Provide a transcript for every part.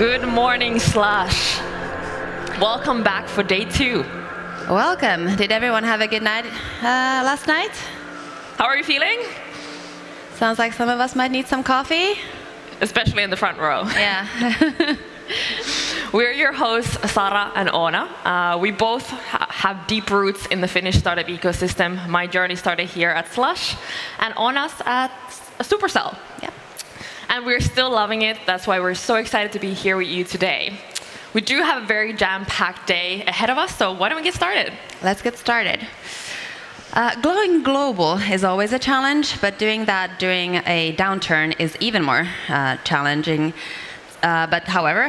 Good morning, Slush. Welcome back for day 2. Welcome. Did everyone have a good night last night? How are you feeling? Sounds like some of us might need some coffee. Especially in the front row. Yeah. We're your hosts, Sara and Oona. We both have deep roots in the Finnish startup ecosystem. My journey started here at Slush, and Oona's at Supercell. Yep. And we're still loving it. That's why we're so excited to be here with you today. We do have a very jam-packed day ahead of us, so why don't we get started? Let's get started. Going global is always a challenge, but doing that during a downturn is even more challenging. But however,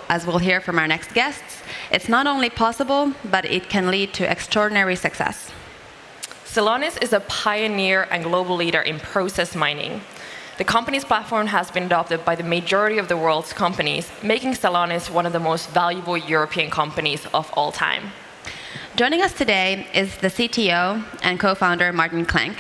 as we'll hear from our next guests, it's not only possible, but it can lead to extraordinary success. Celonis is a pioneer and global leader in process mining. The company's platform has been adopted by the majority of the world's companies, making Celonis one of the most valuable European companies of all time. Joining us today is the CTO and co-founder Martin Klenk.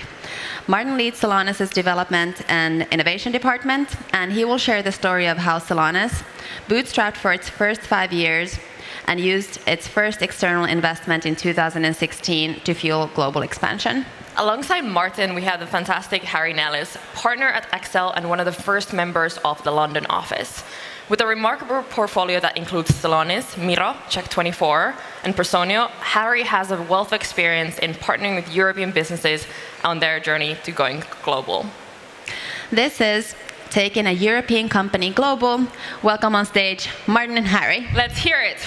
Martin leads Celonis' development and innovation department, and he will share the story of how Celonis bootstrapped for its first 5 years and used its first external investment in 2016 to fuel global expansion. Alongside Martin, we have the fantastic Harry Nellis, partner at Excel and one of the first members of the London office. With a remarkable portfolio that includes Celonis, Miro, Check24, and Personio, Harry has a wealth of experience in partnering with European businesses on their journey to going global. This is Taking a European Company Global. Welcome on stage, Martin and Harry. Let's hear it.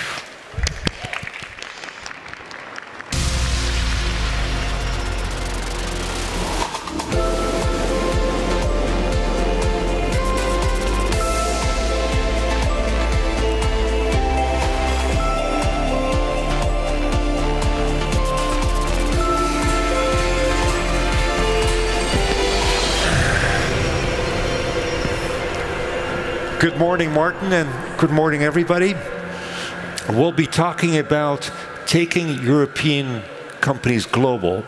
Good morning, Martin, and good morning, everybody. We'll be talking about taking European companies global,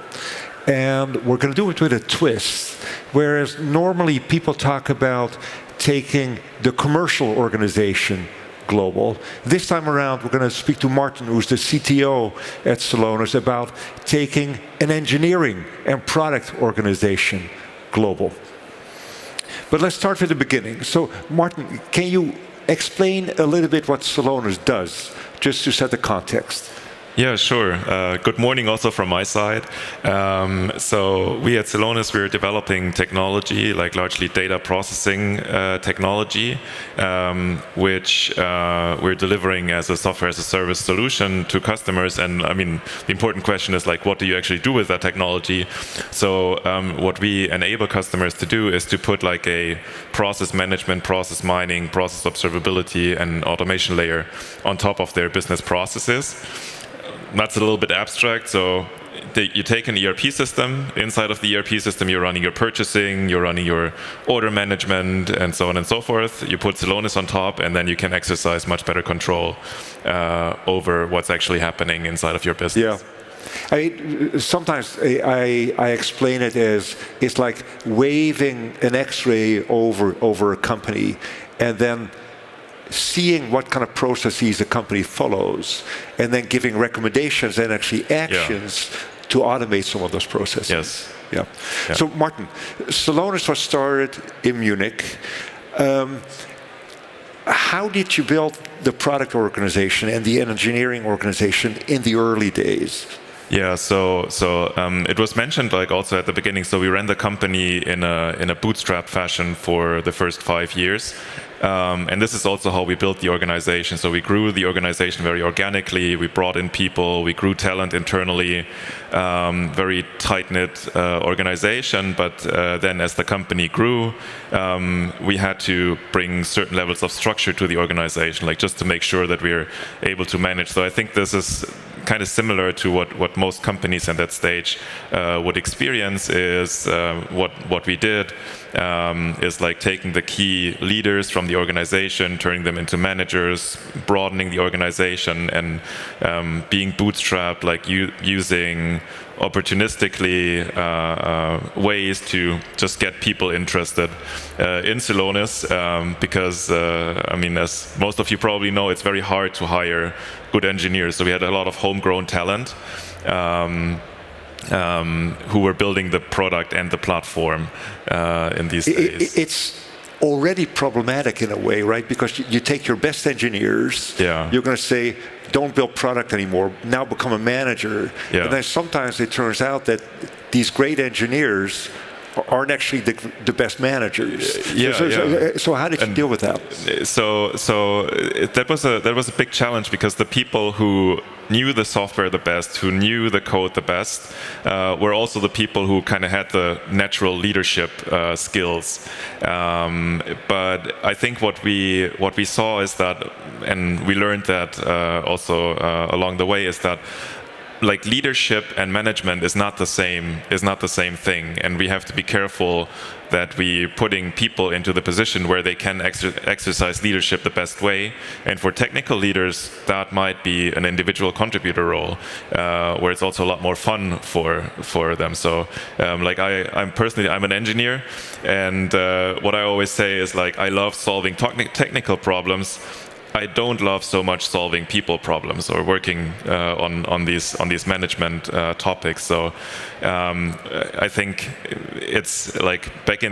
and we're going to do it with a twist. Whereas normally people talk about taking the commercial organization global, this time around we're going to speak to Martin, who's the CTO at Celonis, about taking an engineering and product organization global. But let's start with the beginning. So, Martin, can you explain a little bit what Celonis does, just to set the context? Yeah, sure. Good morning also from my side. So we at Celonis, we're developing technology, like largely data processing technology, which we're delivering as a software as a service solution to customers. And I mean, the important question is like, what do you actually do with that technology? So what we enable customers to do is to put like a process management, process mining, process observability, and automation layer on top of their business processes. That's a little bit abstract. So you take an ERP system. Inside of the ERP system, you're running your purchasing, you're running your order management, and so on and so forth. You put Celonis on top, and then you can exercise much better control over what's actually happening inside of your business. Yeah. Sometimes I explain it as it's like waving an X-ray over a company, and then seeing what kind of processes a company follows, and then giving recommendations and actually actions to automate some of those processes. Yes. Yeah. So, Martin, Celonis was started in Munich. How did you build the product organization and the engineering organization in the early days? Yeah, so it was mentioned like also at the beginning. So we ran the company in a bootstrap fashion for the first 5 years. And this is also how we built the organization. So we grew the organization very organically. We brought in people. We grew talent internally. Very tight-knit organization. But then as the company grew, we had to bring certain levels of structure to the organization, like just to make sure that we're able to manage. So I think this is kind of similar to what most companies at that stage would experience is what we did is like taking the key leaders from the organization, turning them into managers, broadening the organization, and being bootstrapped, like using opportunistically ways to just get people interested in Celonis, because I mean, as most of you probably know, it's very hard to hire good engineers. So we had a lot of homegrown talent who were building the product and the platform in these days. It's already problematic in a way, right? Because you take your best engineers, you're going to say, don't build product anymore, now become a manager. And then sometimes it turns out that these great engineers aren't actually the best managers. So how did you deal with that? So that was a big challenge, because the people who knew the software the best, who knew the code the best, were also the people who kind of had the natural leadership skills. But I think what we saw is that, and we learned that also along the way, is that like leadership and management is not the same thing, and we have to be careful that we putting people into the position where they can exercise leadership the best way. And for technical leaders, that might be an individual contributor role, where it's also a lot more fun for them. So like I'm personally an engineer, and what I always say is like I love solving technical problems. I don't love so much solving people problems or working on these management topics. So I think it's like back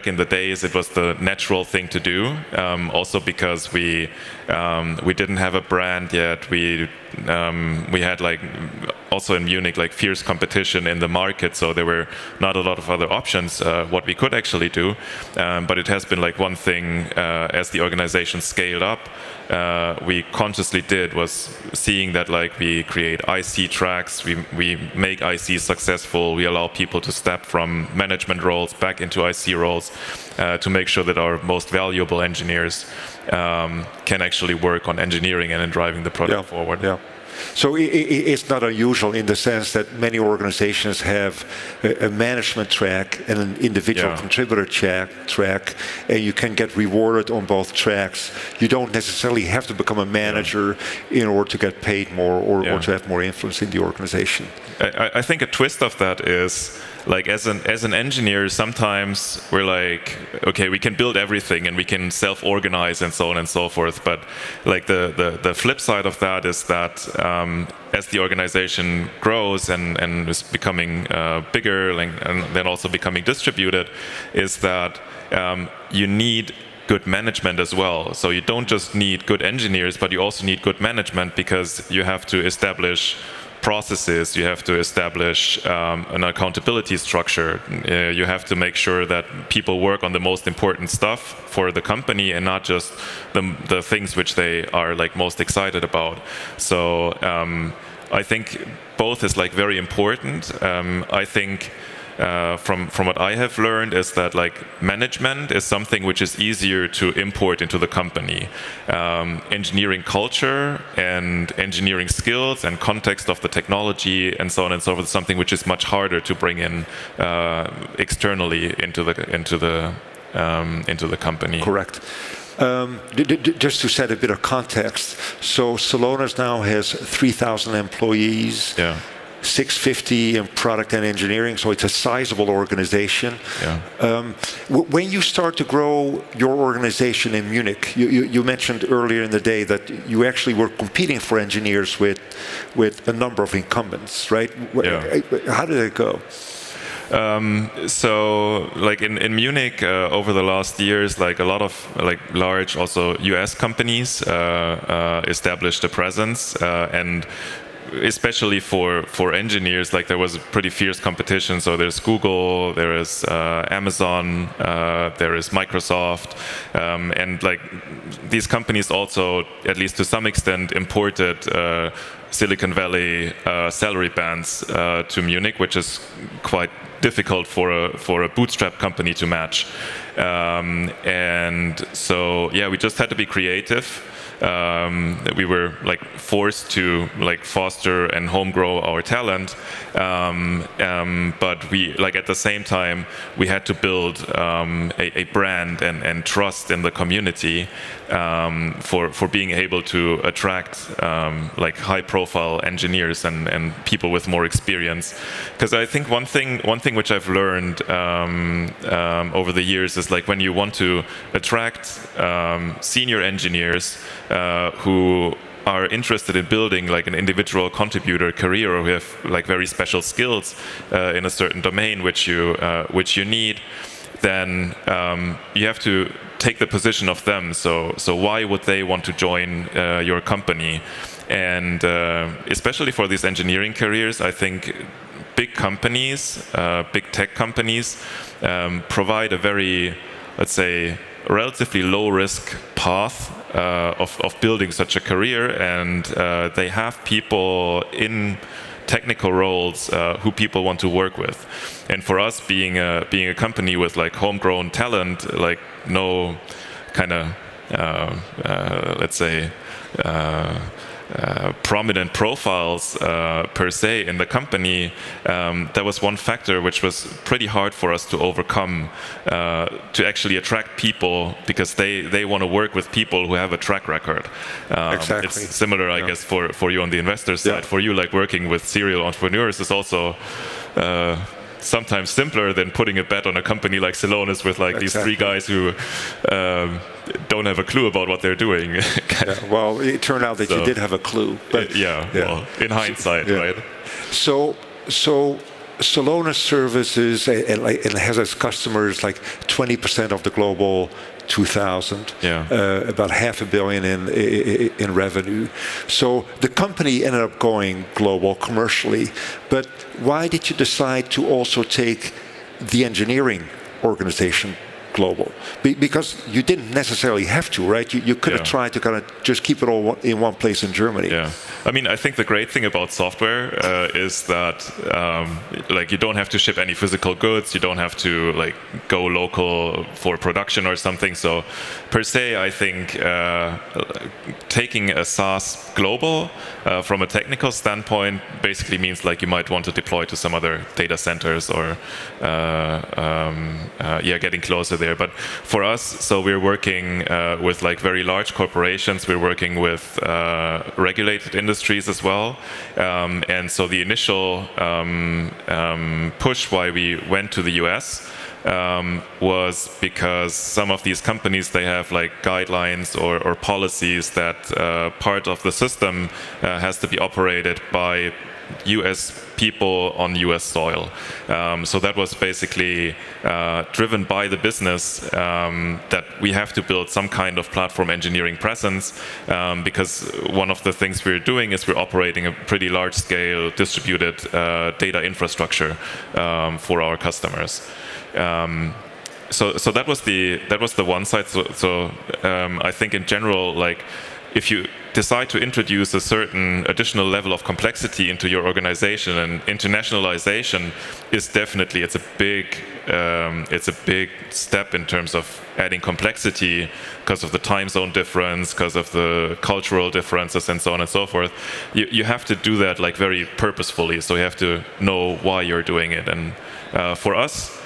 in the days, it was the natural thing to do. Also because we didn't have a brand yet. We had like also in Munich like fierce competition in the market, so there were not a lot of other options what we could actually do. But it has been like one thing as the organization scaled up. We consciously did was seeing that like we create IC tracks, we make IC successful, we allow people to step from management roles back into IC roles to make sure that our most valuable engineers can actually work on engineering and in driving the product forward. So it's not unusual in the sense that many organizations have a management track and an individual contributor track, and you can get rewarded on both tracks. You don't necessarily have to become a manager in order to get paid more or to have more influence in the organization. I think a twist of that is, like as an engineer, sometimes we're like, okay, we can build everything and we can self-organize and so on and so forth. But like the flip side of that is that as the organization grows and is becoming bigger and then also becoming distributed, is that you need good management as well. So you don't just need good engineers, but you also need good management, because you have to establish processes, you have to establish an accountability structure. You have to make sure that people work on the most important stuff for the company and not just the things which they are like most excited about. So I think both is like very important. I think from what I have learned is that like management is something which is easier to import into the company. Engineering culture and engineering skills and context of the technology and so on and so forth is something which is much harder to bring in externally into the company. Correct. Just to set a bit of context, so Celonis now has 3,000 employees. 650 in product and engineering, so it's a sizable organization. When you start to grow your organization in Munich, you mentioned earlier in the day that you actually were competing for engineers with a number of incumbents, right? How did it go? So like in Munich over the last years, like a lot of like large also US companies established a presence, and especially for engineers, like there was a pretty fierce competition. So there's Google, there is Amazon, there is Microsoft, and like these companies also, at least to some extent, imported Silicon Valley salary bands to Munich, which is quite difficult for a bootstrap company to match. And so we just had to be creative. we were like forced to like foster and home grow our talent, but we like at the same time we had to build a brand and trust in the community for being able to attract like high-profile engineers and people with more experience. Because I think one thing which I've learned over the years is like when you want to attract senior engineers who are interested in building like an individual contributor career, or who have like very special skills in a certain domain which you need, then you have to take the position of them. So why would they want to join your company? And especially for these engineering careers, I think big companies, big tech companies, provide a very, let's say, relatively low-risk path of building such a career, and they have people in technical roles who people want to work with. And for us, being a company with like homegrown talent, like no kind of let's say prominent profiles per se in the company, that was one factor which was pretty hard for us to overcome, to actually attract people, because they want to work with people who have a track record. Exactly. It's similar, I guess, for you on the investor side. Yeah. For you, like working with serial entrepreneurs is also sometimes simpler than putting a bet on a company like Celonis with like these three guys who don't have a clue about what they're doing. Yeah, well, it turned out that you did have a clue. But well, in hindsight, right? So Celonis services and has as customers like 20% of the global 2,000, about $500 million in revenue. So the company ended up going global commercially. But why did you decide to also take the engineering organization global? Because you didn't necessarily have to, right? You could have tried to kind of just keep it all in one place in Germany. Yeah, I mean, I think the great thing about software is that like you don't have to ship any physical goods. You don't have to like go local for production or something. So per se, I think taking a SaaS global from a technical standpoint basically means like you might want to deploy to some other data centers or getting closer there. But for us, so we're working with like very large corporations. We're working with regulated industries as well. And so the initial push why we went to the US was because some of these companies, they have like guidelines or policies that part of the system has to be operated by US people on US soil. So that was basically driven by the business, that we have to build some kind of platform engineering presence, because one of the things we're doing is we're operating a pretty large scale distributed data infrastructure for our customers. So that was the one side. So I think in general, like if you decide to introduce a certain additional level of complexity into your organization, and internationalization is definitely, it's a big step in terms of adding complexity because of the time zone difference, because of the cultural differences, and so on and so forth. You have to do that like very purposefully. So you have to know why you're doing it. And for us,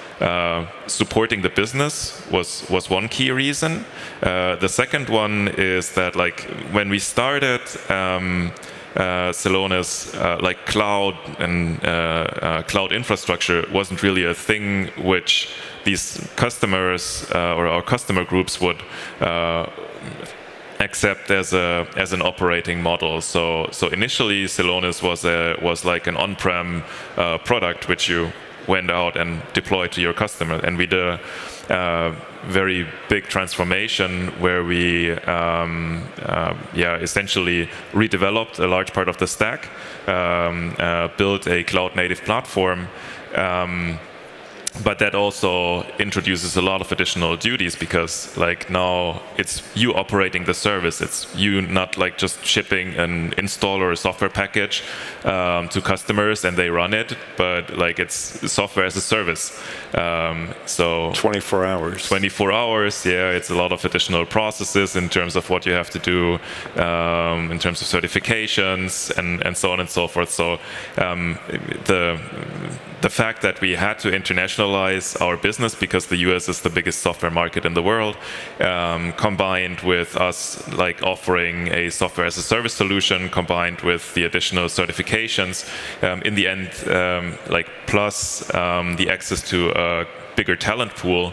supporting the business was one key reason. The second one is that like when we started Celonis, like cloud and cloud infrastructure wasn't really a thing which these customers or our customer groups would accept as an operating model. So initially Celonis was like an on-prem product which you went out and deployed to your customer. And we did a very big transformation where we essentially redeveloped a large part of the stack, built a cloud native platform, but that also introduces a lot of additional duties because like now it's you operating the service. It's you not like just shipping an install or a software package to customers and they run it, but like it's software as a service. So 24 hours. 24 hours, yeah, it's a lot of additional processes in terms of what you have to do, in terms of certifications and so on and so forth. So the fact that we had to internationalize our business because the US is the biggest software market in the world, combined with us like offering a software as a service solution, combined with the additional certifications, in the end, like plus the access to a bigger talent pool,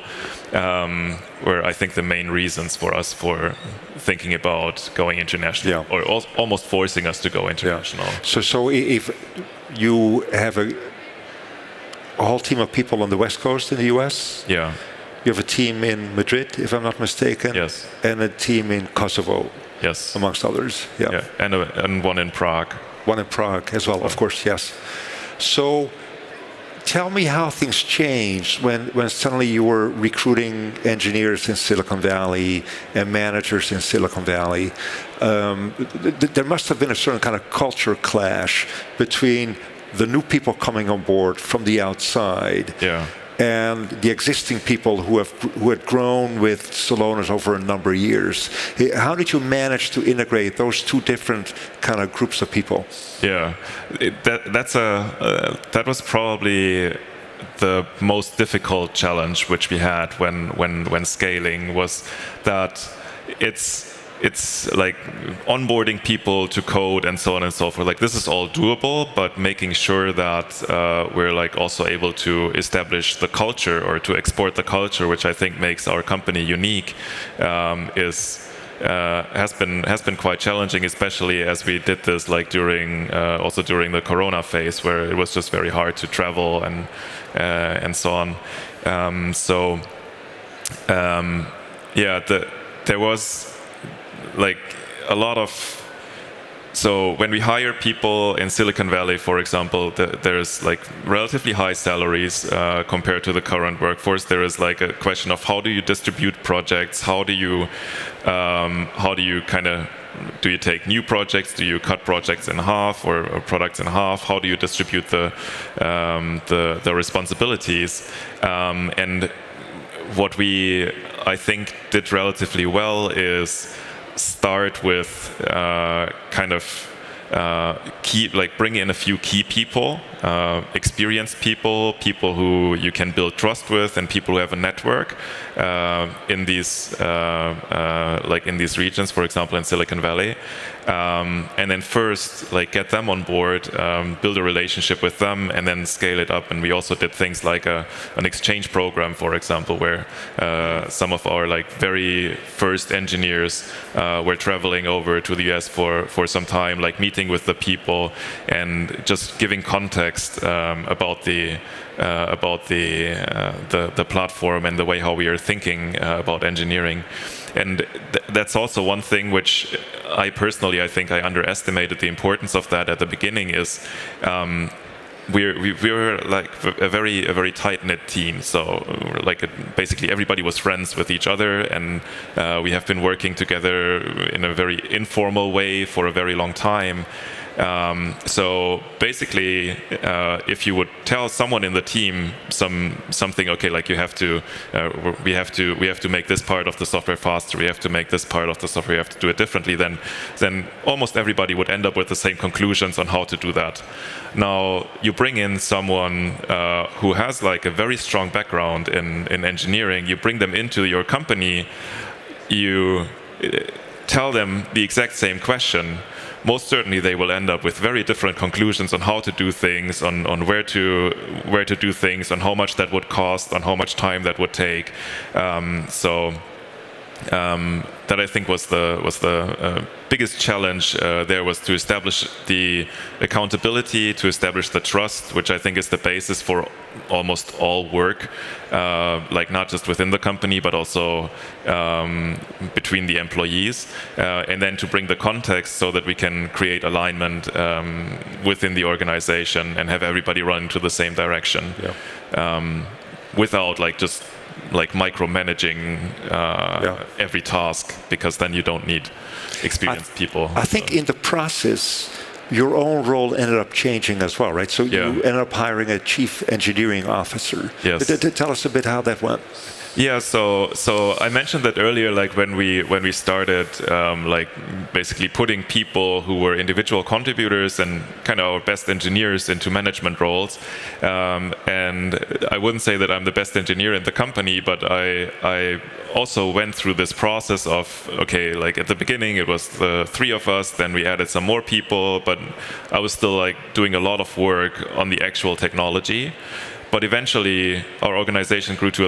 were I think the main reasons for us for thinking about going international, or almost forcing us to go international. Yeah. So if you have a whole team of people on the West Coast in the US. Yeah. You have a team in Madrid, if I'm not mistaken. Yes. And a team in Kosovo. Yes. Amongst others. Yeah. And one in Prague. One in Prague as well, of course, yes. So tell me how things changed when suddenly you were recruiting engineers in Silicon Valley and managers in Silicon Valley. There must have been a certain kind of culture clash between the new people coming on board from the outside, and the existing people who had grown with Celonis over a number of years. How did you manage to integrate those two different kind of groups of people? Yeah, that was probably the most difficult challenge which we had when scaling, was that it's like onboarding people to code and so on and so forth. Like this is all doable, but making sure that we're like also able to establish the culture or to export the culture, which I think makes our company unique, has been quite challenging, especially as we did this like during the Corona phase, where it was just very hard to travel and so on. There was like a lot of, so when we hire people in Silicon Valley, for example, there's like relatively high salaries compared to the current workforce. There is like a question of how do you distribute projects? How do you do you take new projects? Do you cut projects in half or products in half? How do you distribute the responsibilities? And what we, I think, did relatively well is start with bring in a few key people, experienced people who you can build trust with, and people who have a network in these regions, for example, in Silicon Valley. And then first, like, get them on board, build a relationship with them, and then scale it up. And we also did things like an exchange program, for example, where some of our like very first engineers were traveling over to the US for some time, like meeting with the people and just giving context about the platform and the way how we are thinking about engineering. And that's also one thing which I think I underestimated the importance of that at the beginning, is we're like a very tight-knit team. So like basically everybody was friends with each other, and we have been working together in a very informal way for a very long time. So basically, if you would tell someone in the team something, okay, like we have to make this part of the software faster, we have to make this part of the software, we have to do it differently, then almost everybody would end up with the same conclusions on how to do that. Now you bring in someone who has like a very strong background in engineering, you bring them into your company, you tell them the exact same question. Most certainly they will end up with very different conclusions on how to do things, on where to do things, on how much that would cost, on how much time that would take. That I think was the biggest challenge there, was to establish the accountability, to establish the trust, which I think is the basis for almost all work, like not just within the company, but also between the employees, and then to bring the context so that we can create alignment within the organization and have everybody run into the same direction. Yeah. without like just like micromanaging every task, because then you don't need experienced people. I think in the process, your own role ended up changing as well, right? So you ended up hiring a chief engineering officer. Yes. Tell us a bit how that went. Yeah, so I mentioned that earlier, like when we started, like basically putting people who were individual contributors and kind of our best engineers into management roles. And I wouldn't say that I'm the best engineer in the company, but I also went through this process of, okay, like at the beginning it was the 3 of us, then we added some more people, but I was still like doing a lot of work on the actual technology. But eventually, our organization grew to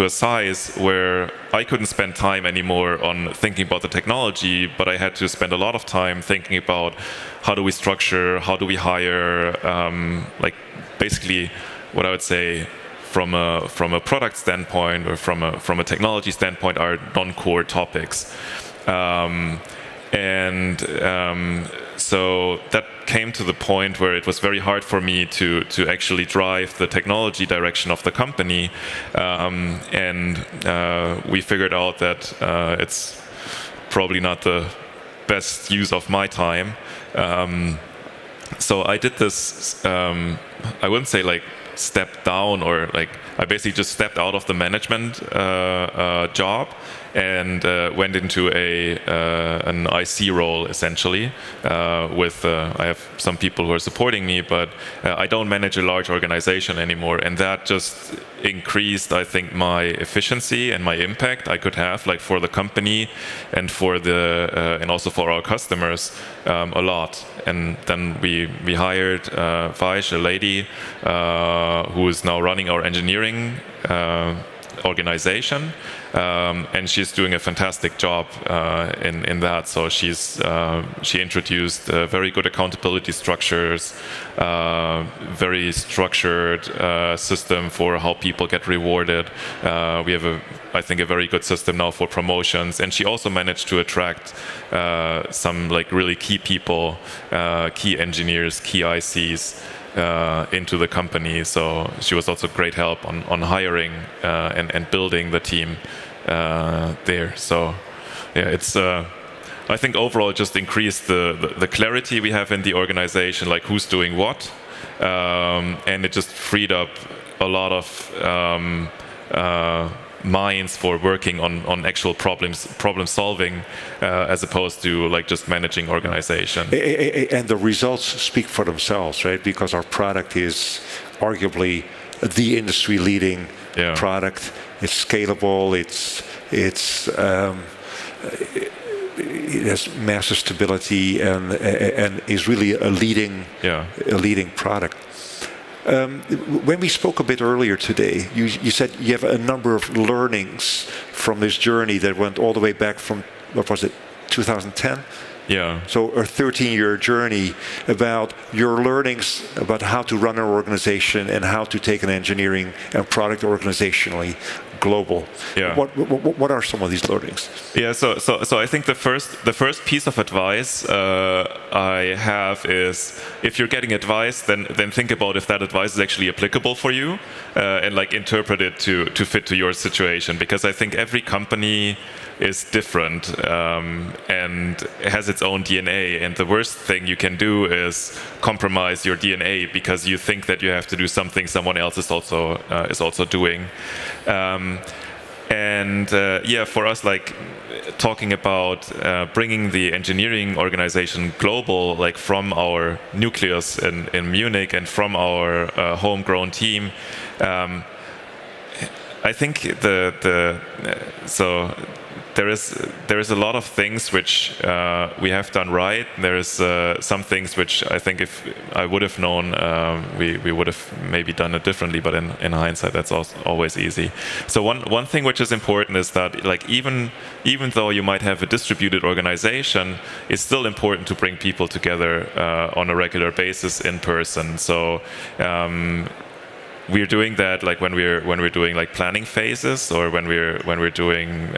a size where I couldn't spend time anymore on thinking about the technology, but I had to spend a lot of time thinking about how do we structure, how do we hire, like basically what I would say from a product standpoint or from a technology standpoint are non-core topics. So that came to the point where it was very hard for me to actually drive the technology direction of the company, and we figured out that it's probably not the best use of my time. So I did this, I wouldn't say like step down, or like I basically just stepped out of the management job and went into an IC role essentially. I have some people who are supporting me, but I don't manage a large organization anymore, and that just increased, I think, my efficiency and my impact I could have, like for the company and for and also for our customers, a lot. And then we hired Vaish, a lady who is now running our engineering organization, and she's doing a fantastic job in that. So she introduced very good accountability structures, very structured system for how people get rewarded. We have I think a very good system now for promotions, and she also managed to attract some like really key people, key engineers, key ICs into the company. So she was also great help on hiring and building the team there. So yeah, it's I think overall it just increased the clarity we have in the organization, like who's doing what, and it just freed up a lot of minds for working on actual problem solving, as opposed to like just managing organization. And the results speak for themselves, right? Because our product is arguably the industry leading product. It's scalable. It has massive stability and is really a leading product. When we spoke a bit earlier today, you said you have a number of learnings from this journey that went all the way back from, what was it, 2010? Yeah. So a 13-year journey about your learnings about how to run an organization and how to take an engineering and product organizationally global. Yeah. What are some of these learnings? Yeah. So I think the first piece of advice I have is, if you're getting advice, then think about if that advice is actually applicable for you, and like interpret it to fit to your situation, because I think every company is different and has its own DNA, and the worst thing you can do is compromise your DNA because you think that you have to do something someone else is also doing. For us, like talking about bringing the engineering organization global, like from our nucleus in Munich and from our homegrown team, I think there is a lot of things which we have done right. There is some things which I think if I would have known, we would have maybe done it differently. But in hindsight, that's always easy. So one thing which is important is that, like, even though you might have a distributed organization, it's still important to bring people together on a regular basis in person. So we're doing that like when we're doing like planning phases, or when we're doing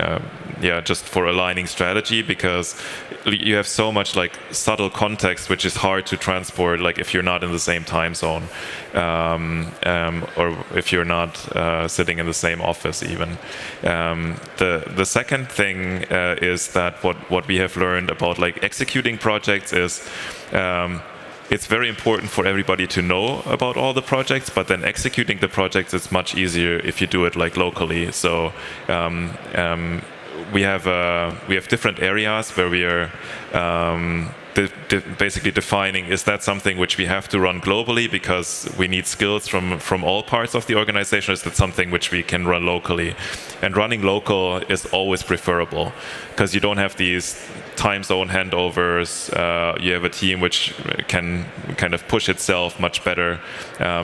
just for aligning strategy, because you have so much like subtle context which is hard to transport, like if you're not in the same time zone, or if you're not sitting in the same office even. The second thing is that what we have learned about like executing projects is it's very important for everybody to know about all the projects, but then executing the projects is much easier if you do it like locally. So we have different areas where we are basically defining, is that something which we have to run globally because we need skills from all parts of the organization, or is that something which we can run locally? And running local is always preferable because you don't have these time zone handovers. You have a team which can kind of push itself much better.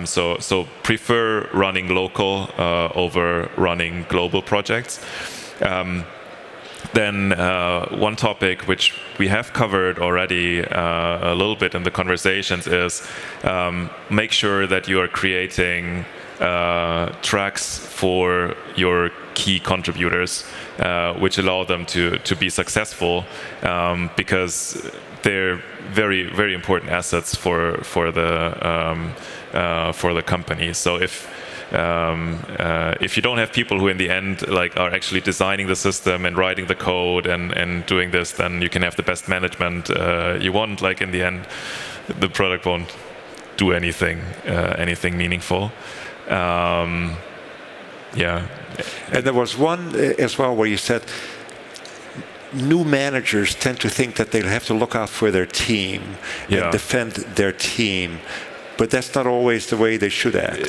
So prefer running local over running global projects. Then one topic which we have covered already a little bit in the conversations is make sure that you are creating tracks for your key contributors, which allow them to be successful, because they're very, very important assets for the company. So if you don't have people who in the end like are actually designing the system and writing the code and doing this, then you can have the best management you want. Like in the end, the product won't do anything meaningful. And there was one as well where you said new managers tend to think that they'll have to look out for their team and defend their team. But that's not always the way they should act.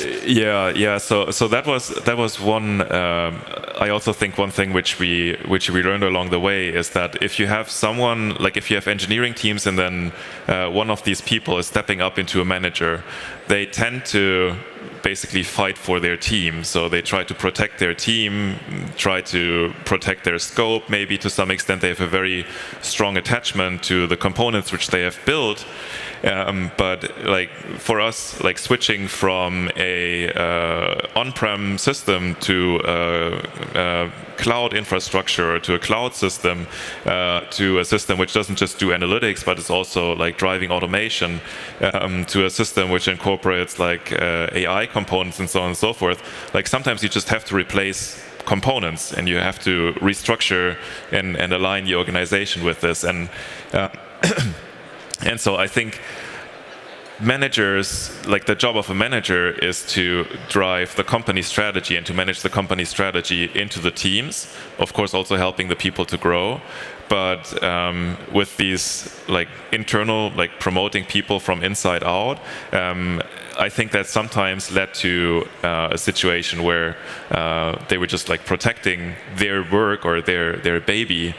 So that was one. I also think one thing which we learned along the way is that if you have someone, like if you have engineering teams and then one of these people is stepping up into a manager, they tend to basically fight for their team. So they try to protect their team, try to protect their scope. Maybe to some extent they have a very strong attachment to the components which they have built. But like for us, like switching from a on-prem system to a cloud infrastructure, to a cloud system, to a system which doesn't just do analytics, but is also like driving automation, to a system which incorporates like AI components and so on and so forth. Like sometimes you just have to replace components and you have to restructure and align the organization with this. And so I think managers, like the job of a manager is to drive the company strategy and to manage the company strategy into the teams, of course also helping the people to grow. But with these like internal, like promoting people from inside out, I think that sometimes led to a situation where they were just like protecting their work or their baby,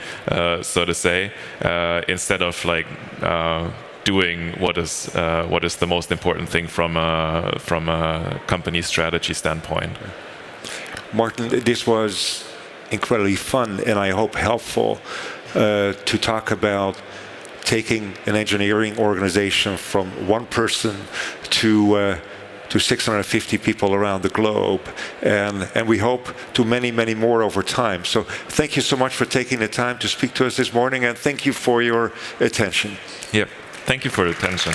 so to say, instead of like doing what is the most important thing from a company strategy standpoint. Martin, this was incredibly fun and I hope helpful to talk about taking an engineering organization from one person to 650 people around the globe, and we hope to many, many more over time. So thank you so much for taking the time to speak to us this morning, and thank you for your attention. Yeah, thank you for your attention.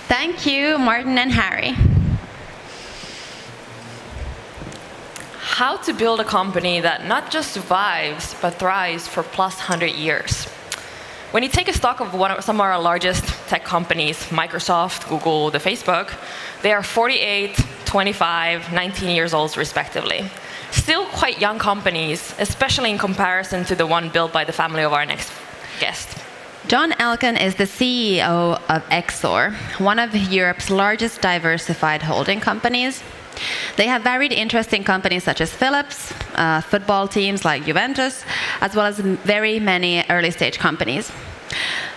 Thank you, Martin and Harry. How to build a company that not just survives, but thrives for plus 100 years. When you take a stock of some of our largest tech companies, Microsoft, Google, the Facebook, they are 48, 25, 19 years old respectively. Still quite young companies, especially in comparison to the one built by the family of our next guest. John Elkann is the CEO of Exor, one of Europe's largest diversified holding companies. They have varied interests in companies such as Philips, football teams like Juventus, as well as very many early-stage companies.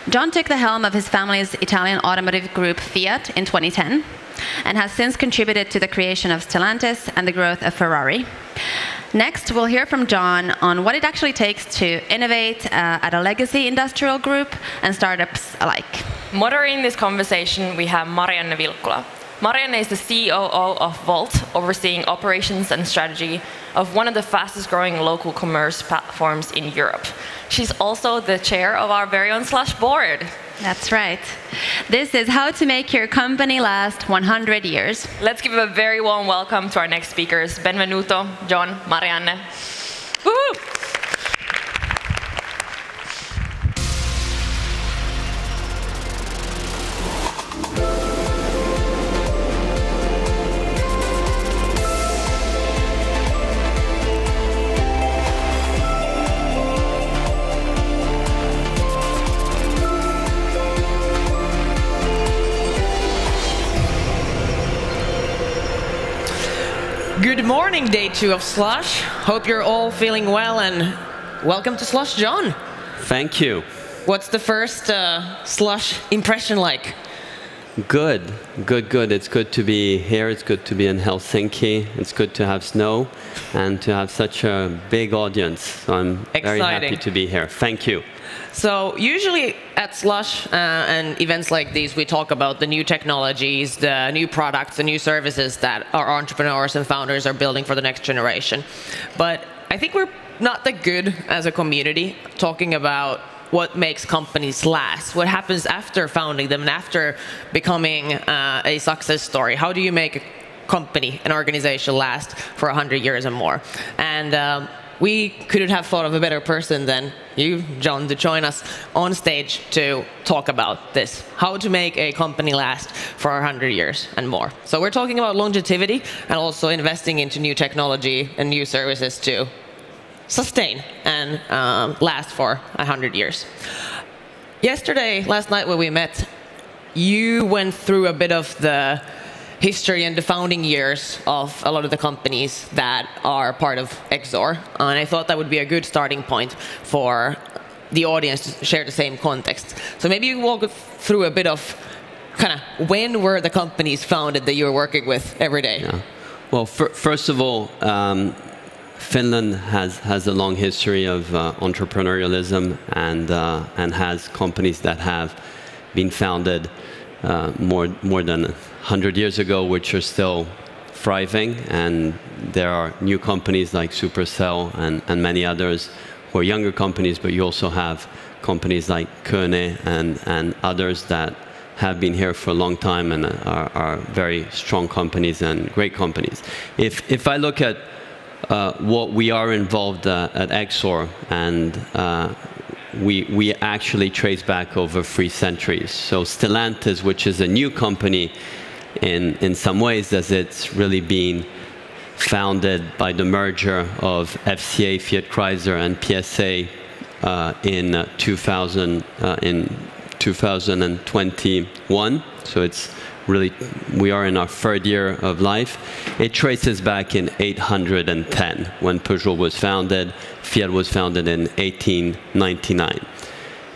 John took the helm of his family's Italian automotive group Fiat in 2010 and has since contributed to the creation of Stellantis and the growth of Ferrari. Next, we'll hear from John on what it actually takes to innovate at a legacy industrial group and startups alike. Moderating this conversation, we have Marianne Vilkkula. Marianne is the COO of Wolt, overseeing operations and strategy of one of the fastest growing local commerce platforms in Europe. She's also the chair of our very own Slush board. That's right. This is how to make your company last 100 years. Let's give a very warm welcome to our next speakers. Benvenuto, John, Marianne. Woo! Good morning, day 2 of Slush. Hope you're all feeling well, and welcome to Slush, John. Thank you. What's the first Slush impression like? Good. It's good to be here. It's good to be in Helsinki. It's good to have snow and to have such a big audience. So I'm very happy to be here. Thank you. So usually at Slush and events like these, we talk about the new technologies, the new products, the new services that our entrepreneurs and founders are building for the next generation. But I think we're not that good as a community talking about what makes companies last, what happens after founding them and after becoming a success story. How do you make a company, an organization last for 100 years and more? And we couldn't have thought of a better person than you, John, to join us on stage to talk about this. How to make a company last for 100 years and more. So we're talking about longevity and also investing into new technology and new services to sustain and last for 100 years. Last night when we met, you went through a bit of the history and the founding years of a lot of the companies that are part of Exor. And I thought that would be a good starting point for the audience to share the same context. So maybe you walk through a bit of kind of when were the companies founded that you were working with every day? Yeah. Well, first of all, Finland has a long history of entrepreneurialism and has companies that have been founded more than 100 years ago, which are still thriving, and there are new companies like Supercell and many others who are younger companies, but you also have companies like Köne and others that have been here for a long time and are very strong companies and great companies. If I look at what we are involved at Exor, and we actually trace back over 3 centuries. So Stellantis, which is a new company in some ways, as it's really been founded by the merger of FCA, Fiat Chrysler, and PSA in 2021. So it's really, we are in our 3rd year of life. It traces back in 810 when Peugeot was founded. Fiat was founded in 1899.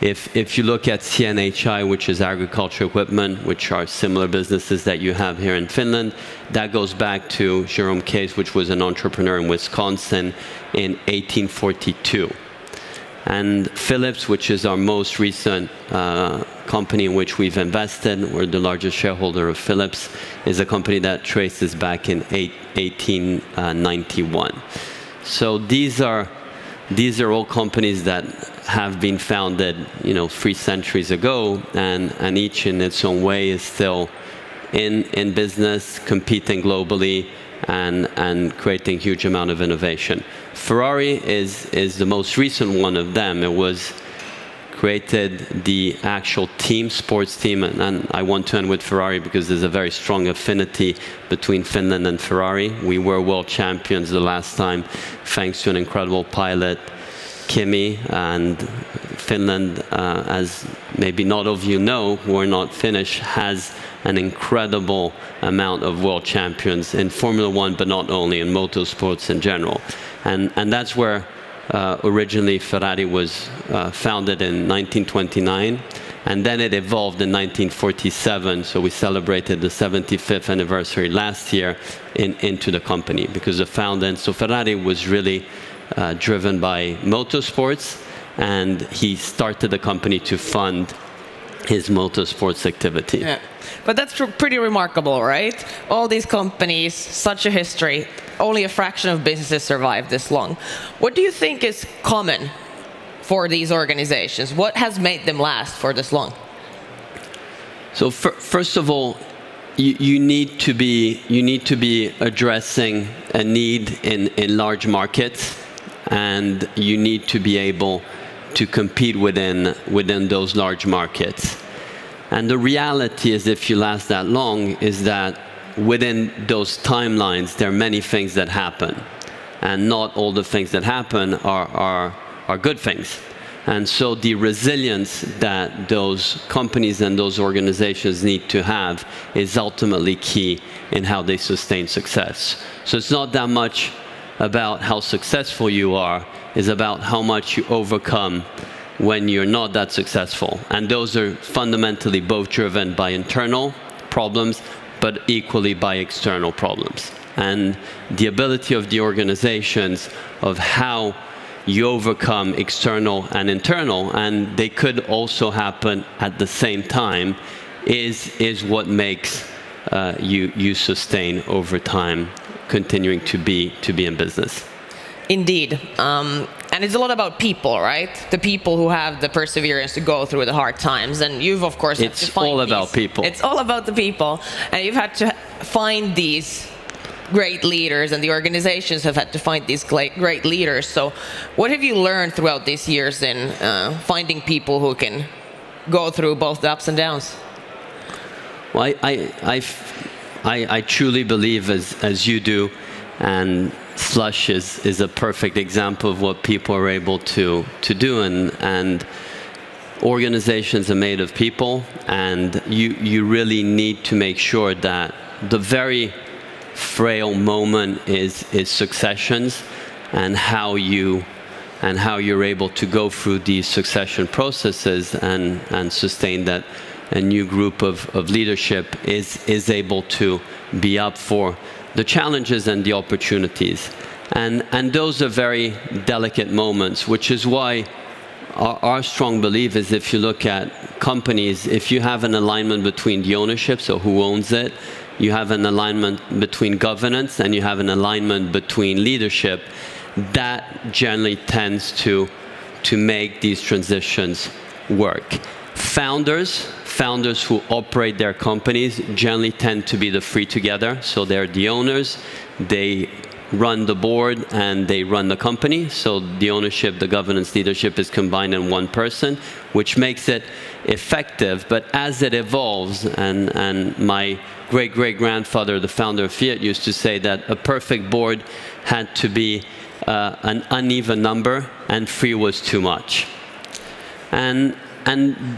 If you look at CNHI, which is agriculture equipment, which are similar businesses that you have here in Finland, that goes back to Jerome Case, which was an entrepreneur in Wisconsin in 1842. And Philips, which is our most recent company in which we've invested, we're the largest shareholder of Philips, is a company that traces back in 1891. So these are all companies that have been founded, 3 centuries ago, and each in its own way is still in business, competing globally, and creating huge amount of innovation. Ferrari is the most recent one of them. It was created the actual team, sports team, and I want to end with Ferrari because there's a very strong affinity between Finland and Ferrari. We were world champions the last time, thanks to an incredible pilot, Kimi, and Finland, as maybe not all of you know, who are not Finnish, has an incredible amount of world champions in Formula One, but not only, in motorsports in general. And that's where originally Ferrari was founded in 1929, And then it evolved in 1947, so we celebrated the 75th anniversary last year into the company, because the founder, Enzo Ferrari, was really driven by motorsports, and he started the company to fund his motorsports activity. Yeah. But that's pretty remarkable, right? All these companies, such a history, only a fraction of businesses survive this long. What do you think is common for these organizations? What has made them last for this long? So first of all, you need to be addressing a need in large markets, and you need to be able to compete within those large markets. And the reality is, if you last that long, is that within those timelines, there are many things that happen, and not all the things that happen are good things. And so the resilience that those companies and those organizations need to have is ultimately key in how they sustain success. So it's not that much about how successful you are, it's about how much you overcome when you're not that successful. And those are fundamentally both driven by internal problems, but equally by external problems. And the ability of the organizations of how you overcome external and internal, and they could also happen at the same time, is what makes you sustain over time, continuing to be in business. Indeed. And it's a lot about people, right? The people who have the perseverance to go through the hard times. And you've, of course, had to find all about people. It's all about the people. And you've had to find these great leaders, and the organizations have had to find these great leaders. So what have you learned throughout these years in finding people who can go through both the ups and downs? Well, I truly believe, as you do, and Slush is a perfect example of what people are able to do, and organizations are made of people, and you really need to make sure that the very frail moment is successions, and how you're able to go through these succession processes and sustain that a new group of leadership is able to be up for the challenges and the opportunities. And those are very delicate moments, which is why our strong belief is, if you look at companies, if you have an alignment between the ownership, so who owns it, you have an alignment between governance, and you have an alignment between leadership, that generally tends to make these transitions work. Founders who operate their companies generally tend to be the three together. So they're the owners, they run the board, and they run the company. So the ownership, the governance, leadership is combined in one person, which makes it effective. But as it evolves, and my great-great-grandfather, the founder of Fiat, used to say that a perfect board had to be an uneven number, and 3 was too much. And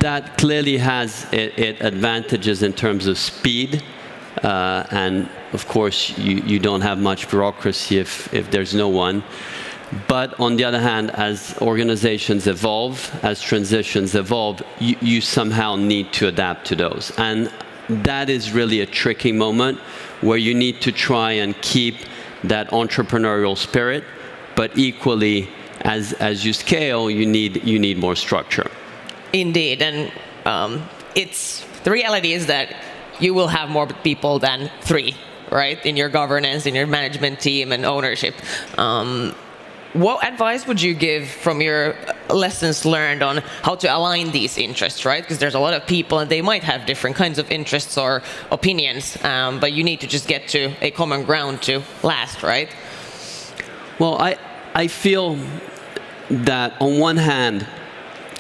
that clearly has it advantages in terms of speed, and of course you don't have much bureaucracy if there's no one. But on the other hand, as organizations evolve, as transitions evolve, you somehow need to adapt to those. And that is really a tricky moment, where you need to try and keep that entrepreneurial spirit, but equally, as you scale, you need more structure. Indeed, and the reality is that you will have more people than 3, right, in your governance, in your management team and ownership. What advice would you give from your lessons learned on how to align these interests, right? Because there's a lot of people, and they might have different kinds of interests or opinions, but you need to just get to a common ground to last, right? Well, I feel that on one hand,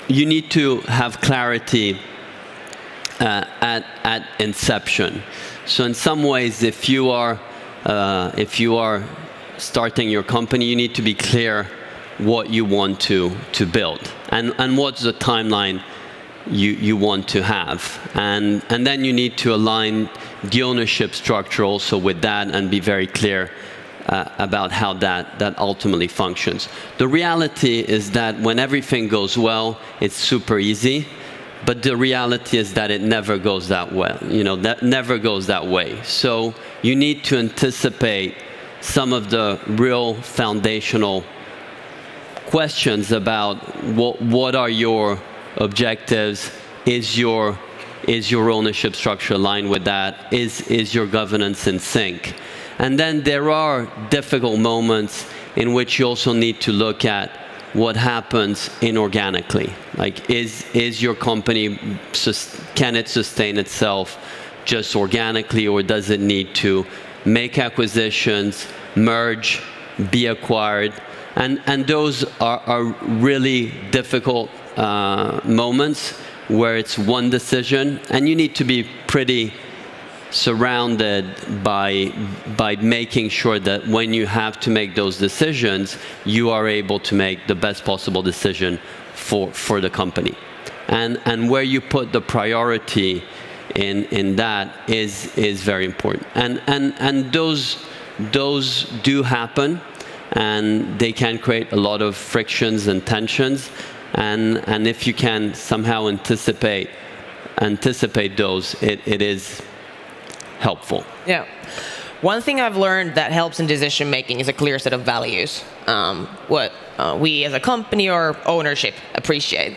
you need to have clarity at inception. So in some ways, if you are starting your company, you need to be clear what you want to build, and what's the timeline you want to have, and then you need to align the ownership structure also with that, and be very clear about how that ultimately functions. The reality is that when everything goes well, it's super easy. but the reality is that it never goes that well. That never goes that way. So you need to anticipate some of the real foundational questions about what are your objectives? Is your ownership structure aligned with that? Is your governance in sync? And then there are difficult moments in which you also need to look at what happens inorganically. Like, is your company, can it sustain itself just organically, or does it need to make acquisitions, merge, be acquired? And those are really difficult moments where it's one decision, and you need to be pretty surrounded by making sure that when you have to make those decisions, you are able to make the best possible decision for the company. And where you put the priority in that is very important. And those do happen, and they can create a lot of frictions and tensions. And if you can somehow anticipate those, it is helpful. Yeah. One thing I've learned that helps in decision making is a clear set of values. What we as a company or ownership appreciate.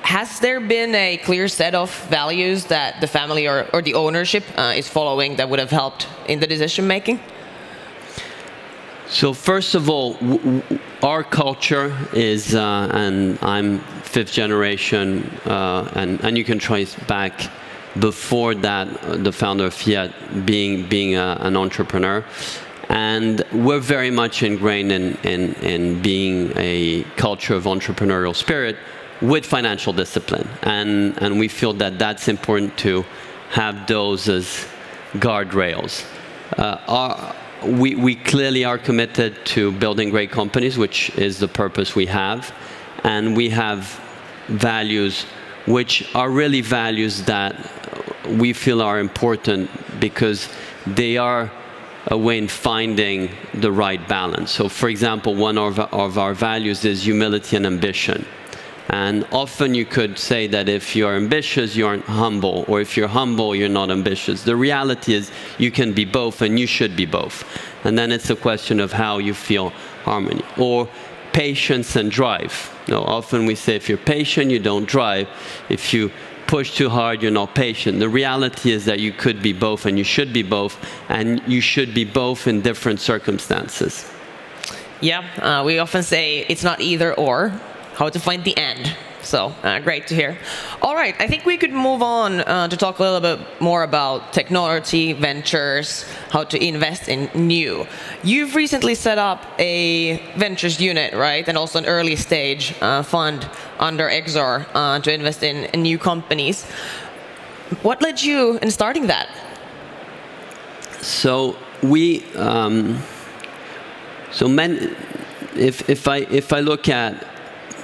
Has there been a clear set of values that the family or the ownership is following that would have helped in the decision making? So first of all, our culture is, and I'm fifth generation, and you can trace back before that, the founder of Fiat being an entrepreneur. And we're very much ingrained in being a culture of entrepreneurial spirit with financial discipline. And we feel that that's important to have those as guardrails. We clearly are committed to building great companies, which is the purpose we have. And we have values which are really values that we feel are important because they are a way in finding the right balance. So for example, one of our values is humility and ambition. And often you could say that if you're ambitious, you aren't humble, or if you're humble, you're not ambitious. The reality is you can be both, and you should be both. And then it's a question of how you feel harmony. Or patience and drive. Often we say if you're patient, you don't drive. If you push too hard, you're not patient. The reality is that you could be both, and you should be both, and you should be both in different circumstances. Yeah, we often say it's not either or, how to find the end. So great to hear. All right, I think we could move on to talk a little bit more about technology, ventures, how to invest in new. You've recently set up a ventures unit, right? And also an early stage fund under Exor to invest in new companies. What led you in starting that? So if I look at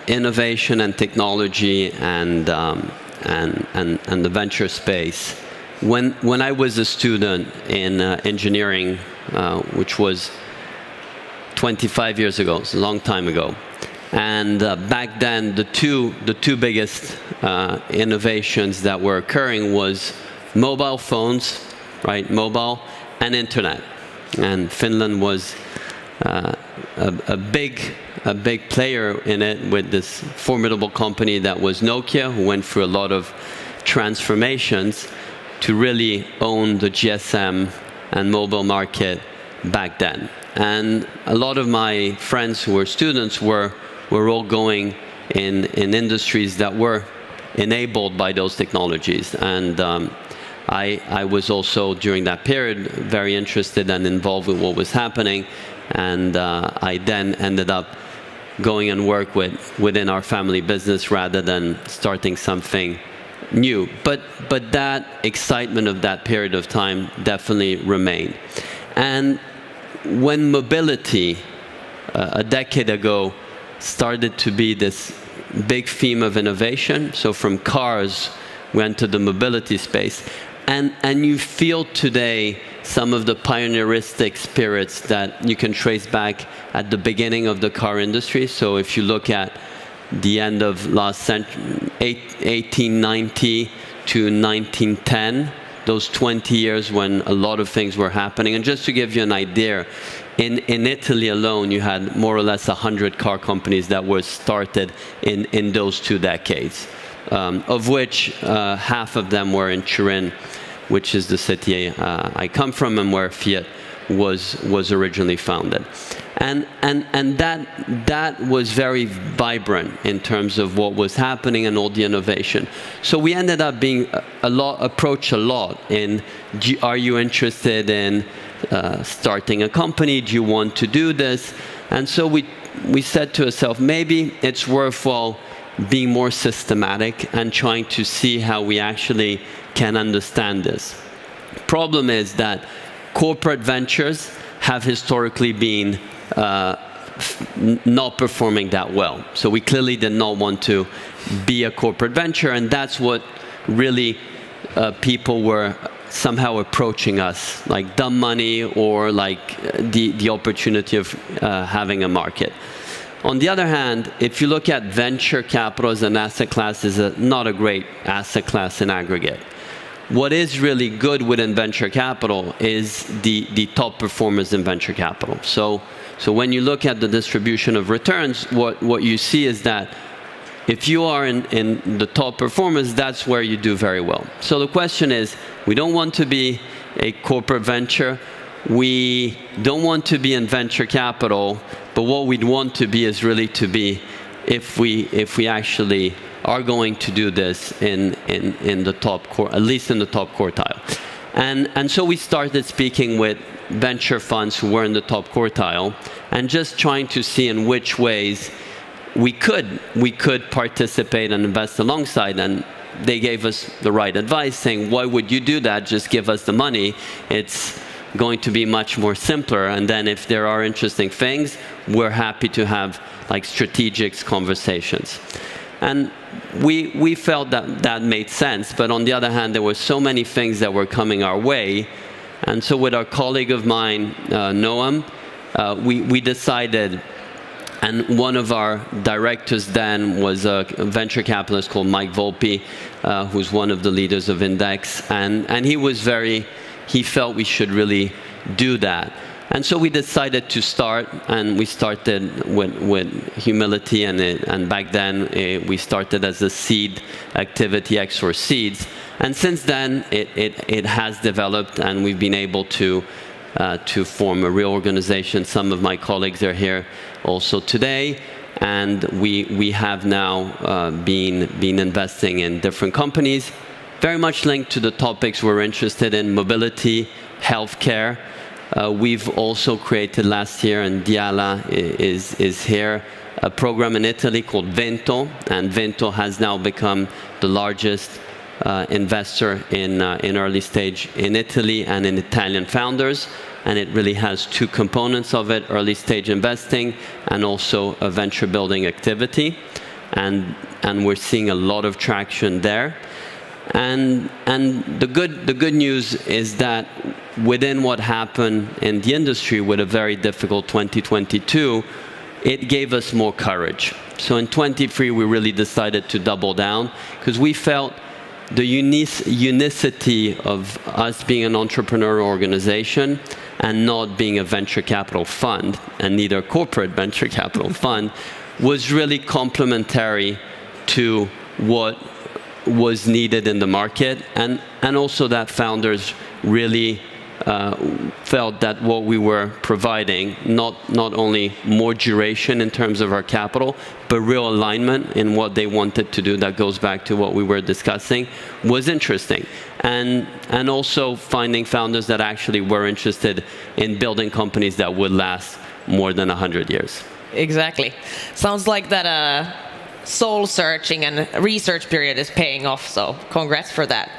innovation and technology and the venture space, when I was a student in engineering, which was 25 years ago, it's a long time ago, and back then the two biggest innovations that were occurring was mobile phones, right? Mobile and internet, and Finland was a big player in it with this formidable company that was Nokia, who went through a lot of transformations to really own the GSM and mobile market back then. And a lot of my friends who were students were all going in industries that were enabled by those technologies. And I was also, during that period, very interested and involved with what was happening. And I then ended up going and work within our family business rather than starting something new. But that excitement of that period of time definitely remained. And when mobility, a decade ago, started to be this big theme of innovation, so from cars, we entered the mobility space. And you feel today some of the pioneeristic spirits that you can trace back at the beginning of the car industry. So if you look at the end of last century, 1890 to 1910, those 20 years when a lot of things were happening. And just to give you an idea, in Italy alone, you had more or less 100 car companies that were started in those 2 decades, of which half of them were in Turin, which is the city I come from and where Fiat was originally founded. And that was very vibrant in terms of what was happening and all the innovation. So we ended up being approached a lot in, are you interested in starting a company? Do you want to do this? And so we said to ourselves, maybe it's worthwhile being more systematic and trying to see how we actually can understand this. Problem is that corporate ventures have historically been not performing that well. So we clearly did not want to be a corporate venture, and that's what really people were somehow approaching us, like dumb money or like the opportunity of having a market. On the other hand, if you look at venture capital as an asset class, is not a great asset class in aggregate. What is really good within venture capital is the top performers in venture capital. So when you look at the distribution of returns, what you see is that if you are in the top performers, that's where you do very well. So the question is, we don't want to be a corporate venture. We don't want to be in venture capital, but what we'd want to be is really to be, if we actually are going to do this in the top at least in the top quartile. And so we started speaking with venture funds who were in the top quartile and just trying to see in which ways we could participate and invest alongside. And they gave us the right advice, saying, why would you do that? Just give us the money. It's going to be much more simpler. And then if there are interesting things, we're happy to have like strategic conversations. And we felt that made sense, but on the other hand, there were so many things that were coming our way. And so with our colleague of mine, Noam, we decided, and one of our directors then was a venture capitalist called Mike Volpe, who's one of the leaders of Index, and he felt we should really do that. And so we decided to start, and we started with humility, and back then we started as a seed activity, X4 Seeds. And since then, it has developed, and we've been able to form a real organization. Some of my colleagues are here also today, and we have now been investing in different companies, very much linked to the topics we're interested in: mobility, healthcare. We've also created last year, and Diala is here, a program in Italy called Vento, and Vento has now become the largest investor in early stage in Italy and in Italian founders. And it really has 2 components of it: early stage investing and also a venture building activity. And we're seeing a lot of traction there. And the good news is that within what happened in the industry with a very difficult 2022, it gave us more courage. So in 23, we really decided to double down because we felt the unicity of us being an entrepreneurial organization and not being a venture capital fund, and neither a corporate venture capital fund, was really complementary to what was needed in the market, and also that founders really felt that what we were providing, not only more duration in terms of our capital, but real alignment in what they wanted to do, that goes back to what we were discussing, was interesting. And also finding founders that actually were interested in building companies that would last more than 100 years. Exactly. Sounds like that soul searching and research period is paying off, so congrats for that.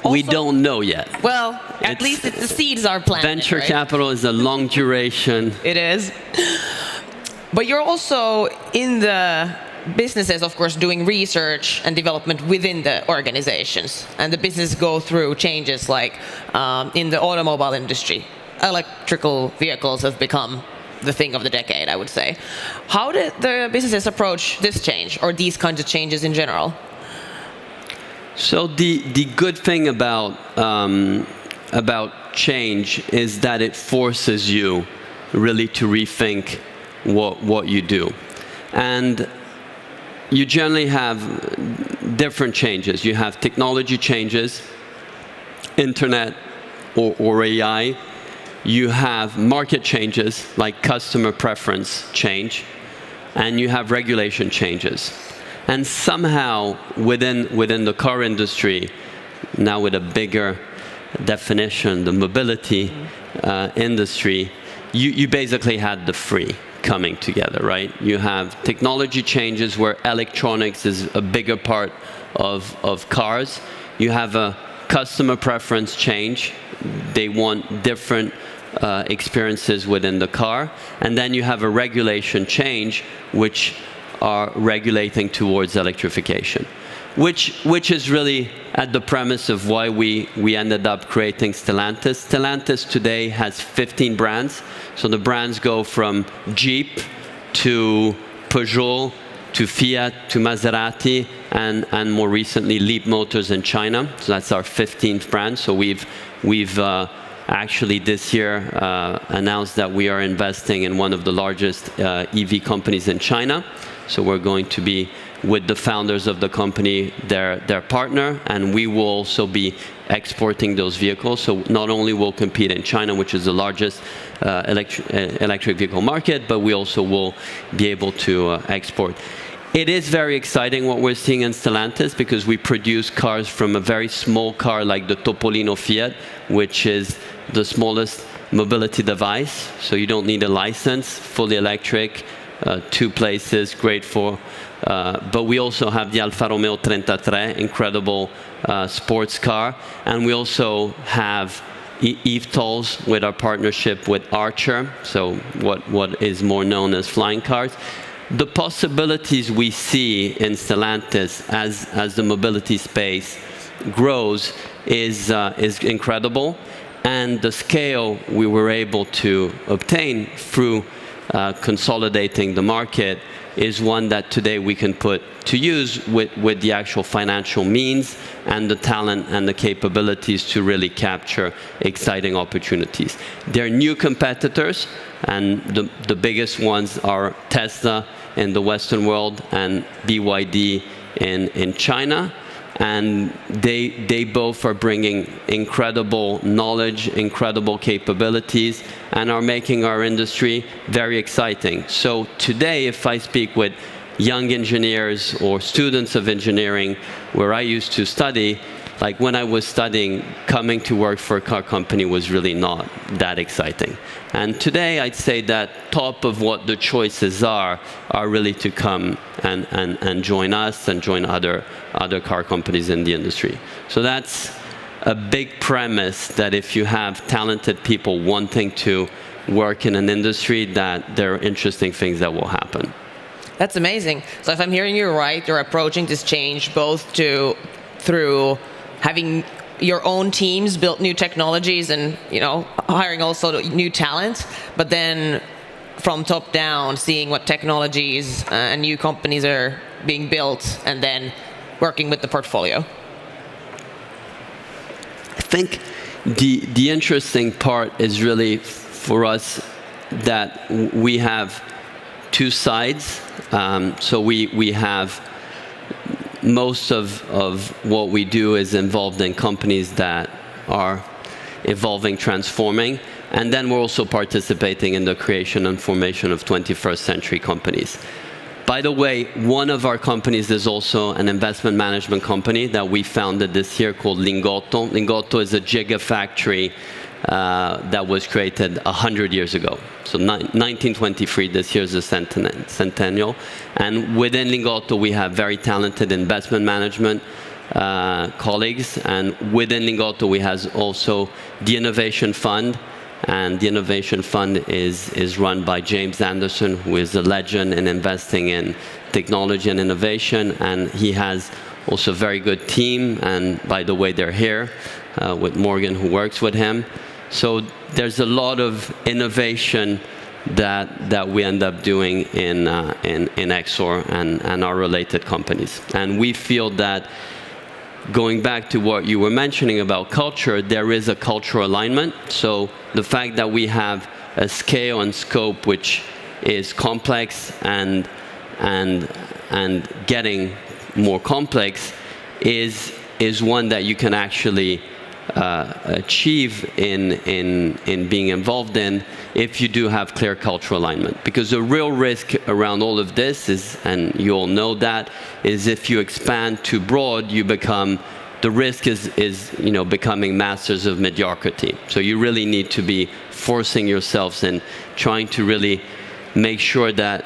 Also, we don't know yet. Well, at least the seeds are planted. Venture right? capital is a long duration. It is. But you're also in the businesses, of course, doing research and development within the organizations. And the business go through changes like in the automobile industry. Electrical vehicles have become the thing of the decade, I would say. How did the businesses approach this change, or these kinds of changes in general? So the good thing about change is that it forces you really to rethink what you do. And you generally have different changes. You have technology changes, internet or AI. You have market changes like customer preference change, and you have regulation changes. And somehow within the car industry, now with a bigger definition, the mobility industry, you basically had the three coming together, right? You have technology changes where electronics is a bigger part of cars. You have a customer preference change. They want different experiences within the car. And then you have a regulation change, which are regulating towards electrification, which is really at the premise of why we ended up creating Stellantis. Stellantis today has 15 brands. So the brands go from Jeep to Peugeot to Fiat to Maserati and more recently Leap Motors in China. So that's our 15th brand. So we've actually this year announced that we are investing in one of the largest EV companies in China. So we're going to be with the founders of the company, their partner, and we will also be exporting those vehicles. So not only will compete in China, which is the largest electric vehicle market, but we also will be able to export. It is very exciting what we're seeing in Stellantis, because we produce cars from a very small car like the Topolino Fiat, which is the smallest mobility device. So you don't need a license, fully electric, 2 places, great for. But we also have the Alfa Romeo 33, incredible sports car. And we also have eVTOLs with our partnership with Archer, so what is more known as flying cars. The possibilities we see in Stellantis as the mobility space grows is incredible. And the scale we were able to obtain through consolidating the market is one that today we can put to use with the actual financial means and the talent and the capabilities to really capture exciting opportunities. There are new competitors, and the biggest ones are Tesla in the Western world and BYD in China. And they both are bringing incredible knowledge, incredible capabilities, and are making our industry very exciting. So today, if I speak with young engineers or students of engineering where I used to study, like when I was studying, coming to work for a car company was really not that exciting. And today I'd say that top of what the choices are really to come and join us and join other car companies in the industry. So that's a big premise, that if you have talented people wanting to work in an industry, that there are interesting things that will happen. That's amazing. So if I'm hearing you right, you're approaching this change both through having your own teams build new technologies and hiring also new talent, but then from top down seeing what technologies and new companies are being built and then working with the portfolio. I think the interesting part is really for us that we have two sides. So we have most of what we do is involved in companies that are evolving, transforming, and then we're also participating in the creation and formation of 21st century companies. By the way, one of our companies is also an investment management company that we founded this year called Lingotto. Lingotto is a gigafactory that was created 100 years ago. So 1923, this year is the centennial. And within Lingotto, we have very talented investment management colleagues. And within Lingotto, we have also the Innovation Fund. And the Innovation Fund is run by James Anderson, who is a legend in investing in technology and innovation. And he has also a very good team. And by the way, they're here with Morgan, who works with him. So there's a lot of innovation that we end up doing in Exor and our related companies. And we feel that, going back to what you were mentioning about culture, there is a cultural alignment. So the fact that we have a scale and scope which is complex and getting more complex is one that you can actually achieve in being involved in if you do have clear cultural alignment. Because the real risk around all of this is, and you all know that, is if you expand too broad, the risk is becoming masters of mediocrity. So you really need to be forcing yourselves and trying to really make sure that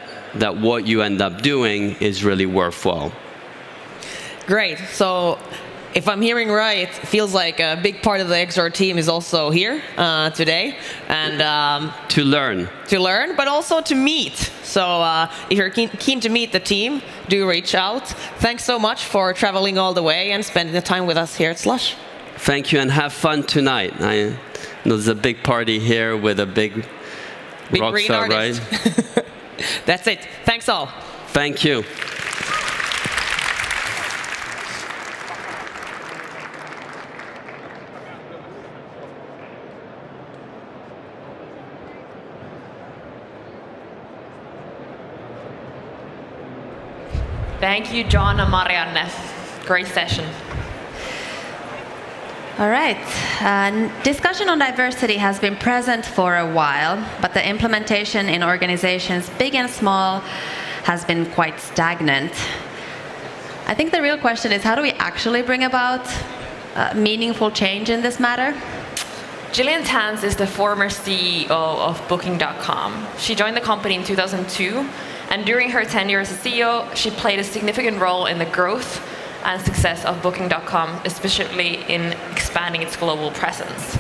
what you end up doing is really worthwhile. Great. So if I'm hearing right, it feels like a big part of the Exor team is also here today, and to learn, but also to meet. So if you're keen to meet the team, do reach out. Thanks so much for traveling all the way and spending the time with us here at Slush. Thank you, and have fun tonight. There's a big party here with a big rock star, right? That's it. Thanks all. Thank you. Thank you, John and Marianne. Great session. All right. Discussion on diversity has been present for a while, but the implementation in organizations, big and small, has been quite stagnant. I think the real question is, how do we actually bring about meaningful change in this matter? Gillian Tans is the former CEO of Booking.com. She joined the company in 2002, and during her tenure as a CEO, she played a significant role in the growth and success of Booking.com, especially in expanding its global presence.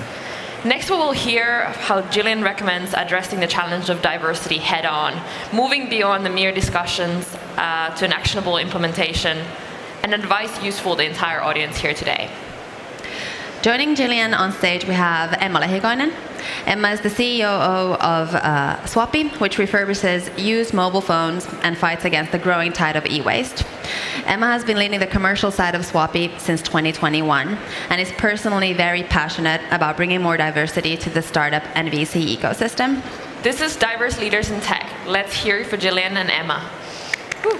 Next, we will hear how Gillian recommends addressing the challenge of diversity head-on, moving beyond the mere discussions to an actionable implementation, and advice useful to the entire audience here today. Joining Gillian on stage, we have Emma Lehikoinen. Emma is the CEO of Swappy, which refurbishes used mobile phones and fights against the growing tide of e-waste. Emma has been leading the commercial side of Swappy since 2021 and is personally very passionate about bringing more diversity to the startup and VC ecosystem. This is Diverse Leaders in Tech. Let's hear it for Gillian and Emma. Woo.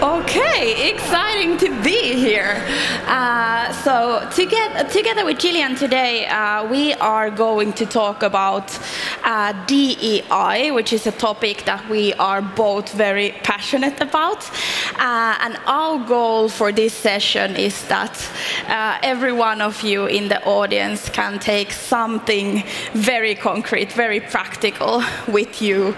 Okay, exciting to be here. So together with Gillian today, we are going to talk about DEI, which is a topic that we are both very passionate about. And our goal for this session is that every one of you in the audience can take something very concrete, very practical with you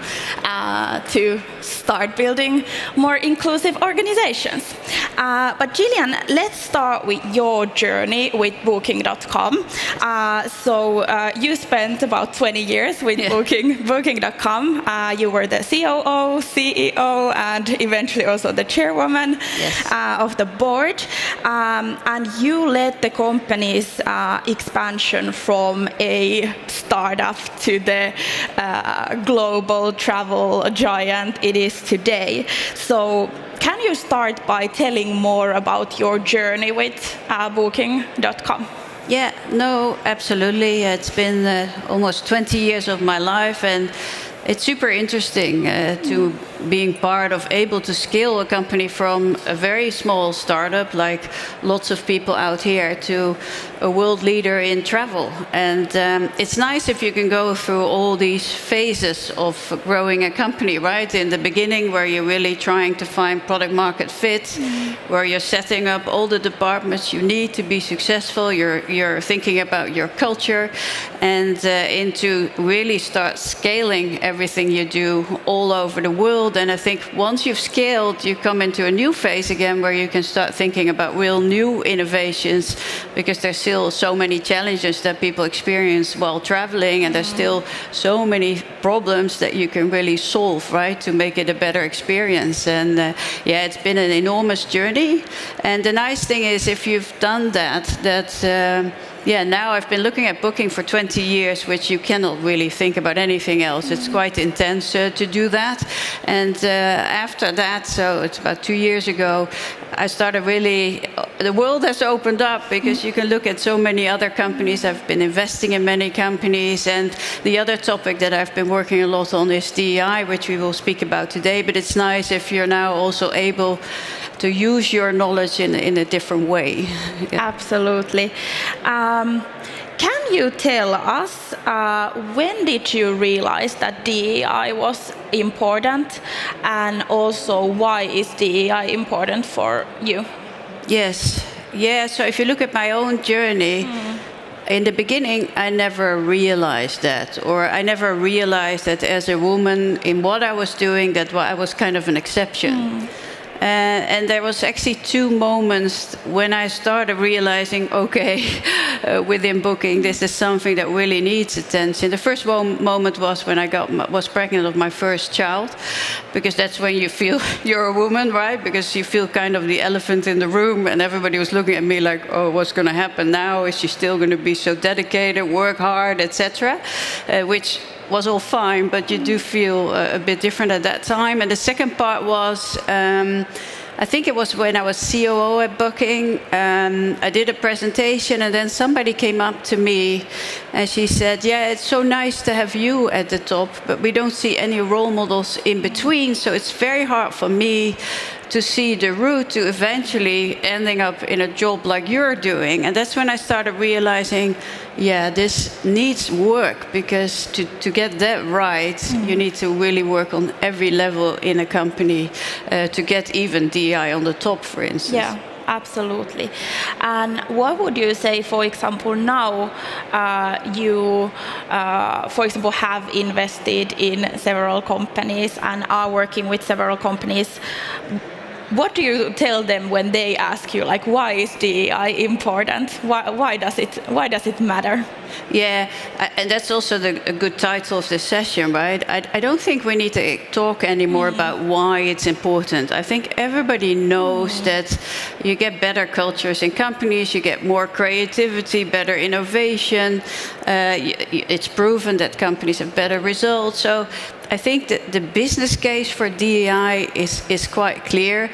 to start building more inclusive organizations. But Gillian, let's start with your journey with Booking.com. So you spent about 20 years with Booking.com. You were the COO, CEO, and eventually also the chairwoman of the board. And you led the company's expansion from a startup to the global travel giant it is today. So can you start by telling more about your journey with Booking.com? Yeah, no, absolutely. It's been almost 20 years of my life, and it's super interesting to being part of able to scale a company from a very small startup, like lots of people out here, to a world leader in travel. And it's nice if you can go through all these phases of growing a company, right? In the beginning, where you're really trying to find product market fit, where you're setting up all the departments you need to be successful, you're thinking about your culture, and into really start scaling everything you do all over the world, world. And I think once you've scaled, you come into a new phase again where you can start thinking about real new innovations, because there's still so many challenges that people experience while traveling, and there's still so many problems that you can really solve, right, to make it a better experience. And yeah, it's been an enormous journey. And the nice thing is, if you've done that, yeah, now I've been looking at booking for 20 years, which you cannot really think about anything else. It's quite intense to do that. And after that, so it's about 2 years ago, I started really, the world has opened up, because you can look at so many other companies. I've been investing in many companies. And the other topic that I've been working a lot on is DEI, which we will speak about today. But it's nice if you're now also able to use your knowledge in a different way. Yeah. Absolutely. Can you tell us, when did you realize that DEI was important, and also why is DEI important for you? Yes. Yeah, so if you look at my own journey, in the beginning, I never realized that, or I never realized that as a woman in what I was doing, that I was kind of an exception. And there was actually 2 moments when I started realizing, okay, within booking, this is something that really needs attention. The first moment was when I was pregnant of my first child, because that's when you feel you're a woman, right? Because you feel kind of the elephant in the room, and everybody was looking at me like, oh, what's going to happen now? Is she still going to be so dedicated, work hard, etc.? Which was all fine, but you do feel a bit different at that time. And the second part was, I think it was when I was COO at Booking. I did a presentation, and then somebody came up to me and she said, yeah, it's so nice to have you at the top, but we don't see any role models in between, so it's very hard for me to see the route to eventually ending up in a job like you're doing. And that's when I started realizing, yeah, this needs work, because to get that right, you need to really work on every level in a company to get even DEI on the top, for instance. Yeah. Absolutely. And what would you say, for example, now you, for example, have invested in several companies and are working with several companies? What do you tell them when they ask you, like, why is DEI important? Why does it matter? Yeah, and that's also a good title of this session, right? I don't think we need to talk anymore about why it's important. I think everybody knows that you get better cultures in companies, you get more creativity, better innovation. It's proven that companies have better results. So I think that the business case for DEI is quite clear.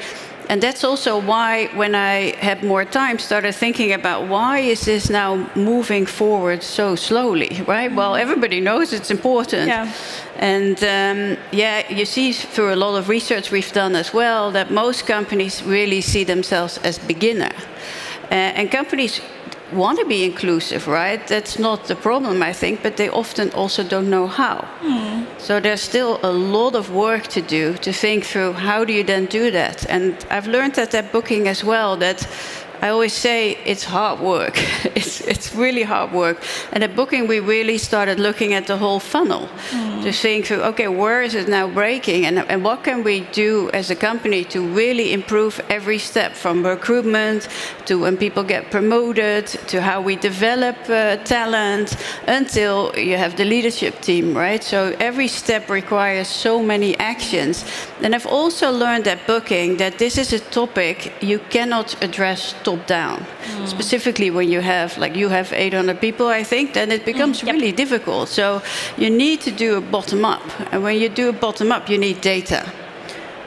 And that's also why, when I had more time, started thinking about why is this now moving forward so slowly, right? Well, everybody knows it's important. Yeah. And yeah, you see through a lot of research we've done as well that most companies really see themselves as beginner. And companies want to be inclusive, right? That's not the problem, I think, but they often also don't know how. So there's still a lot of work to do to think through how do you then do that. And I've learned that at Booking as well, that I always say it's hard work. It's really hard work. And at Booking, we really started looking at the whole funnel to think through, okay, where is it now breaking? And what can we do as a company to really improve every step, from recruitment to when people get promoted, to how we develop talent, until you have the leadership team, right? So every step requires so many actions. And I've also learned at Booking that this is a topic you cannot address top down. Specifically when you have, like you have 800 people, I think, then it becomes really difficult. So you need to do a bottom up. And when you do a bottom up, you need data.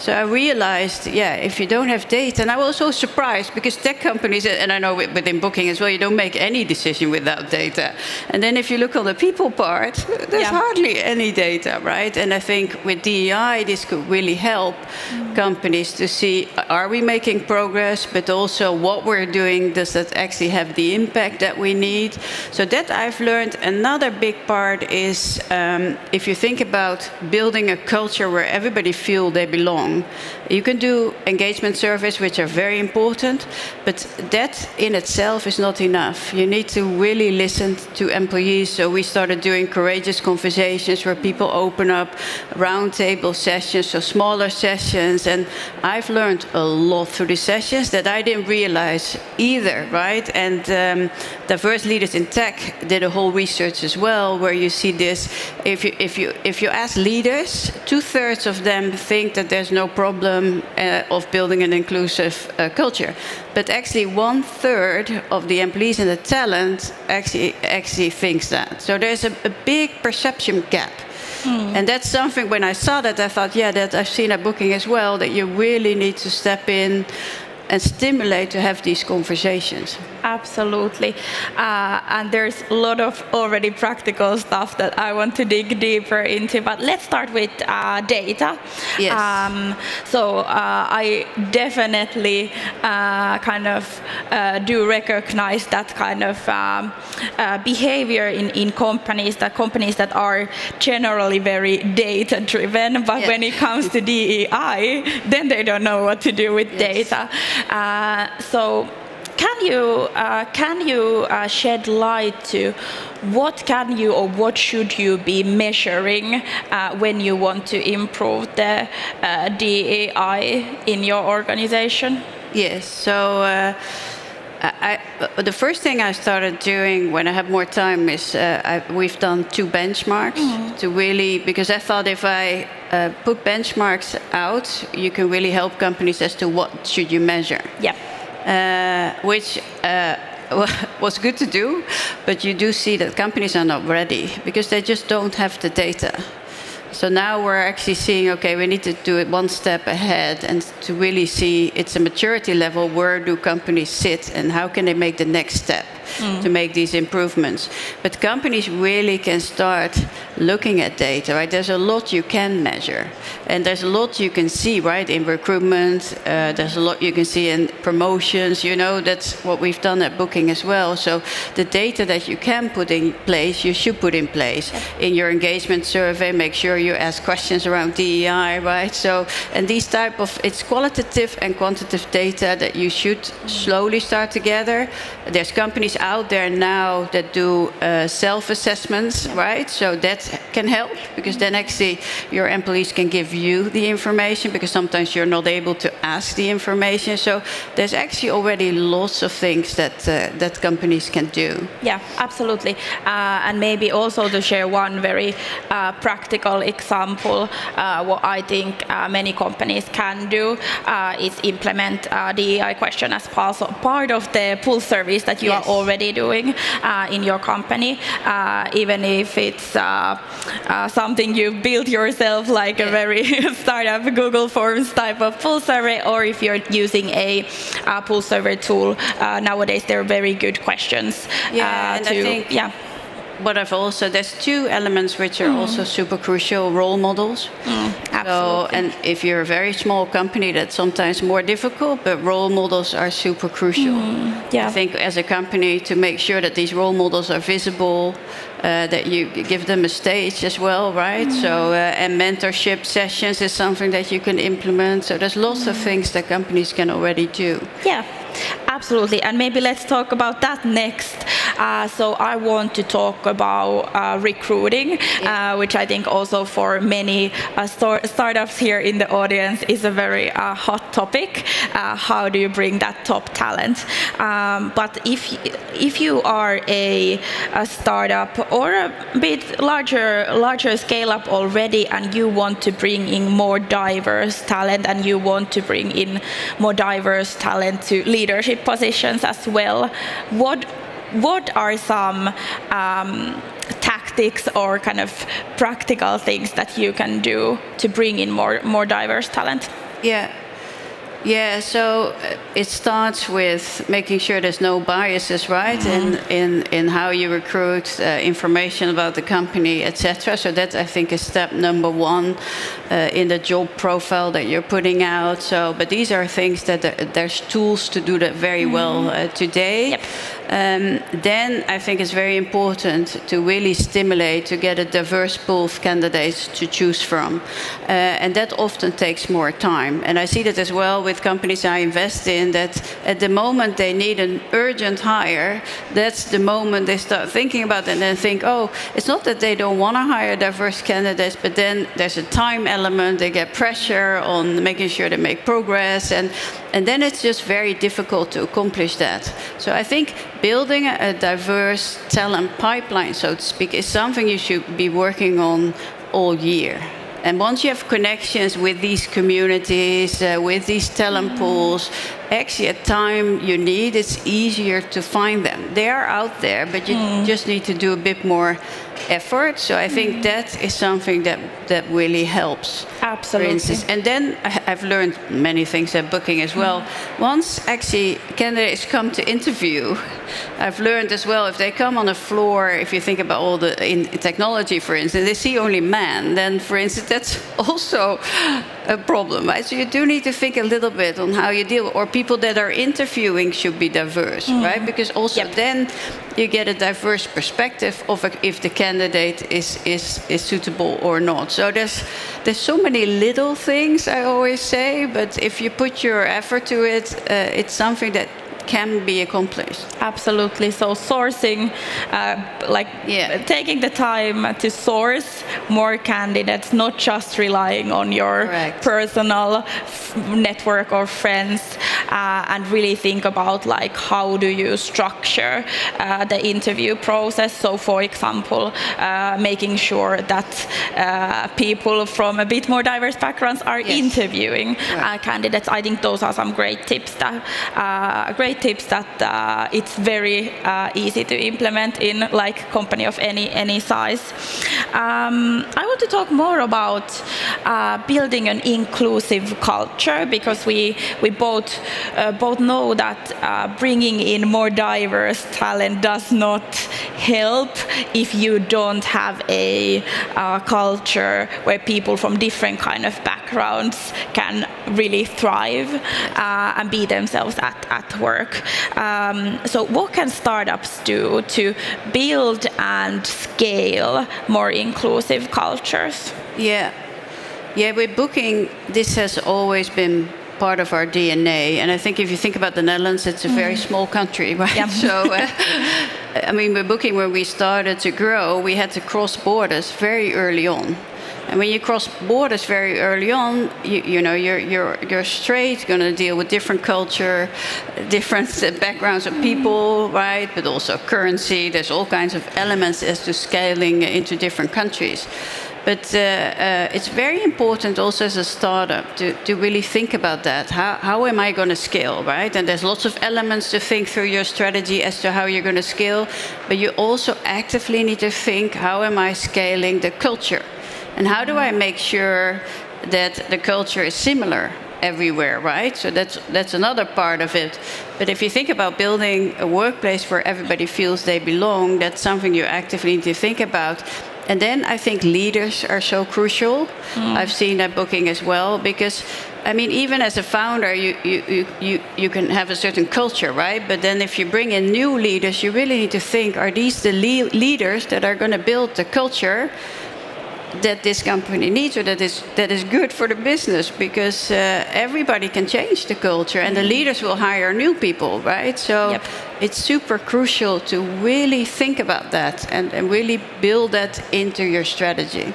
So I realized, yeah, if you don't have data, and I was so surprised because tech companies, and I know within Booking as well, you don't make any decision without data. And then if you look on the people part, there's hardly any data, right? And I think with DEI, this could really help companies to see, are we making progress, but also what we're doing, does that actually have the impact that we need? So that I've learned. Another big part is if you think about building a culture where everybody feel they belong, you can do engagement surveys, which are very important, but that in itself is not enough. You need to really listen to employees. So we started doing courageous conversations where people open up, roundtable sessions, so smaller sessions, and I've learned a lot through these sessions that I didn't realize either, right? And diverse leaders in tech did a whole research as well, where you see this. If you ask leaders, 2/3 of them think that there's no problem of building an inclusive culture, but actually 1/3 of the employees and the talent actually thinks that. So there's a big perception gap. And that's something, when I saw that, I thought, yeah, that I've seen at Booking as well, that you really need to step in and stimulate to have these conversations. Absolutely. And there's a lot of already practical stuff that I want to dig deeper into, but let's start with data. Yes. I definitely do recognize that kind of behavior in companies that are generally very data driven, but when it comes to DEI, then they don't know what to do with data. So can you shed light to what can you or what should you be measuring when you want to improve the DEI in your organization? Yes. So the first thing I started doing when I have more time is we've done 2 benchmarks to really, because I thought if I put benchmarks out, you can really help companies as to what should you measure. Yeah. Which was good to do, but you do see that companies are not ready because they just don't have the data. So now we're actually seeing, okay, we need to do it one step ahead and to really see it's a maturity level, where do companies sit and how can they make the next step to make these improvements. But companies really can start looking at data, right? There's a lot you can measure, and there's a lot you can see, right, in recruitment. There's a lot you can see in promotions. You know, that's what we've done at Booking as well. So the data that you can put in place, you should put in place. In your engagement survey, make sure you ask questions around DEI, right? So, and these type of, it's qualitative and quantitative data that you should slowly start to gather. There's companies out there now that do self-assessments, right? So that can help, because then actually your employees can give you the information, because sometimes you're not able to ask the information. So there's actually already lots of things that that companies can do. Yeah, absolutely. And maybe also to share one very practical example, what I think many companies can do is implement DEI question as part of the pull service that you are already doing in your company, even if it's something you built yourself, like a very startup Google Forms type of pull survey, or if you're using a pull survey tool. Nowadays, they're very good questions. And I think what I've also, there's 2 elements which are also super crucial: role models. So, and if you're a very small company, that's sometimes more difficult, but role models are super crucial. I think as a company, to make sure that these role models are visible, that you give them a stage as well, right? So, and mentorship sessions is something that you can implement. So there's lots of things that companies can already do. Yeah, absolutely. And maybe let's talk about that next. So I want to talk about recruiting, which I think also for many startups here in the audience is a very hot topic. How do you bring that top talent? But if you are a startup or a bit larger scale up already, and you want to bring in more diverse talent, and you want to bring in more diverse talent to leadership positions as well, what are some tactics or kind of practical things that you can do to bring in more diverse talent? Yeah, so it starts with making sure there's no biases, right, in how you recruit, information about the company, etc. So that, I think, is step number 1 in the job profile that you're putting out. So, but these are things that there's tools to do that very well today. Then I think it's very important to really stimulate to get a diverse pool of candidates to choose from, and that often takes more time. And I see that as well with companies I invest in that at the moment they need an urgent hire, that's the moment they start thinking about it and then think, oh, it's not that they don't want to hire diverse candidates, but then there's a time element, they get pressure on making sure they make progress, and then it's just very difficult to accomplish that. So I think building a diverse talent pipeline, so to speak, is something you should be working on all year. And once you have connections with these communities, with these talent pools, actually at time you need, it's easier to find them. They are out there, but you just need to do a bit more effort. So I think that is something that really helps. Absolutely. For instance. And then I've learned many things at Booking as well. Once actually candidates come to interview, I've learned as well, if they come on the floor, if you think about all the in technology, for instance, they see only men, then for instance, that's also a problem, right? So you do need to think a little bit on how you deal, or people that are interviewing should be diverse, right? Because also then you get a diverse perspective of if the candidate is suitable or not. So there's so many little things, I always say, but if you put your effort to it, it's something that can be accomplished. Absolutely. So sourcing, taking the time to source more candidates, not just relying on your personal network or friends, and really think about like how do you structure the interview process. So for example, making sure that people from a bit more diverse backgrounds are interviewing candidates. I think those are some great tips that it's very easy to implement in like company of any size. I want to talk more about building an inclusive culture, because we both know that bringing in more diverse talent does not help if you don't have a culture where people from different kind of backgrounds can really thrive and be themselves at work. So what can startups do to build and scale more inclusive cultures? Yeah, with Booking, this has always been part of our DNA. And I think if you think about the Netherlands, it's a very small country, right? Yep. So, I mean, with Booking, when we started to grow, we had to cross borders very early on. And when you cross borders very early on, you're straight going to deal with different culture, different backgrounds of people, right? But also currency. There's all kinds of elements as to scaling into different countries. But it's very important also as a startup to really think about that. How am I going to scale, right? And there's lots of elements to think through your strategy as to how you're going to scale. But you also actively need to think, how am I scaling the culture? And how do I make sure that the culture is similar everywhere, right? So that's another part of it. But if you think about building a workplace where everybody feels they belong, that's something you actively need to think about. And then I think leaders are so crucial. I've seen that Booking as well, because I mean, even as a founder, you can have a certain culture, right? But then if you bring in new leaders, you really need to think, are these the leaders that are going to build the culture that this company needs, or that is good for the business? Because everybody can change the culture, and the leaders will hire new people, right? So it's super crucial to really think about that and really build that into your strategy.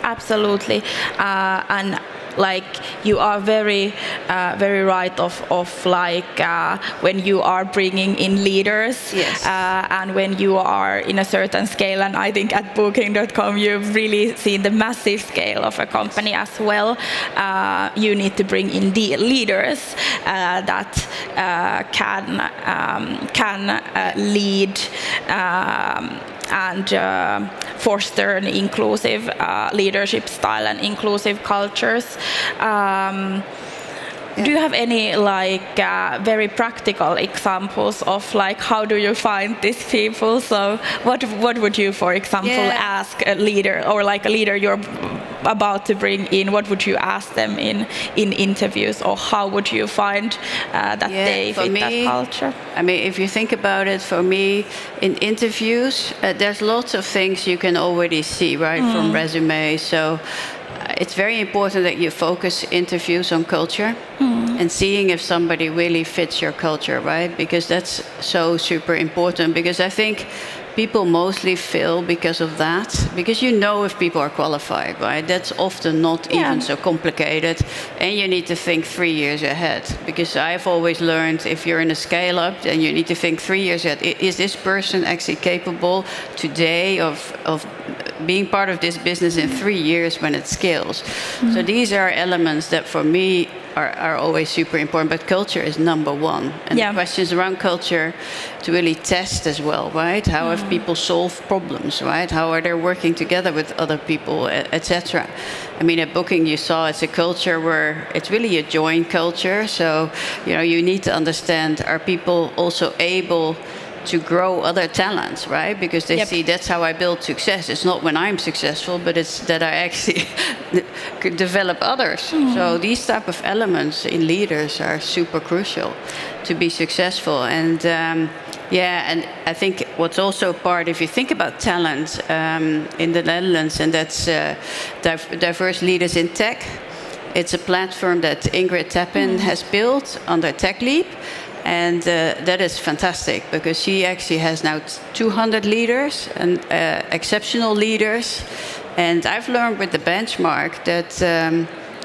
Absolutely. And like you are very right of like when you are bringing in leaders, and when you are in a certain scale, and I think at Booking.com you've really seen the massive scale of a company as well. You need to bring in the leaders that can lead and foster an inclusive leadership style and inclusive cultures. Do you have any like very practical examples of like how do you find these people? So what would you, for example, ask a leader, or like a leader you're about to bring in? What would you ask them in interviews, or how would you find that they fit that culture? I mean, if you think about it, for me, in interviews, there's lots of things you can already see, right, from resumes. So it's very important that you focus interviews on culture and seeing if somebody really fits your culture, right? Because that's so super important. Because I think people mostly fail because of that, because you know if people are qualified, right? That's often not even so complicated, and you need to think 3 years ahead. Because I've always learned if you're in a scale-up, then you need to think 3 years ahead. Is this person actually capable today of being part of this business in 3 years when it scales? So these are elements that for me are always super important, but culture is number one. And the questions around culture to really test as well, right? How have people solved problems, right? How are they working together with other people, etc. I mean, at Booking you saw it's a culture where it's really a joint culture. So, you need to understand, are people also able to grow other talents, right? Because they see that's how I build success. It's not when I'm successful, but it's that I actually could develop others. So these type of elements in leaders are super crucial to be successful. And and I think what's also a part, if you think about talent in the Netherlands, and that's diverse leaders in tech. It's a platform that Ingrid Tappin has built under Tech Leap. And that is fantastic because she actually has now 200 leaders and exceptional leaders. And I've learned with the benchmark that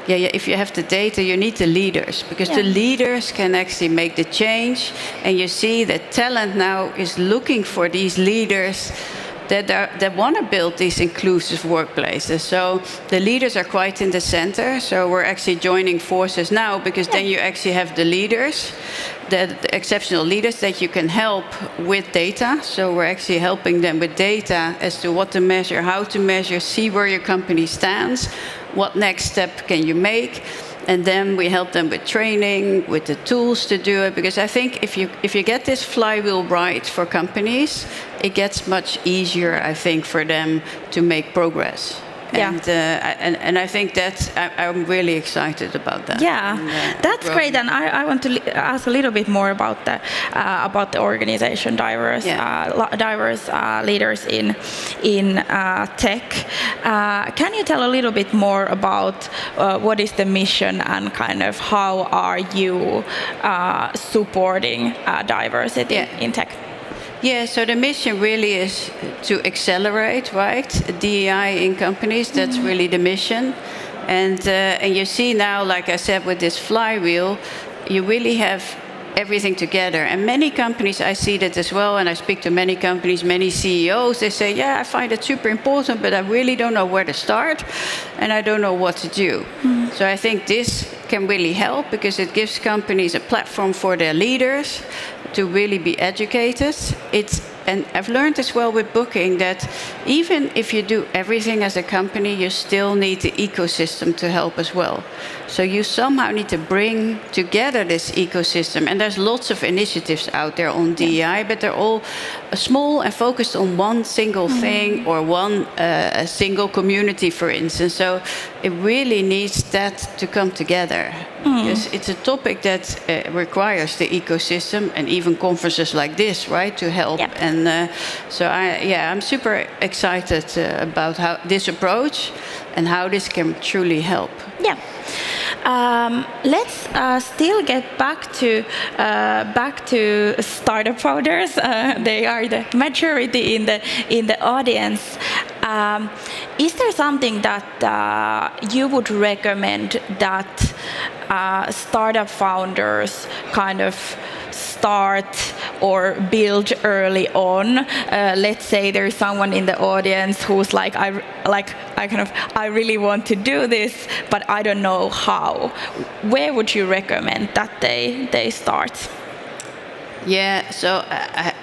if you have the data, you need the leaders because the leaders can actually make the change. And you see that talent now is looking for these leaders that want to build these inclusive workplaces. So the leaders are quite in the center. So we're actually joining forces now because then you actually have the leaders, the exceptional leaders that you can help with data. So we're actually helping them with data as to what to measure, how to measure, see where your company stands, what next step can you make. And then we help them with training, with the tools to do it. Because I think if you get this flywheel right for companies, it gets much easier, I think, for them to make progress. And I think I'm really excited about that. That's great. And I want to ask a little bit more about the organization, diverse leaders in tech. Can you tell a little bit more about what is the mission and kind of how are you supporting diversity in tech? Yeah, so the mission really is to accelerate, right, DEI in companies. That's really the mission. And you see now, like I said, with this flywheel, you really have everything together. And many companies, I see that as well, and I speak to many companies, many CEOs, they say, I find it super important, but I really don't know where to start, and I don't know what to do. So I think this can really help because it gives companies a platform for their leaders to really be educated. And I've learned as well with Booking that even if you do everything as a company, you still need the ecosystem to help as well. So you somehow need to bring together this ecosystem. And there's lots of initiatives out there on DEI, but they're all small and focused on one single thing or one a single community, for instance. So it really needs that to come together. Because it's a topic that requires the ecosystem and even conferences like this, right, to help. And I'm super excited about how this approach and how this can truly help. Let's still get back to startup founders. They are the majority in the audience. Is there something that you would recommend that startup founders kind of start or build early on? Let's say there's someone in the audience who's like, I really want to do this, but I don't know how. Where would you recommend that they start? Yeah, so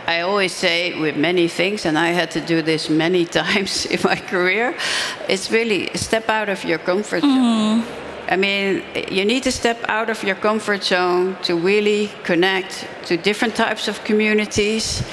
I always say with many things, and I had to do this many times in my career, it's really step out of your comfort zone. I mean, you need to step out of your comfort zone to really connect to different types of communities,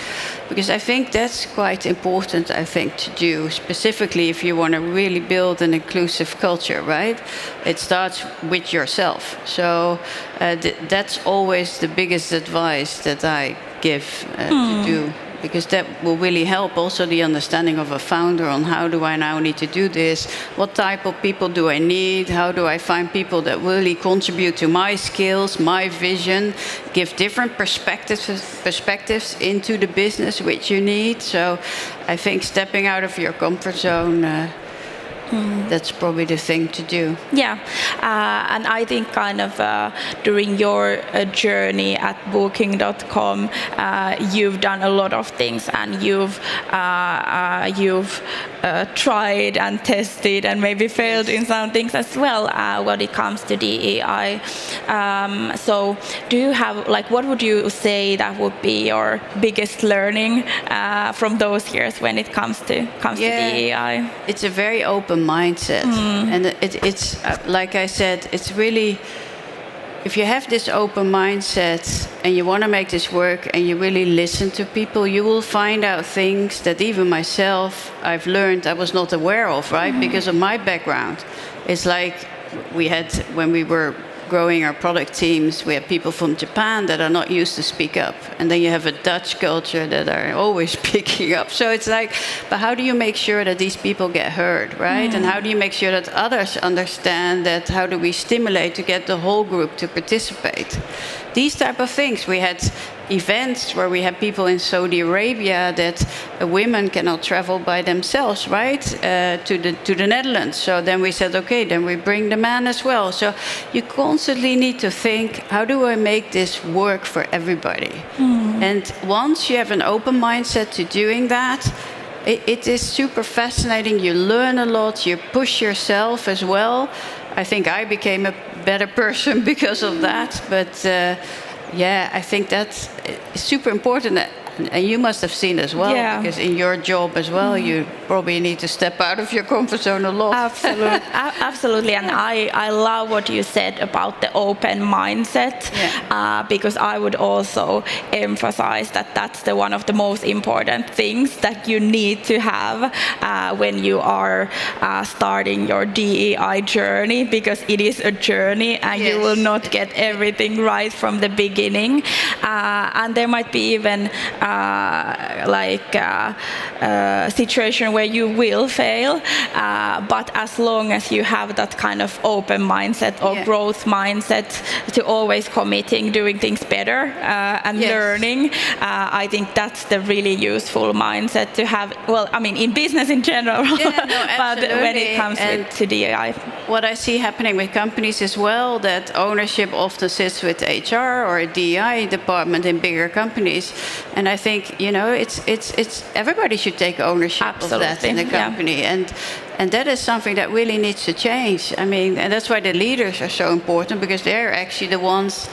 because I think that's quite important, I think, to do, specifically if you want to really build an inclusive culture, right? It starts with yourself. So that's always the biggest advice that I give to do. because that will really help also the understanding of a founder on how do I now need to do this, what type of people do I need, how do I find people that really contribute to my skills, my vision, give different perspectives into the business which you need. So I think stepping out of your comfort zone, that's probably the thing to do. Yeah, and I think kind of during your journey at Booking.com, you've done a lot of things, and you've tried and tested and maybe failed in some things as well when it comes to DEI. So do you have, like, what would you say that would be your biggest learning from those years when it comes to DEI? It's a very open mindset, and it's like I said, it's really, if you have this open mindset and you want to make this work and you really listen to people, you will find out things that even myself I've learned I was not aware of, right? Because of my background. It's like we had, when we were growing our product teams, we have people from Japan that are not used to speak up. And then you have a Dutch culture that are always speaking up. So it's like, but how do you make sure that these people get heard, right? And how do you make sure that others understand that? How do we stimulate to get the whole group to participate? These type of things. We had events where we had people in Saudi Arabia that women cannot travel by themselves, right, to the Netherlands. So then we said, okay, then we bring the man as well. So you constantly need to think, how do I make this work for everybody? And once you have an open mindset to doing that, it is super fascinating. You learn a lot. You push yourself as well. I think I became a better person because of that. But yeah, I think that's super important. And you must have seen as well, because in your job as well, you probably need to step out of your comfort zone a lot. Absolutely, absolutely. And I love what you said about the open mindset, because I would also emphasize that that's one of the most important things that you need to have when you are starting your DEI journey, because it is a journey and you will not get everything right from the beginning. And there might be even situation where you will fail, but as long as you have that kind of open mindset or growth mindset to always committing, doing things better and learning, I think that's the really useful mindset to have. Well, I mean, in business in general, but when it comes to DEI. What I see happening with companies as well, that ownership often sits with HR or a DEI department in bigger companies, and I think, it's everybody should take ownership of that in the company, and that is something that really needs to change. I mean, and that's why the leaders are so important, because they're actually the ones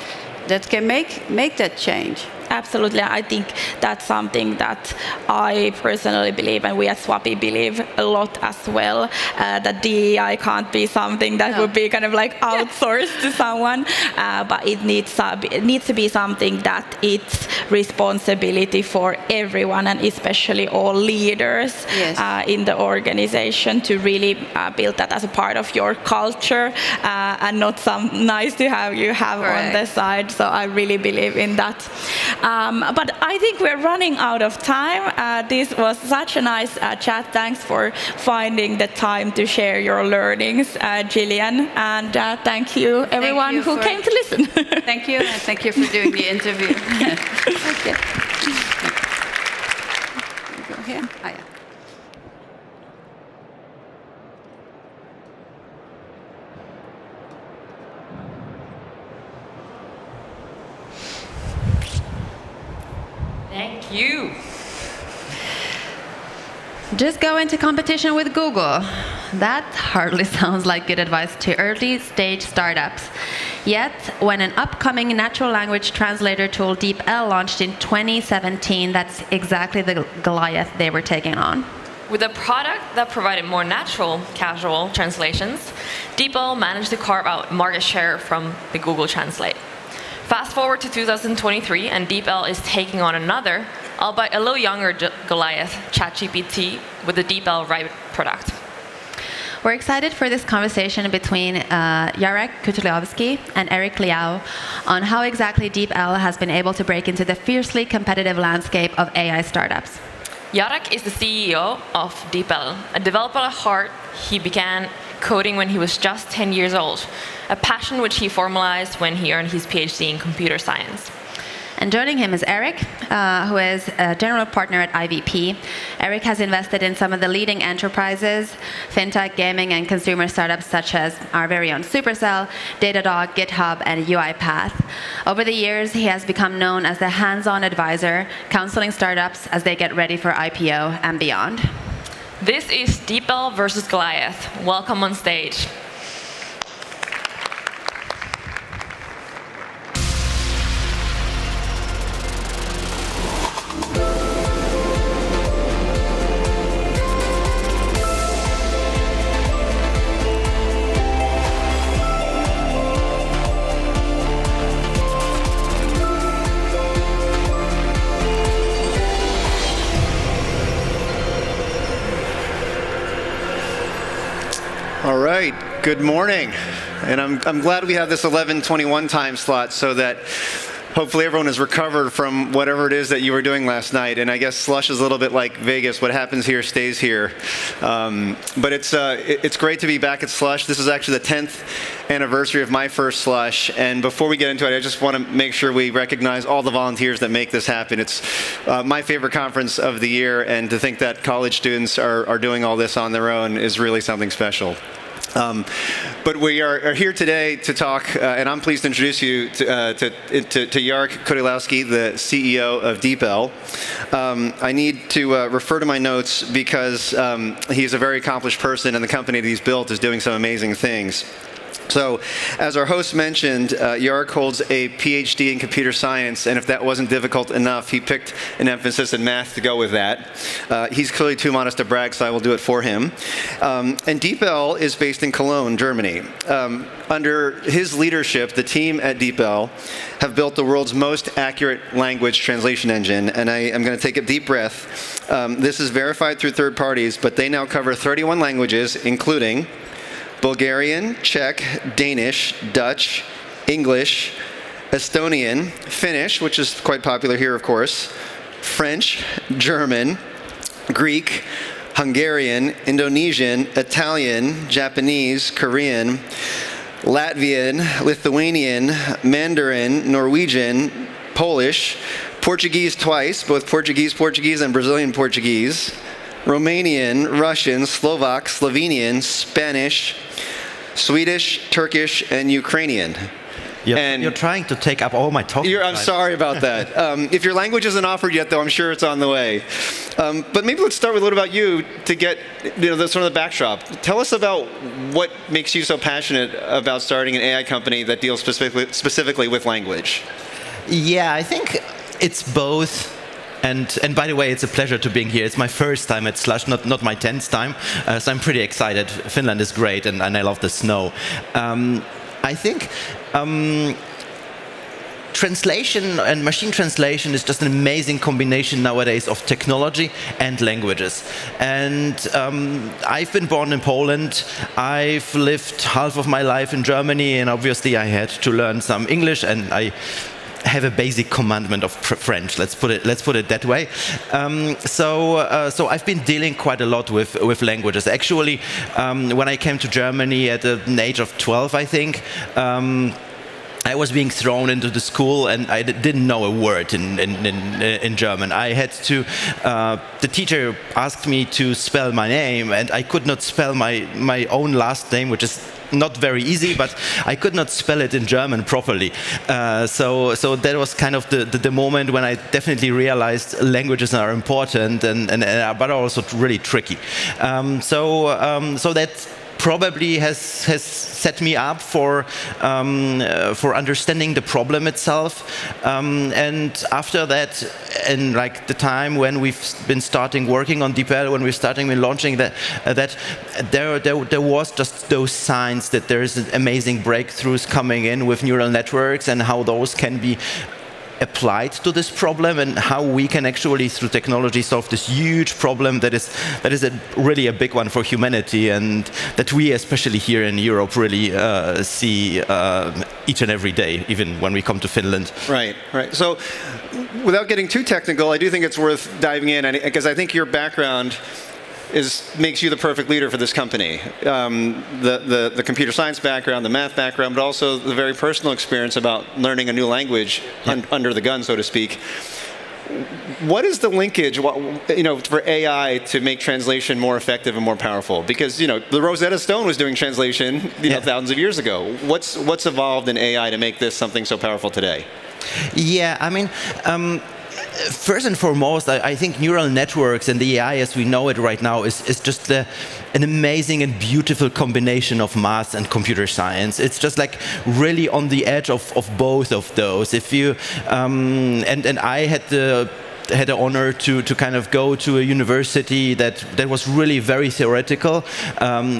that can make that change. Absolutely. I think that's something that I personally believe, and we at Swappy believe a lot as well, that DEI can't be something that would be kind of like outsourced to someone, but it needs to be something that it's responsibility for everyone, and especially all leaders in the organization, to really build that as a part of your culture, and not some nice to have you have on the side. So I really believe in that. But I think we're running out of time. This was such a nice chat. Thanks for finding the time to share your learnings, Gillian. And thank you, everyone who came to listen. Thank you, and thank you for doing the interview. Okay. Go here. Thank you. Just go into competition with Google. That hardly sounds like good advice to early stage startups. Yet, when an upcoming natural language translator tool, DeepL, launched in 2017, that's exactly the Goliath they were taking on. With a product that provided more natural, casual translations, DeepL managed to carve out market share from the Google Translate. Fast forward to 2023, and DeepL is taking on another, albeit a little younger Goliath, ChatGPT, with the DeepL Write product. We're excited for this conversation between Jarek Kutuliowski and Eric Liao on how exactly DeepL has been able to break into the fiercely competitive landscape of AI startups. Jarek is the CEO of DeepL, a developer at heart. He began coding when he was just 10 years old, a passion which he formalized when he earned his PhD in computer science. And joining him is Eric, who is a general partner at IVP. Eric has invested in some of the leading enterprises, fintech, gaming, and consumer startups such as our very own Supercell, Datadog, GitHub, and UiPath. Over the years, he has become known as the hands-on advisor, counseling startups as they get ready for IPO and beyond. This is DeepL versus Goliath. Welcome on stage. All right, good morning. And I'm glad we have this 11:21 time slot so that hopefully everyone has recovered from whatever it is that you were doing last night. And I guess Slush is a little bit like Vegas. What happens here stays here. But it's great to be back at Slush. This is actually the 10th anniversary of my first Slush. And before we get into it, I just want to make sure we recognize all the volunteers that make this happen. It's my favorite conference of the year. And to think that college students are doing all this on their own is really something special. But we are here today to talk, and I'm pleased to introduce you to Jarek Kutuliowski, the CEO of DeepL. I need to refer to my notes because he's a very accomplished person, and the company that he's built is doing some amazing things. So, as our host mentioned, Jarek holds a PhD in computer science, and if that wasn't difficult enough, he picked an emphasis in math to go with that. He's clearly too modest to brag, so I will do it for him. And DeepL is based in Cologne, Germany. Under his leadership, the team at DeepL have built the world's most accurate language translation engine, and I am going to take a deep breath. This is verified through third parties, but they now cover 31 languages, including Bulgarian, Czech, Danish, Dutch, English, Estonian, Finnish, which is quite popular here, of course, French, German, Greek, Hungarian, Indonesian, Italian, Japanese, Korean, Latvian, Lithuanian, Mandarin, Norwegian, Polish, Portuguese twice, both Portuguese and Brazilian Portuguese, Romanian, Russian, Slovak, Slovenian, Spanish, Swedish, Turkish, and Ukrainian. You're trying to take up all my talk. I'm sorry about that. If your language isn't offered yet, though, I'm sure it's on the way. But maybe let's start with a little about you to get sort of the backdrop. Tell us about what makes you so passionate about starting an AI company that deals specifically with language. Yeah, I think it's both. And by the way, it's a pleasure to be here. It's my first time at Slush, not my 10th time. So I'm pretty excited. Finland is great, and I love the snow. I think translation and machine translation is just an amazing combination nowadays of technology and languages. And I've been born in Poland. I've lived half of my life in Germany, and obviously I had to learn some English, and I have a basic commandment of French. Let's put it that way. So I've been dealing quite a lot with languages. Actually, when I came to Germany at an age of 12, I think, I was being thrown into the school, and I didn't know a word in German. I had to. The teacher asked me to spell my name, and I could not spell my own last name, which is not very easy, but I could not spell it in German properly. So that was kind of the moment when I definitely realized languages are important, but also really tricky. So that probably has set me up for understanding the problem itself. And after that, in like the time when we've been starting working on DeepL, when we're starting launching that there was just those signs that there is amazing breakthroughs coming in with neural networks and how those can be applied to this problem and how we can actually, through technology, solve this huge problem that is really a big one for humanity, and that we, especially here in Europe, really see each and every day, even when we come to Finland. Right, right. So without getting too technical, I do think it's worth diving in, because I think your background makes you the perfect leader for this company. The computer science background, the math background, but also the very personal experience about learning a new language under the gun, so to speak. What is the linkage, for AI to make translation more effective and more powerful? Because the Rosetta Stone was doing translation, thousands of years ago. What's evolved in AI to make this something so powerful today? Yeah, I mean. First and foremost, I think neural networks and the AI as we know it right now is just an amazing and beautiful combination of math and computer science. It's just like really on the edge of both of those. If you and I had the honor to kind of go to a university that was really very theoretical,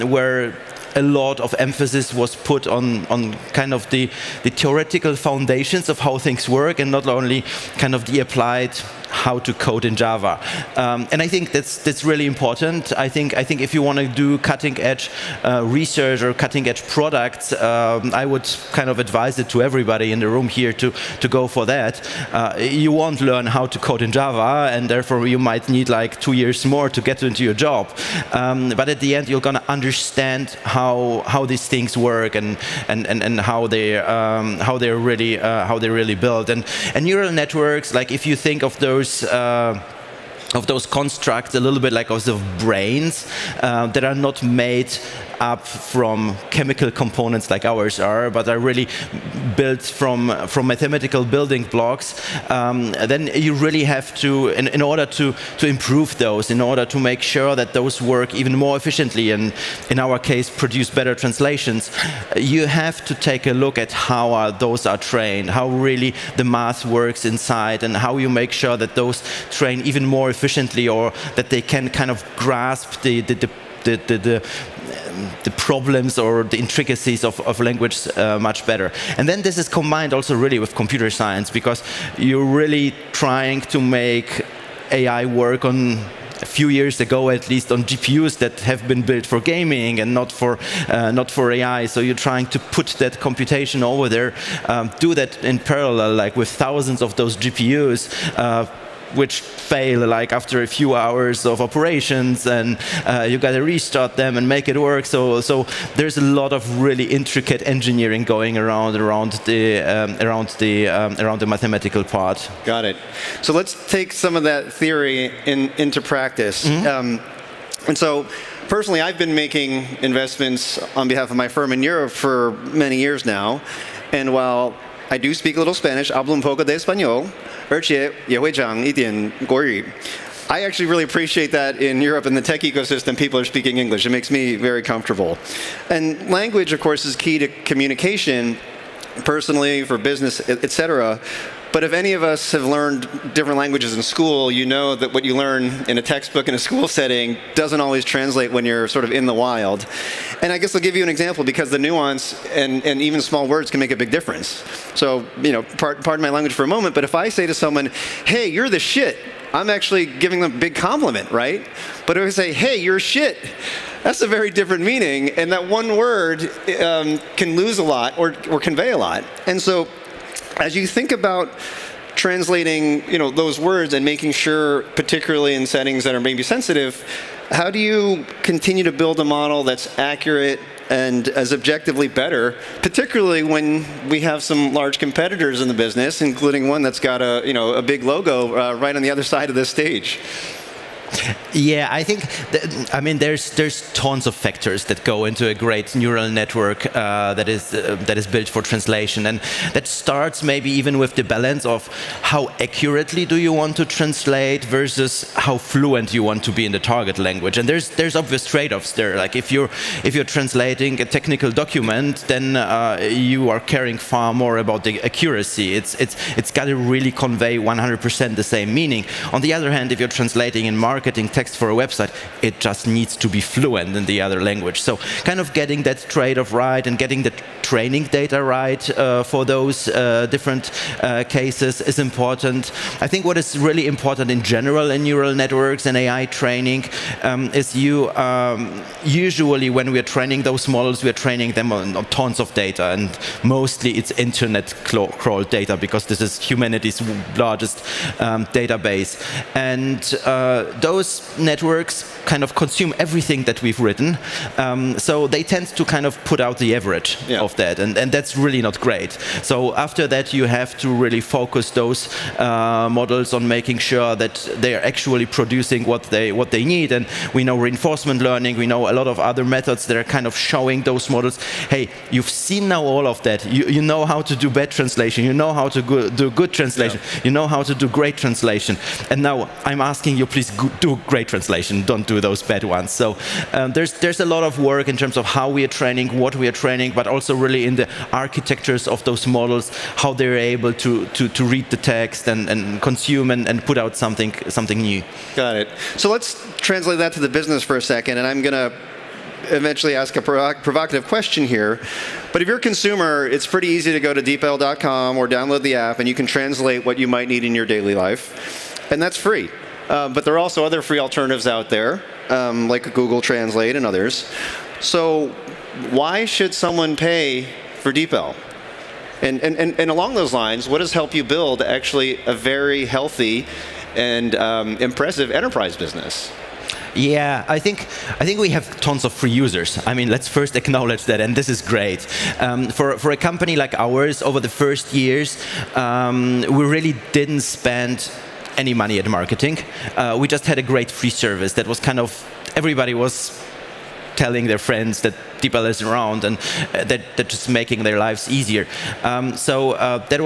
where a lot of emphasis was put on kind of the theoretical foundations of how things work, and not only kind of the applied how to code in Java. And I think that's really important. I think if you want to do cutting edge research or cutting edge products, I would kind of advise it to everybody in the room here to go for that. You won't learn how to code in Java, and therefore you might need like 2 years more to get into your job. But at the end, you're gonna understand how these things work and how they're really built. And neural networks, like if you think of those constructs a little bit like of brains that are not made up from chemical components like ours are, but are really built from mathematical building blocks, then you really have to, in order to improve those, in order to make sure that those work even more efficiently, and in our case produce better translations, you have to take a look at how those are trained, how really the math works inside, and how you make sure that those train even more efficiently, or that they can kind of grasp the problems or the intricacies of language much better. And then this is combined also really with computer science, because you're really trying to make AI work on, a few years ago at least, on GPUs that have been built for gaming and not for AI. So you're trying to put that computation over there, do that in parallel, like with thousands of those GPUs, which fail like after a few hours of operations, and you got to restart them and make it work. So there's a lot of really intricate engineering going around the mathematical part. Got it. So let's take some of that theory into practice. Mm-hmm. And so personally, I've been making investments on behalf of my firm in Europe for many years now, and while I do speak a little Spanish, hablo un poco de español, 而且也会讲一点国语. I actually really appreciate that in Europe, in the tech ecosystem, people are speaking English. It makes me very comfortable. And language, of course, is key to communication, personally, for business, etc. But if any of us have learned different languages in school, you know that what you learn in a textbook in a school setting doesn't always translate when you're sort of in the wild. And I guess I'll give you an example, because the nuance and even small words can make a big difference. So, pardon my language for a moment, but if I say to someone, hey, you're the shit, I'm actually giving them a big compliment, right? But if I say, hey, you're shit, that's a very different meaning, and that one word can lose a lot or convey a lot. And so, as you think about translating, those words and making sure, particularly in settings that are maybe sensitive, how do you continue to build a model that's accurate and as objectively better, particularly when we have some large competitors in the business, including one that's got a big logo right on the other side of this stage? Yeah, I think there's tons of factors that go into a great neural network that is built for translation, and that starts maybe even with the balance of how accurately do you want to translate versus how fluent you want to be in the target language. And there's obvious trade-offs there. Like if you're translating a technical document, then you are caring far more about the accuracy. It's got to really convey 100% the same meaning. On the other hand, if you're translating in marketing, marketing text for a website, it just needs to be fluent in the other language. So kind of getting that trade-off right and getting the training data right for those different cases is important. I think what is really important in general in neural networks and AI training is usually when we're training those models, we're training them on tons of data, and mostly it's internet crawled data because this is humanity's largest database. And those networks kind of consume everything that we've written, so they tend to kind of put out the average of that, and that's really not great. So after that, you have to really focus those models on making sure that they are actually producing what they need. And we know reinforcement learning, we know a lot of other methods that are kind of showing those models, hey, you've seen now all of that, you know how to do bad translation, you know how to do good translation, you know how to do great translation, and now I'm asking you, please do great translation, don't do those bad ones. So there's a lot of work in terms of how we are training, what we are training, but also really in the architectures of those models, how they're able to read the text and consume and put out something new. Got it. So let's translate that to the business for a second, and I'm going to eventually ask a provocative question here. But if you're a consumer, it's pretty easy to go to deepl.com or download the app, and you can translate what you might need in your daily life. And that's free. But there are also other free alternatives out there, like Google Translate and others. So why should someone pay for DeepL? And along those lines, what has helped you build actually a very healthy and impressive enterprise business? Yeah, I think we have tons of free users. I mean, let's first acknowledge that, and this is great. For a company like ours, over the first years, we really didn't spend any money at marketing. We just had a great free service that was kind of, everybody was telling their friends that DeepL is around and that just making their lives easier. So that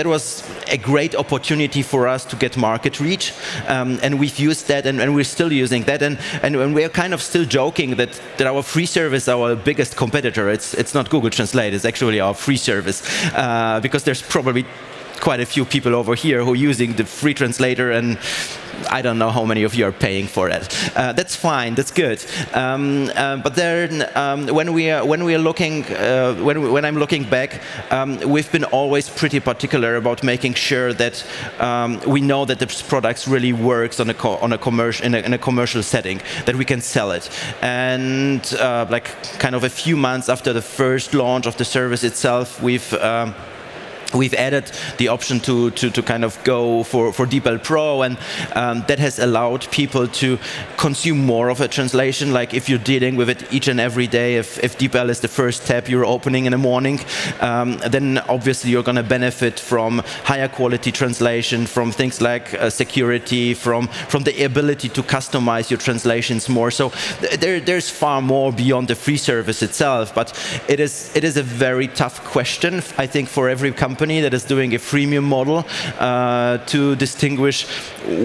was a great opportunity for us to get market reach, and we've used that, and we're still using that, and we're kind of still joking that our free service, our biggest competitor, it's not Google Translate, it's actually our free service, because there's probably quite a few people over here who are using the free translator, and I don't know how many of you are paying for that. That's fine. That's good. But then, when I'm looking back, we've been always pretty particular about making sure that we know that this product really works in a commercial setting, that we can sell it. And like kind of a few months after the first launch of the service itself, we've added the option to kind of go for DeepL Pro, and that has allowed people to consume more of a translation. Like if you're dealing with it each and every day, if DeepL is the first tab you're opening in the morning, then obviously you're going to benefit from higher quality translation, from things like security, from the ability to customize your translations more. So there's far more beyond the free service itself, but it is a very tough question, I think, for every company that is doing a freemium model to distinguish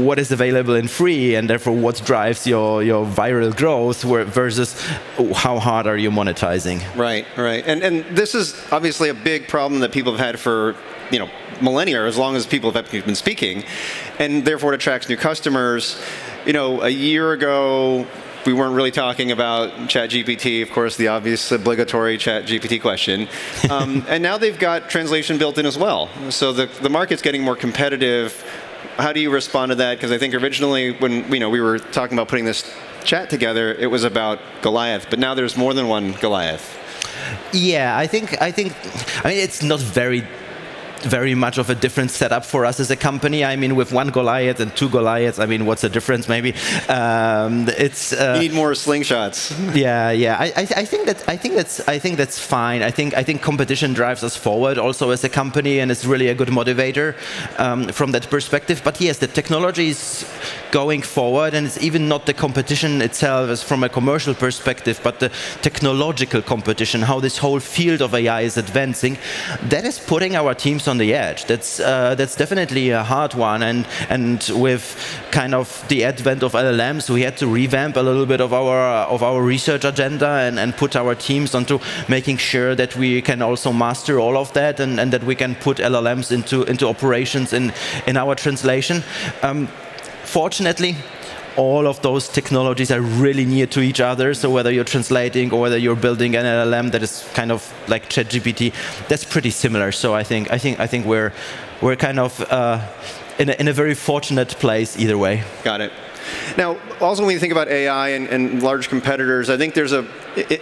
what is available in free, and therefore what drives your viral growth versus how hard are you monetizing. Right. And this is obviously a big problem that people have had for millennia, as long as people have been speaking, and therefore it attracts new customers. A year ago, we weren't really talking about ChatGPT, of course, the obvious obligatory ChatGPT question. And now they've got translation built in as well. So the market's getting more competitive. How do you respond to that? Because I think originally when we were talking about putting this chat together, it was about Goliath, but now there's more than one Goliath. Yeah, I mean, it's not very much of a different setup for us as a company. I mean, with one Goliath and two Goliaths, I mean, what's the difference? Maybe it's. You need more slingshots. Yeah. I think that's fine. I think competition drives us forward also as a company, and it's really a good motivator from that perspective. But yes, the technology is going forward, and it's even not the competition itself as from a commercial perspective, but the technological competition, how this whole field of AI is advancing, that is putting our teams on the edge. That's definitely a hard one, and with kind of the advent of LLMs, we had to revamp a little bit of our research agenda and put our teams onto making sure that we can also master all of that, and that we can put LLMs into operations in our translation. Fortunately, all of those technologies are really near to each other. So whether you're translating or whether you're building an LLM that is kind of like ChatGPT, that's pretty similar. So I think we're kind of in a very fortunate place either way. Got it. Now, also when you think about AI and large competitors, I think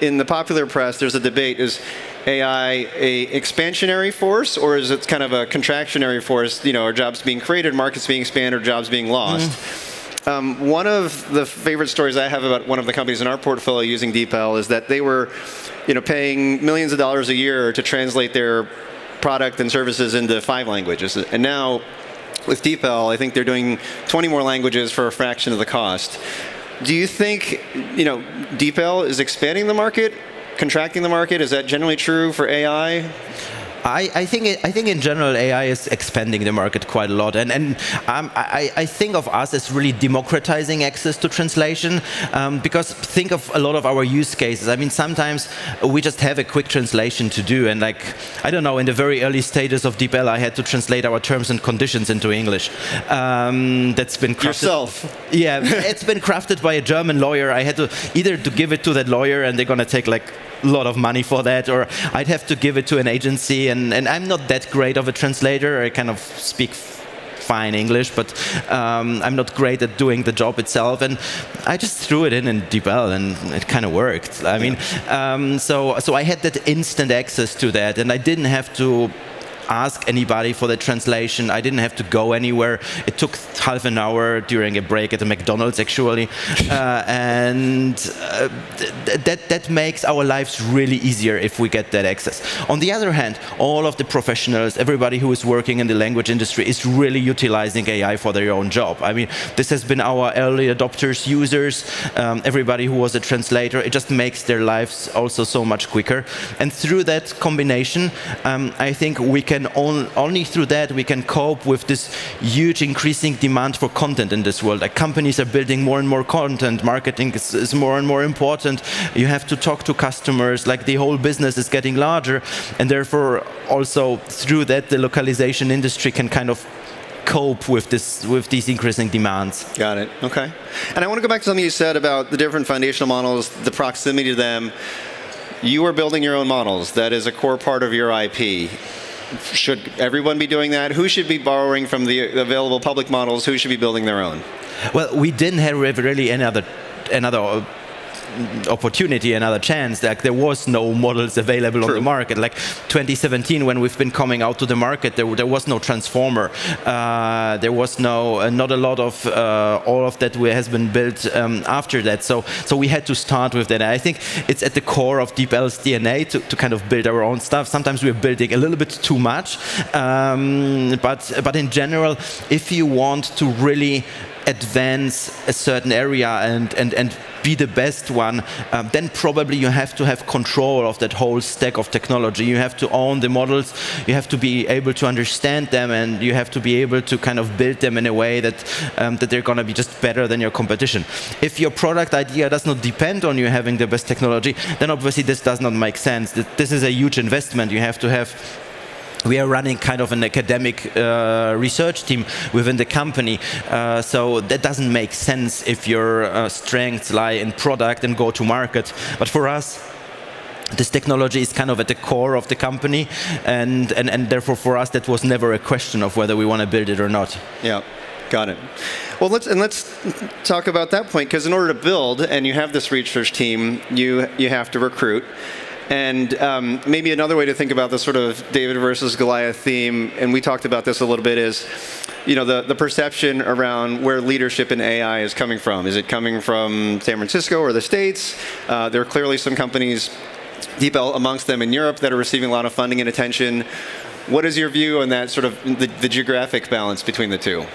in the popular press, there's a debate, is AI a expansionary force, or is it kind of a contractionary force? Are jobs being created, markets being expanded, or jobs being lost? One of the favorite stories I have about one of the companies in our portfolio using DeepL is that they were paying millions of dollars a year to translate their product and services into 5 languages. And now, with DeepL, I think they're doing 20 more languages for a fraction of the cost. Do you think, DeepL is expanding the market, contracting the market? Is that generally true for AI? I think in general AI is expanding the market quite a lot, and I think of us as really democratizing access to translation, because think of a lot of our use cases. I mean, sometimes we just have a quick translation to do, and like, I don't know, in the very early stages of DeepL, I had to translate our terms and conditions into English. That's been crafted. Yourself? Yeah, it's been crafted by a German lawyer. I had to either to give it to that lawyer, and they're gonna take like a lot of money for that, or I'd have to give it to an agency, and I'm not that great of a translator. I kind of speak fine English, but I'm not great at doing the job itself, and I just threw it in DeepL, and it kind of worked. I mean, so I had that instant access to that, and I didn't have to ask anybody for the translation. I didn't have to go anywhere. It took half an hour during a break at the McDonald's, actually, and that makes our lives really easier if we get that access. On the other hand, all of the professionals, everybody who is working in the language industry, is really utilizing AI for their own job. I mean, this has been our early adopters, users, everybody who was a translator. It just makes their lives also so much quicker. And through that combination, I think we can only through that we can cope with this huge increasing demand for content in this world. Like, companies are building more and more content. Marketing is more and more important. You have to talk to customers. Like, the whole business is getting larger, and therefore also through that the localization industry can kind of cope with these increasing demands. Got it. Okay. And I want to go back to something you said about the different foundational models, the proximity to them. You are building your own models. That is a core part of your IP. Should everyone be doing that? Who should be borrowing from the available public models? Who should be building their own? Well, we didn't have really another opportunity, another chance. Like, there was no models available on the market. Like 2017, when we've been coming out to the market, there was no transformer. There was not a lot of all of that has been built after that. So we had to start with that. I think it's at the core of DeepL's DNA to kind of build our own stuff. Sometimes we're building a little bit too much, but in general, if you want to really advance a certain area and be the best one, then probably you have to have control of that whole stack of technology. You have to own the models, you have to be able to understand them, and you have to be able to kind of build them in a way that they're going to be just better than your competition. If your product idea does not depend on you having the best technology, then obviously this does not make sense. This is a huge investment. You have to have. We are running kind of an academic research team within the company, so that doesn't make sense if your strengths lie in product and go to market. But for us, this technology is kind of at the core of the company, and therefore for us that was never a question of whether we want to build it or not. Yeah. Got it. Well, let's talk about that point, because in order to build, and you have this research team, you have to recruit. And maybe another way to think about this sort of David versus Goliath theme, and we talked about this a little bit, is the perception around where leadership in AI is coming from. Is it coming from San Francisco or the States? There are clearly some companies, DeepL amongst them, in Europe that are receiving a lot of funding and attention. What is your view on that sort of the geographic balance between the two?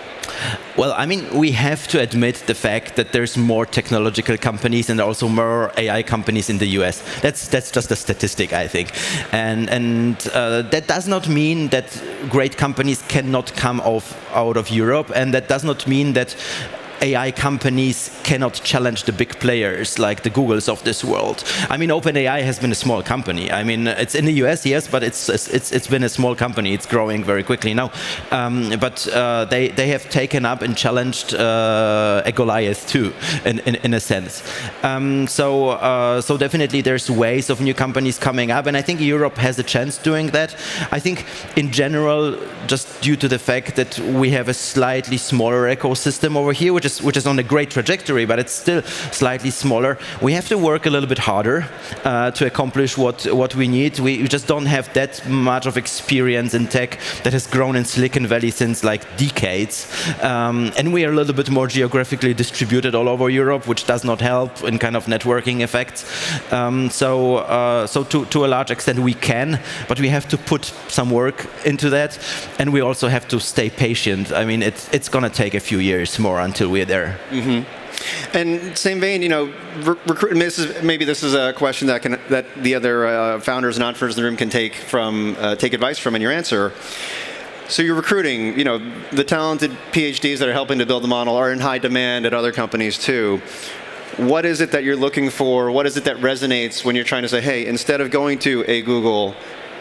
Well, I mean, we have to admit the fact that there's more technological companies and also more AI companies in the US. That's just a statistic, I think. And that does not mean that great companies cannot come out of Europe, and that does not mean that AI companies cannot challenge the big players like the Googles of this world. I mean, OpenAI has been a small company. I mean, it's in the US, yes, but it's been a small company. It's growing very quickly now. But they have taken up and challenged a Goliath too, in a sense. So definitely there's ways of new companies coming up, and I think Europe has a chance doing that. I think in general, just due to the fact that we have a slightly smaller ecosystem over here, which is on a great trajectory, but it's still slightly smaller. We have to work a little bit harder to accomplish what we need. We just don't have that much of experience in tech that has grown in Silicon Valley since like decades, and we are a little bit more geographically distributed all over Europe, which does not help in kind of networking effects. So to a large extent we can, but we have to put some work into that, and we also have to stay patient. I mean, it's going to take a few years more until we're there. Mm-hmm. And same vein, you know, maybe this is a question that the other founders and entrepreneurs in the room can take advice from in your answer. So you're recruiting, you know, the talented PhDs that are helping to build the model are in high demand at other companies too. What is it that you're looking for? What is it that resonates when you're trying to say, hey, instead of going to a Google,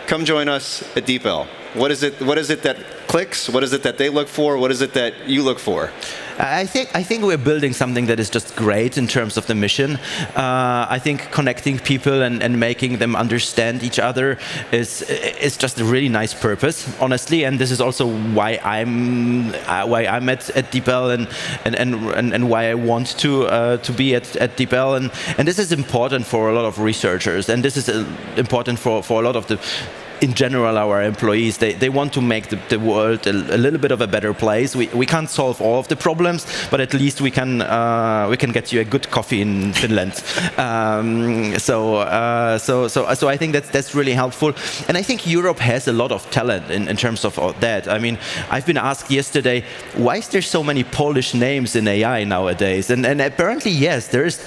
come join us at DeepL? What is it that clicks? What is it that they look for? What is it that you look for? I think we're building something that is just great in terms of the mission. I think connecting people and making them understand each other is just a really nice purpose, honestly. And this is also why I'm at DeepL and why I want to be at DeepL. And this is important for a lot of researchers, and this is important for a lot of the. In general, our employees, they want to make the world a little bit of a better place. We can't solve all of the problems, but at least we can get you a good coffee in Finland. So I think that's really helpful. And I think Europe has a lot of talent in terms of that. I mean, I've been asked yesterday, why is there so many Polish names in AI nowadays? And apparently, yes, there's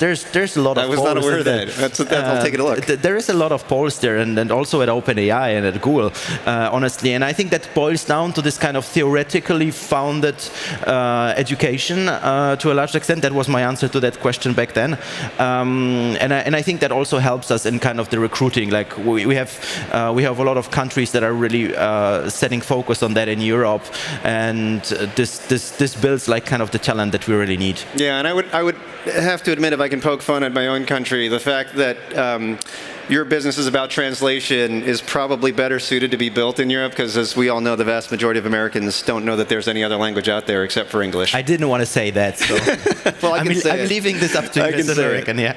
a lot of Poles. I was not aware of that. I'll take a look. There is a lot of Poles there, and also at OpenAI and at Google, honestly. And I think that boils down to this kind of theoretically founded education to a large extent. That was my answer to that question back then. And I think that also helps us in kind of the recruiting. Like we have a lot of countries that are really setting focus on that in Europe, and this builds like kind of the talent that we really need. Yeah, and I would have to admit, if I can poke fun at my own country, the fact that your business is about translation is probably better suited to be built in Europe, because as we all know, the vast majority of Americans don't know that there's any other language out there except for English. I didn't want to say that, so well, I'm leaving this up to you as an American. Yeah.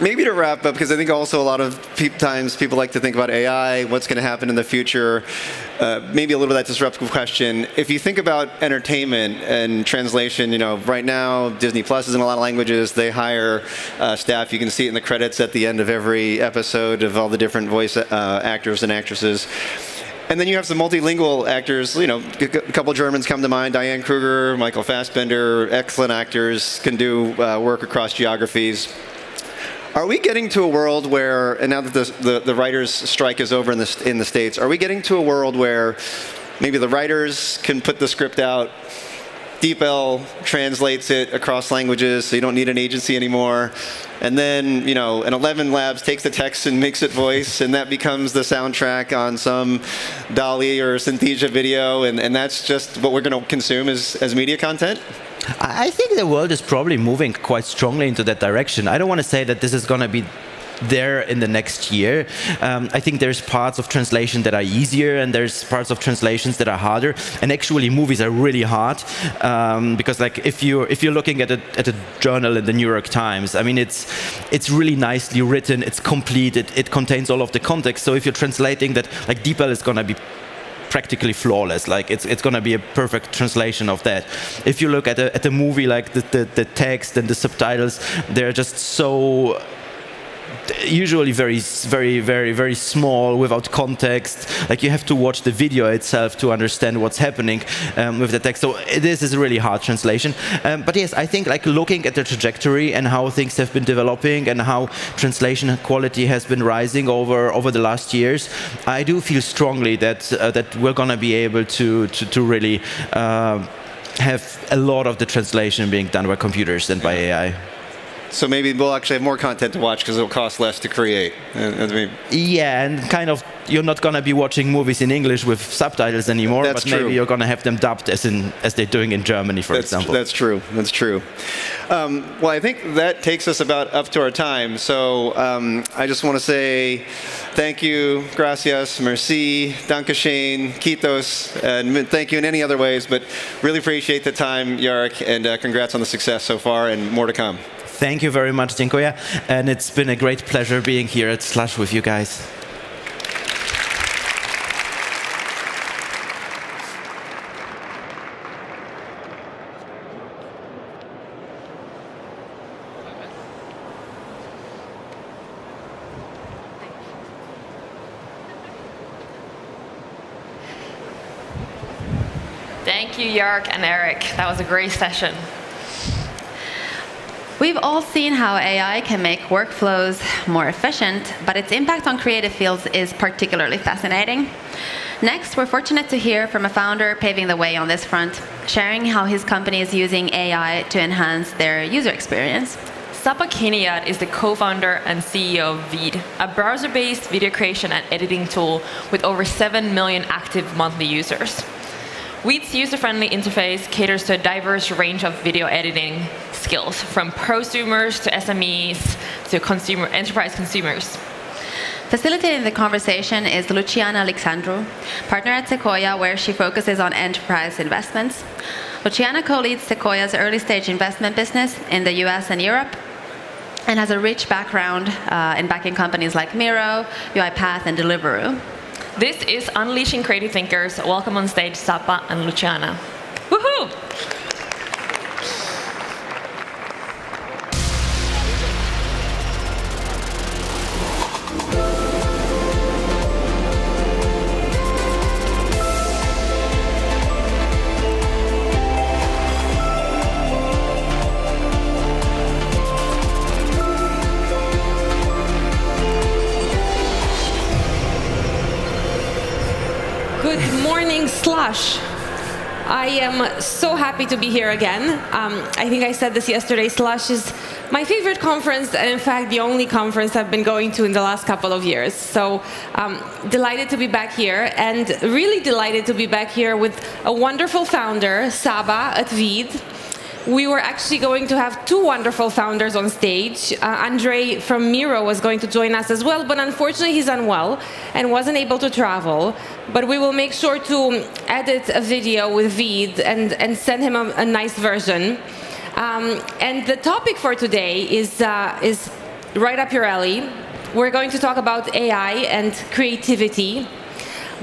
Maybe to wrap up, because I think also a lot of times people like to think about AI, what's going to happen in the future. Maybe a little bit of that disruptive question. If you think about entertainment and translation, you know, right now Disney Plus is in a lot of languages. They hire staff. You can see it in the credits at the end of every episode of all the different voice actors and actresses. And then you have some multilingual actors, you know, a couple Germans come to mind, Diane Kruger, Michael Fassbender, excellent actors, can do work across geographies. Are we getting to a world where, and now that the writers' strike is over in the States, are we getting to a world where maybe the writers can put the script out, DeepL translates it across languages, so you don't need an agency anymore, and then, you know, an 11 Labs takes the text and makes it voice, and that becomes the soundtrack on some DALL-E or Synthesia video, and that's just what we're going to consume as media content? I think the world is probably moving quite strongly into that direction. I don't want to say that this is going to be there in the next year. I think there's parts of translation that are easier, and there's parts of translations that are harder. And actually, movies are really hard because, like, if you're looking at a journal in the New York Times, I mean, it's really nicely written. It's complete. It contains all of the context. So if you're translating that, like, DeepL is going to be practically flawless. Like it's going to be a perfect translation of that. If you look at a movie, like the text and the subtitles, they're just so usually very, very, very, very small without context. Like you have to watch the video itself to understand what's happening with the text. So this is a really hard translation. But yes, I think like looking at the trajectory and how things have been developing and how translation quality has been rising over the last years, I do feel strongly that that we're going to be able to really have a lot of the translation being done by computers than by AI. So maybe we'll actually have more content to watch because it'll cost less to create. Yeah, and kind of you're not going to be watching movies in English with subtitles anymore, That's but true. maybe you're going to have them dubbed as they're doing in Germany, for example. That's true. That's true. Well, I think that takes us about up to our time. So I just want to say thank you, gracias, merci, dankeschön, kiitos, and thank you in any other ways. But really appreciate the time, Jarek, and congrats on the success so far, and more to come. Thank you very much, Dziękuję. And it's been a great pleasure being here at Slush with you guys. Thank you, Jarek and Eric. That was a great session. We've all seen how AI can make workflows more efficient, but its impact on creative fields is particularly fascinating. Next, we're fortunate to hear from a founder paving the way on this front, sharing how his company is using AI to enhance their user experience. Saba Kiniyat is the co-founder and CEO of Veed, a browser-based video creation and editing tool with over 7 million active monthly users. Veed's user-friendly interface caters to a diverse range of video editing skills, from prosumers to SMEs to enterprise consumers. Facilitating the conversation is Luciana Alexandru, partner at Sequoia, where she focuses on enterprise investments. Luciana co-leads Sequoia's early-stage investment business in the US and Europe, and has a rich background in backing companies like Miro, UiPath, and Deliveroo. This is Unleashing Creative Thinkers. Welcome on stage, Saba and Luciana. Woohoo! Good morning, Slush. I am so happy to be here again. I think I said this yesterday, Slush is my favorite conference, and in fact, the only conference I've been going to in the last couple of years. So delighted to be back here, and really delighted to be back here with a wonderful founder, Saba at Veed. We were actually going to have two wonderful founders on stage. Andre from Miro was going to join us as well, but unfortunately he's unwell and wasn't able to travel. But we will make sure to edit a video with Veed and send him a nice version. And the topic for today is right up your alley. We're going to talk about AI and creativity.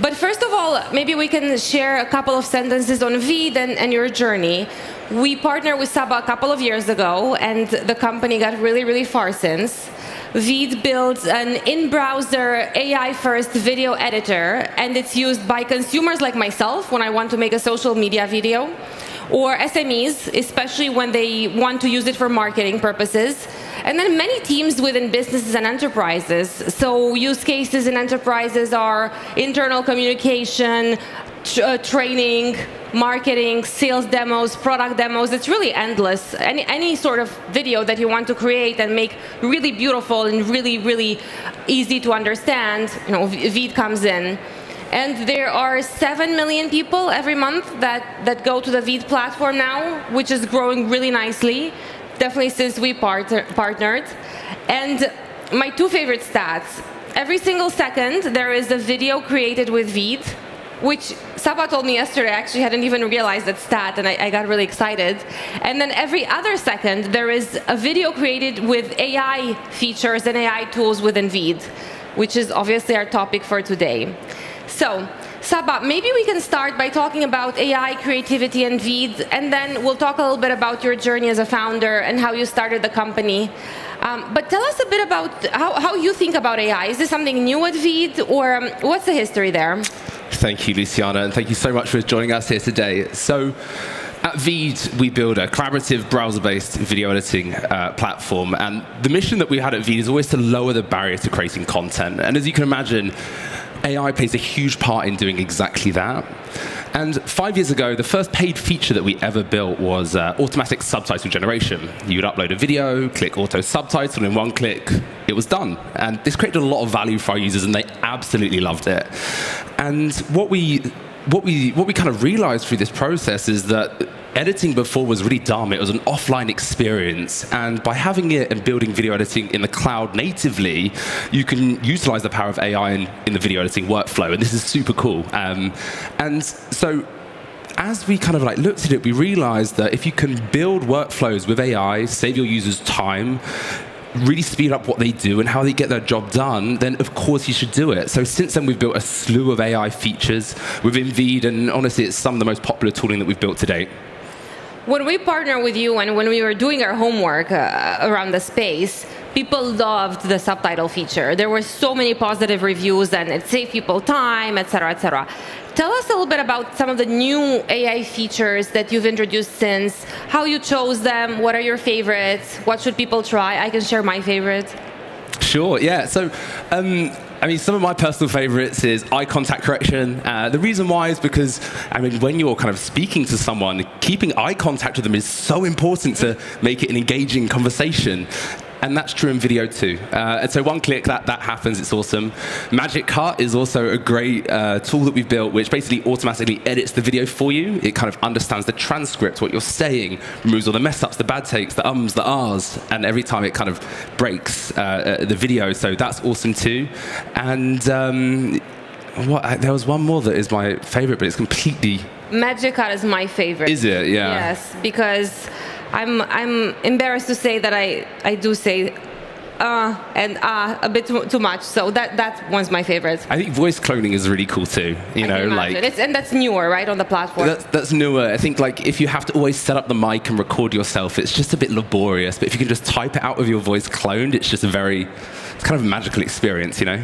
But first of all, maybe we can share a couple of sentences on Veed and your journey. We partnered with Saba a couple of years ago, and the company got really, really far since. Veed builds an in-browser AI-first video editor, and it's used by consumers like myself when I want to make a social media video, or SMEs, especially when they want to use it for marketing purposes. And then many teams within businesses and enterprises. So use cases in enterprises are internal communication, training, marketing, sales demos, product demos. It's really endless. Any sort of video that you want to create and make really beautiful and really, really easy to understand, Veed comes in. And there are 7 million people every month that go to the Veed platform now, which is growing really nicely, definitely since we partnered. And my two favorite stats, every single second there is a video created with Veed, which Saba told me yesterday. I actually hadn't even realized that stat, and I got really excited. And then every other second there is a video created with AI features and AI tools within Veed, which is obviously our topic for today. So, Saba, maybe we can start by talking about AI, creativity, and Veed, and then we'll talk a little bit about your journey as a founder and how you started the company. But tell us a bit about how you think about AI. Is this something new at Veed, or what's the history there? Thank you, Luciana, and thank you so much for joining us here today. So, at Veed, we build a collaborative browser-based video editing platform, and the mission that we had at Veed is always to lower the barrier to creating content. And as you can imagine, AI plays a huge part in doing exactly that. And 5 years ago, the first paid feature that we ever built was automatic subtitle generation. You would upload a video, click auto subtitle, and in one click, it was done. And this created a lot of value for our users, and they absolutely loved it. And what we kind of realized through this process is that editing before was really dumb. It was an offline experience. And by having it and building video editing in the cloud natively, you can utilize the power of AI in the video editing workflow. And this is super cool. And so as we kind of like looked at it, we realized that if you can build workflows with AI, save your users time, really speed up what they do and how they get their job done, then of course you should do it. So since then, we've built a slew of AI features within Veed, and honestly, it's some of the most popular tooling that we've built to date. When we partner with you and when we were doing our homework around the space, people loved the subtitle feature. There were so many positive reviews and it saved people time, et cetera, et cetera. Tell us a little bit about some of the new AI features that you've introduced since, how you chose them, what are your favorites, what should people try? I can share my favorites. Sure, yeah. So, I mean, some of my personal favorites is eye contact correction. The reason why is because, I mean, when you're kind of speaking to someone, keeping eye contact with them is so important to make it an engaging conversation. And that's true in video too. And so one click, that happens, it's awesome. Magic Cut is also a great tool that we've built, which basically automatically edits the video for you. It kind of understands the transcript, what you're saying, removes all the mess ups, the bad takes, the ums, the ahs, and every time it kind of breaks the video. So that's awesome too. And there was one more that is my favorite, but it's completely... Magic Cut is my favorite. Is it? Yeah. Yes, because I'm embarrassed to say that I do say and a bit too much. So that one's my favorite. I think voice cloning is really cool too. You know, like and that's newer, right, on the platform. That's newer. I think like if you have to always set up the mic and record yourself, it's just a bit laborious. But if you can just type it out with your voice cloned, it's just it's kind of a magical experience, you know.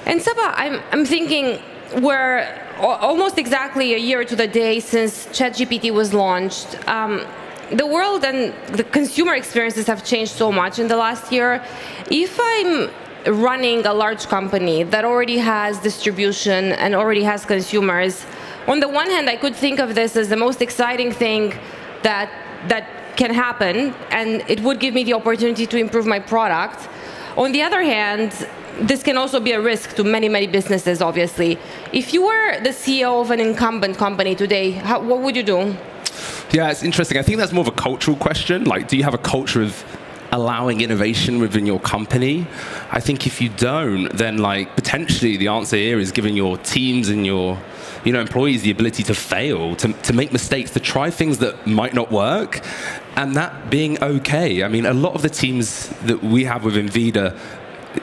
And Saba, I'm thinking we're almost exactly a year to the day since ChatGPT was launched. The world and the consumer experiences have changed so much in the last year. If I'm running a large company that already has distribution and already has consumers, on the one hand, I could think of this as the most exciting thing that can happen, and it would give me the opportunity to improve my product. On the other hand, this can also be a risk to many, many businesses, obviously. If you were the CEO of an incumbent company today, what would you do? Yeah, it's interesting. I think that's more of a cultural question. Like, do you have a culture of allowing innovation within your company? I think if you don't, then like potentially the answer here is giving your teams and your employees the ability to fail, to make mistakes, to try things that might not work, and that being okay. I mean, a lot of the teams that we have within Vida,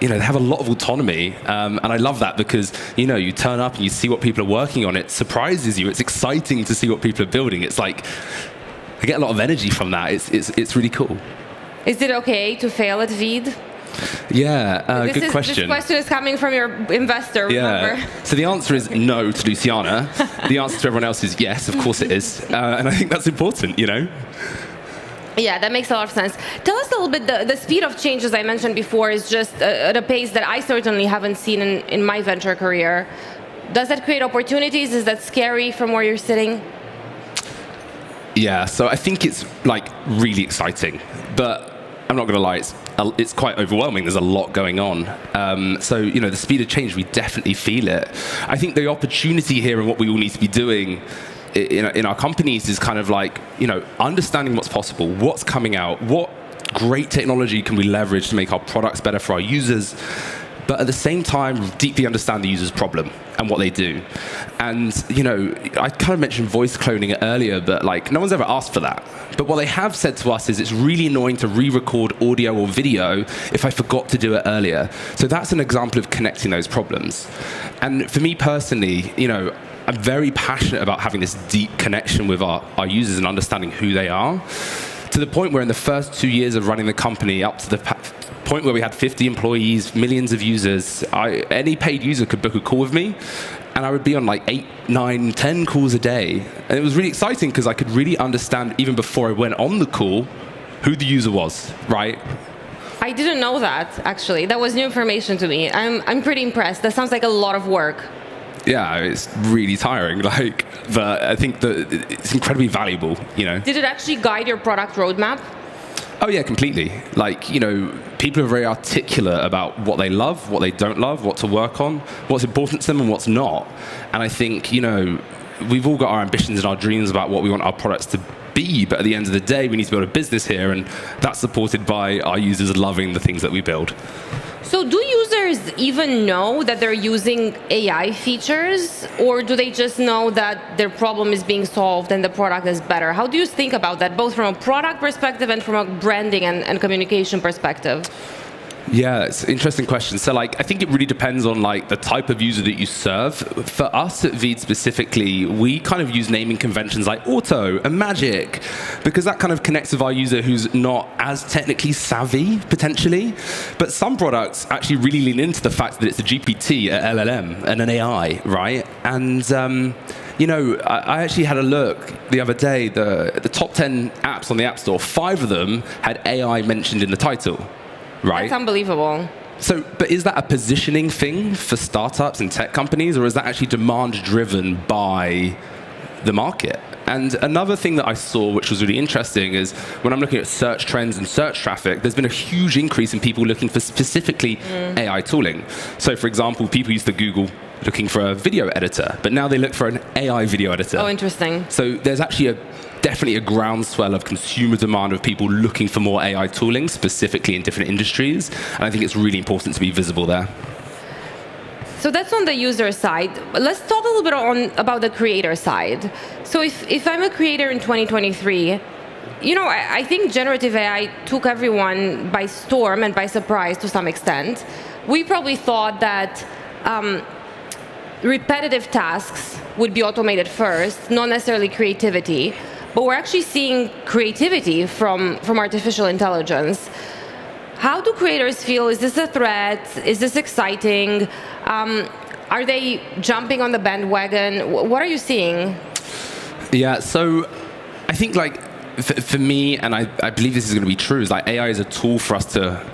they have a lot of autonomy, and I love that because, you turn up and you see what people are working on. It surprises you. It's exciting to see what people are building. It's like, I get a lot of energy from that. It's really cool. Is it okay to fail at Veed? Yeah, good question. This question is coming from your investor, remember? Yeah. So the answer is no to Luciana. The answer to everyone else is yes, of course it is. And I think that's important, Yeah, that makes a lot of sense. Tell us a little bit, the speed of change, as I mentioned before, is just at a pace that I certainly haven't seen in my venture career. Does that create opportunities? Is that scary from where you're sitting? Yeah, so I think it's like really exciting, but I'm not going to lie, it's quite overwhelming. There's a lot going on. So, the speed of change, we definitely feel it. I think the opportunity here and what we all need to be doing in our companies is kind of like, understanding what's possible, what's coming out, what great technology can we leverage to make our products better for our users, but at the same time, deeply understand the user's problem and what they do. And, I kind of mentioned voice cloning earlier, but like, no one's ever asked for that. But what they have said to us is it's really annoying to re-record audio or video if I forgot to do it earlier. So that's an example of connecting those problems. And for me personally, I'm very passionate about having this deep connection with our users and understanding who they are, to the point where in the first 2 years of running the company, up to the point where we had 50 employees, millions of users, any paid user could book a call with me, and I would be on like 8, 9, 10 calls a day. And it was really exciting because I could really understand, even before I went on the call, who the user was, right? I didn't know that, actually. That was new information to me. I'm pretty impressed. That sounds like a lot of work. Yeah, it's really tiring. But I think that it's incredibly valuable. Did it actually guide your product roadmap? Oh yeah, completely. People are very articulate about what they love, what they don't love, what to work on, what's important to them and what's not. And I think, we've all got our ambitions and our dreams about what we want our products to be, but at the end of the day, we need to build a business here, and that's supported by our users loving the things that we build. So do users even know that they're using AI features, or do they just know that their problem is being solved and the product is better? How do you think about that, both from a product perspective and from a branding and communication perspective? Yeah, it's an interesting question. So I think it really depends on the type of user that you serve. For us at Veed specifically, we kind of use naming conventions like auto and magic, because that kind of connects with our user who's not as technically savvy, potentially. But some products actually really lean into the fact that it's a GPT, an LLM, and an AI, right? And I actually had a look the other day, the top 10 apps on the App Store, 5 of them had AI mentioned in the title. Right. That's unbelievable. But is that a positioning thing for startups and tech companies, or is that actually demand driven by the market? And another thing that I saw, which was really interesting, is when I'm looking at search trends and search traffic, there's been a huge increase in people looking for specifically AI tooling. So, for example, people used to Google looking for a video editor, but now they look for an AI video editor. Oh, interesting. So there's actually definitely a groundswell of consumer demand of people looking for more AI tooling, specifically in different industries. And I think it's really important to be visible there. So that's on the user side. Let's talk a little bit about the creator side. So if I'm a creator in 2023, I think generative AI took everyone by storm and by surprise to some extent. We probably thought that repetitive tasks would be automated first, not necessarily creativity. But we're actually seeing creativity from artificial intelligence. How do creators feel? Is this a threat? Is this exciting? Are they jumping on the bandwagon? What are you seeing? Yeah, so I think for me, and I believe this is going to be true, is AI is a tool for us to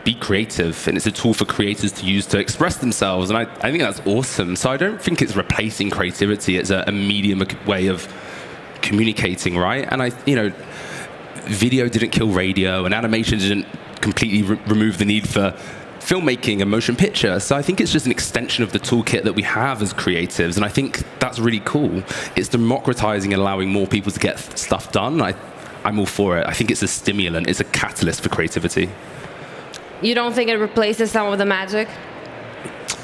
be creative, and it's a tool for creators to use to express themselves, and I think that's awesome. So I don't think it's replacing creativity. It's a medium way of communicating, right? And video didn't kill radio, and animation didn't completely remove the need for filmmaking and motion picture. So I think it's just an extension of the toolkit that we have as creatives, and I think that's really cool. It's democratizing and allowing more people to get stuff done. I'm all for it. I think it's a stimulant. It's a catalyst for creativity. You don't think it replaces some of the magic?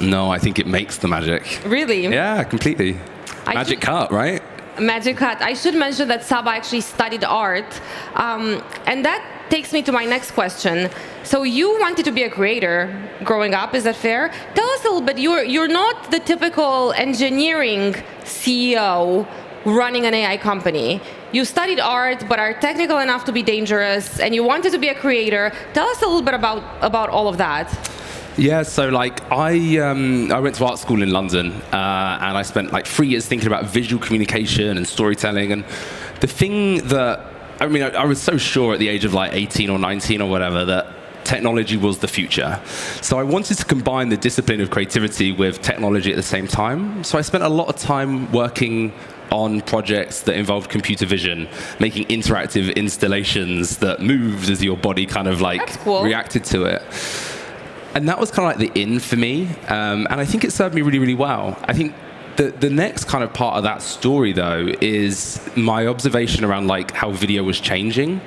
No, I think it makes the magic. Really? Yeah, completely. Magic cut, right? Magic cut. I should mention that Saba actually studied art, and that takes me to my next question. So you wanted to be a creator growing up, is that fair? Tell us a little bit. You're not the typical engineering CEO running an AI company. You studied art, but are technical enough to be dangerous, and you wanted to be a creator. Tell us a little bit about all of that. Yeah, so I went to art school in London, and I spent 3 years thinking about visual communication and storytelling. And the thing that, I was so sure at the age of 18 or 19 or whatever that technology was the future. So I wanted to combine the discipline of creativity with technology at the same time. So I spent a lot of time working on projects that involved computer vision, making interactive installations that moved as your body kind of reacted to it. And that was kind of the in for me. And I think it served me really, really well. I think the next kind of part of that story, though, is my observation around how video was changing.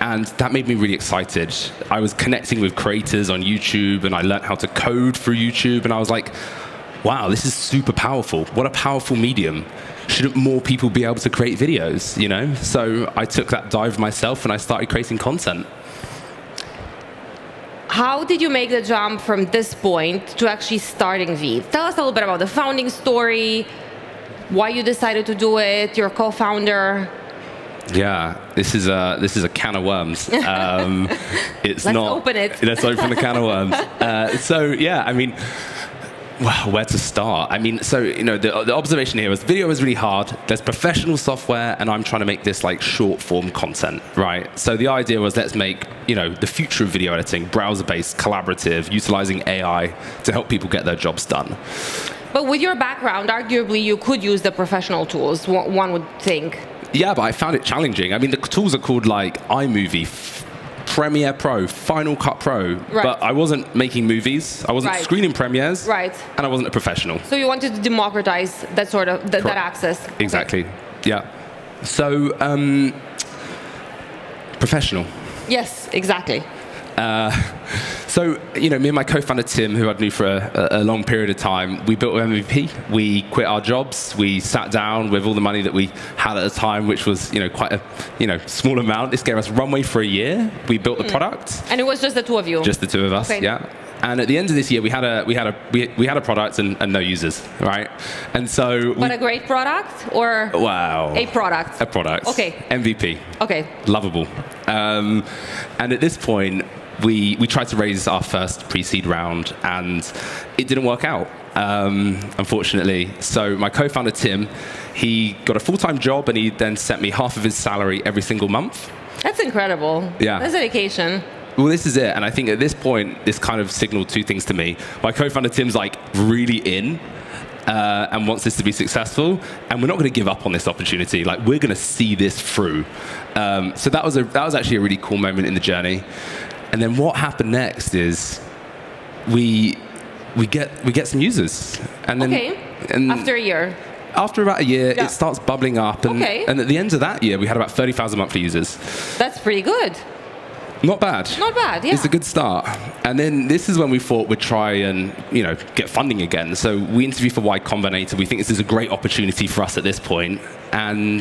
And that made me really excited. I was connecting with creators on YouTube, and I learned how to code through YouTube. And I was like, wow, this is super powerful. What a powerful medium. Shouldn't more people be able to create videos, So I took that dive myself, and I started creating content. How did you make the jump from this point to actually starting Veed? Tell us a little bit about the founding story, why you decided to do it, your co-founder. Yeah, this is a can of worms. Let's open it. Let's open the can of worms. Well, where to start? The observation here was video is really hard. There's professional software, and I'm trying to make this short form content, right? So the idea was, let's make, the future of video editing, browser-based, collaborative, utilizing AI to help people get their jobs done. But with your background, arguably you could use the professional tools, one would think. Yeah, but I found it challenging. I mean, the tools are called like iMovie, Premiere Pro, Final Cut Pro, Right. but I wasn't making movies, I wasn't Right. screening premieres, Right. and I wasn't a professional. So you wanted to democratize that sort of, that access. Exactly, yeah. So, professional. Yes, exactly. So, you know, me and my co-founder Tim, who I'd knew for a long period of time, we built an MVP. We quit our jobs. We sat down with all the money that we had at the time, which was, you know, quite a, you know, small amount. This gave us runway for a year. We built the product. And it was just the two of you? Just the two of us, Okay. yeah. And at the end of this year, we had a product and no users, right? And so. But a great product or Wow. a product? A product. Okay. MVP. Okay. Lovable. And at this point, we tried to raise our first pre-seed round, and it didn't work out, unfortunately. So my co-founder Tim, he got a full-time job, and he then sent me half of his salary every single month. That's incredible. Yeah. That's dedication. Well, this is it, and I think at this point, this kind of signaled two things to me. My co-founder Tim's like really in, and wants this to be successful, and we're not going to give up on this opportunity. Like, we're going to see this through. So that was actually a really cool moment in the journey. And then what happened next is we get some users, and then After a year. After about a year, Yeah. it starts bubbling up, and at the end of that year, we had about 30,000 monthly users. That's pretty good. Not bad. Not bad, yeah. It's a good start. And then this is when we thought we'd try and, you know, get funding again. So we interviewed for Y Combinator. We think this is a great opportunity for us at this point. And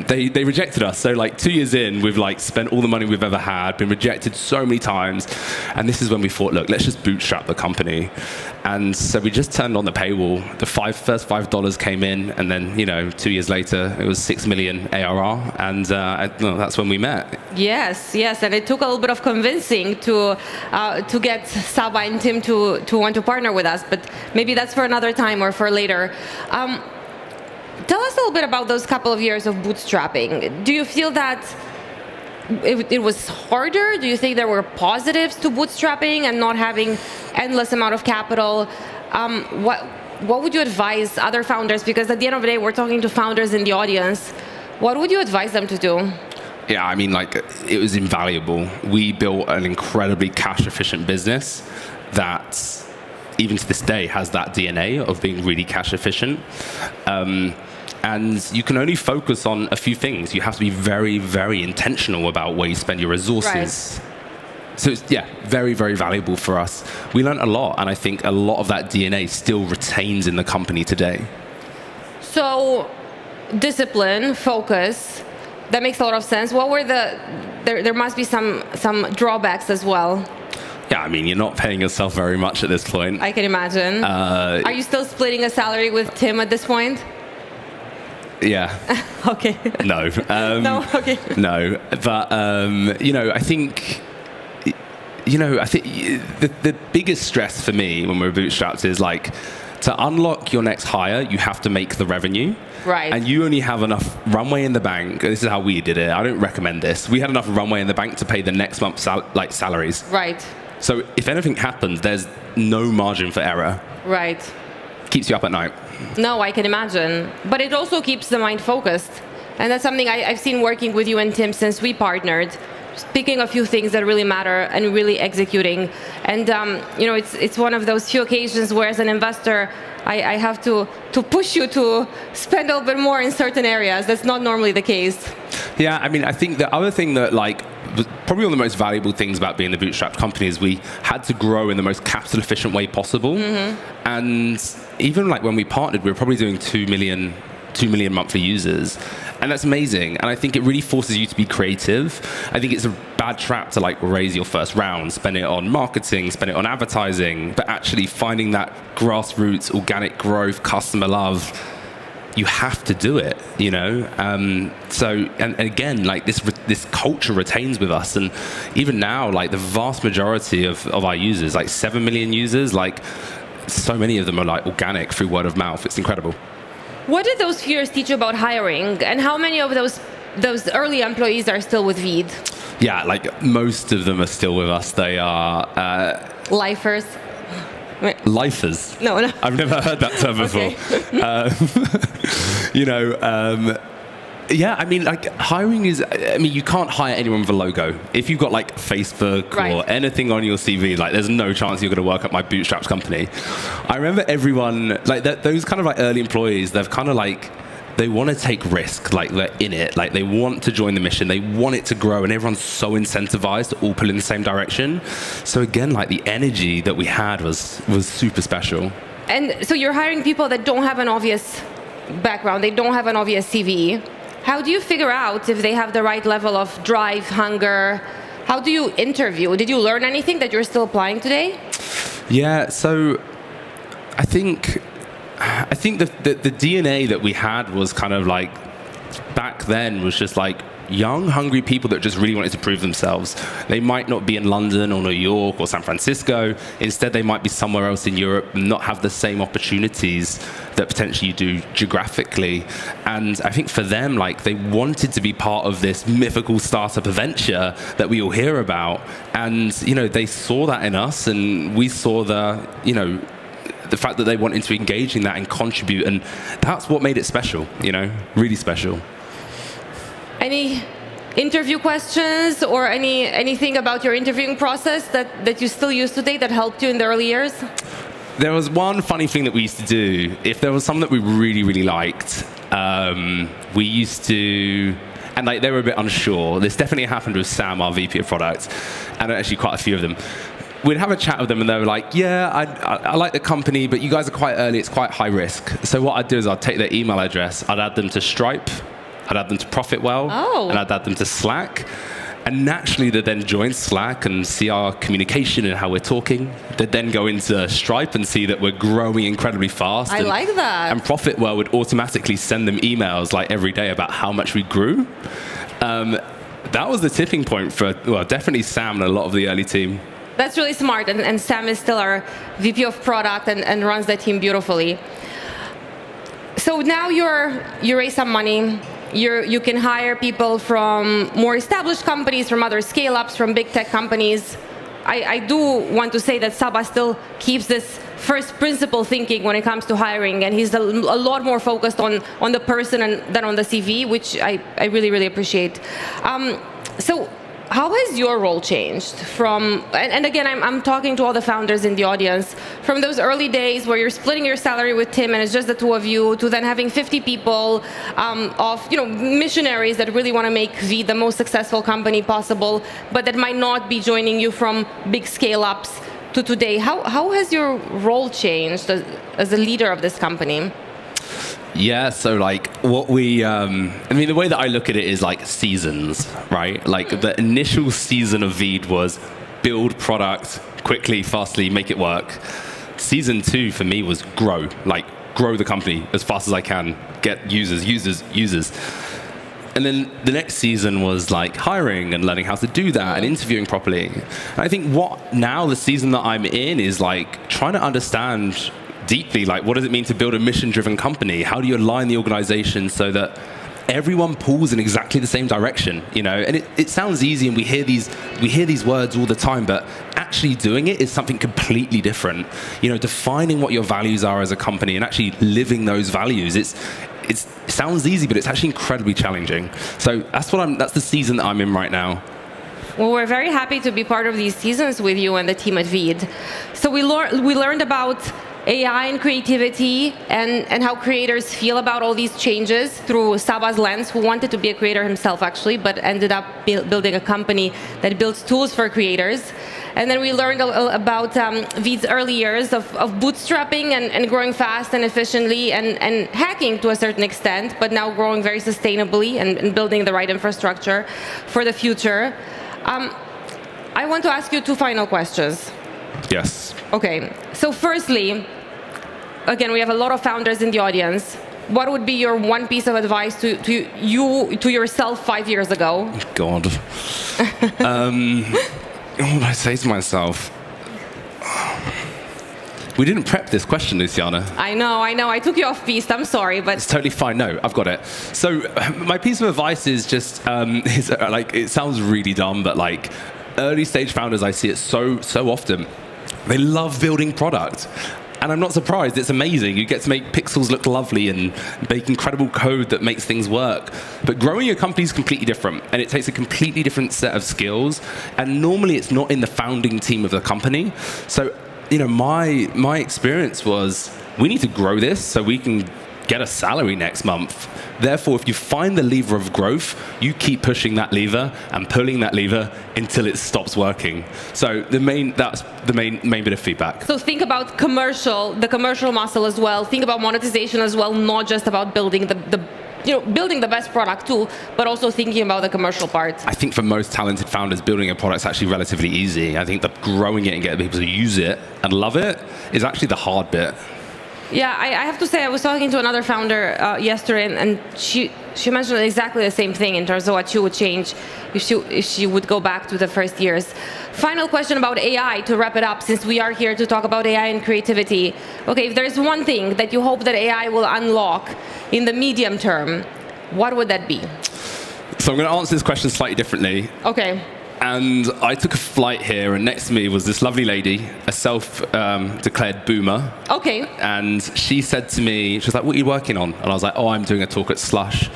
they rejected us. So like 2 years in, we've like spent all the money we've ever had, been rejected so many times. And this is when we thought, look, let's just bootstrap the company. And so we just turned on the paywall. The first $5 came in, and then, you know, 2 years later, it was 6 million ARR. And that's when we met. Yes, and it took a little bit of convincing to get Saba and Tim to want to partner with us, but maybe that's for another time or for later. Tell us a little bit about those couple of years of bootstrapping. Do you feel that it was harder? Do you think there were positives to bootstrapping and not having endless amount of capital? What would you advise other founders? Because at the end of the day, we're talking to founders in the audience. What would you advise them to do? Yeah, I mean, like, it was invaluable. We built an incredibly cash-efficient business that, even to this day, has that DNA of being really cash-efficient. And you can only focus on a few things. You have to be very, very intentional about where you spend your resources. Right. So it's, yeah, very, very valuable for us. We learned a lot, and I think a lot of that DNA still retains in the company today. So, discipline, focus, that makes a lot of sense. What were there must be some drawbacks as well. Yeah, I mean, you're not paying yourself very much at this point. I can imagine. Are you still splitting a salary with Tim at this point? Yeah. Okay. No. No. Okay. No, but I think the biggest stress for me when we're bootstrapped is like, to unlock your next hire, you have to make the revenue. Right. And you only have enough runway in the bank. This is how we did it. I don't recommend this. We had enough runway in the bank to pay the next month's salaries. Right. So if anything happens, there's no margin for error. Right. Keeps you up at night. No, I can imagine. But it also keeps the mind focused. And that's something I've seen working with you and Tim since we partnered. Just picking a few things that really matter and really executing. And it's one of those few occasions where, as an investor, I have to push you to spend a little bit more in certain areas. That's not normally the case. Yeah, I mean, I think the other thing that was probably one of the most valuable things about being the bootstrapped company is we had to grow in the most capital efficient way possible. Mm-hmm. And even like when we partnered, we were probably doing 2 million monthly users. And that's amazing. And I think it really forces you to be creative. I think it's a bad trap to like raise your first round, spend it on marketing, spend it on advertising, but actually finding that grassroots, organic growth, customer love, you have to do it, you know? And again, like this culture retains with us. And even now, like the vast majority of our users, like 7 million users, like so many of them are like organic through word of mouth. It's incredible. What did those fears teach you about hiring? And how many of those early employees are still with Veed? Yeah, like most of them are still with us. They are... Lifers? Lifers. No. I've never heard that term before. Yeah, I mean, like, hiring is, I mean, you can't hire anyone with a logo. If you've got, like, Facebook or anything on your CV, like, there's no chance you're going to work at my bootstraps company. I remember everyone, like, those kind of, like, early employees, they've kind of, like, they want to take risk, like, they're in it. Like, they want to join the mission. They want it to grow, and everyone's so incentivized to all pull in the same direction. So, again, like, the energy that we had was super special. And so you're hiring people that don't have an obvious background. They don't have an obvious CV. How do you figure out if they have the right level of drive, hunger? How do you interview? Did you learn anything that you're still applying today? Yeah, so I think the DNA that we had was kind of like, back then was just like young, hungry people that just really wanted to prove themselves. They might not be in London or New York or San Francisco. Instead, they might be somewhere else in Europe and not have the same opportunities that potentially you do geographically. And I think for them, like, they wanted to be part of this mythical startup adventure that we all hear about. And, you know, they saw that in us, and we saw the fact that they wanted to engage in that and contribute. And that's what made it special, you know, really special. Any interview questions or anything about your interviewing process that you still use today that helped you in the early years? There was one funny thing that we used to do. If there was something that we really, really liked, we used to, and like they were a bit unsure. This definitely happened with Sam, our VP of product, and actually quite a few of them. We'd have a chat with them, and they were like, yeah, I like the company, but you guys are quite early, it's quite high risk. So what I'd do is I'd take their email address, I'd add them to Stripe, I'd add them to Profitwell, and I'd add them to Slack. And naturally, they'd then join Slack and see our communication and how we're talking. They'd then go into Stripe and see that we're growing incredibly fast. I like that. And Profitwell would automatically send them emails like every day about how much we grew. That was the tipping point for, well, definitely Sam and a lot of the early team. That's really smart. And Sam is still our VP of product and runs that team beautifully. So now you raise some money. You can hire people from more established companies, from other scale-ups, from big tech companies. I do want to say that Saba still keeps this first principle thinking when it comes to hiring, and he's a lot more focused on the person than on the CV, which I really, really appreciate. So how has your role changed from, and again, I'm talking to all the founders in the audience, from those early days where you're splitting your salary with Tim and it's just the two of you, to then having 50 people of missionaries that really want to make V the most successful company possible, but that might not be joining you from big scale-ups, to today. How has your role changed as a leader of this company? Yeah, so like what we, I mean, the way that I look at it is like seasons, right? Like the initial season of Veed was build product quickly, fastly, make it work. Season 2 for me was grow the company as fast as I can, get users. And then the next season was like hiring and learning how to do that and interviewing properly. And I think the season that I'm in is like trying to understand deeply, like, what does it mean to build a mission-driven company? How do you align the organization so that everyone pulls in exactly the same direction? And it sounds easy, and we hear these words all the time, but actually doing it is something completely different. Defining what your values are as a company and actually living those values. It sounds easy, but it's actually incredibly challenging. So that's the season that I'm in right now. Well, we're very happy to be part of these seasons with you and the team at Veed. So we learned about AI and creativity and how creators feel about all these changes through Saba's lens, who wanted to be a creator himself, actually, but ended up building a company that builds tools for creators. And then we learned about Veed's early years of bootstrapping and growing fast and efficiently and hacking to a certain extent, but now growing very sustainably and building the right infrastructure for the future. I want to ask you 2 final questions. Yes. Okay. So firstly, again, we have a lot of founders in the audience. What would be your one piece of advice to yourself 5 years ago? God. What would I say to myself? We didn't prep this question, Luciana. I know. I took you off piste. I'm sorry, but it's totally fine. No, I've got it. So my piece of advice is just, it sounds really dumb, but like early stage founders, I see it so often. They love building product. And I'm not surprised, it's amazing. You get to make pixels look lovely and make incredible code that makes things work. But growing a company is completely different, and it takes a completely different set of skills. And normally it's not in the founding team of the company. So, my experience was, we need to grow this so we can get a salary next month. Therefore, if you find the lever of growth, you keep pushing that lever and pulling that lever until it stops working. So that's the main bit of feedback. So think about the commercial muscle as well. Think about monetization as well, not just about building building the best product too, but also thinking about the commercial part. I think for most talented founders, building a product is actually relatively easy. I think that growing it and getting people to use it and love it is actually the hard bit. Yeah, I have to say, I was talking to another founder yesterday, and she mentioned exactly the same thing in terms of what she would change if she would go back to the first years. Final question about AI to wrap it up, since we are here to talk about AI and creativity. Okay, if there's one thing that you hope that AI will unlock in the medium term, what would that be? So I'm going to answer this question slightly differently. Okay. And I took a flight here, and next to me was this lovely lady, a self-declared boomer. Okay. And she said to me, she was like, "What are you working on?" And I was like, "Oh, I'm doing a talk at Slush."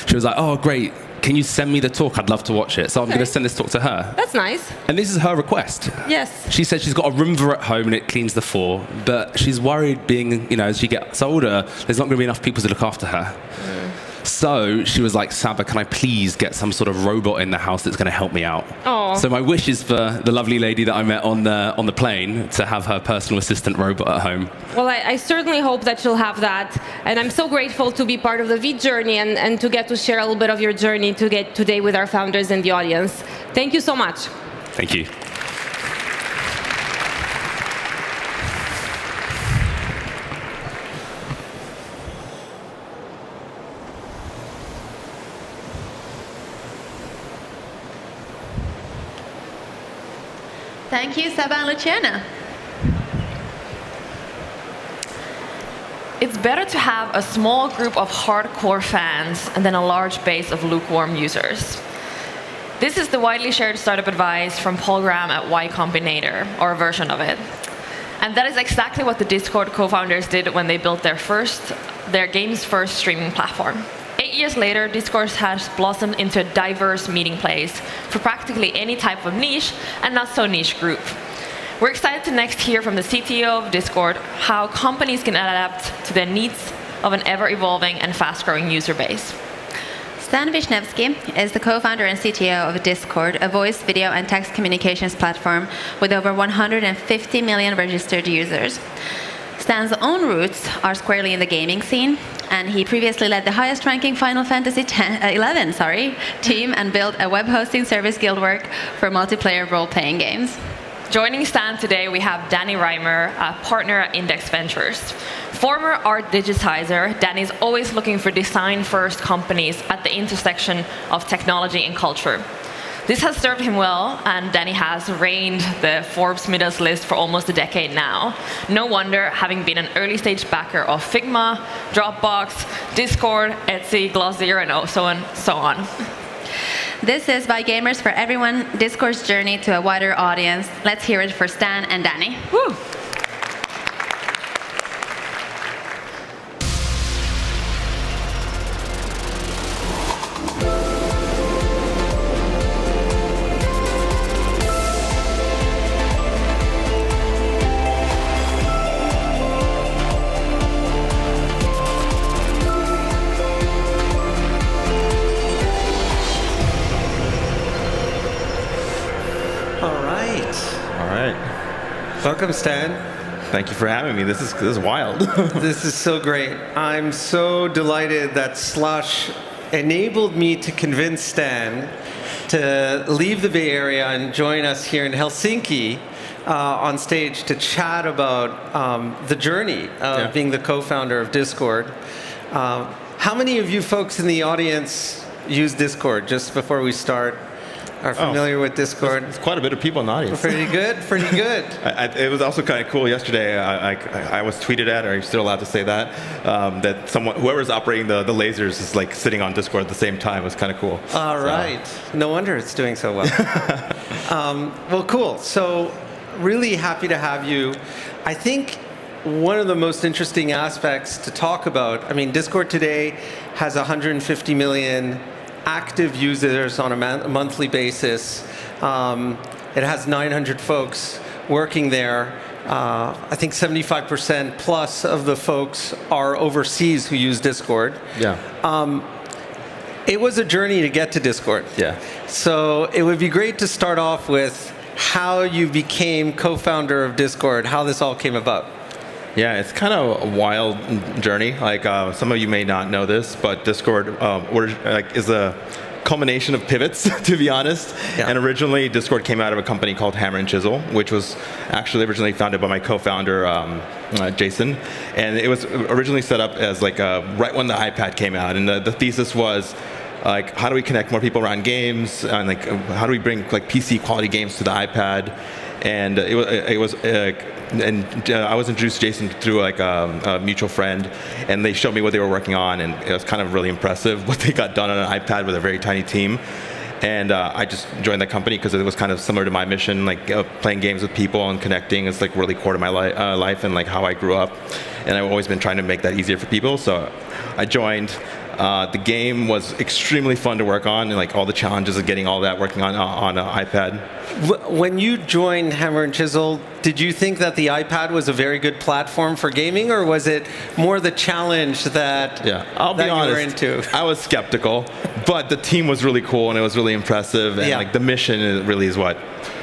She was like, "Oh, great. Can you send me the talk? I'd love to watch it." So I'm going to send this talk to her. That's nice. And this is her request. Yes. She said she's got a Roomba at home and it cleans the floor, but she's worried as she gets older, there's not going to be enough people to look after her. So she was like, "Saba, can I please get some sort of robot in the house that's going to help me out?" Aww. So my wish is for the lovely lady that I met on the plane to have her personal assistant robot at home. Well, I certainly hope that you'll have that. And I'm so grateful to be part of the VEED journey and to get to share a little bit of your journey today with our founders in the audience. Thank you so much. Thank you. Thank you, Saba and Luciana. It's better to have a small group of hardcore fans than a large base of lukewarm users. This is the widely shared startup advice from Paul Graham at Y Combinator, or a version of it. And that is exactly what the Discord co-founders did when they built their game's first streaming platform. 8 years later, Discord has blossomed into a diverse meeting place for practically any type of niche and not so niche group. We're excited to next hear from the CTO of Discord how companies can adapt to the needs of an ever-evolving and fast-growing user base. Stan Wisniewski is the co-founder and CTO of Discord, a voice, video, and text communications platform with over 150 million registered users. Stan's own roots are squarely in the gaming scene, and he previously led the highest-ranking Final Fantasy XI team and built a web hosting service Guildwork for multiplayer role-playing games. Joining Stan today, we have Danny Reimer, a partner at Index Ventures. Former art digitizer, Danny's always looking for design-first companies at the intersection of technology and culture. This has served him well, and Danny has reigned the Forbes Midas list for almost a decade now. No wonder, having been an early-stage backer of Figma, Dropbox, Discord, Etsy, Glossier, and so on. This is by Gamers for Everyone, Discord's journey to a wider audience. Let's hear it for Stan and Danny. Woo. Welcome, Stan. Thank you for having me. This is wild. This is so great. I'm so delighted that Slush enabled me to convince Stan to leave the Bay Area and join us here in Helsinki on stage to chat about the journey of being the co-founder of Discord. How many of you folks in the audience use Discord, just before we start? Are familiar with Discord? There's quite a bit of people in the audience. Pretty good, pretty good. It was also kind of cool yesterday. I was tweeted at, are you still allowed to say that? That whoever's operating the lasers is like sitting on Discord at the same time. It was kind of cool. All right. No wonder it's doing so well. Well, cool. So really happy to have you. I think one of the most interesting aspects to talk about, I mean, Discord today has 150 million active users on a monthly basis. It has 900 folks working there. I think 75% plus of the folks are overseas who use Discord. Yeah. It was a journey to get to Discord. Yeah. So it would be great to start off with how you became co-founder of Discord, how this all came about. Yeah, it's kind of a wild journey. Like some of you may not know this, but Discord is a culmination of pivots, to be honest. Yeah. And originally, Discord came out of a company called Hammer and Chisel, which was actually originally founded by my co-founder, Jason. And it was originally set up as like right when the iPad came out. And the thesis was, like, how do we connect more people around games, and like how do we bring like PC quality games to the iPad? And I was introduced to Jason through like a mutual friend, and they showed me what they were working on, and it was kind of really impressive what they got done on an iPad with a very tiny team. And I just joined the company because it was kind of similar to my mission, like playing games with people and connecting is like really core to my life and like how I grew up. And I've always been trying to make that easier for people, so I joined. The game was extremely fun to work on, and like all the challenges of getting all that working on an iPad. When you joined Hammer and Chisel, did you think that the iPad was a very good platform for gaming, or was it more the challenge that, I'll be honest, you were into? I was skeptical, but the team was really cool and it was really impressive, and like the mission really is what,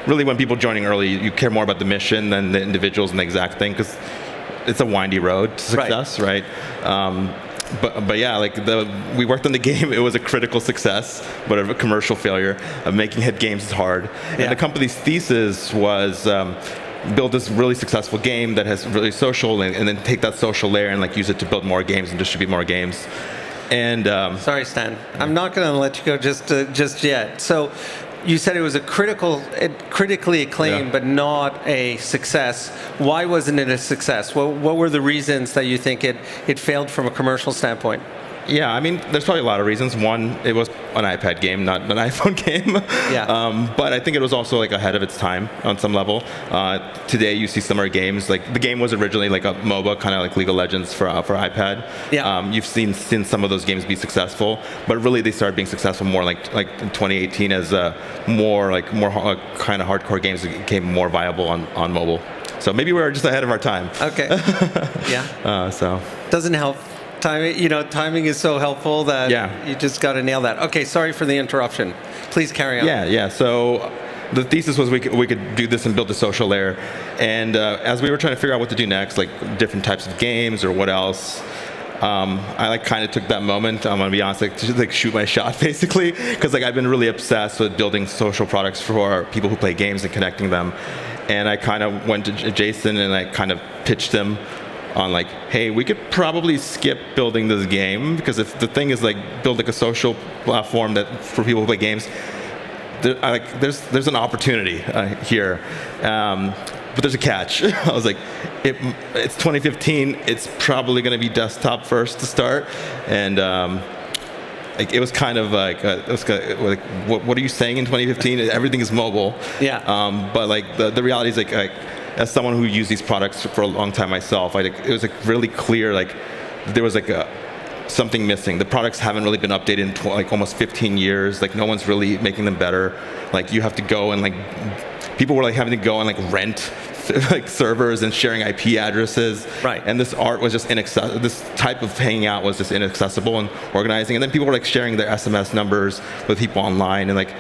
really when people joining early, you care more about the mission than the individuals and the exact thing, because it's a windy road to success, right? But yeah, like we worked on the game. It was a critical success, but a commercial failure. Making hit games is hard. And the company's thesis was build this really successful game that has really social, and then take that social layer and like use it to build more games and distribute more games. And sorry, Stan, I'm not going to let you go just yet. So you said it was critically acclaimed, but not a success. Why wasn't it a success? What were the reasons that you think it failed from a commercial standpoint? Yeah, I mean, there's probably a lot of reasons. One, it was an iPad game, not an iPhone game. But I think it was also like ahead of its time on some level. Today, you see similar games. Like the game was originally like a MOBA, kind of like League of Legends for iPad. You've seen some of those games be successful, but really they started being successful more like in 2018 as more kind of hardcore games became more viable on mobile. So maybe we're just ahead of our time. Okay. So doesn't help. Timing is so helpful that you just got to nail that. Okay, sorry for the interruption. Please carry on. Yeah. So the thesis was we could do this and build a social layer. And as we were trying to figure out what to do next, like different types of games or what else, I like kind of took that moment. I'm gonna be honest, to like shoot my shot basically, because like I've been really obsessed with building social products for people who play games and connecting them. And I kind of went to Jason and I kind of pitched him on like, hey, we could probably skip building this game, because if the thing is like build like a social platform that for people who play games, there's an opportunity here, but there's a catch. I was like, it's 2015, it's probably going to be desktop first to start, and like it was kind of like, what are you saying in 2015? Everything is mobile. But like the reality is like as someone who used these products for a long time myself, it was like really clear like there was like something missing. The products haven't really been updated in like almost 15 years. Like no one's really making them better. Like you have to go and like people were like having to go and like rent like servers and sharing IP addresses. And this art was just inaccessible. This type of hanging out was just inaccessible and organizing. And then people were like sharing their SMS numbers with people online, and like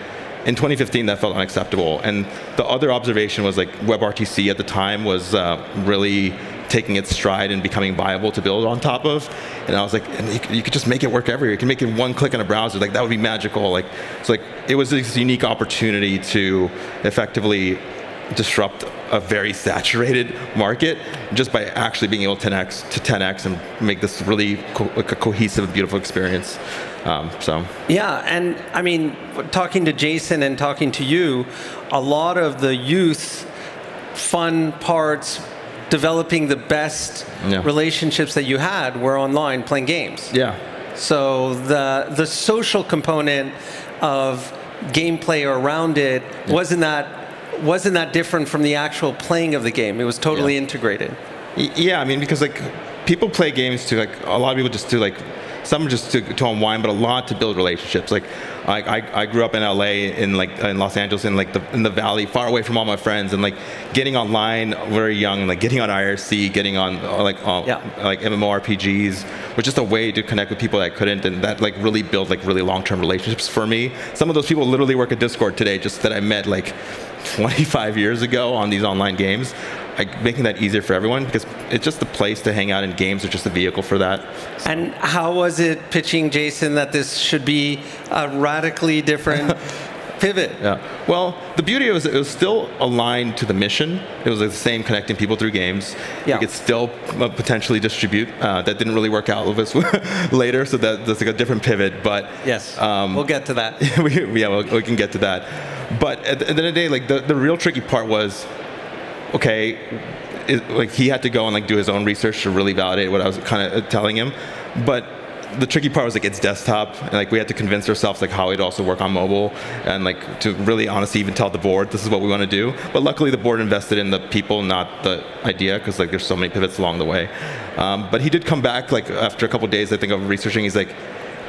in 2015, that felt unacceptable. And the other observation was like WebRTC at the time was really taking its stride and becoming viable to build on top of. And I was like, and you could just make it work everywhere. You can make it one click on a browser. Like that would be magical. Like it's like it was this unique opportunity to effectively disrupt a very saturated market just by actually being able to 10x and make this really like a cohesive, beautiful experience. Yeah, and I mean, talking to Jason and talking to you, a lot of the youth fun parts, developing the best relationships that you had were online playing games. So the social component of gameplay around it wasn't that wasn't that different from the actual playing of the game. It was totally integrated. Yeah, I mean, because like people play games to, like, a lot of people just to, like, some just to unwind, but a lot to build relationships. Like I grew up in LA, in Los Angeles, in the valley, far away from all my friends, and like getting online very young, like getting on IRC, getting on like MMORPGs was just a way to connect with people that I couldn't, and that like really built like really long-term relationships for me. Some of those people literally work at Discord today, just that I met like 25 years ago on these online games. Like making that easier for everyone, because it's just the place to hang out, and games are just a vehicle for that. So. And how was it pitching Jason that this should be a radically different pivot? Yeah. Well, the beauty was it was still aligned to the mission. It was the same, connecting people through games. Yeah. You could still potentially distribute. That didn't really work out with us later, so that's like a different pivot. But yes, we'll get to that. we can get to that. But at the end of the day, like the real tricky part was, okay, like he had to go and like do his own research to really validate what I was kind of telling him. But the tricky part was like it's desktop, and like we had to convince ourselves like how it'd also work on mobile, and like to really honestly even tell the board this is what we want to do. But luckily the board invested in the people, not the idea, because like there's so many pivots along the way. But he did come back like after a couple of days, I think, of researching. He's like,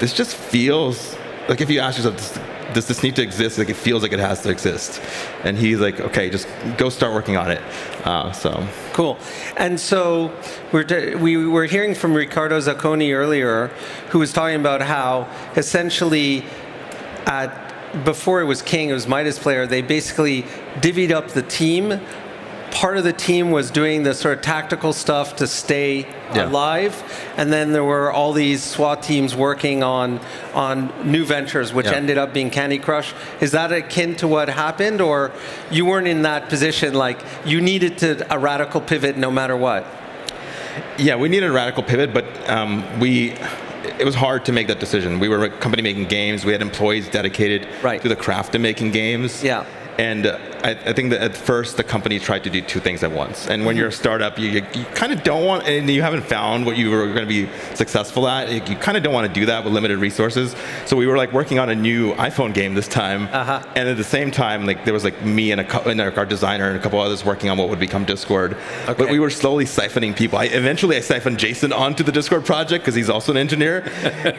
this just feels like, if you ask yourself, does this need to exist? Like, it feels like it has to exist. And he's like, okay, just go start working on it. So cool. And so we were hearing from Riccardo Zacconi earlier, who was talking about how essentially before it was King, it was Midas Player, they basically divvied up the team. Part of the team was doing the sort of tactical stuff to stay alive, and then there were all these SWAT teams working on new ventures, which ended up being Candy Crush. Is that akin to what happened, or you weren't in that position, like you needed a radical pivot no matter what? Yeah, we needed a radical pivot, but it was hard to make that decision. We were a company making games. We had employees dedicated to the craft of making games. Yeah. And I think that at first the company tried to do two things at once. And when you're a startup, you kind of don't want, and you haven't found what you were going to be successful at, you kind of don't want to do that with limited resources. So we were like working on a new iPhone game this time. And at the same time, like there was like me and our designer and a couple others working on what would become Discord. Okay. But we were slowly siphoning people. Eventually I siphoned Jason onto the Discord project because he's also an engineer.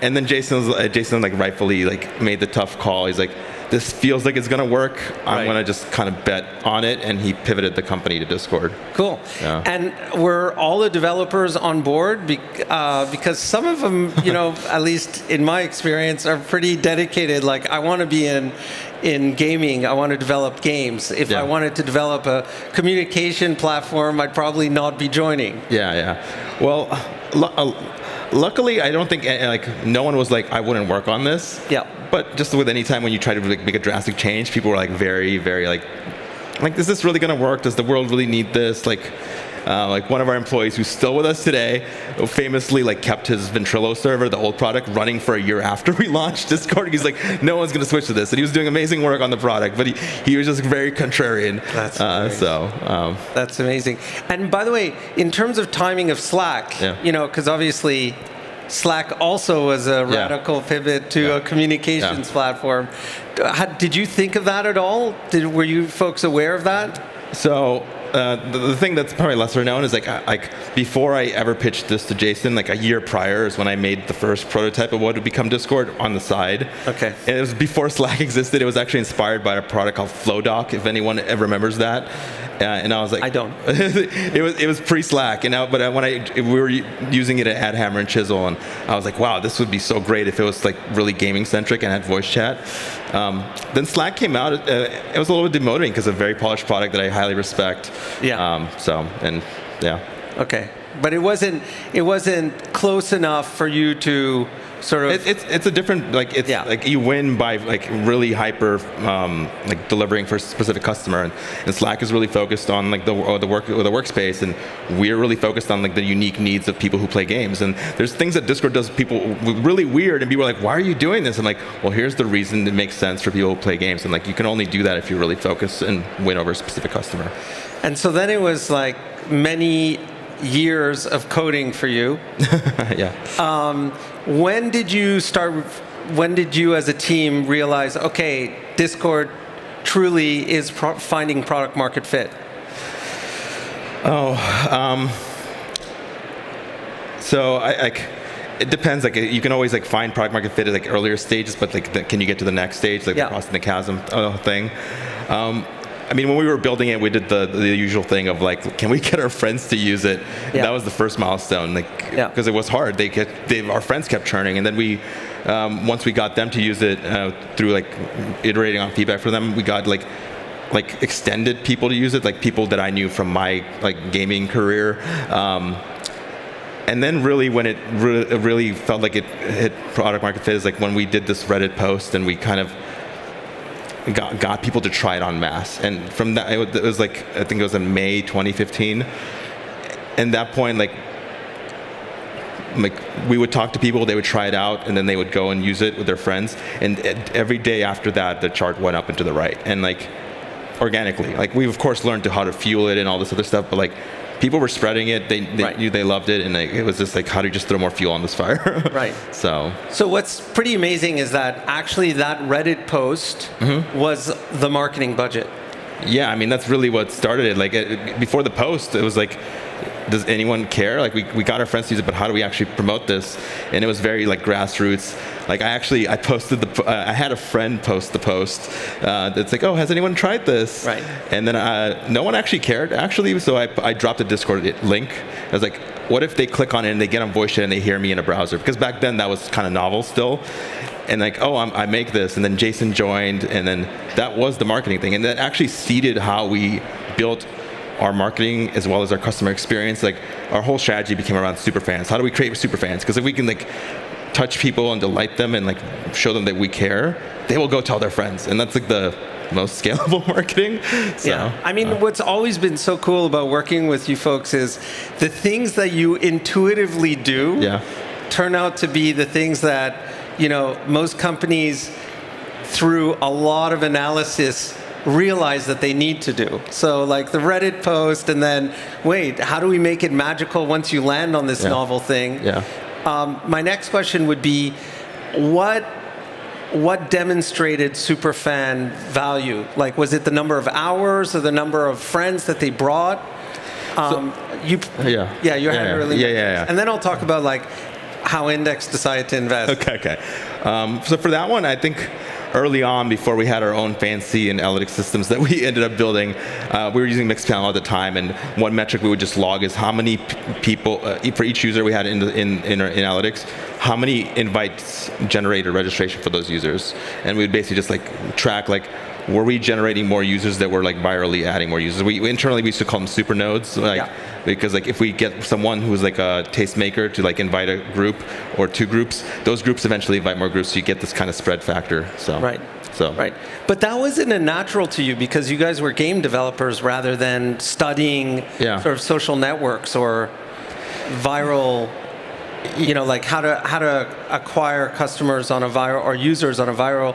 And then Jason like rightfully like made the tough call. He's like, this feels like it's going to work. I'm going to just kind of bet on it. And he pivoted the company to Discord. Cool. Yeah. And were all the developers on board? Because some of them, at least in my experience, are pretty dedicated. Like, I want to be in gaming. I want to develop games. If I wanted to develop a communication platform, I'd probably not be joining. Yeah. Well, luckily, I don't think like no one was like, I wouldn't work on this. Yeah. But just with any time when you try to make a drastic change, people were like very, very like, is this really going to work? Does the world really need this? Like one of our employees who's still with us today famously like kept his Ventrilo server, the old product, running for a year after we launched Discord. He's like, no one's going to switch to this. And he was doing amazing work on the product, but he was just very contrarian. That's amazing. And by the way, in terms of timing of Slack, because obviously Slack also was a radical pivot to a communications platform. Did you think of that at all? Were you folks aware of that? So the thing that's probably lesser known is like before I ever pitched this to Jason, like a year prior is when I made the first prototype of what would become Discord on the side. Okay. And it was before Slack existed. It was actually inspired by a product called FlowDoc, if anyone ever remembers that. And I was like, I don't. it was pre-Slack, but when we were using it at Hammer and Chisel, and I was like, wow, this would be so great if it was like really gaming centric and had voice chat. Then Slack came out. It was a little bit demotivating because it's a very polished product that I highly respect. Yeah. Okay. But it wasn't close enough for you to sort of. It's a different like you win by like really hyper like delivering for a specific customer, and Slack is really focused on like the workspace, and we're really focused on like the unique needs of people who play games. And there's things that Discord does people really weird, and people are like, why are you doing this? I'm like, well, here's the reason it makes sense for people who play games, and like you can only do that if you really focus and win over a specific customer. And so then it was like many years of coding for you. Yeah. When did you as a team realize, okay, Discord truly is finding product market fit? So it depends. Like you can always like find product market fit at like earlier stages, but like can you get to the next stage, like the crossing the chasm thing? I mean, when we were building it, we did the usual thing of like, can we get our friends to use it? Yeah. That was the first milestone, like because it was hard. Our friends kept churning, and then we once we got them to use it through like iterating on feedback for them, we got like extended people to use it, like people that I knew from my like gaming career. And then really when it really felt like it hit product market fit is like when we did this Reddit post and we kind of got people to try it en masse. And from that, it was like, I think it was in May 2015. And that point, like we would talk to people, they would try it out, and then they would go and use it with their friends. And every day after that, the chart went up and to the right. And like organically, like we of course learned how to fuel it and all this other stuff, but like people were spreading it. They knew they loved it, and it was just like, how do you just throw more fuel on this fire? Right. So what's pretty amazing is that actually that Reddit post was the marketing budget. Yeah, I mean that's really what started it. Like before the post, it was like, does anyone care? Like we got our friends to use it, but how do we actually promote this? And it was very like grassroots. Like I posted I had a friend post the post. It's like, oh, has anyone tried this? Right. And then no one actually cared actually. So I dropped a Discord link. I was like, what if they click on it and they get on voice chat and they hear me in a browser? Because back then that was kind of novel still. And like, oh, I make this, and then Jason joined, and then that was the marketing thing, and that actually seeded how we built our marketing as well as our customer experience. Like our whole strategy became around superfans. How do we create superfans? Because if we can like touch people and delight them and like show them that we care, they will go tell their friends, and that's like the most scalable marketing. So, yeah, I mean, what's always been so cool about working with you folks is the things that you intuitively do turn out to be the things that, you know, most companies through a lot of analysis realize that they need to do. So like the Reddit post, and then wait, how do we make it magical once you land on this novel thing? Yeah. My next question would be, what demonstrated superfan value? Like, was it the number of hours or the number of friends that they brought? You had early. Yeah. And then I'll talk about like how Index decided to invest. Okay. So for that one, I think early on, before we had our own fancy analytics systems that we ended up building, we were using Mixpanel at the time, and one metric we would just log is how many people, for each user we had in analytics, how many invites generated registration for those users. And we would basically just like track, like, were we generating more users that were like virally adding more users? We internally we used to call them super nodes, like because like if we get someone who's like a tastemaker to like invite a group or two groups, those groups eventually invite more groups, so you get this kind of spread factor. So right. But that wasn't a natural to you because you guys were game developers rather than studying sort of social networks or viral. You know, like how to acquire customers on a viral or users on a viral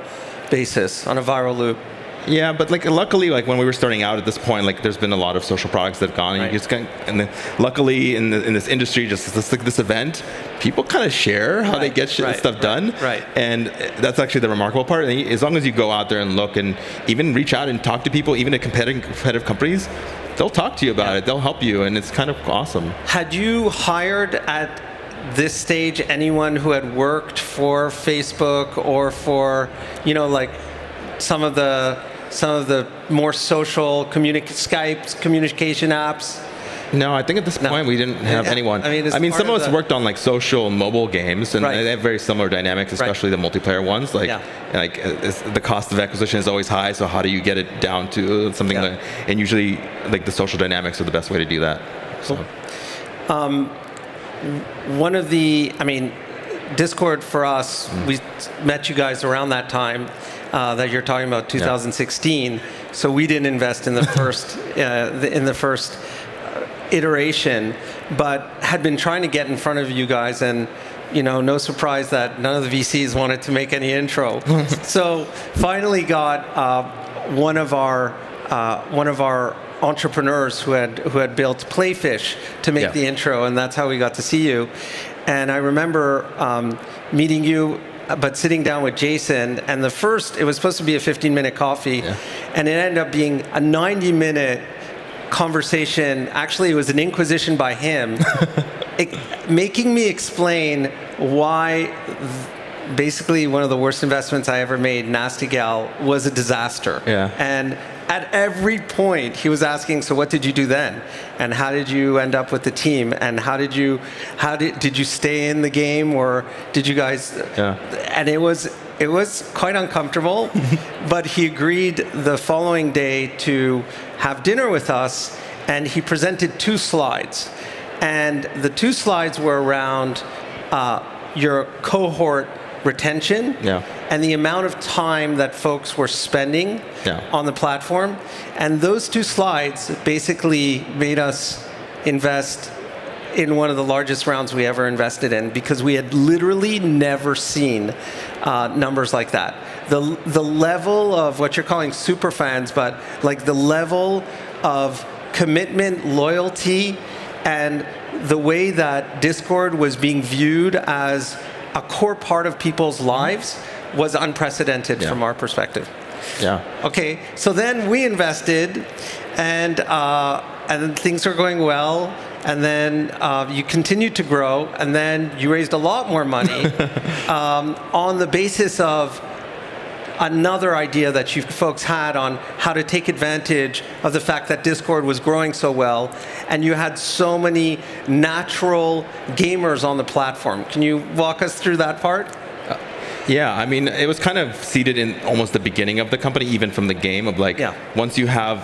basis, on a viral loop. Yeah, but like luckily, like when we were starting out at this point, like there's been a lot of social products that have gone, and then luckily in this industry, just this event, people kind of share how they get stuff done, and that's actually the remarkable part. And as long as you go out there and look and even reach out and talk to people, even at competitive companies, they'll talk to you about it. They'll help you, and it's kind of awesome. Had you hired at this stage anyone who had worked for Facebook or for, you know, like some of the more social Skype communication apps? No, I think at this point we didn't have anyone. I mean some of us worked on like social mobile games, and they have very similar dynamics, especially the multiplayer ones. Like the cost of acquisition is always high, so how do you get it down to something like, and usually like the social dynamics are the best way to do that. So. One of the, Discord for us, we met you guys around that time that you're talking about, 2016. So we didn't invest in the first iteration, but had been trying to get in front of you guys, and no surprise that none of the VCs wanted to make any intro. So finally got one of our entrepreneurs who had built Playfish to make the intro, and that's how we got to see you. And I remember meeting you but sitting down with Jason, and it was supposed to be a 15-minute coffee, and it ended up being a 90-minute conversation. Actually, it was an inquisition by him, making me explain why basically one of the worst investments I ever made, Nasty Gal, was a disaster. And at every point, he was asking, so what did you do then? And how did you end up with the team? And did you stay in the game, or did you guys? And it was quite uncomfortable, but he agreed the following day to have dinner with us, and he presented 2 slides. And the 2 slides were around your cohort retention and the amount of time that folks were spending on the platform. And those 2 slides basically made us invest in one of the largest rounds we ever invested in, because we had literally never seen numbers like that. The level of what you're calling super fans, but like the level of commitment, loyalty, and the way that Discord was being viewed as a core part of people's lives was unprecedented from our perspective. Okay, so then we invested, and things are going well, and then you continued to grow, and then you raised a lot more money on the basis of another idea that you folks had on how to take advantage of the fact that Discord was growing so well, and you had so many natural gamers on the platform. Can you walk us through that part? Yeah, I mean, it was kind of seeded in almost the beginning of the company, even from the game of like, once you have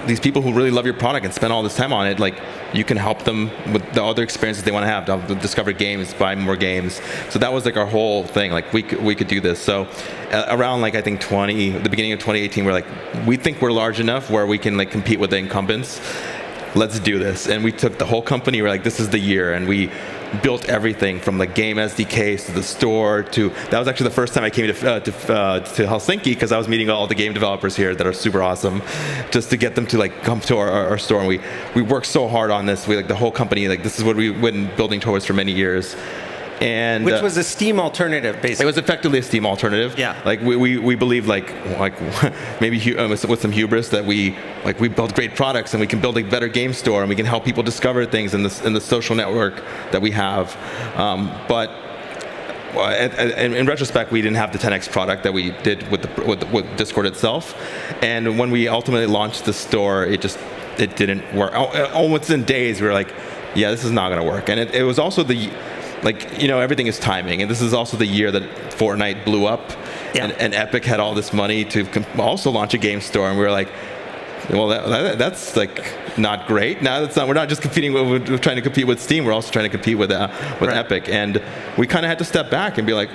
these people who really love your product and spend all this time on it, like you can help them with the other experiences they want to have, to discover games, buy more games. So that was like our whole thing. Like we could do this. So around like I think the beginning of 2018, we're like, we think we're large enough where we can like compete with the incumbents. Let's do this. And we took the whole company. We're like, this is the year, and we built everything from the game SDKs to the store to, that was actually the first time I came to Helsinki, because I was meeting all the game developers here that are super awesome, just to get them to like come to our store. And we worked so hard on this. We like the whole company, like this is what we've been building towards for many years. And which was a Steam alternative, basically. It was effectively a Steam alternative. Like we believe like maybe with some hubris that we build great products and we can build a better game store and we can help people discover things in the social network that we have. But in retrospect, we didn't have the 10x product that we did with Discord itself. And when we ultimately launched the store, it didn't work. Almost in days, we were like, yeah, this is not going to work. And it was also everything is timing, and this is also the year that Fortnite blew up, and Epic had all this money to also launch a game store, and we were like, well, that's like not great. Now we're not just competing. We're trying to compete with Steam. We're also trying to compete with Epic, and we kind of had to step back and be like,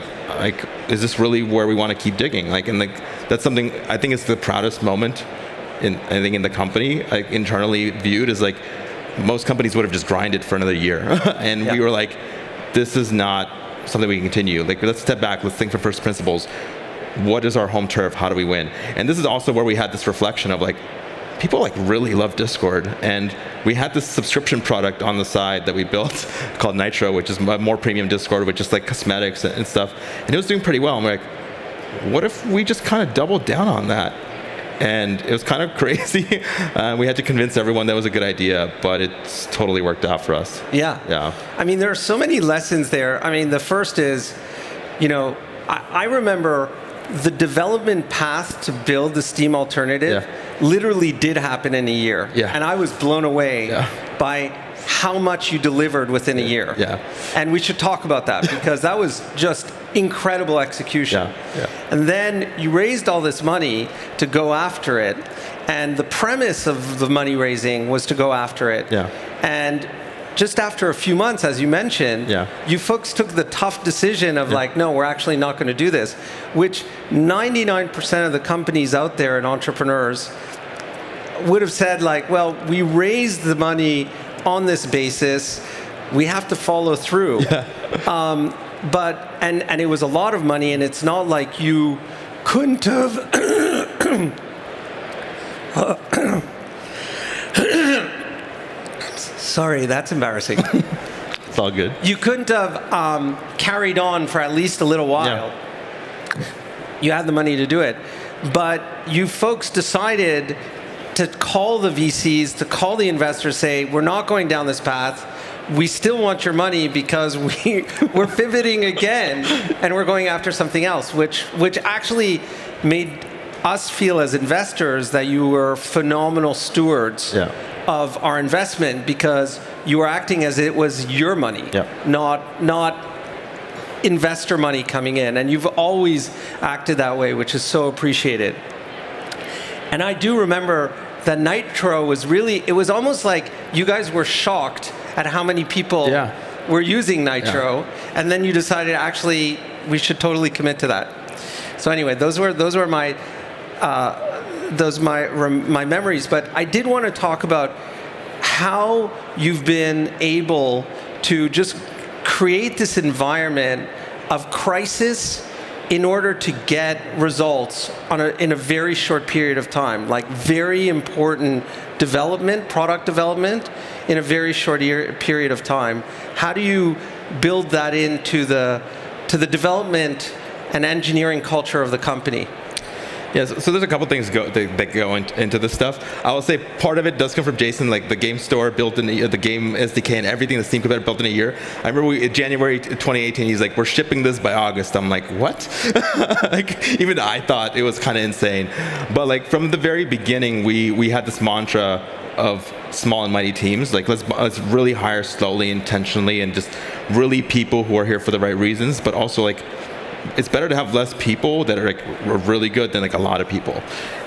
is this really where we want to keep digging? That's something I think is the proudest moment in the company, internally viewed, is like most companies would have just grinded for another year, and we were like, this is not something we can continue. Like, let's step back. Let's think from first principles. What is our home turf? How do we win? And this is also where we had this reflection of like, people like really love Discord. And we had this subscription product on the side that we built called Nitro, which is a more premium Discord with just like cosmetics and stuff. And it was doing pretty well. And we're like, what if we just kind of doubled down on that? And it was kind of crazy. We had to convince everyone that was a good idea, but it's totally worked out for us. Yeah. I mean, there are so many lessons there. I mean, the first is, I remember the development path to build the Steam alternative literally did happen in a year. And I was blown away by how much you delivered within a year. And we should talk about that, because that was just incredible execution. And then you raised all this money to go after it, and the premise of the money raising was to go after it. And just after a few months, as you mentioned, you folks took the tough decision of like, no, we're actually not going to do this, which 99% of the companies out there and entrepreneurs would have said like, well, we raised the money on this basis, we have to follow through. But it was a lot of money, and it's not like you couldn't have sorry, that's embarrassing. It's all good. You couldn't have carried on for at least a little while You had the money to do it. But you folks decided to call the VCs, to call the investors, say, we're not going down this path. We still want your money because we're pivoting again and we're going after something else, which actually made us feel as investors that you were phenomenal stewards of our investment, because you were acting as it was your money, not investor money coming in. And you've always acted that way, which is so appreciated. And I do remember that Nitro was really, it was almost like you guys were shocked at how many people were using Nitro, and then you decided, actually, we should totally commit to that. So anyway, those were my my memories. But I did want to talk about how you've been able to just create this environment of crisis in order to get results in a very short period of time, like very important development, product development, in a very short period of time. How do you build that into the development and engineering culture of the company? Yeah, so there's a couple things that go into this stuff. I will say part of it does come from Jason, like the game store built in the game SDK and everything the Steam Computer built in a year. I remember in January 2018, he's like, we're shipping this by August. I'm like, what? Like, even I thought it was kind of insane. But like from the very beginning, we had this mantra of small and mighty teams. Like let's really hire slowly, intentionally, and just really people who are here for the right reasons, but also like, it's better to have less people that are like really good than like a lot of people,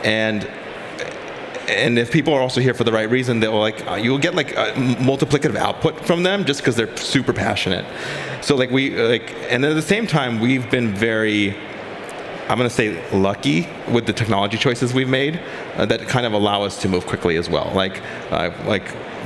and if people are also here for the right reason, they'll like you'll get like a multiplicative output from them just because they're super passionate. So like and at the same time, we've been very, I'm going to say, lucky with the technology choices we've made that kind of allow us to move quickly as well. Like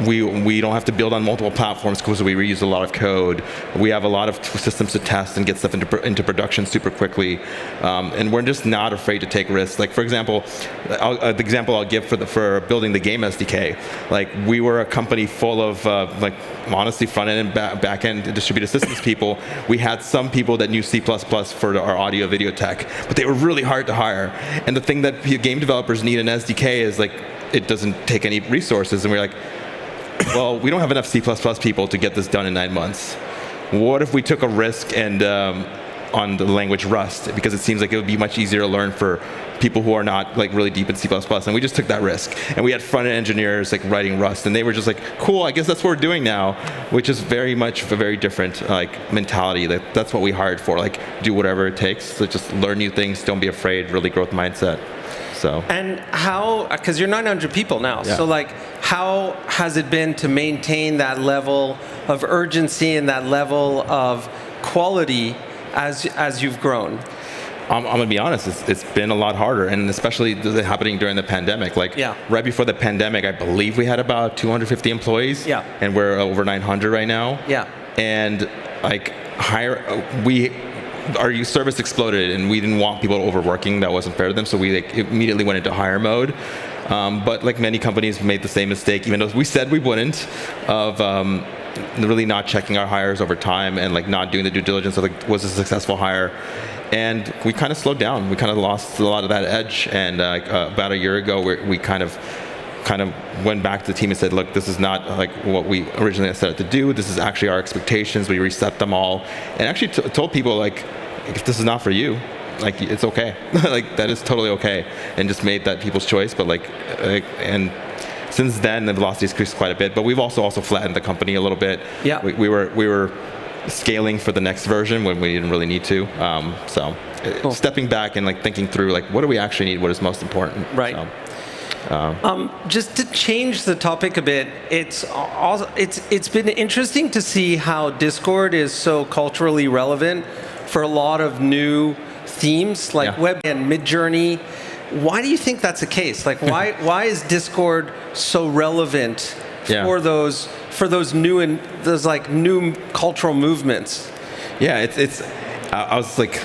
we don't have to build on multiple platforms because we reuse a lot of code. We have a lot of systems to test and get stuff into production super quickly, and we're just not afraid to take risks. Like for example, the example I'll give for building the game SDK. Like we were a company full of like honestly front end and back end distributed systems people. We had some people that knew C++ for our audio video tech, but they were really hard to hire. And the thing that game developers need in SDK is like it doesn't take any resources, and we're like, well, we don't have enough C++ people to get this done in 9 months. What if we took a risk and on the language Rust, because it seems like it would be much easier to learn for people who are not like really deep in C++, and we just took that risk. And we had front-end engineers like writing Rust, and they were just like, cool, I guess that's what we're doing now, which is very much a very different like mentality. That's what we hired for, like do whatever it takes, so just learn new things, don't be afraid, really growth mindset. So. And how, because you're 900 people now, so like how has it been to maintain that level of urgency and that level of quality as you've grown? I'm going to be honest, it's been a lot harder, and especially happening during the pandemic. Like right before the pandemic, I believe we had about 250 employees, and we're over 900 right now. And like our service exploded, and we didn't want people overworking. That wasn't fair to them, so we like immediately went into hire mode. But like many companies made the same mistake, even though we said we wouldn't, of really not checking our hires over time and like not doing the due diligence of like, was a successful hire. And we kind of slowed down. We kind of lost a lot of that edge. And about a year ago, we kind of went back to the team and said, look, this is not like what we originally set out to do. This is actually our expectations. We reset them all, and actually told people like, if this is not for you, like it's okay. Like that is totally okay, and just made that people's choice. But and since then the velocity has increased quite a bit. But we've also flattened the company a little bit. We were scaling for the next version when we didn't really need to. Stepping back and like thinking through like what do we actually need, what is most important. Right. So. Just to change the topic a bit, it's been interesting to see how Discord is so culturally relevant for a lot of new themes like web and Midjourney. Why do you think that's the case? Like why is Discord so relevant for those new cultural movements? Yeah, I was like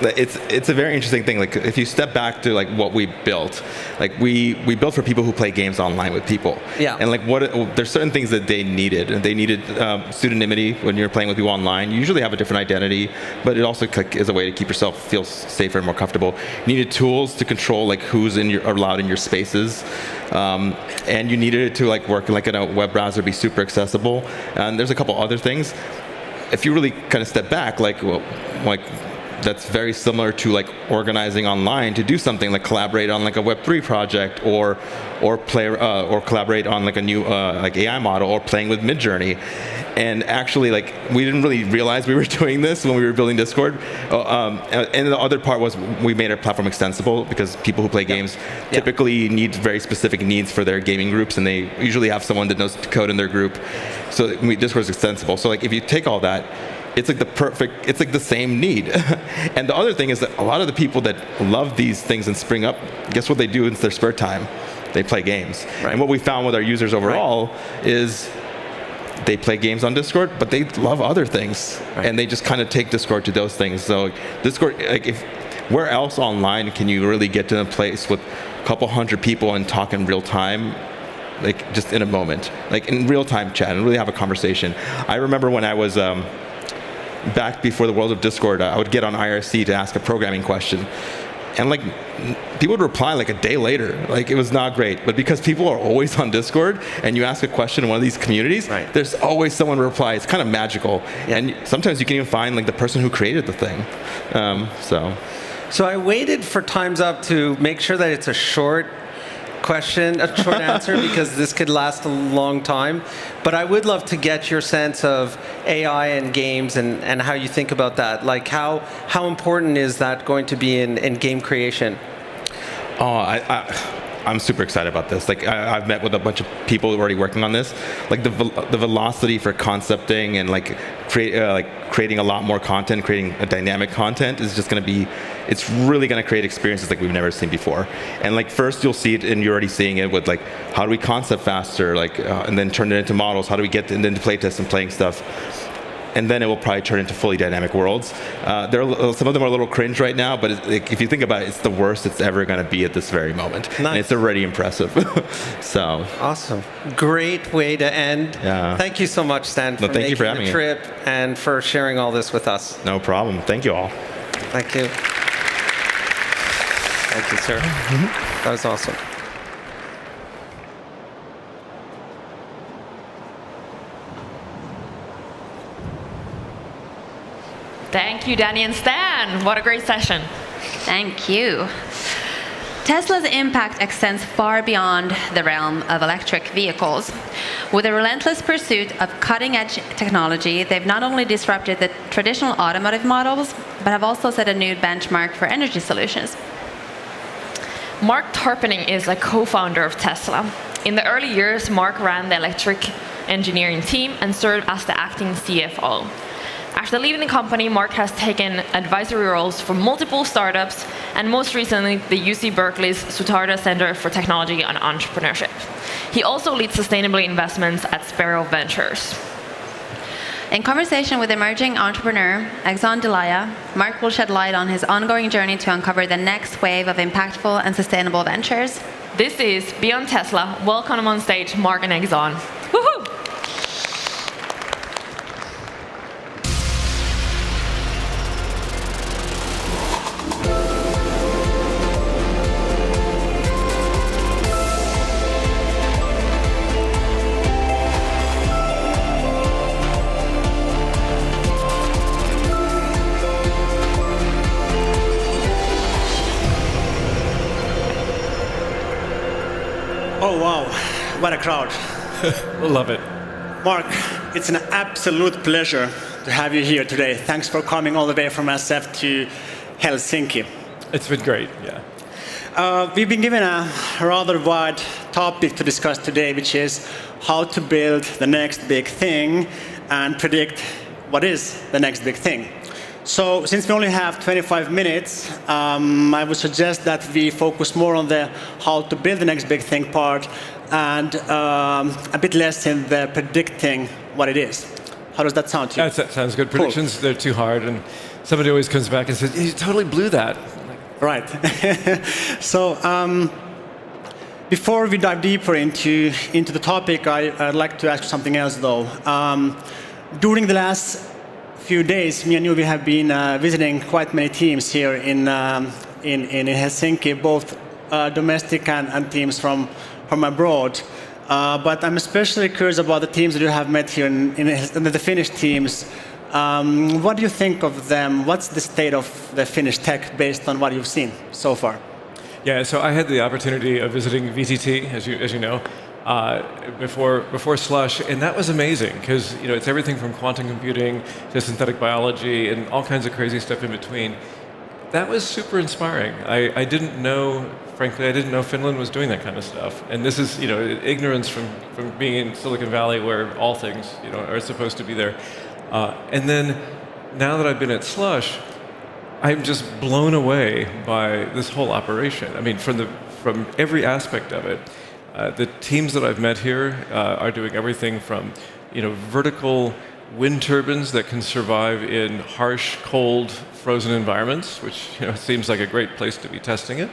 it's a very interesting thing. Like if you step back to like what we built, like we built for people who play games online with people. Yeah. And like there's certain things that they needed, and they needed pseudonymity when you're playing with people online. You usually have a different identity, but it also is a way to keep yourself feel safer and more comfortable. You needed tools to control like who's allowed in your spaces, and you needed it to like work like in a web browser, be super accessible. And there's a couple other things. If you really kind of step back, that's very similar to like organizing online to do something like collaborate on like a Web3 project or collaborate on like a new like AI model or playing with Midjourney. And actually, like we didn't really realize we were doing this when we were building Discord. And the other part was we made our platform extensible because people who play games typically need very specific needs for their gaming groups, and they usually have someone that knows code in their group. So Discord is extensible. So like if you take all that, it's like it's like the same need. And the other thing is that a lot of the people that love these things and spring up, guess what they do in their spare time? They play games. Right. And what we found with our users overall is they play games on Discord, but they love other things. Right. And they just kind of take Discord to those things. So Discord, like where else online can you really get to a place with a couple hundred people and talk in real time? Like just in a moment, like in real time chat and really have a conversation. I remember when I was back before the world of Discord, I would get on IRC to ask a programming question, and like people would reply like a day later. Like it was not great, but because people are always on Discord and you ask a question in one of these communities, there's always someone to reply. It's kind of magical, and sometimes you can even find like the person who created the thing. So I waited for time's up to make sure that it's a short question, a short answer, because this could last a long time. But I would love to get your sense of AI and games and how you think about that. Like how important is that going to be in game creation? I'm super excited about this. Like I've met with a bunch of people already working on this. Like the velocity for concepting and like creating a lot more content, creating a dynamic content is just going to be. It's really going to create experiences like we've never seen before. And like first you'll see it, and you're already seeing it with like how do we concept faster, like and then turn it into models. How do we get into playtests and playing stuff? And then it will probably turn into fully dynamic worlds. Some of them are a little cringe right now, but if you think about it, it's the worst it's ever going to be at this very moment. Nice. And it's already impressive. So awesome. Great way to end. Yeah. Thank you so much, Stan, for making the trip and for sharing all this with us. No problem. Thank you all. Thank you. Thank you, sir. That was awesome. Thank you, Danny and Stan. What a great session. Thank you. Tesla's impact extends far beyond the realm of electric vehicles. With a relentless pursuit of cutting-edge technology, they've not only disrupted the traditional automotive models, but have also set a new benchmark for energy solutions. Mark Tarpening is a co-founder of Tesla. In the early years, Mark ran the electric engineering team and served as the acting CFO. After leaving the company, Mark has taken advisory roles for multiple startups, and most recently, the UC Berkeley's Sutarda Center for Technology and Entrepreneurship. He also leads sustainable investments at Sparrow Ventures. In conversation with emerging entrepreneur Exxon Delaya, Mark will shed light on his ongoing journey to uncover the next wave of impactful and sustainable ventures. This is Beyond Tesla. Welcome on stage, Mark and Exxon. Woohoo! Oh, wow. What a crowd. Love it. Mark, it's an absolute pleasure to have you here today. Thanks for coming all the way from SF to Helsinki. It's been great, yeah. We've been given a rather wide topic to discuss today, which is how to build the next big thing and predict what is the next big thing. So since we only have 25 minutes, I would suggest that we focus more on the how to build the next big thing part and a bit less in the predicting what it is. How does that sound to you? That sounds good. Predictions, They're too hard, and somebody always comes back and says, you totally blew that. Right. So before we dive deeper into the topic, I'd like to ask you something else, though. During the last few days, me and you, we have been visiting quite many teams here in Helsinki, both domestic and teams from abroad. But I'm especially curious about the teams that you have met here in the Finnish teams. What do you think of them? What's the state of the Finnish tech based on what you've seen so far? Yeah, so I had the opportunity of visiting VTT, as you know, before Slush, and that was amazing because it's everything from quantum computing to synthetic biology and all kinds of crazy stuff in between. That was super inspiring. I didn't know, frankly, I didn't know Finland was doing that kind of stuff. And this is, ignorance from being in Silicon Valley where all things, are supposed to be there. And then now that I've been at Slush, I'm just blown away by this whole operation. I mean, from every aspect of it. The teams that I've met here are doing everything from, vertical wind turbines that can survive in harsh, cold, frozen environments, which seems like a great place to be testing it,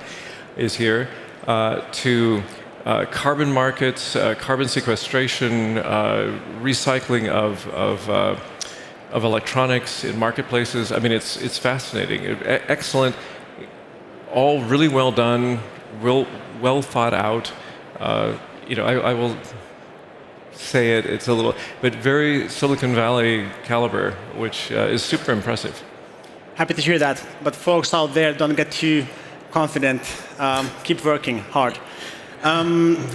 is here, to carbon markets, carbon sequestration, recycling of electronics in marketplaces. I mean, it's fascinating, excellent, all really well done, well thought out. I will say it's a little, but very Silicon Valley caliber, which is super impressive. Happy to hear that. But folks out there, don't get too confident. Keep working hard.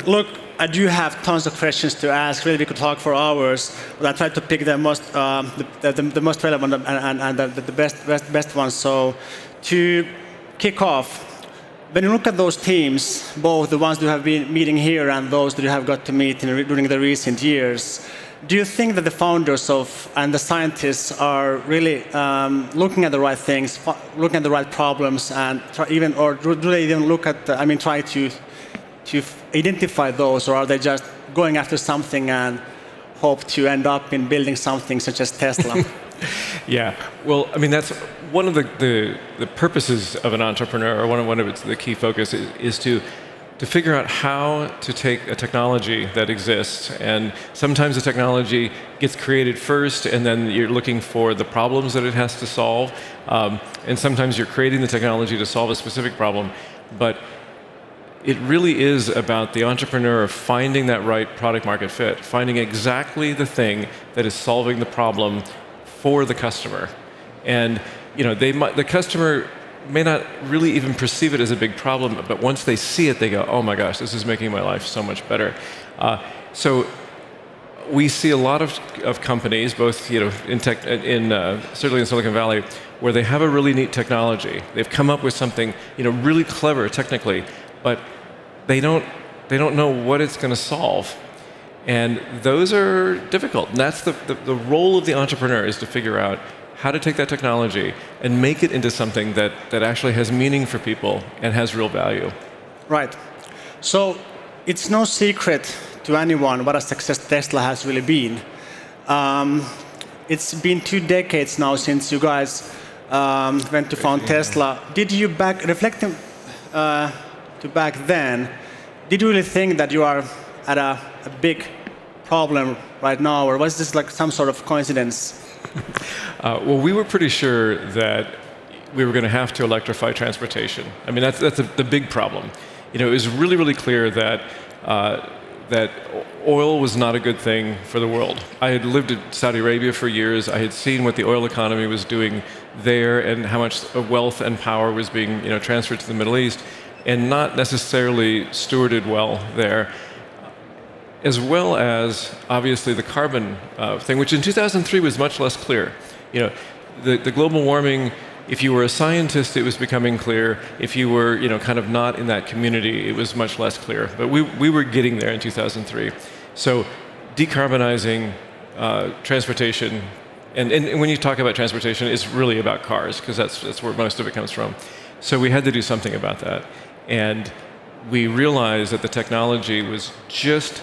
Look, I do have tons of questions to ask. Really, we could talk for hours. But I tried to pick the most relevant and the best ones. So to kick off, when you look at those teams, both the ones that you have been meeting here and those that you have got to meet during the recent years, do you think that the founders and the scientists are really looking at the right things, looking at the right problems, and do they even look at, try to identify those, or are they just going after something and hope to end up in building something such as Tesla? Yeah, well, that's one of the purposes of an entrepreneur, or one of the key focus is to figure out how to take a technology that exists, and sometimes the technology gets created first, and then you're looking for the problems that it has to solve, and sometimes you're creating the technology to solve a specific problem, but it really is about the entrepreneur finding that right product market fit, finding exactly the thing that is solving the problem for the customer. And the customer may not really even perceive it as a big problem, but once they see it, they go, oh my gosh, this is making my life so much better. So we see a lot of companies, both in tech, certainly in Silicon Valley, where they have a really neat technology. They've come up with something really clever technically, but they don't know what it's going to solve. And those are difficult. And that's the role of the entrepreneur, is to figure out how to take that technology and make it into something that actually has meaning for people and has real value. Right. So it's no secret to anyone what a success Tesla has really been. It's been 2 decades now since you guys went to found Tesla. Did you reflecting to back then, did you really think that you are at a big problem right now, or was this like some sort of coincidence? Well, we were pretty sure that we were going to have to electrify transportation. That's the big problem. It was really, really clear that that oil was not a good thing for the world. I had lived in Saudi Arabia for years. I had seen what the oil economy was doing there and how much wealth and power was being transferred to the Middle East, and not necessarily stewarded well there. As well as, obviously, the carbon thing, which in 2003 was much less clear. The global warming, if you were a scientist, it was becoming clear. If you were, kind of not in that community, it was much less clear. But we were getting there in 2003. So decarbonizing transportation, and when you talk about transportation, it's really about cars, because that's where most of it comes from. So we had to do something about that. And we realized that the technology was just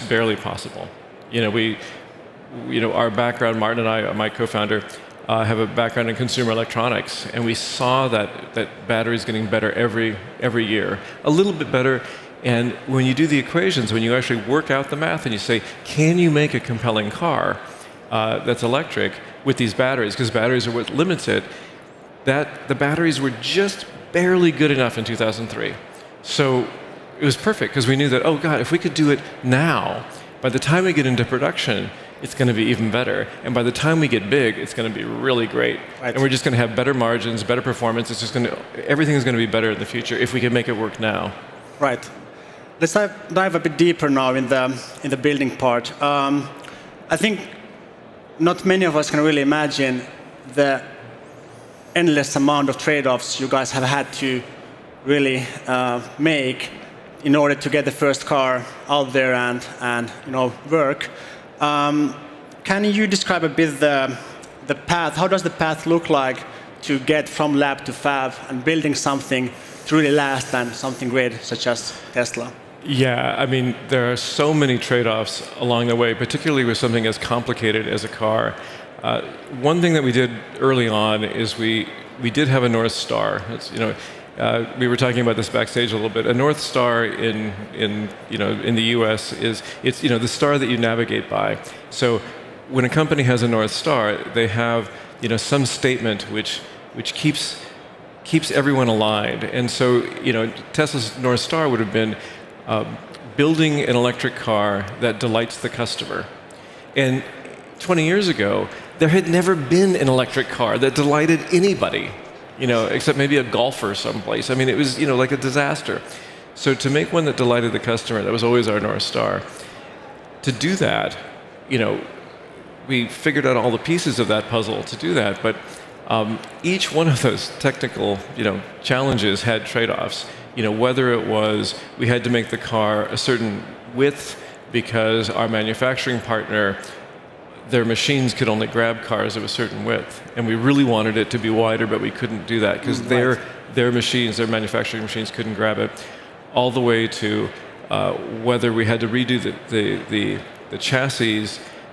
barely possible. Our background, Martin and I, my co-founder, have a background in consumer electronics, and we saw that batteries getting better every year, a little bit better. And when you do the equations, when you actually work out the math and you say, can you make a compelling car that's electric with these batteries, because batteries are what limits it, that the batteries were just barely good enough in 2003. So it was perfect, because we knew that, oh God, if we could do it now, by the time we get into production, it's going to be even better. And by the time we get big, it's going to be really great. Right. And we're just going to have better margins, better performance. It's just going to, everything is going to be better in the future if we can make it work now. Right. Let's dive a bit deeper now in the building part. I think not many of us can really imagine the endless amount of trade-offs you guys have had to really make in order to get the first car out there and work. Can you describe a bit the path? How does the path look like to get from lab to fab and building something to really last and something great, such as Tesla? Yeah, I mean, there are so many trade-offs along the way, particularly with something as complicated as a car. One thing that we did early on is we did have a North Star. It's, we were talking about this backstage a little bit. A North Star in the U.S. is the star that you navigate by. So when a company has a North Star, they have some statement which keeps everyone aligned. And so Tesla's North Star would have been building an electric car that delights the customer. And 20 years ago, there had never been an electric car that delighted anybody, except maybe a golfer someplace. I mean, it was, like a disaster. So to make one that delighted the customer, that was always our North Star. To do that, we figured out all the pieces of that puzzle to do that, but each one of those technical, challenges had trade-offs. Whether it was we had to make the car a certain width because our manufacturing partner, their machines could only grab cars of a certain width, and we really wanted it to be wider, but we couldn't do that because their manufacturing machines couldn't grab it. All the way to whether we had to redo the chassis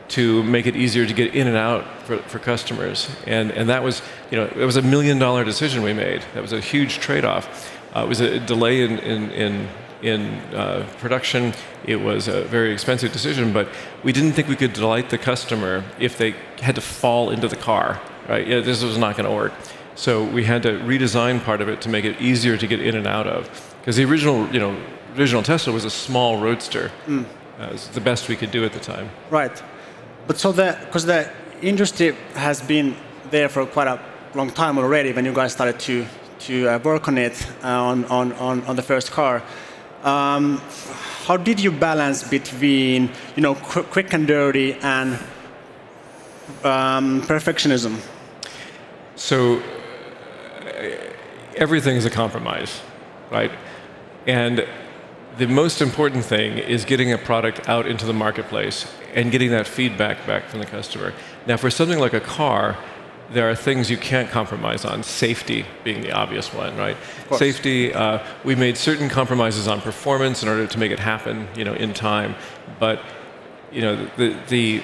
to make it easier to get in and out for customers, and that was it was $1 million decision we made. That was a huge trade-off. It was a delay in production. It was a very expensive decision, but we didn't think we could delight the customer if they had to fall into the car. Right? This was not going to work. So we had to redesign part of it to make it easier to get in and out of. Because the original Tesla was a small roadster. It was the best we could do at the time. Right. But so because the industry has been there for quite a long time already when you guys started to work on it on the first car. How did you balance between quick and dirty and perfectionism? So everything is a compromise, right? And the most important thing is getting a product out into the marketplace and getting that feedback back from the customer. Now, for something like a car, there are things you can't compromise on, safety being the obvious one, right? Safety, we made certain compromises on performance in order to make it happen, in time. But, you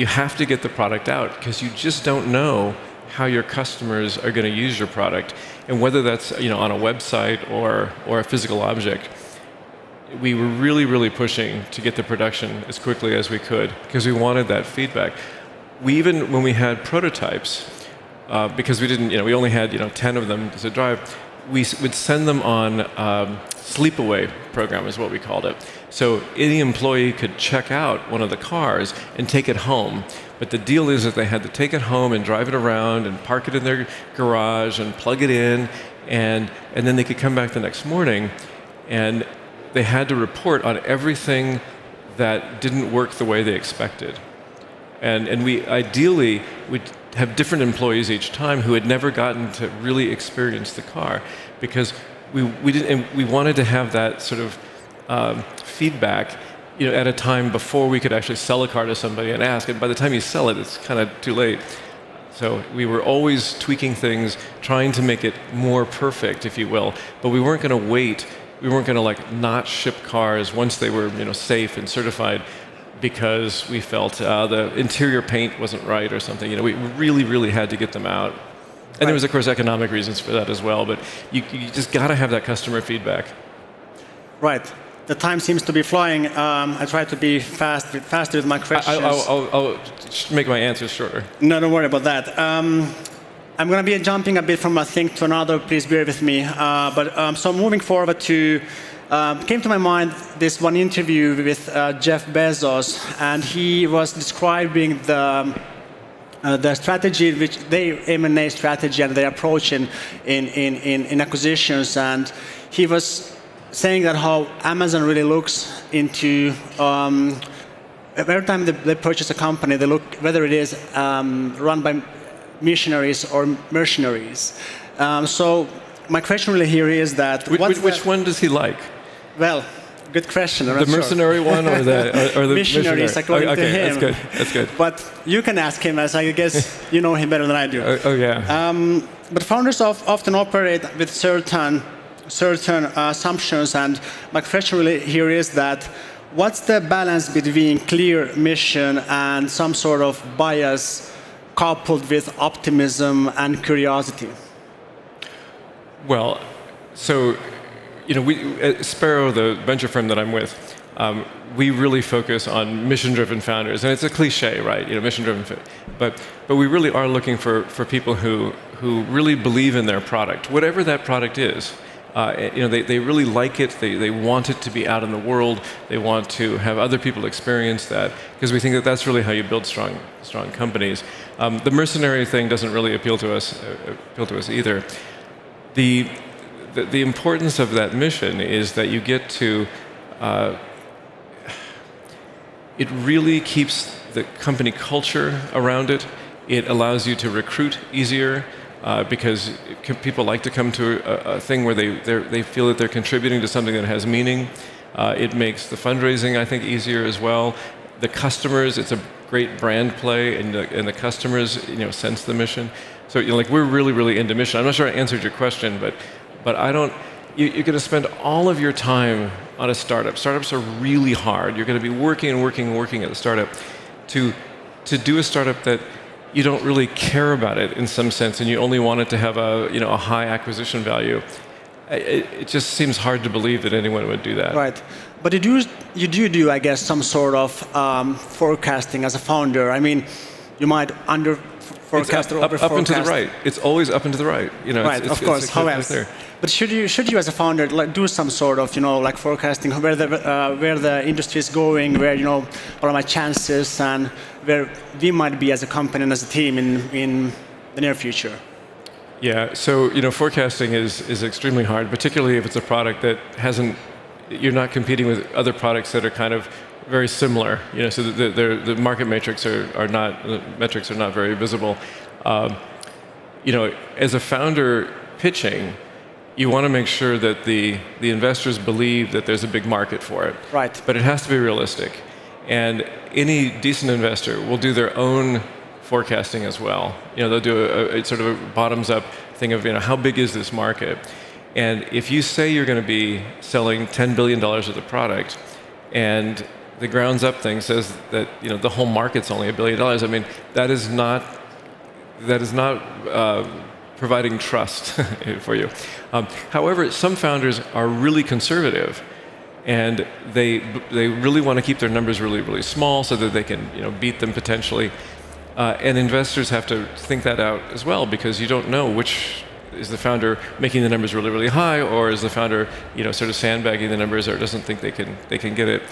have to get the product out because you just don't know how your customers are going to use your product. And whether that's, on a website or a physical object, we were really, really pushing to get the production as quickly as we could because we wanted that feedback. We even, when we had prototypes, because we didn't, we only had, 10 of them to drive, we would send them on sleepaway program is what we called it. So any employee could check out one of the cars and take it home. But the deal is that they had to take it home and drive it around and park it in their garage and plug it in, and then they could come back the next morning, and they had to report on everything that didn't work the way they expected. And we ideally would have different employees each time who had never gotten to really experience the car, because we wanted to have that sort of feedback, at a time before we could actually sell a car to somebody and ask. And by the time you sell it, it's kind of too late. So we were always tweaking things, trying to make it more perfect, if you will. But we weren't going to wait. We weren't going to not ship cars once they were safe and certified. because we felt the interior paint wasn't right or something. We really, really had to get them out. And there was, of course, economic reasons for that as well. But you just got to have that customer feedback. Right. The time seems to be flying. I try to be faster with my questions. I'll make my answers shorter. No, don't worry about that. I'm going to be jumping a bit from one thing to another. Please bear with me. So moving forward to, came to my mind this one interview with Jeff Bezos, and he was describing the strategy, which their M&A strategy and their approach in acquisitions, and he was saying that how Amazon really looks into every time they purchase a company, they look whether it is run by missionaries or mercenaries. So my question really here is that which one does he like? Well, good question. The mercenary one or the missionaries, according to him. That's good. But you can ask him, as I guess you know him better than I do. Yeah. But founders often operate with certain assumptions, and my question really here is that what's the balance between clear mission and some sort of bias coupled with optimism and curiosity? Well, so we at Sparrow, the venture firm that I'm with, we really focus on mission-driven founders, and it's a cliche, right? Mission-driven, but we really are looking for people who really believe in their product, whatever that product is. They really like it. They want it to be out in the world. They want to have other people experience that, because we think that that's really how you build strong companies. The mercenary thing doesn't really appeal to us either. The importance of that mission is that you get to. It really keeps the company culture around it. It allows you to recruit easier. Because people like to come to a thing where they feel that they're contributing to something that has meaning. It makes the fundraising, I think, easier as well. The customers, it's a great brand play, and the customers, sense the mission. So, we're really, really into mission. I'm not sure I answered your question, but I don't. You're going to spend all of your time on a startup. Startups are really hard. You're going to be working and working and working at the startup to do a startup that you don't really care about it in some sense, and you only want it to have a high acquisition value. It just seems hard to believe that anyone would do that. Right, but you do, I guess, some sort of forecasting as a founder. I mean, you might under forecast or over forecast. Up and to the right. It's always up and to the right. Right, of course. However, but should you as a founder do some sort of forecasting where the industry is going, where what are my chances, and where we might be as a company and as a team in the near future? Yeah. So forecasting is extremely hard, particularly if it's a product that you're not competing with other products that are kind of very similar. So the market metrics are not very visible. As a founder pitching, you want to make sure that the investors believe that there's a big market for it. Right. But it has to be realistic. And any decent investor will do their own forecasting as well. They'll do a sort of a bottoms-up thing of how big is this market. And if you say you're going to be selling $10 billion of the product, and the grounds-up thing says that the whole market's only $1 billion, I mean that is not providing trust for you. However, some founders are really conservative, and they really want to keep their numbers really, really small so that they can beat them potentially. And investors have to think that out as well, because you don't know which is the founder making the numbers really, really high, or is the founder sort of sandbagging the numbers, or doesn't think they can get it.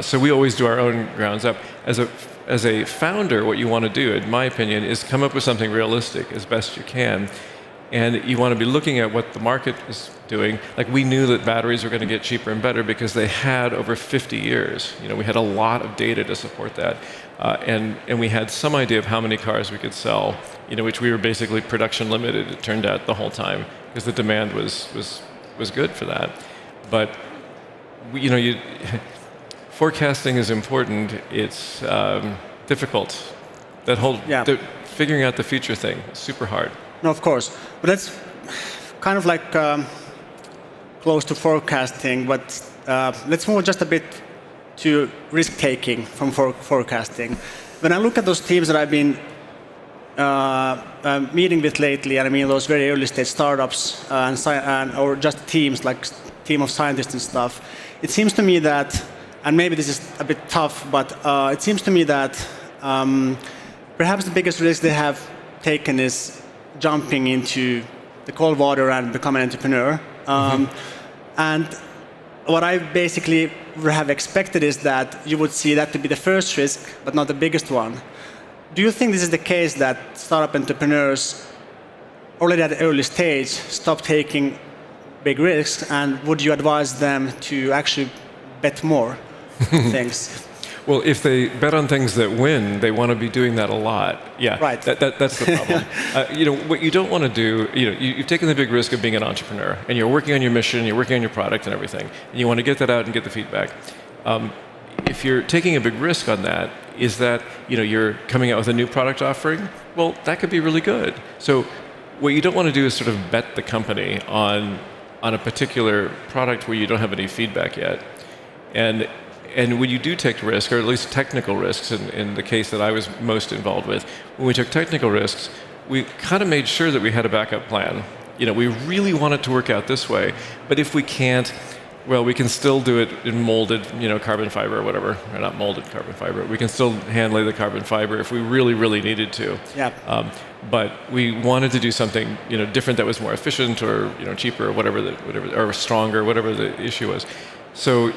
So we always do our own grounds up. As a founder, what you want to do, in my opinion, is come up with something realistic as best you can. And you want to be looking at what the market is doing. Like, we knew that batteries were going to get cheaper and better because they had over 50 years. We had a lot of data to support that. And we had some idea of how many cars we could sell, which we were basically production limited, it turned out, the whole time, because the demand was good for that. But, forecasting is important. It's difficult. Figuring out the future thing is super hard. No, of course. But that's kind of like close to forecasting. But let's move just a bit to risk-taking from forecasting. When I look at those teams that I've been meeting with lately, and I mean those very early stage startups or just teams like team of scientists and stuff, it seems to me that, and maybe this is a bit tough, but it seems to me that perhaps the biggest risk they have taken is jumping into the cold water and become an entrepreneur. And what I basically have expected is that you would see that to be the first risk, but not the biggest one. Do you think this is the case that startup entrepreneurs already at the early stage stop taking big risks, and would you advise them to actually bet more on things? Well, if they bet on things that win, they want to be doing that a lot. Yeah, right. That's the problem. What you don't want to do, you've taken the big risk of being an entrepreneur, and you're working on your mission, you're working on your product and everything, and you want to get that out and get the feedback. If you're taking a big risk on that, is that you're coming out with a new product offering? Well, that could be really good. So what you don't want to do is sort of bet the company on a particular product where you don't have any feedback yet. And when you do take risk, or at least technical risks, in the case that I was most involved with, when we took technical risks, we kind of made sure that we had a backup plan. We really want it to work out this way, but if we can't, well, we can still do it in molded, carbon fiber or whatever, or not molded carbon fiber. We can still hand lay the carbon fiber if we really, really needed to. Yeah. But we wanted to do something, different that was more efficient or cheaper or whatever, or stronger, whatever the issue was. So,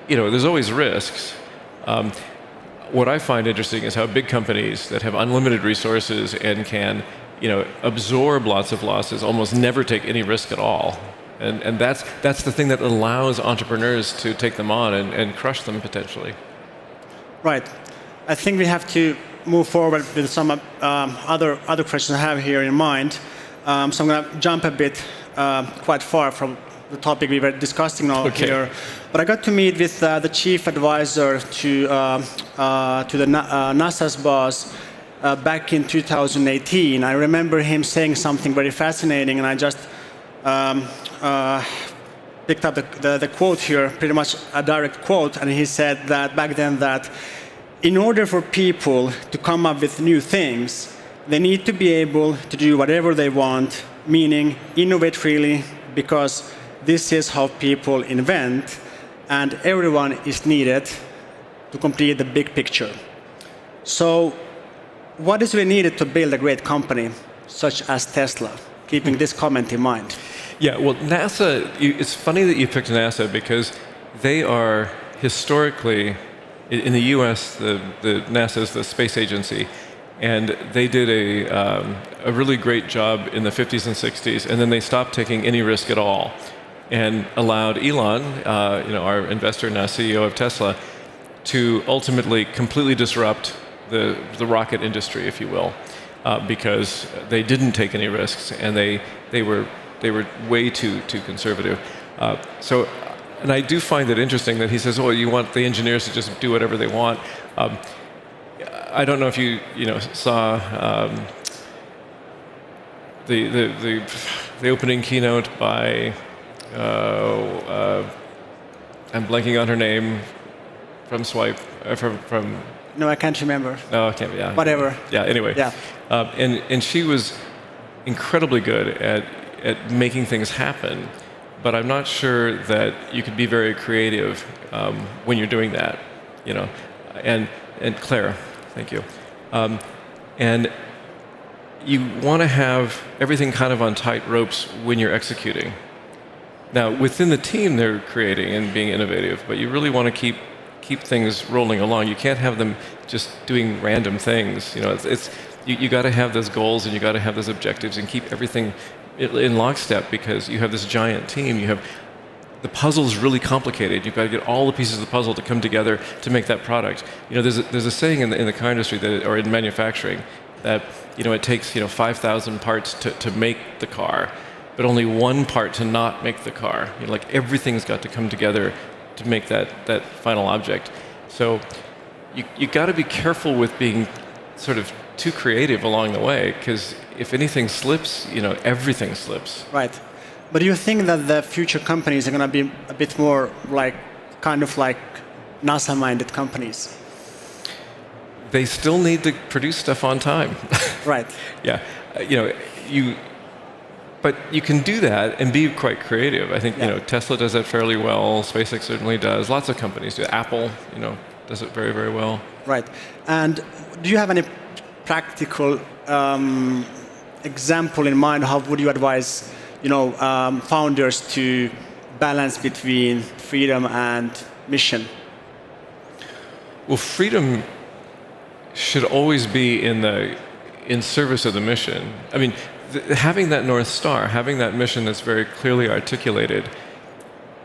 there's always risks. What I find interesting is how big companies that have unlimited resources and can, absorb lots of losses almost never take any risk at all. And that's the thing that allows entrepreneurs to take them on and crush them potentially. Right. I think we have to move forward with some other questions I have here in mind. So I'm going to jump a bit quite far from the topic we were discussing now here. But I got to meet with the chief advisor to the NASA's boss back in 2018. I remember him saying something very fascinating, and I just picked up the quote here, pretty much a direct quote, and he said that back then that in order for people to come up with new things, they need to be able to do whatever they want, meaning innovate freely, because this is how people invent, and everyone is needed to complete the big picture. So what is really needed to build a great company such as Tesla, keeping this comment in mind? Yeah, well, NASA, it's funny that you picked NASA because they are historically, in the US, the NASA is the space agency, and they did a really great job in the 50s and 60s, and then they stopped taking any risk at all and allowed Elon, our investor now CEO of Tesla, to ultimately completely disrupt the rocket industry, if you will, because they didn't take any risks and they were way too conservative. And I do find it interesting that he says, "Oh, you want the engineers to just do whatever they want." I don't know if you saw the opening keynote by I'm blanking on her name from Swipe from. No, I can't remember. Oh, okay, yeah. Whatever. Yeah. Anyway. Yeah. And she was incredibly good at making things happen, but I'm not sure that you could be very creative when you're doing that, And Claire, thank you. And you want to have everything kind of on tight ropes when you're executing. Now, within the team, they're creating and being innovative, but you really want to keep things rolling along. You can't have them just doing random things. You got to have those goals and you got to have those objectives and keep everything in lockstep, because you have this giant team. You have the puzzle's really complicated. You've got to get all the pieces of the puzzle to come together to make that product. There's a saying in the car industry or in manufacturing that it takes 5,000 parts to make the car, but only one part to not make the car. Everything's got to come together to make that final object. So you got to be careful with being sort of too creative along the way, because if anything slips, everything slips. Right. But do you think that the future companies are going to be a bit more kind of NASA-minded companies? They still need to produce stuff on time. Right. Yeah, but you can do that and be quite creative. I think Tesla does that fairly well. SpaceX certainly does. Lots of companies do. Apple, does it very, very well. Right. And do you have any practical example in mind? How would you advise, founders to balance between freedom and mission? Well, freedom should always be in service of the mission. I mean, having that North Star, having that mission that's very clearly articulated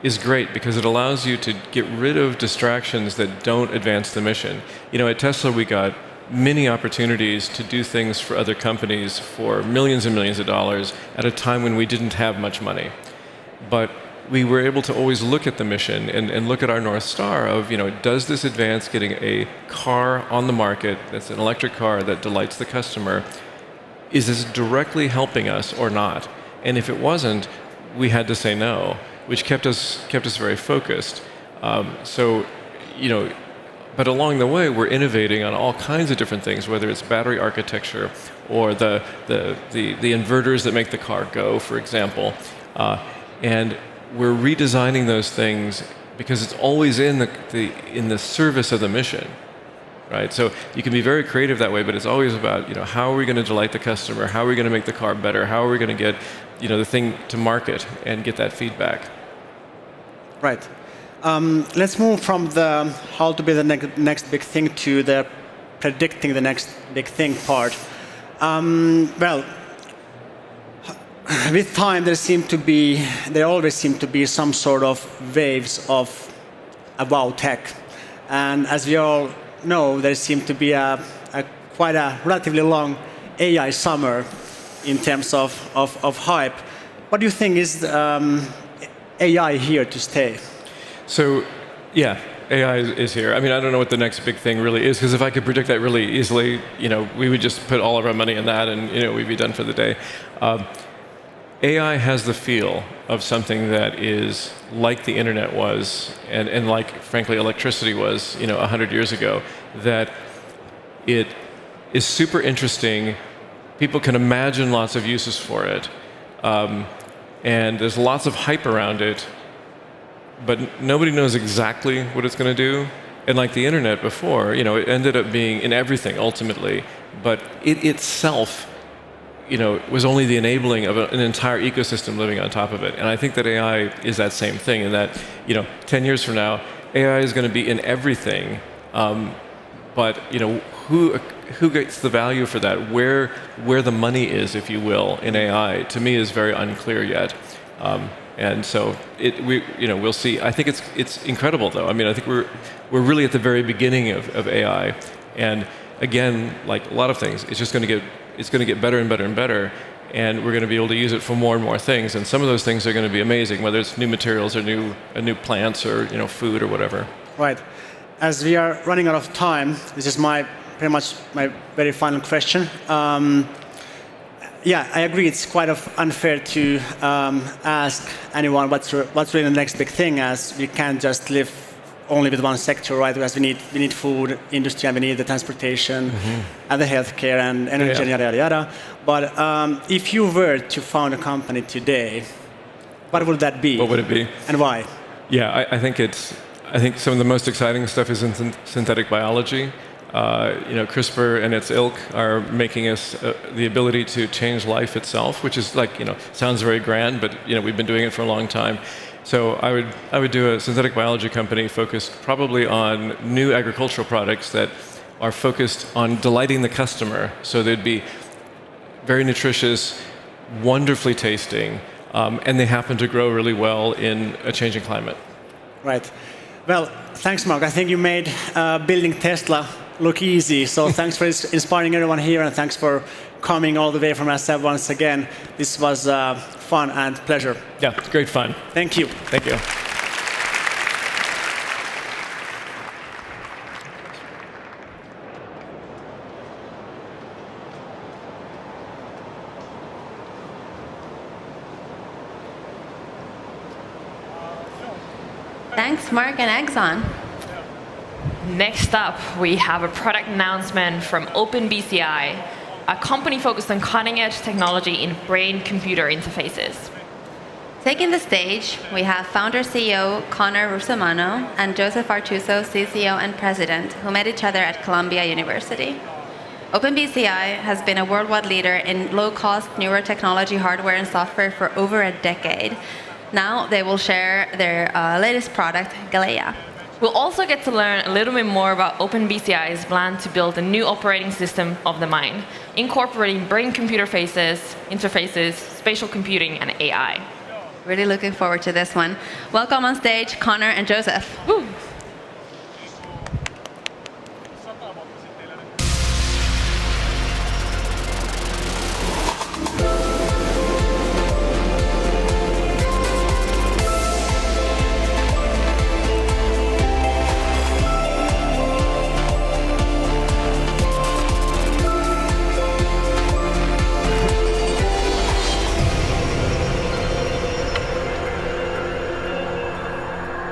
is great because it allows you to get rid of distractions that don't advance the mission. At Tesla, we got many opportunities to do things for other companies for millions and millions of dollars at a time when we didn't have much money. But we were able to always look at the mission and look at our North Star of, does this advance getting a car on the market that's an electric car that delights the customer? Is this directly helping us or not? And if it wasn't, we had to say no, which kept us very focused. But along the way, we're innovating on all kinds of different things, whether it's battery architecture or the inverters that make the car go, for example. And we're redesigning those things because it's always in the service of the mission, right? So you can be very creative that way, but it's always about how are we going to delight the customer? How are we going to make the car better? How are we going to get the thing to market and get that feedback? Right. Let's move from the how to be the next big thing to the predicting the next big thing part. With time, there always seem to be some sort of waves of about tech, and as we all know, there seems to be quite a relatively long AI summer in terms of hype. What do you think is AI here to stay? So, yeah, AI is here. I mean, I don't know what the next big thing really is, because if I could predict that really easily, we would just put all of our money in that and, we'd be done for the day. AI has the feel of something that is like the internet was, and like, frankly, electricity was, 100 years ago, that it is super interesting. People can imagine lots of uses for it. And there's lots of hype around it, but nobody knows exactly what it's going to do. And like the internet before, it ended up being in everything ultimately, but it itself, was only the enabling of an entire ecosystem living on top of it. And I think that AI is that same thing, in that, 10 years from now, AI is going to be in everything. But who gets the value for that? Where the money is, if you will, in AI, to me is very unclear yet. And so we'll see. I think it's incredible, though. I mean, I think we're really at the very beginning of AI, and again, like a lot of things, it's going to get better and better and better, and we're going to be able to use it for more and more things. And some of those things are going to be amazing, whether it's new materials or new plants or food or whatever. Right. As we are running out of time, this is pretty much my very final question. Yeah, I agree. It's quite unfair to ask anyone what's really the next big thing, as we can't just live only with one sector, right? Because we need food industry, and we need the transportation, and the healthcare, and energy, and yada yada. But if you were to found a company today, what would that be? What would it be? And why? Yeah, I think some of the most exciting stuff is in synthetic biology. CRISPR and its ilk are making us the ability to change life itself, which is sounds very grand, but we've been doing it for a long time. So I would do a synthetic biology company focused probably on new agricultural products that are focused on delighting the customer. So they'd be very nutritious, wonderfully tasting, and they happen to grow really well in a changing climate. Right. Well, thanks, Mark. I think you made building Tesla look easy. So thanks for inspiring everyone here, and thanks for coming all the way from SF once again. This was fun and pleasure. Yeah, great fun. Thank you. Thank you. Thanks, Mark and Exxon. Next up, we have a product announcement from OpenBCI, a company focused on cutting-edge technology in brain-computer interfaces. Taking the stage, we have founder CEO Connor Rusomano and Joseph Artuso, CCO and President, who met each other at Columbia University. OpenBCI has been a worldwide leader in low-cost neurotechnology hardware and software for over a decade. Now they will share their latest product, Goliath. We'll also get to learn a little bit more about OpenBCI's plan to build a new operating system of the mind, incorporating brain-computer interfaces, spatial computing, and AI. Really looking forward to this one. Welcome on stage, Connor and Joseph. Woo.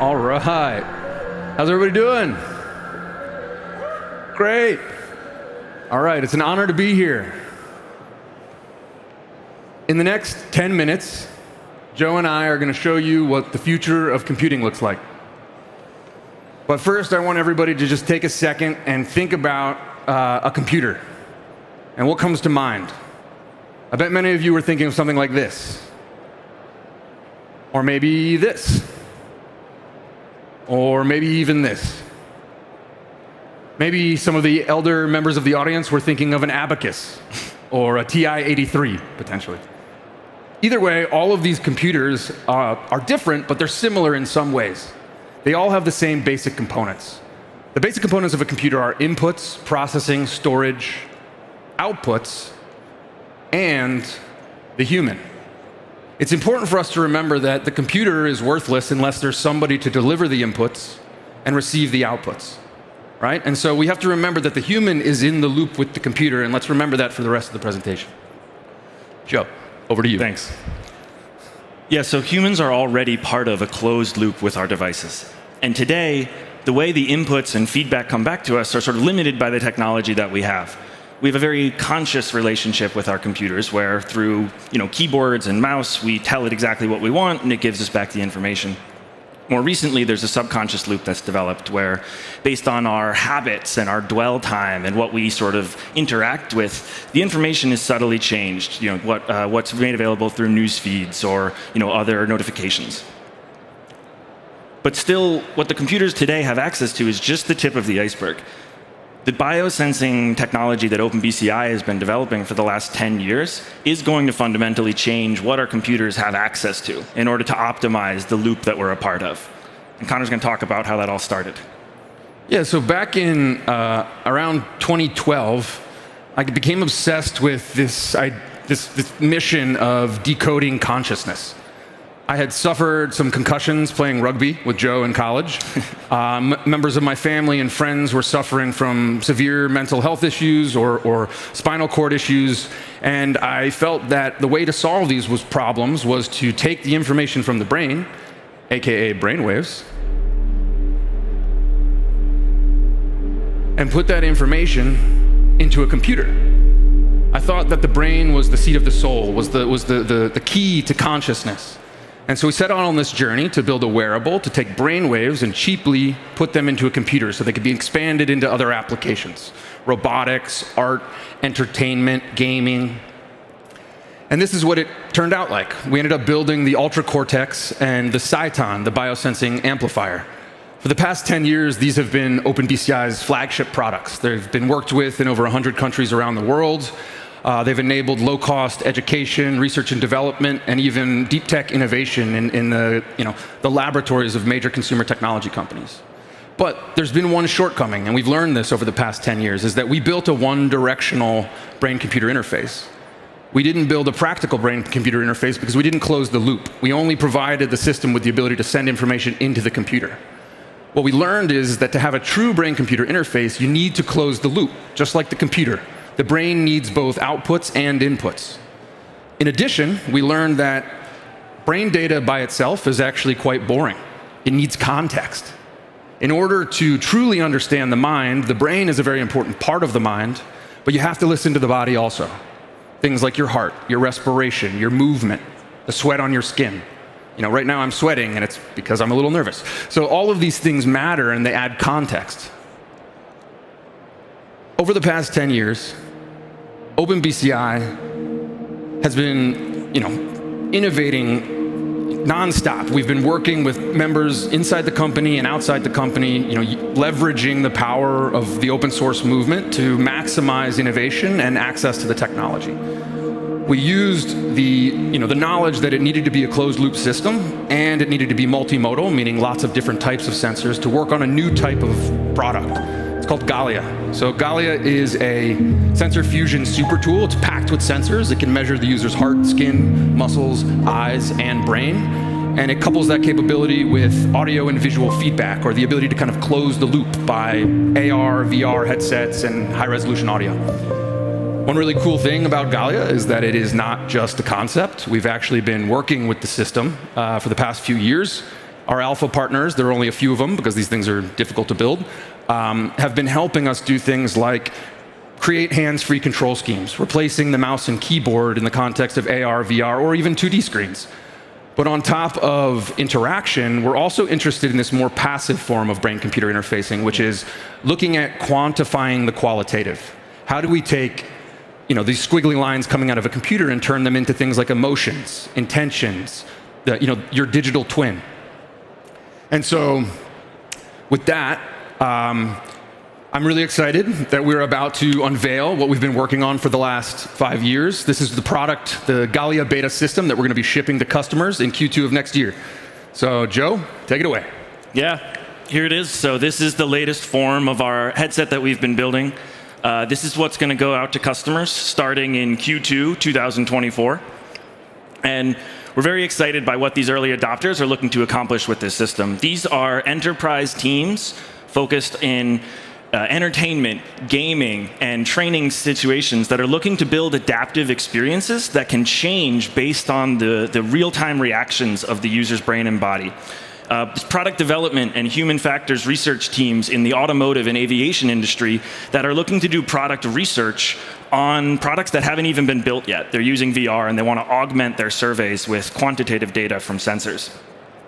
All right. How's everybody doing? Great. All right, it's an honor to be here. In the next 10 minutes, Joe and I are going to show you what the future of computing looks like. But first, I want everybody to just take a second and think about a computer and what comes to mind. I bet many of you were thinking of something like this, or maybe this. Or maybe even this. Maybe some of the elder members of the audience were thinking of an abacus or a TI-83, potentially. Either way, all of these computers are different, but they're similar in some ways. They all have the same basic components. The basic components of a computer are inputs, processing, storage, outputs, and the human. It's important for us to remember that the computer is worthless unless there's somebody to deliver the inputs and receive the outputs, right? And so we have to remember that the human is in the loop with the computer, and let's remember that for the rest of the presentation. Joe, over to you. Thanks. Yeah, so humans are already part of a closed loop with our devices. And today, the way the inputs and feedback come back to us are sort of limited by the technology that we have. We have a very conscious relationship with our computers where through keyboards and mouse, we tell it exactly what we want and it gives us back the information. More recently, there's a subconscious loop that's developed where based on our habits and our dwell time and what we sort of interact with, the information is subtly changed, what's made available through news feeds or other notifications. But still, what the computers today have access to is just the tip of the iceberg. The biosensing technology that OpenBCI has been developing for the last 10 years is going to fundamentally change what our computers have access to in order to optimize the loop that we're a part of. And Connor's going to talk about how that all started. Yeah, so back in around 2012, I became obsessed with this mission of decoding consciousness. I had suffered some concussions playing rugby with Joe in college. Members of my family and friends were suffering from severe mental health issues or spinal cord issues, and I felt that the way to solve these problems was to take the information from the brain, aka brainwaves, and put that information into a computer. I thought that the brain was the seat of the soul, was the key to consciousness. And so we set out on this journey to build a wearable, to take brainwaves and cheaply put them into a computer so they could be expanded into other applications. Robotics, art, entertainment, gaming. And this is what it turned out like. We ended up building the Ultra Cortex and the Cyton, the biosensing amplifier. For the past 10 years, these have been OpenBCI's flagship products. They've been worked with in over 100 countries around the world. They've enabled low-cost education, research and development, and even deep tech innovation in the laboratories of major consumer technology companies. But there's been one shortcoming, and we've learned this over the past 10 years, is that we built a one-directional brain-computer interface. We didn't build a practical brain-computer interface because we didn't close the loop. We only provided the system with the ability to send information into the computer. What we learned is that to have a true brain-computer interface, you need to close the loop, just like the computer. The brain needs both outputs and inputs. In addition, we learned that brain data by itself is actually quite boring. It needs context. In order to truly understand the mind, the brain is a very important part of the mind, but you have to listen to the body also. Things like your heart, your respiration, your movement, the sweat on your skin. Right now I'm sweating, and it's because I'm a little nervous. So all of these things matter, and they add context. Over the past 10 years, OpenBCI has been, innovating nonstop. We've been working with members inside the company and outside the company, leveraging the power of the open source movement to maximize innovation and access to the technology. We used the knowledge that it needed to be a closed loop system and it needed to be multimodal, meaning lots of different types of sensors, to work on a new type of product. It's called Goliath. So Goliath is a sensor fusion super tool. It's packed with sensors. It can measure the user's heart, skin, muscles, eyes, and brain. And it couples that capability with audio and visual feedback, or the ability to kind of close the loop by AR, VR headsets, and high-resolution audio. One really cool thing about Goliath is that it is not just a concept. We've actually been working with the system for the past few years. Our alpha partners, there are only a few of them because these things are difficult to build, have been helping us do things like create hands-free control schemes, replacing the mouse and keyboard in the context of AR, VR, or even 2D screens. But on top of interaction, we're also interested in this more passive form of brain-computer interfacing, which is looking at quantifying the qualitative. How do we take these squiggly lines coming out of a computer and turn them into things like emotions, intentions, your digital twin? And so with that, I'm really excited that we're about to unveil what we've been working on for the last 5 years. This is the product, the Goliath beta system that we're going to be shipping to customers in Q2 of next year. So Joe, take it away. Yeah, here it is. So this is the latest form of our headset that we've been building. This is what's going to go out to customers starting in Q2 2024. And we're very excited by what these early adopters are looking to accomplish with this system. These are enterprise teams focused in entertainment, gaming, and training situations that are looking to build adaptive experiences that can change based on the real-time reactions of the user's brain and body. Product development and human factors research teams in the automotive and aviation industry that are looking to do product research on products that haven't even been built yet. They're using VR and they want to augment their surveys with quantitative data from sensors.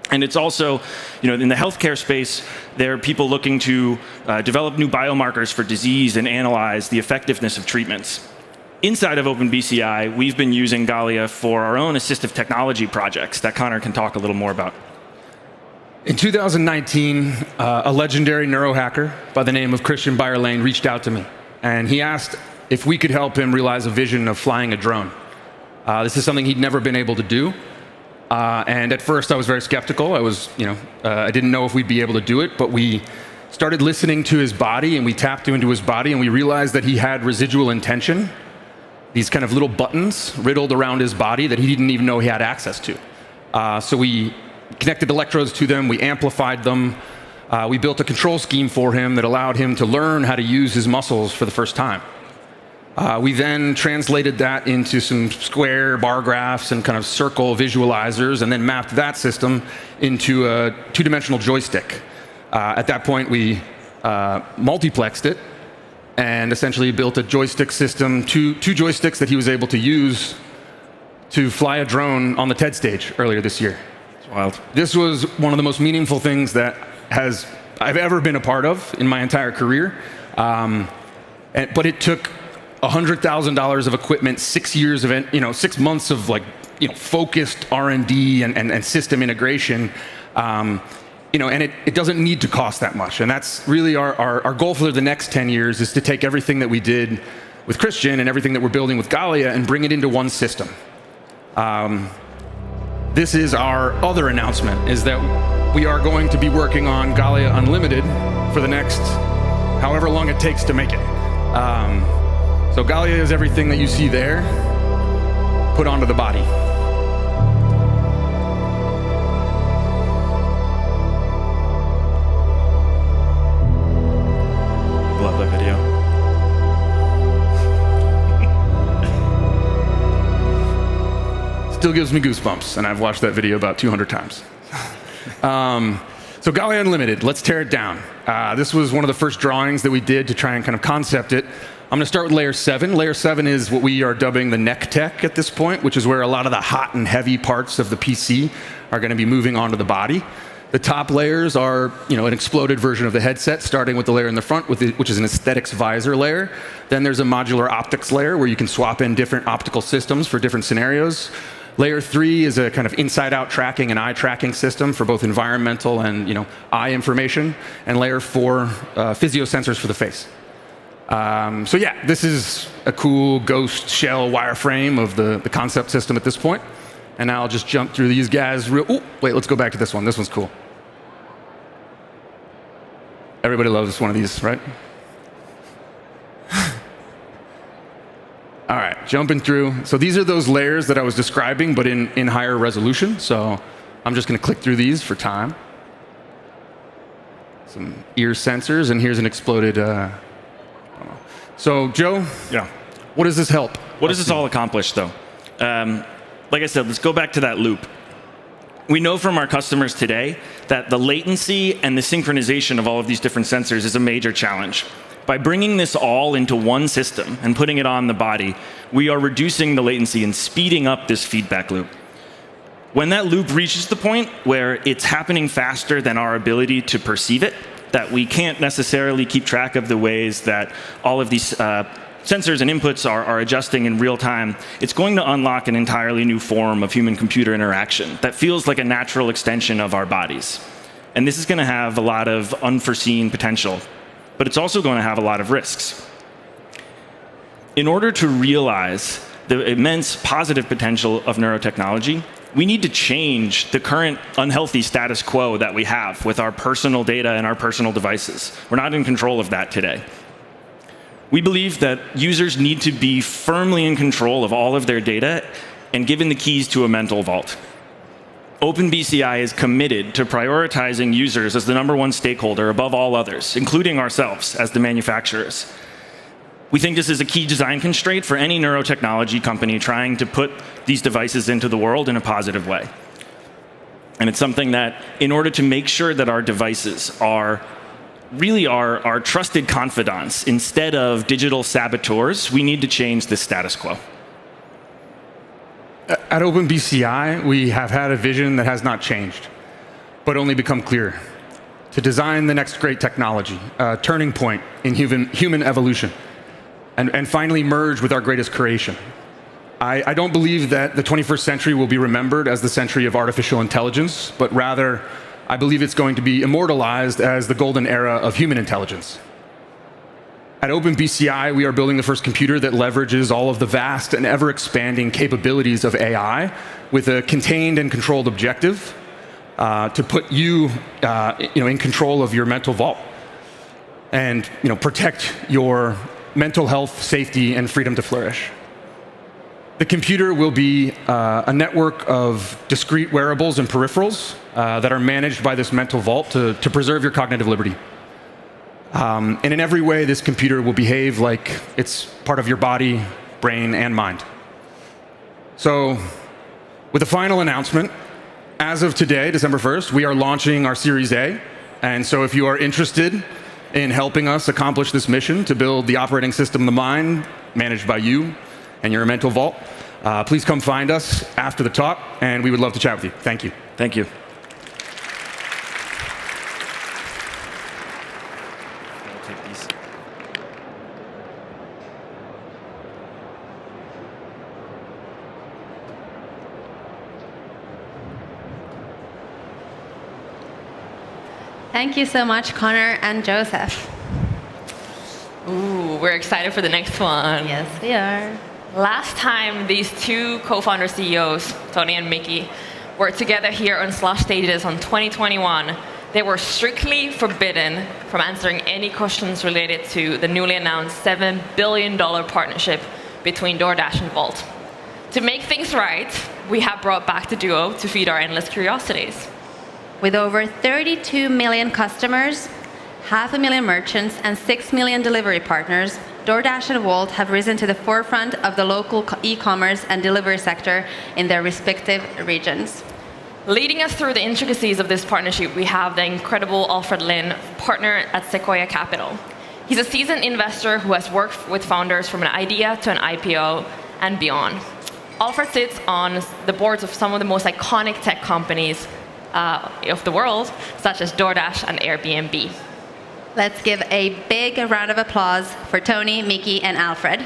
And it's also, in the healthcare space, there are people looking to develop new biomarkers for disease and analyze the effectiveness of treatments. Inside of OpenBCI, we've been using Goliath for our own assistive technology projects that Connor can talk a little more about. In 2019, a legendary neurohacker by the name of Christian Bayerlane reached out to me, and he asked if we could help him realize a vision of flying a drone. This is something he'd never been able to do. And at first I was very skeptical. I didn't know if we'd be able to do it, but we started listening to his body and we tapped into his body and we realized that he had residual intention, these kind of little buttons riddled around his body that he didn't even know he had access to. So we connected electrodes to them, we amplified them, we built a control scheme for him that allowed him to learn how to use his muscles for the first time. We then translated that into some square bar graphs and kind of circle visualizers and then mapped that system into a two-dimensional joystick. At that point, we multiplexed it and essentially built a joystick system, two joysticks that he was able to use to fly a drone on the TED stage earlier this year. It's wild. This was one of the most meaningful things that I've ever been a part of in my entire career. But it took $100,000 of equipment, 6 years of 6 months of focused R&D and system integration, and it doesn't need to cost that much. And that's really our goal for the next 10 years is to take everything that we did with Christian and everything that we're building with Goliath and bring it into one system. This is our other announcement, is that we are going to be working on Goliath Unlimited for the next however long it takes to make it. So Goliath is everything that you see there, put onto the body. Love that video. Still gives me goosebumps, and I've watched that video about 200 times. So Goliath Unlimited, let's tear it down. This was one of the first drawings that we did to try and kind of concept it. I'm going to start with layer 7. Layer 7 is what we are dubbing the neck tech at this point, which is where a lot of the hot and heavy parts of the PC are going to be moving onto the body. The top layers are, an exploded version of the headset, starting with the layer in the front, which is an aesthetics visor layer. Then there's a modular optics layer where you can swap in different optical systems for different scenarios. Layer 3 is a kind of inside-out tracking and eye tracking system for both environmental and eye information. And layer 4, physio sensors for the face. So yeah, this is a cool ghost shell wireframe of the concept system at this point. And now I'll just jump through these guys wait, let's go back to this one. This one's cool. Everybody loves one of these, right? All right, jumping through. So these are those layers that I was describing, but in higher resolution. So I'm just going to click through these for time. Some ear sensors, and here's an exploded... So, Joe, what does this help? What does this all accomplish, though? Like I said, let's go back to that loop. We know from our customers today that the latency and the synchronization of all of these different sensors is a major challenge. By bringing this all into one system and putting it on the body, we are reducing the latency and speeding up this feedback loop. When that loop reaches the point where it's happening faster than our ability to perceive it, that we can't necessarily keep track of the ways that all of these sensors and inputs are adjusting in real time, it's going to unlock an entirely new form of human-computer interaction that feels like a natural extension of our bodies. And this is going to have a lot of unforeseen potential, but it's also going to have a lot of risks. In order to realize the immense positive potential of neurotechnology, we need to change the current unhealthy status quo that we have with our personal data and our personal devices. We're not in control of that today. We believe that users need to be firmly in control of all of their data and given the keys to a mental vault. OpenBCI is committed to prioritizing users as the #1 stakeholder above all others, including ourselves as the manufacturers. We think this is a key design constraint for any neurotechnology company trying to put these devices into the world in a positive way. And it's something that, in order to make sure that our devices are really our trusted confidants instead of digital saboteurs, we need to change the status quo. At OpenBCI, we have had a vision that has not changed, but only become clearer. To design the next great technology, a turning point in human evolution, and finally merge with our greatest creation. I don't believe that the 21st century will be remembered as the century of artificial intelligence, but rather, I believe it's going to be immortalized as the golden era of human intelligence. At OpenBCI, we are building the first computer that leverages all of the vast and ever-expanding capabilities of AI with a contained and controlled objective to put you, in control of your mental vault and protect your mental health, safety, and freedom to flourish. The computer will be a network of discrete wearables and peripherals that are managed by this mental vault to preserve your cognitive liberty. And in every way, this computer will behave like it's part of your body, brain, and mind. So, with a final announcement, as of today, December 1st, we are launching our Series A. And so if you are interested in helping us accomplish this mission to build the operating system of the mind managed by you and your mental vault, please come find us after the talk, and we would love to chat with you. Thank you. Thank you. Thank you so much, Connor and Joseph. Ooh, we're excited for the next one. Yes, we are. Last time these two co-founder CEOs, Tony and Mickey, were together here on Slush Stages on 2021, they were strictly forbidden from answering any questions related to the newly announced $7 billion partnership between DoorDash and Wolt. To make things right, we have brought back the duo to feed our endless curiosities. With over 32 million customers, 500,000 merchants, and 6 million delivery partners, DoorDash and Wolt have risen to the forefront of the local e-commerce and delivery sector in their respective regions. Leading us through the intricacies of this partnership, we have the incredible Alfred Lin, partner at Sequoia Capital. He's a seasoned investor who has worked with founders from an idea to an IPO and beyond. Alfred sits on the boards of some of the most iconic tech companies of the world, such as DoorDash and Airbnb. Let's give a big round of applause for Tony, Mickey, and Alfred.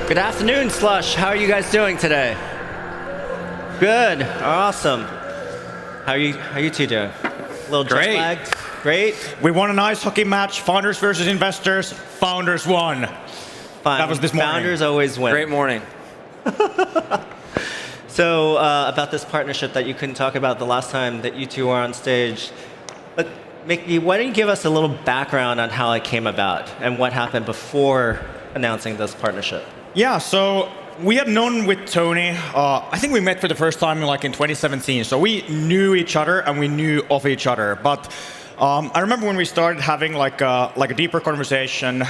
Good afternoon, Slush. How are you guys doing today? Good. Awesome. How are you two doing? A little jet lagged? Great. We won an ice hockey match, founders versus investors. Founders won. Fine. That was this morning. Founders always win. Great morning. So about this partnership that you couldn't talk about the last time that you two were on stage, but Mickey, why don't you give us a little background on how it came about and what happened before announcing this partnership? Yeah, so we had known with Tony, I think we met for the first time in 2017. So we knew each other and we knew of each other. But I remember when we started having like a deeper conversation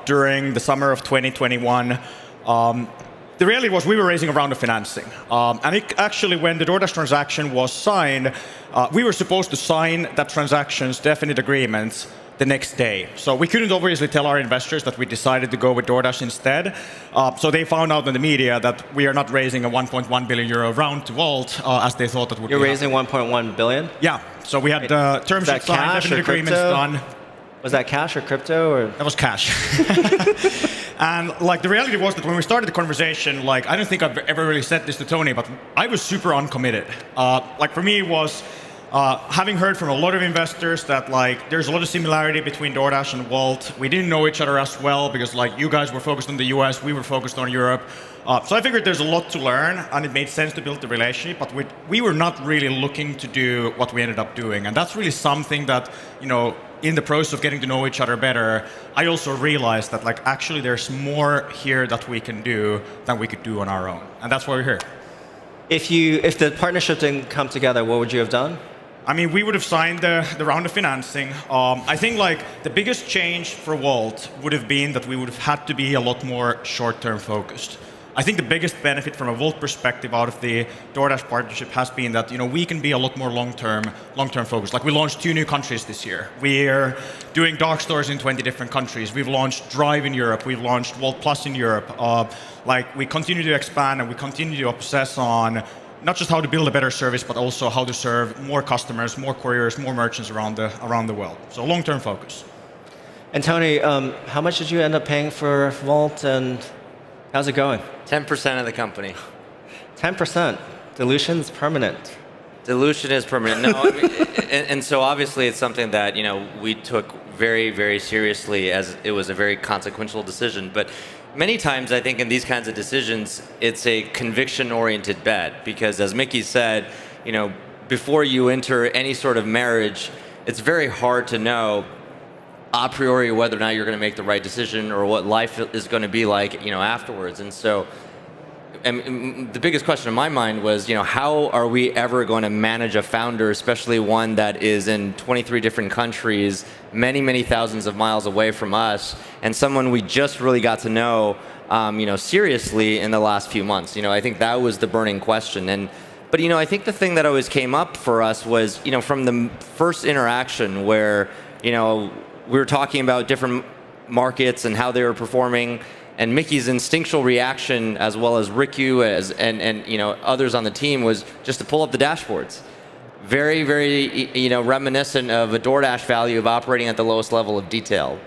during the summer of 2021. The reality was we were raising a round of financing. And it actually, when the DoorDash transaction was signed, we were supposed to sign that transaction's definite agreements the next day. So we couldn't obviously tell our investors that we decided to go with DoorDash instead. So they found out in the media that we are not raising a 1.1 billion euro round to Wolt as they thought that would be. You're raising 1.1 billion? Yeah. So we had term sheets signed, definite agreements done. Was that cash or crypto? Or? That was cash. And the reality was that when we started the conversation, I don't think I've ever really said this to Tony, but I was super uncommitted. For me, it was having heard from a lot of investors that there's a lot of similarity between DoorDash and Wolt. We didn't know each other as well because you guys were focused on the US, we were focused on Europe. So I figured there's a lot to learn, and it made sense to build the relationship. But we were not really looking to do what we ended up doing, and that's really something that in the process of getting to know each other better, I also realized that actually there's more here that we can do than we could do on our own, and that's why we're here. If the partnership didn't come together, what would you have done? I mean, we would have signed the round of financing. I think the biggest change for Wolt would have been that we would have had to be a lot more short-term focused. I think the biggest benefit from a Wolt perspective out of the DoorDash partnership has been that we can be a lot more long-term focused. We launched 2 new countries this year. We're doing dark stores in 20 different countries. We've launched Drive in Europe. We've launched Wolt Plus in Europe. We continue to expand and we continue to obsess on not just how to build a better service, but also how to serve more customers, more couriers, more merchants around the world. So long-term focus. And Tony, how much did you end up paying for Wolt, and how's it going? 10% of the company. 10%. Dilution's permanent. Dilution is permanent. No, I mean, and so obviously it's something that we took very, very seriously, as it was a very consequential decision. But many times, I think in these kinds of decisions, it's a conviction-oriented bet, because as Mickey said, before you enter any sort of marriage, it's very hard to know a priori whether or not you're going to make the right decision or what life is going to be like, afterwards. And so, the biggest question in my mind was, how are we ever going to manage a founder, especially one that is in 23 different countries, many, many thousands of miles away from us, and someone we just really got to know, seriously in the last few months. I think that was the burning question. But I think the thing that always came up for us was, from the first interaction where, we were talking about different markets and how they were performing, and Mickey's instinctual reaction, as well as Riku and others on the team, was just to pull up the dashboards. Very, very reminiscent of a DoorDash value of operating at the lowest level of detail,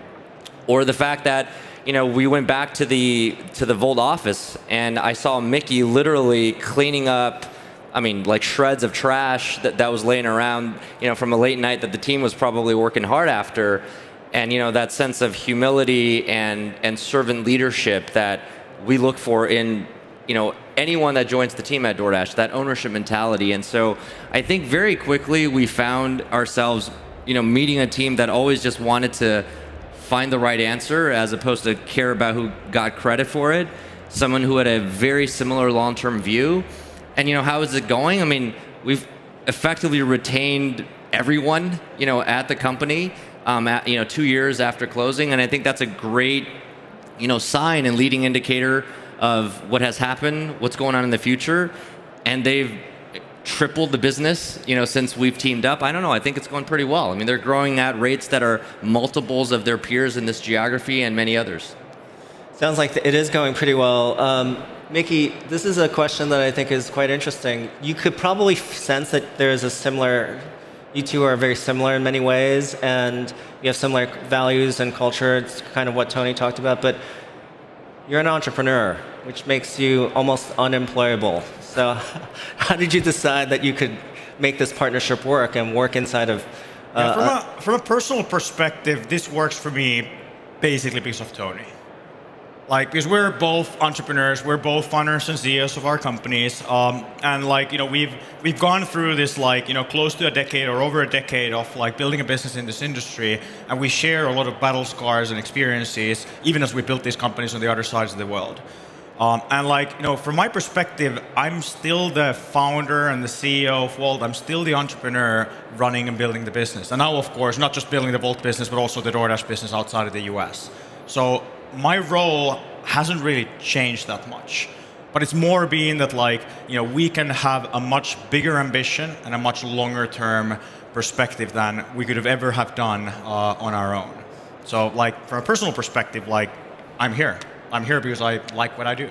or the fact that we went back to the Wolt office and I saw Mickey literally cleaning up, shreds of trash that was laying around, from a late night that the team was probably working hard after. And that sense of humility and servant leadership that we look for in anyone that joins the team at DoorDash, that ownership mentality. And so I think very quickly we found ourselves meeting a team that always just wanted to find the right answer as opposed to care about who got credit for it. Someone who had a very similar long-term view. And how is it going? I mean, we've effectively retained everyone, at the company, 2 years after closing, and I think that's a great, sign and leading indicator of what has happened, what's going on in the future, and they've tripled the business, since we've teamed up. I don't know. I think it's going pretty well. I mean, they're growing at rates that are multiples of their peers in this geography and many others. Sounds like it is going pretty well. Mickey, this is a question that I think is quite interesting. You could probably sense that you two are very similar in many ways, and you have similar values and culture. It's kind of what Tony talked about, but you're an entrepreneur, which makes you almost unemployable. So how did you decide that you could make this partnership work and work inside of... From a personal perspective, this works for me basically because of Tony. Because we're both entrepreneurs, we're both founders and CEOs of our companies, and we've gone through this close to a decade or over a decade of building a business in this industry, and we share a lot of battle scars and experiences, even as we built these companies on the other sides of the world. From my perspective, I'm still the founder and the CEO of Wolt. I'm still the entrepreneur running and building the business, and now, of course, not just building the Wolt business, but also the DoorDash business outside of the US. So my role hasn't really changed that much, but it's more being that we can have a much bigger ambition and a much longer term perspective than we could have ever have done on our own. So from a personal perspective, I'm here. I'm here because I like what I do.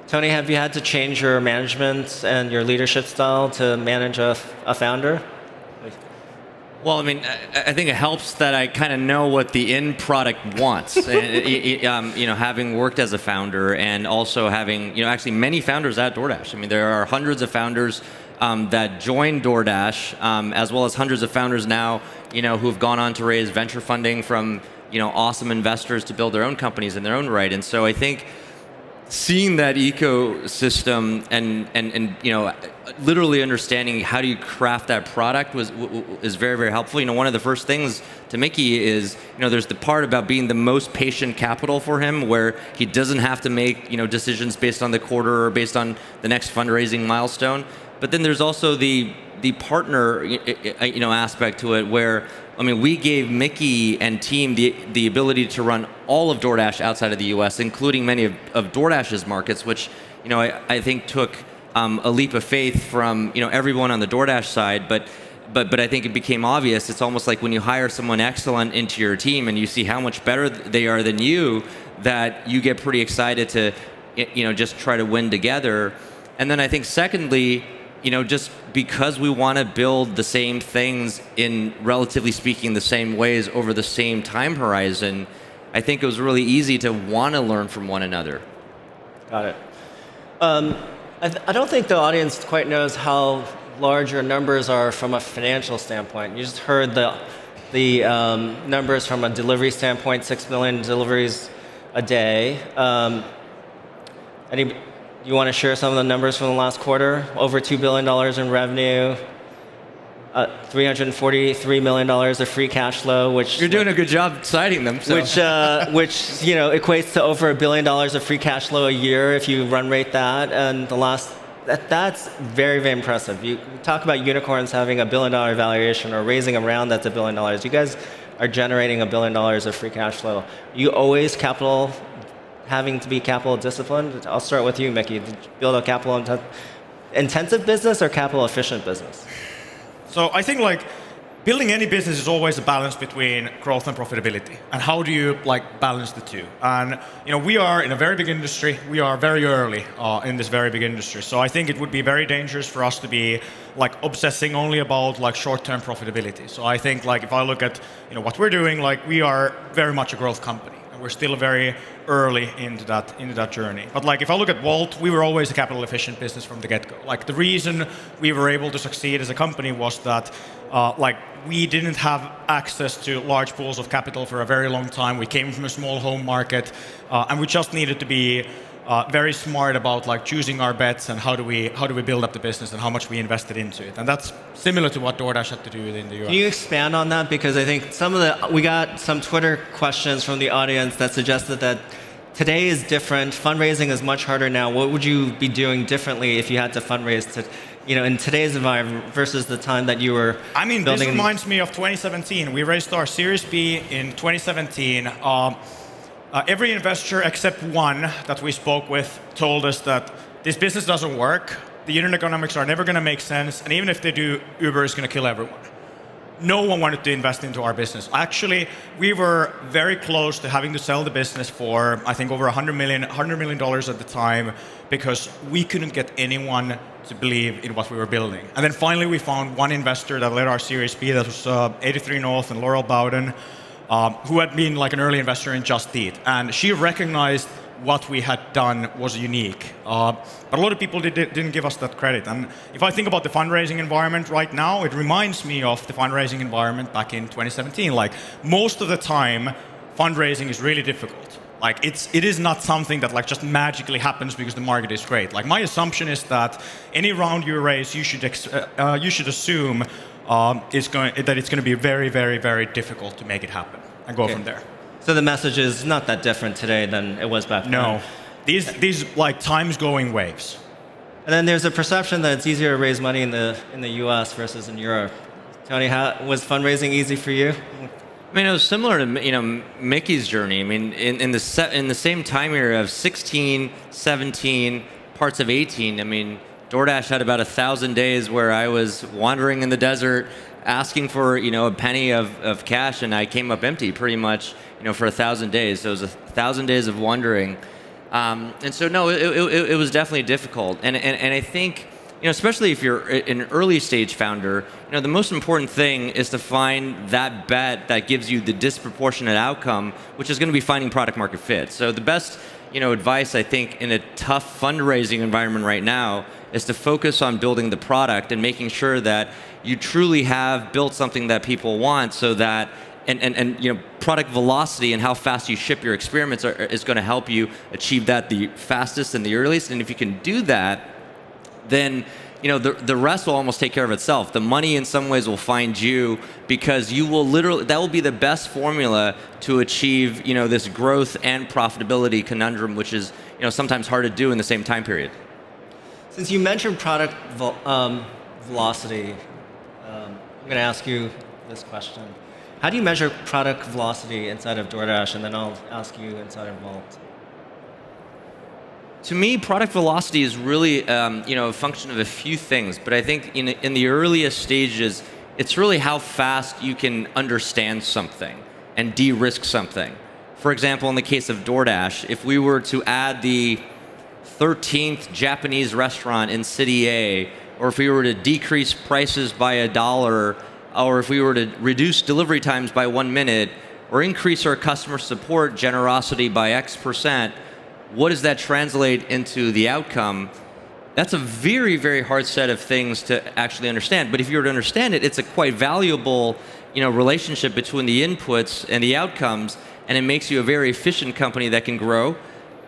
Tony, have you had to change your management and your leadership style to manage a founder? Well, I mean, I think it helps that I kind of know what the end product wants. Having worked as a founder and also having, actually many founders at DoorDash. I mean, there are hundreds of founders that joined DoorDash, as well as hundreds of founders now, who have gone on to raise venture funding from, awesome investors to build their own companies in their own right. And so I think seeing that ecosystem and literally understanding how do you craft that product is very, very helpful. One of the first things to Mickey is, there's the part about being the most patient capital for him, where he doesn't have to make, decisions based on the quarter or based on the next fundraising milestone. But then there's also the partner, aspect to it, where we gave Mickey and team the ability to run all of DoorDash outside of the US, including many of DoorDash's markets, which I think took a leap of faith from everyone on the DoorDash side, but I think it became obvious. It's almost like when you hire someone excellent into your team and you see how much better they are than you, that you get pretty excited to just try to win together. And then I think secondly, just because we want to build the same things in, relatively speaking, the same ways over the same time horizon, I think it was really easy to want to learn from one another. Got it. I don't think the audience quite knows how large your numbers are from a financial standpoint. You just heard the numbers from a delivery standpoint, 6 million deliveries a day. You want to share some of the numbers from the last quarter? Over $2 billion in revenue, $343 million of free cash flow, which... You're doing a good job citing them. So. Which equates to over $1 billion of free cash flow a year if you run rate that. And that's very, very impressive. You talk about unicorns having $1 billion valuation or raising a round that's $1 billion. You guys are generating $1 billion of free cash flow. You always having to be capital disciplined? I'll start with you, Mickey. Did you build a capital intensive business or capital efficient business? So I think building any business is always a balance between growth and profitability. And how do you balance the two? And we are in a very big industry. We are very early in this very big industry. So I think it would be very dangerous for us to be obsessing only about short-term profitability. So I think if I look at what we're doing, we are very much a growth company. We're still very early into that journey. But if I look at Wolt, we were always a capital efficient business from the get-go. The reason we were able to succeed as a company was that we didn't have access to large pools of capital for a very long time. We came from a small home market, and we just needed to be very smart about like choosing our bets and how do we build up the business and how much we invested into it. And that's similar to what DoorDash had to do in the US. Can you expand on that? Because I think we got some Twitter questions from the audience that suggested that today is different. Fundraising is much harder now. What would you be doing differently if you had to fundraise in today's environment versus the time that you were building? This reminds me of 2017. We raised our Series B in 2017. Every investor except one that we spoke with told us that this business doesn't work, the unit economics are never going to make sense, and even if they do, Uber is going to kill everyone. No one wanted to invest into our business. Actually, we were very close to having to sell the business for, I think, over $100 million at the time, because we couldn't get anyone to believe in what we were building. And then finally, we found one investor that led our Series B, that was 83 North and Laurel Bowden, who had been like an early investor in Just Eat. And she recognized what we had done was unique. But a lot of people didn't give us that credit. And if I think about the fundraising environment right now, it reminds me of the fundraising environment back in 2017. Like, most of the time, fundraising is really difficult. Like, it is not something that like just magically happens because the market is great. Like, my assumption is that any round you raise, you should assume it's going to be very, very, very difficult to make it happen and go from there. So the message is not that different today than it was back then. No, these like times go in waves. And then there's a perception that it's easier to raise money in the U.S. versus in Europe. Tony, was fundraising easy for you? I mean, it was similar to Mickey's journey. I mean, in the same time era of 16, 17, parts of 18. I mean, DoorDash had about 1,000 days where I was wandering in the desert, asking for a penny of cash, and I came up empty pretty much for 1,000 days. So it was 1,000 days of wandering, and so no, it was definitely difficult. And I think especially if you're an early stage founder, the most important thing is to find that bet that gives you the disproportionate outcome, which is going to be finding product market fit. So the best advice I think in a tough fundraising environment right now is to focus on building the product and making sure that you truly have built something that people want, so that and product velocity and how fast you ship your experiments is going to help you achieve that the fastest and the earliest. And if you can do that, then the rest will almost take care of itself. The money in some ways will find you, because you will that will be the best formula to achieve this growth and profitability conundrum, which is sometimes hard to do in the same time period. Since you mentioned product velocity, I'm going to ask you this question. How do you measure product velocity inside of DoorDash? And then I'll ask you inside of Wolt. To me, product velocity is really a function of a few things. But I think in the earliest stages, it's really how fast you can understand something and de-risk something. For example, in the case of DoorDash, if we were to add the 13th Japanese restaurant in City A, or if we were to decrease prices by $1, or if we were to reduce delivery times by 1 minute, or increase our customer support generosity by X%, what does that translate into the outcome? That's a very, very hard set of things to actually understand. But if you were to understand it, it's a quite valuable relationship between the inputs and the outcomes, and it makes you a very efficient company that can grow,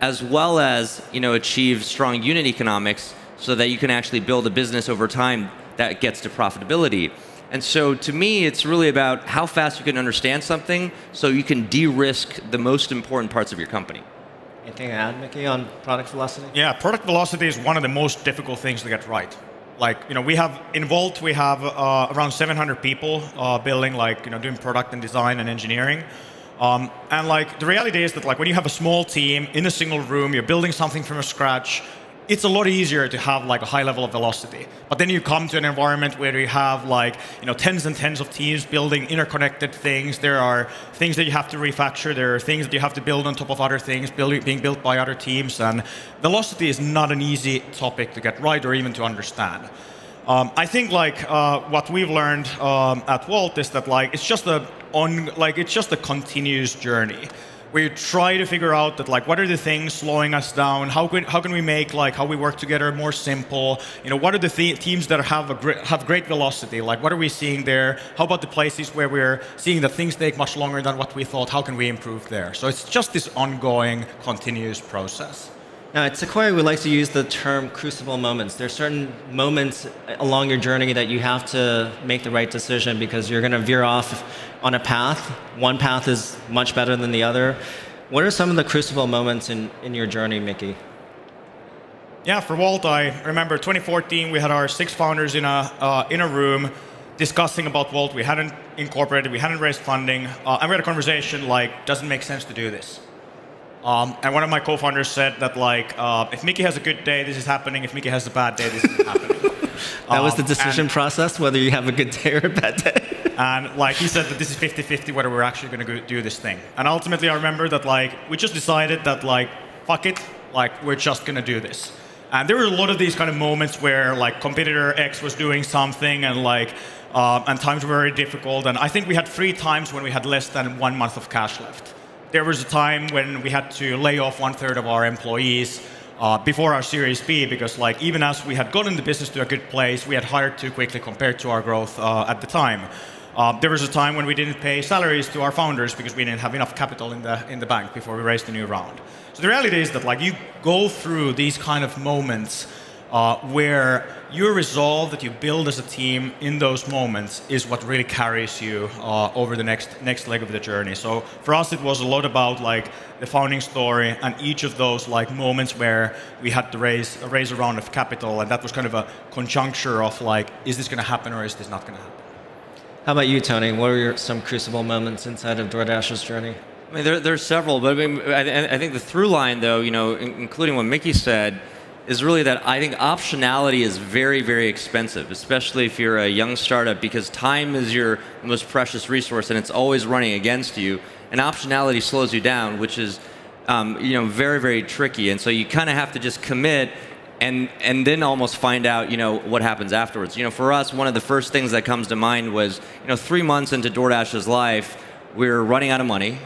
as well as achieve strong unit economics, so that you can actually build a business over time that gets to profitability. And so to me, it's really about how fast you can understand something so you can de-risk the most important parts of your company. Anything to add, Mickey, on product velocity? Yeah, product velocity is one of the most difficult things to get right. Like, in Wolt, we have around 700 people building, doing product and design and engineering. And the reality is that when you have a small team in a single room, you're building something from scratch, it's a lot easier to have a high level of velocity. But then you come to an environment where you have tens and tens of teams building interconnected things. There are things that you have to refactor. There are things that you have to build on top of other things being built by other teams. And velocity is not an easy topic to get right or even to understand. I think what we've learned at Wolt is that it's just a continuous journey. We try to figure out that what are the things slowing us down? How can we make how we work together more simple? What are the teams that have great velocity? What are we seeing there? How about the places where we're seeing that things take much longer than what we thought? How can we improve there? So it's just this ongoing, continuous process. Now, at Sequoia, we like to use the term crucible moments. There are certain moments along your journey that you have to make the right decision because you're going to veer off on a path. One path is much better than the other. What are some of the crucible moments in your journey, Mickey? Yeah, for Wolt, I remember 2014, we had our 6 founders in a room discussing about Wolt. We hadn't incorporated, we hadn't raised funding, and we had a conversation like, doesn't make sense to do this. And one of my co-founders said that like, if Mickey has a good day, this is happening. If Mickey has a bad day, this is happening. That was the decision process, whether you have a good day or a bad day. And like he said that this is 50-50 whether we're actually going to do this thing. And ultimately, I remember that like we just decided that like, fuck it, like we're just going to do this. And there were a lot of these kind of moments where like competitor X was doing something and like, and times were very difficult. And I think we had 3 times when we had less than 1 month of cash left. There was a time when we had to lay off 1/3 of our employees before our Series B because like even as we had gotten the business to a good place, we had hired too quickly compared to our growth at the time. There was a time when we didn't pay salaries to our founders because we didn't have enough capital in the bank before we raised a new round. So the reality is that like you go through these kind of moments where your resolve that you build as a team in those moments is what really carries you over the next leg of the journey. So for us, it was a lot about like the founding story and each of those like moments where we had to raise a round of capital, and that was kind of a conjuncture of like, is this going to happen or is this not going to happen? How about you, Tony? What are some crucible moments inside of DoorDash's journey? I mean, there's several, but I mean, I think the through line, though, you know, including what Mickey said, is really that I think optionality is very, very expensive, especially if you're a young startup, because time is your most precious resource and it's always running against you. And optionality slows you down, which is, you know, very, very tricky. And so you kind of have to just commit and then almost find out, you know, what happens afterwards. You know, for us, one of the first things that comes to mind was, you know, 3 months into DoorDash's life, we were running out of money,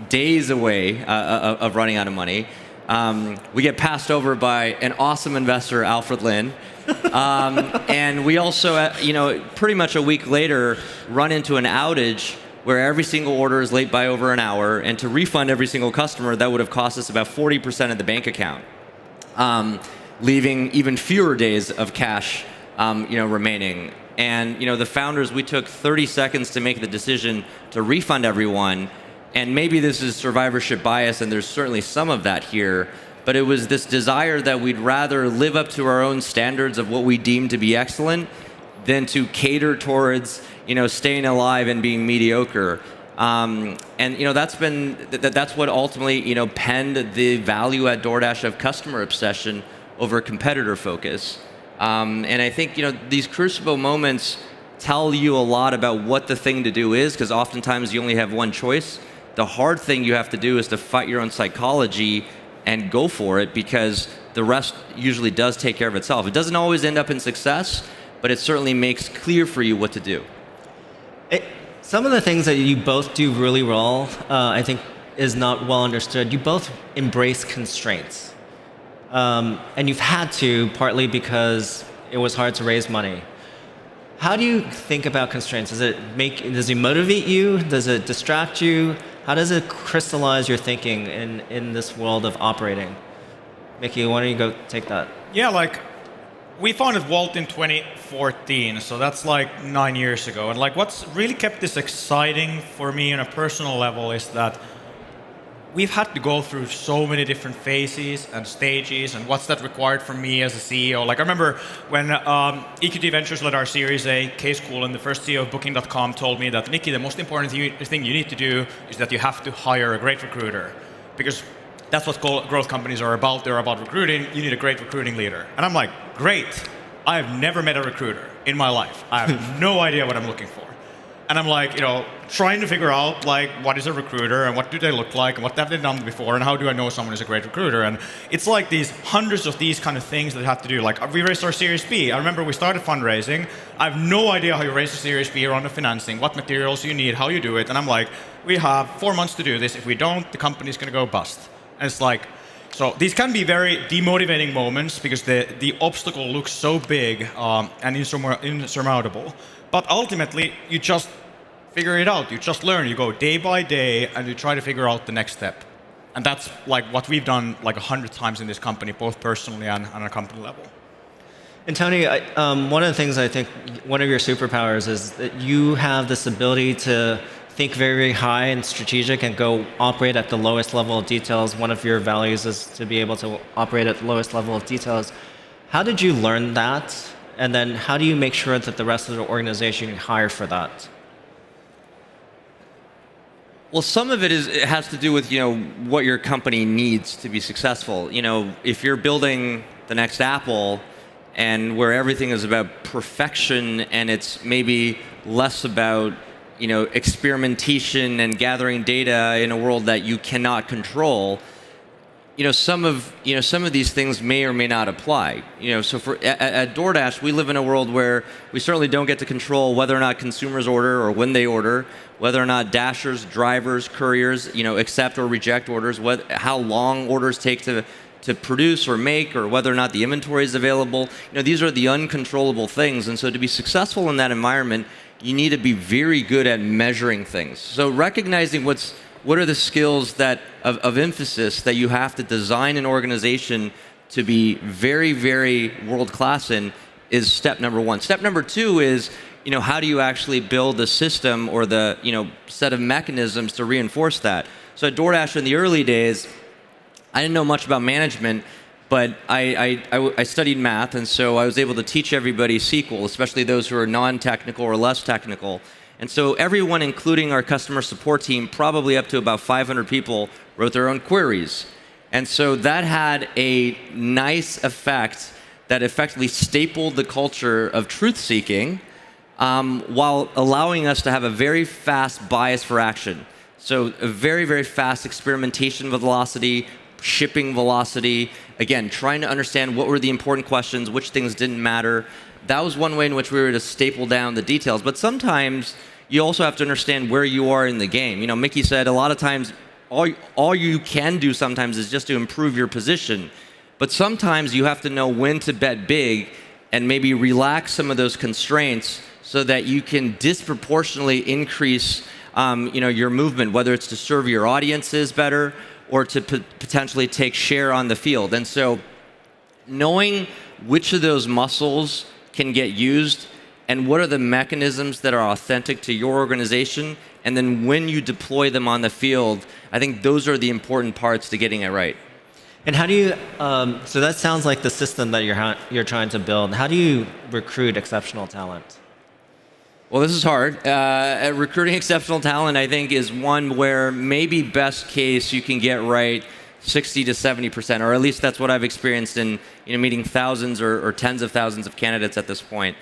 days away of running out of money. We get passed over by an awesome investor, Alfred Lin. And we also, you know, pretty much a week later, run into an outage where every single order is late by over an hour. And to refund every single customer, that would have cost us about 40% of the bank account, leaving even fewer days of cash, you know, remaining. And, you know, the founders, we took 30 seconds to make the decision to refund everyone. And maybe this is survivorship bias, and there's certainly some of that here, but it was this desire that we'd rather live up to our own standards of what we deem to be excellent than to cater towards, you know, staying alive and being mediocre. And, you know, that's what ultimately, you know, penned the value at DoorDash of customer obsession over competitor focus. And I think, you know, these crucible moments tell you a lot about what the thing to do is, because oftentimes you only have one choice. The hard thing you have to do is to fight your own psychology and go for it, because the rest usually does take care of itself. It doesn't always end up in success, but it certainly makes clear for you what to do. Some of the things that you both do really well, I think, is not well understood. You both embrace constraints. And you've had to, partly because it was hard to raise money. How do you think about constraints? Does it motivate you? Does it distract you? How does it crystallize your thinking in this world of operating? Mickey, why don't you go take that? Yeah, like we founded Wolt in 2014, so that's like 9 years ago. And like what's really kept this exciting for me on a personal level is that we've had to go through so many different phases and stages, and what's that required from me as a CEO. Like I remember when EQT Ventures led our Series A case school, and the first CEO of Booking.com told me that, Mickey, the most important thing you need to do is that you have to hire a great recruiter, because that's what growth companies are about. They're about recruiting. You need a great recruiting leader. And I'm like, great. I have never met a recruiter in my life. I have no idea what I'm looking for. And I'm like, you know, trying to figure out like what is a recruiter and what do they look like and what have they done before and how do I know someone is a great recruiter. And it's like these hundreds of these kind of things that I have to do. Like we raised our Series B. I remember we started fundraising. I have no idea how you raise a Series B around the financing, what materials you need, how you do it. And I'm like, we have 4 months to do this. If we don't, the company's going to go bust. And it's like, so these can be very demotivating moments because the obstacle looks so big and insurmountable. But ultimately, you just figure it out. You just learn. You go day by day, and you try to figure out the next step. And that's like what we've done like 100 times in this company, both personally and on a company level. And Tony, one of the things I think one of your superpowers is that you have this ability to think very, very high and strategic and go operate at the lowest level of details. One of your values is to be able to operate at the lowest level of details. How did you learn that? And then how do you make sure that the rest of the organization you hire for that? Well, some of it has to do with what your company needs to be successful. If you're building the next Apple, and where everything is about perfection, and it's maybe less about experimentation and gathering data in a world that you cannot control, some of these things may or may not apply. So at DoorDash, we live in a world where we certainly don't get to control whether or not consumers order or when they order, whether or not dashers, drivers, couriers, accept or reject orders, how long orders take to produce or make, or whether or not the inventory is available. These are the uncontrollable things. And so to be successful in that environment, you need to be very good at measuring things. So recognizing what are the skills of emphasis that you have to design an organization to be very, very world-class in is step number one. Step number two is, how do you actually build the system or the set of mechanisms to reinforce that? So at DoorDash in the early days, I didn't know much about management, but I studied math, and so I was able to teach everybody SQL, especially those who are non-technical or less technical. And so everyone, including our customer support team, probably up to about 500 people, wrote their own queries. And so that had a nice effect that effectively stapled the culture of truth-seeking, while allowing us to have a very fast bias for action. So a very, very fast experimentation velocity, shipping velocity, again, trying to understand what were the important questions, which things didn't matter. That was one way in which we were to staple down the details. But sometimes you also have to understand where you are in the game. Mickey said a lot of times all you can do sometimes is just to improve your position. But sometimes you have to know when to bet big and maybe relax some of those constraints so that you can disproportionately increase your movement, whether it's to serve your audiences better or to potentially take share on the field. And so knowing which of those muscles can get used and what are the mechanisms that are authentic to your organization, and then when you deploy them on the field, I think those are the important parts to getting it right. And how do you, so that sounds like the system that you're trying to build. How do you recruit exceptional talent? Well, this is hard. Recruiting exceptional talent, I think, is one where maybe best case you can get right 60 to 70%, or at least that's what I've experienced in meeting thousands or tens of thousands of candidates at this point.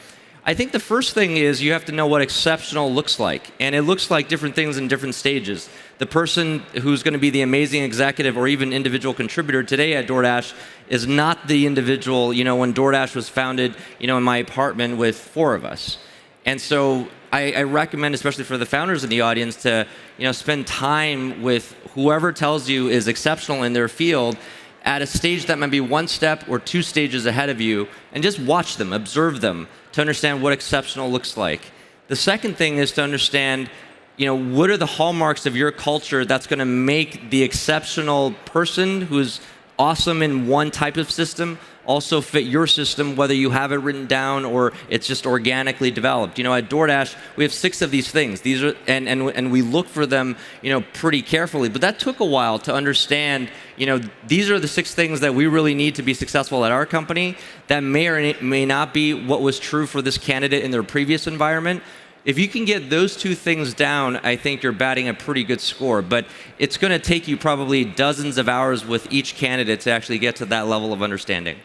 I think the first thing is you have to know what exceptional looks like, and it looks like different things in different stages. The person who's going to be the amazing executive or even individual contributor today at DoorDash is not the individual, when DoorDash was founded, in my apartment with 4 of us. And so I recommend, especially for the founders in the audience, to spend time with whoever tells you is exceptional in their field at a stage that might be 1 step or 2 stages ahead of you, and just watch them, observe them, to understand what exceptional looks like. The second thing is to understand, what are the hallmarks of your culture that's going to make the exceptional person who's awesome in one type of system also fit your system, whether you have it written down or it's just organically developed. At DoorDash, we have 6 of these things. These are and we look for them, pretty carefully. But that took a while to understand, these are the 6 things that we really need to be successful at our company. That may or may not be what was true for this candidate in their previous environment. If you can get those 2 things down, I think you're batting a pretty good score. But it's going to take you probably dozens of hours with each candidate to actually get to that level of understanding.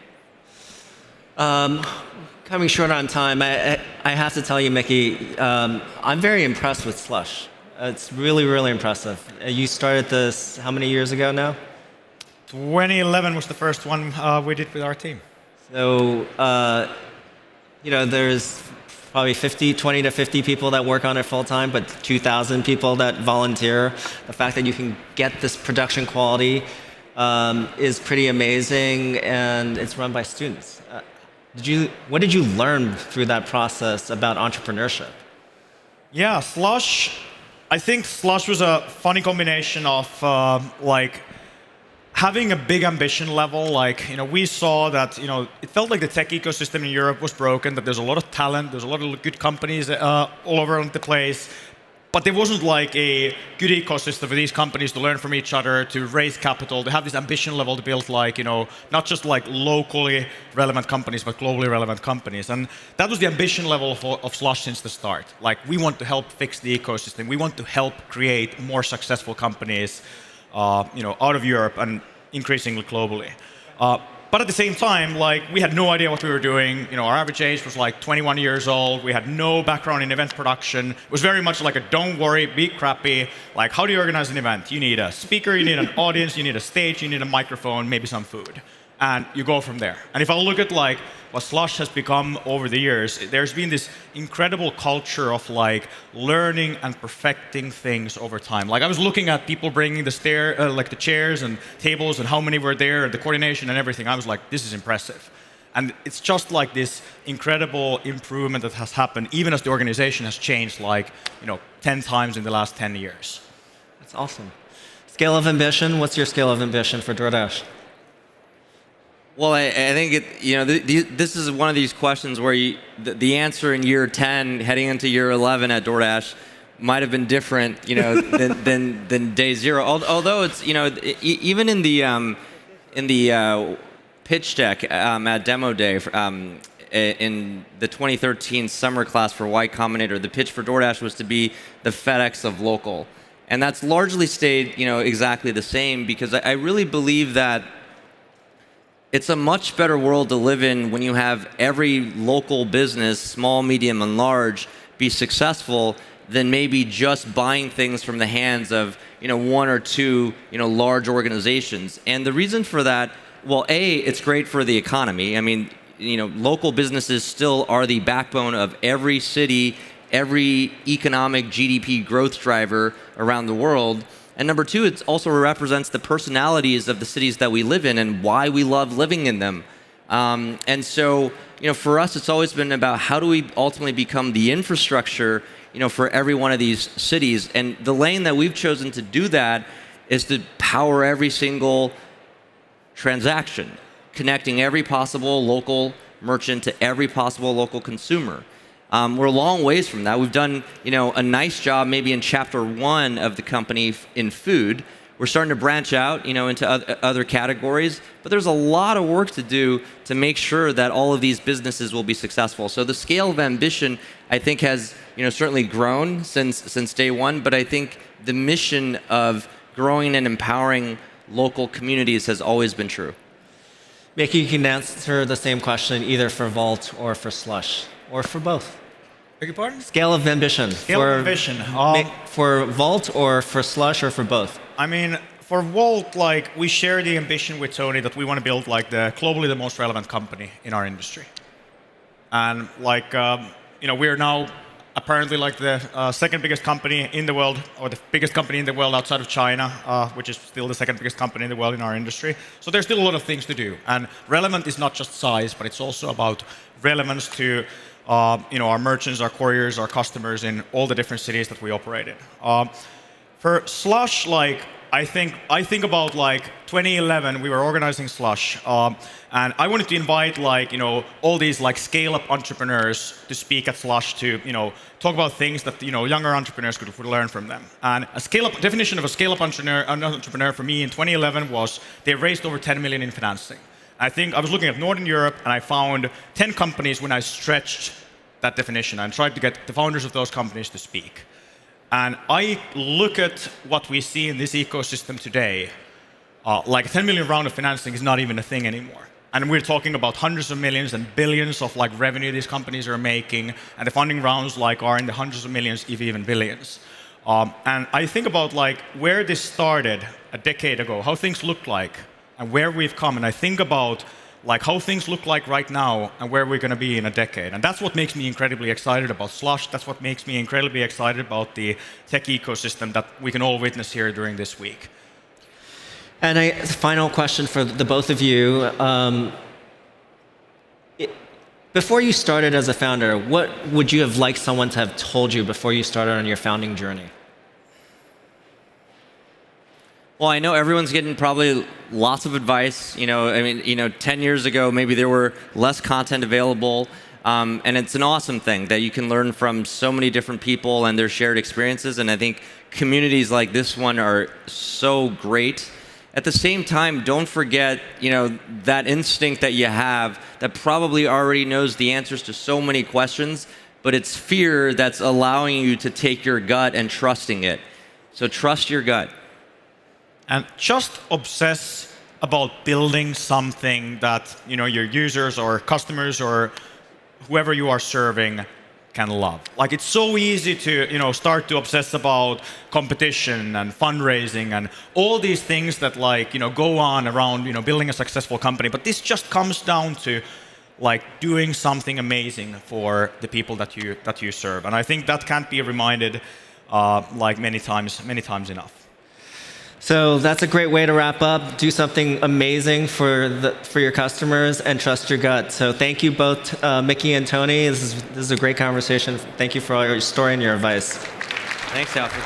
Coming short on time, I have to tell you, Mickey, I'm very impressed with Slush. It's really, really impressive. You started this how many years ago now? 2011 was the first one we did with our team. So, there's probably 20 to 50 people that work on it full time, but 2,000 people that volunteer. The fact that you can get this production quality is pretty amazing, and it's run by students. What did you learn through that process about entrepreneurship? Yeah, Slush. I think Slush was a funny combination of having a big ambition level, we saw that, it felt like the tech ecosystem in Europe was broken, that there's a lot of talent, there's a lot of good companies all over the place, but there wasn't like a good ecosystem for these companies to learn from each other, to raise capital, to have this ambition level to build not just like locally relevant companies, but globally relevant companies. And that was the ambition level of Slush since the start. Like, we want to help fix the ecosystem. We want to help create more successful companies out of Europe and increasingly globally. But at the same time, we had no idea what we were doing. Our average age was 21 years old. We had no background in event production. It was very much like a don't worry, be crappy. How do you organize an event? You need a speaker, you need an audience, you need a stage, you need a microphone, maybe some food. And you go from there. And if I look at what Slush has become over the years, there's been this incredible culture of learning and perfecting things over time. I was looking at people bringing the chairs and tables and how many were there, and the coordination and everything. I was like, this is impressive. And it's just this incredible improvement that has happened, even as the organization has changed 10 times in the last 10 years. That's awesome. Scale of ambition. What's your scale of ambition for DoorDash? Well, I think this is one of these questions where the answer in year 10, heading into year 11 at DoorDash, might have been different, than day zero. Although it's, even in the pitch deck at Demo Day in the 2013 summer class for Y Combinator, the pitch for DoorDash was to be the FedEx of local, and that's largely stayed, exactly the same, because I really believe that it's a much better world to live in when you have every local business, small, medium, and large, be successful than maybe just buying things from the hands of one or two large organizations. And the reason for that, well, A, it's great for the economy. I mean, local businesses still are the backbone of every city, every economic GDP growth driver around the world. And number two, it also represents the personalities of the cities that we live in and why we love living in them. And so, for us, it's always been about how do we ultimately become the infrastructure, for every one of these cities. And the lane that we've chosen to do that is to power every single transaction, connecting every possible local merchant to every possible local consumer. We're a long ways from that. We've done, a nice job maybe in chapter 1 of the company in food. We're starting to branch out, into other categories, but there's a lot of work to do to make sure that all of these businesses will be successful. So the scale of ambition, I think, has, certainly grown since day one, but I think the mission of growing and empowering local communities has always been true. Mickey, you can answer the same question either for Wolt or for Slush, or for both. Beg your pardon? Scale of ambition. Scale of ambition. For Wolt or for Slush or for both? I mean, for Wolt, we share the ambition with Tony that we want to build globally the most relevant company in our industry. And we're now apparently the second biggest company in the world, or the biggest company in the world outside of China, which is still the second biggest company in the world in our industry. So there's still a lot of things to do. And relevant is not just size, but it's also about relevance to our merchants, our couriers, our customers in all the different cities that we operate in. For Slush, I think about 2011, we were organizing Slush, and I wanted to invite all these scale-up entrepreneurs to speak at Slush to talk about things that younger entrepreneurs could learn from them. And definition of a scale-up entrepreneur for me in 2011 was they raised over 10 million in financing. I think I was looking at Northern Europe, and I found 10 companies when I stretched that definition and tried to get the founders of those companies to speak. And I look at what we see in this ecosystem today, a 10 million round of financing is not even a thing anymore. And we're talking about hundreds of millions and billions of revenue these companies are making, and the funding rounds are in the hundreds of millions, if even billions. And I think about where this started a decade ago, how things looked like, and where we've come, and I think about how things look like right now and where we're going to be in a decade. And that's what makes me incredibly excited about Slush. That's what makes me incredibly excited about the tech ecosystem that we can all witness here during this week. And a final question for the both of you. Before you started as a founder, what would you have liked someone to have told you before you started on your founding journey? Well, I know everyone's getting probably lots of advice. I mean, 10 years ago, maybe there were less content available. And it's an awesome thing that you can learn from so many different people and their shared experiences. And I think communities like this one are so great. At the same time, don't forget, that instinct that you have that probably already knows the answers to so many questions, but it's fear that's allowing you to take your gut and trusting it. So trust your gut. And just obsess about building something that your users or customers or whoever you are serving can love. Like, it's so easy to start to obsess about competition and fundraising and all these things that go on around building a successful company. But this just comes down to doing something amazing for the people that you serve. And I think that can't be reminded many times enough. So that's a great way to wrap up. Do something amazing for your customers and trust your gut. So thank you both, Mickey and Tony. This is a great conversation. Thank you for all your story and your advice. Thanks, Alfred.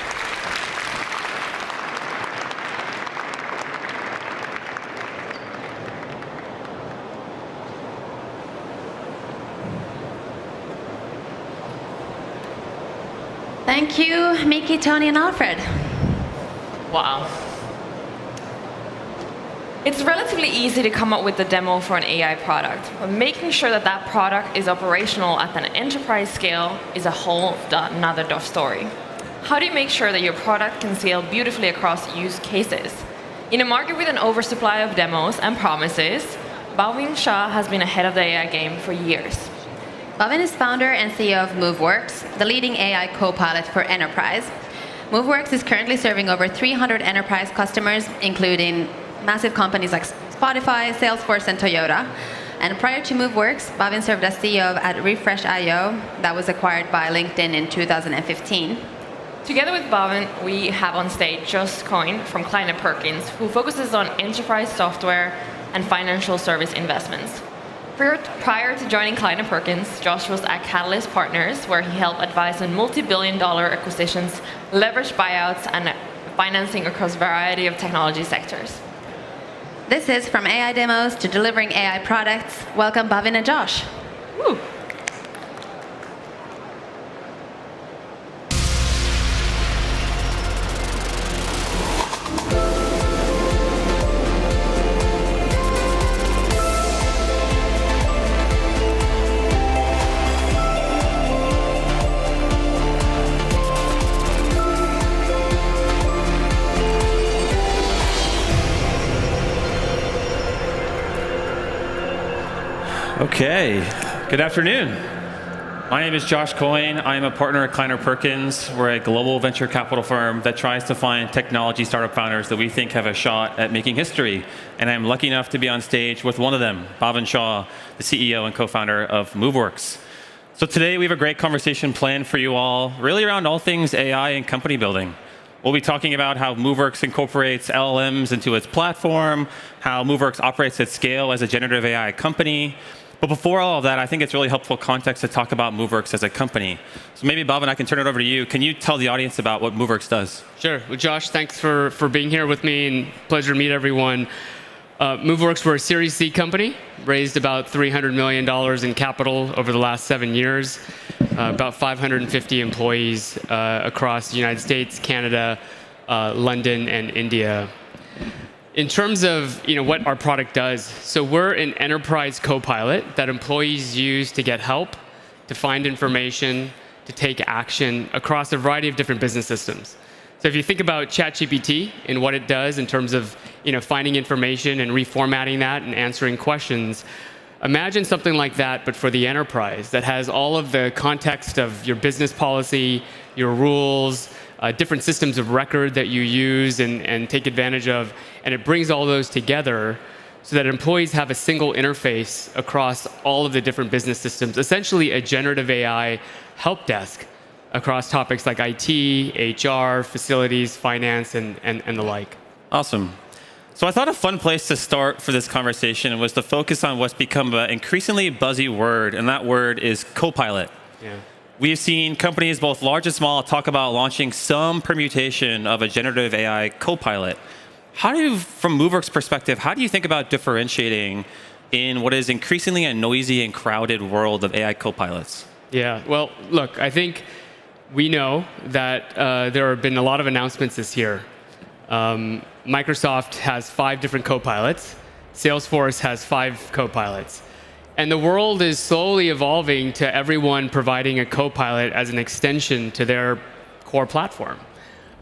Thank you, Mickey, Tony, and Alfred. Wow. It's relatively easy to come up with the demo for an AI product, but making sure that that product is operational at an enterprise scale is a whole another story. How do you make sure that your product can scale beautifully across use cases? In a market with an oversupply of demos and promises, Bhavin Shah has been ahead of the AI game for years. Bhavin is founder and CEO of MoveWorks, the leading AI co-pilot for enterprise. MoveWorks is currently serving over 300 enterprise customers, including massive companies like Spotify, Salesforce, and Toyota. And prior to MoveWorks, Bhavin served as CEO at Refresh.io that was acquired by LinkedIn in 2015. Together with Bhavin, we have on stage Josh Coyne from Kleiner Perkins, who focuses on enterprise software and financial service investments. Prior to joining Kleiner Perkins, Josh was at Catalyst Partners, where he helped advise on multi-billion-dollar acquisitions, leveraged buyouts, and financing across a variety of technology sectors. This is From AI Demos to Delivering AI Products. Welcome, Bhavin and Josh. Woo. Okay, good afternoon. My name is Josh Coyne. I am a partner at Kleiner Perkins. We're a global venture capital firm that tries to find technology startup founders that we think have a shot at making history. And I'm lucky enough to be on stage with one of them, Bhavin Shah, the CEO and co-founder of MoveWorks. So today we have a great conversation planned for you all, really around all things AI and company building. We'll be talking about how MoveWorks incorporates LLMs into its platform, how MoveWorks operates at scale as a generative AI company. But before all of that, I think it's really helpful context to talk about MoveWorks as a company. So maybe, Bhavin, I can turn it over to you. Can you tell the audience about what MoveWorks does? Sure. Well, Josh, thanks for being here with me, and pleasure to meet everyone. MoveWorks, we're a Series C company, raised about $300 million in capital over the last 7 years, about 550 employees across the United States, Canada, London, and India. In terms of what our product does, so we're an enterprise co-pilot that employees use to get help, to find information, to take action across a variety of different business systems. So if you think about ChatGPT and what it does in terms of finding information and reformatting that and answering questions, imagine something like that, but for the enterprise that has all of the context of your business policy, your rules, different systems of record that you use and take advantage of, and it brings all those together so that employees have a single interface across all of the different business systems, essentially a generative AI help desk across topics like IT, HR, facilities, finance, and the like. Awesome. So I thought a fun place to start for this conversation was to focus on what's become an increasingly buzzy word, and that word is co-pilot. Yeah. We've seen companies, both large and small, talk about launching some permutation of a generative AI co-pilot. How do you, from Moveworks' perspective, how do you think about differentiating in what is increasingly a noisy and crowded world of AI copilots? Yeah, well, look, I think we know that there have been a lot of announcements this year. Microsoft has 5 different copilots. Salesforce has 5 copilots. And the world is slowly evolving to everyone providing a copilot as an extension to their core platform.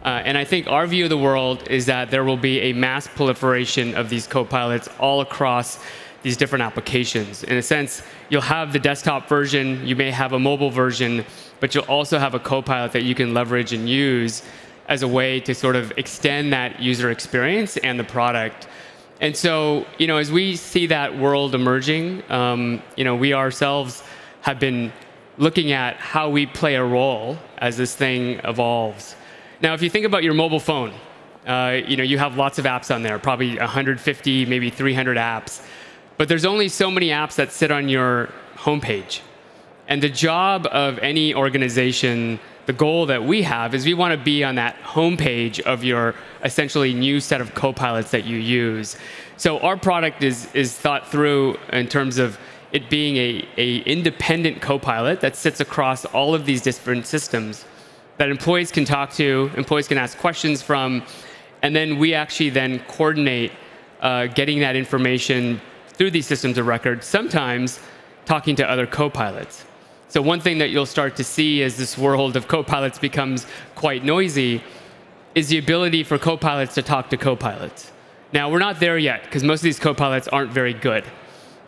And I think our view of the world is that there will be a mass proliferation of these copilots all across these different applications. In a sense, you'll have the desktop version, you may have a mobile version, but you'll also have a copilot that you can leverage and use as a way to sort of extend that user experience and the product. And so, as we see that world emerging, we ourselves have been looking at how we play a role as this thing evolves. Now, if you think about your mobile phone, you have lots of apps on there, probably 150, maybe 300 apps. But there's only so many apps that sit on your homepage. And the job of any organization, the goal that we have, is we want to be on that homepage of your essentially new set of copilots that you use. So our product is thought through in terms of it being a independent copilot that sits across all of these different systems that employees can talk to, employees can ask questions from, and then we actually then coordinate getting that information through these systems of record, sometimes talking to other copilots. So one thing that you'll start to see as this world of copilots becomes quite noisy is the ability for copilots to talk to copilots. Now, we're not there yet, because most of these copilots aren't very good.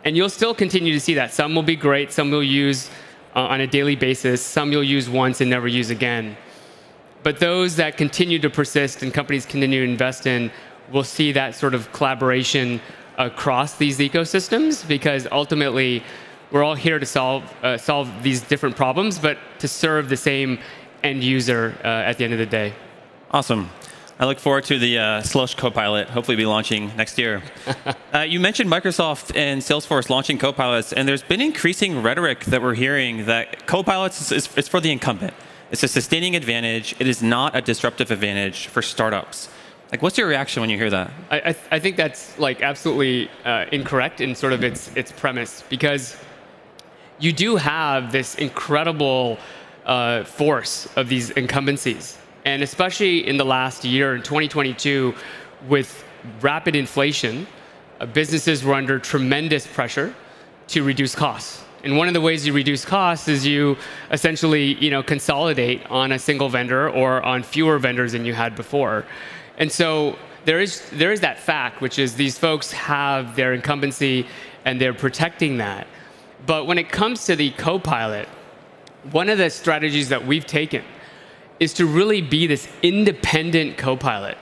And you'll still continue to see that. Some will be great, some you'll use on a daily basis, some you'll use once and never use again. But those that continue to persist and companies continue to invest in, will see that sort of collaboration across these ecosystems, because ultimately we're all here to solve these different problems, but to serve the same end user at the end of the day. Awesome. I look forward to the Slush Copilot, hopefully be launching next year. You mentioned Microsoft and Salesforce launching copilots, and there's been increasing rhetoric that we're hearing that copilots is for the incumbent. It's a sustaining advantage. It is not a disruptive advantage for startups. Like, what's your reaction when you hear that? I think that's absolutely incorrect in sort of its premise, because you do have this incredible force of these incumbencies. And especially in the last year, in 2022, with rapid inflation, businesses were under tremendous pressure to reduce costs. And one of the ways you reduce costs is you essentially consolidate on a single vendor or on fewer vendors than you had before. And so there is that fact, which is these folks have their incumbency and they're protecting that. But when it comes to the Copilot, one of the strategies that we've taken is to really be this independent Copilot.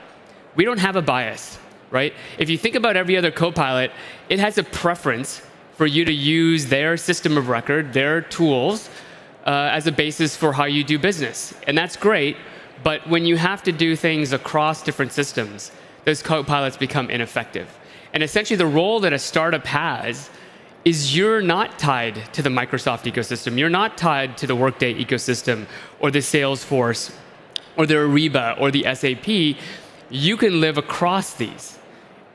We don't have a bias, right? If you think about every other Copilot, it has a preference for you to use their system of record, their tools, as a basis for how you do business. And that's great. But when you have to do things across different systems, those copilots become ineffective. And essentially the role that a startup has is you're not tied to the Microsoft ecosystem. You're not tied to the Workday ecosystem or the Salesforce or the Ariba or the SAP. You can live across these.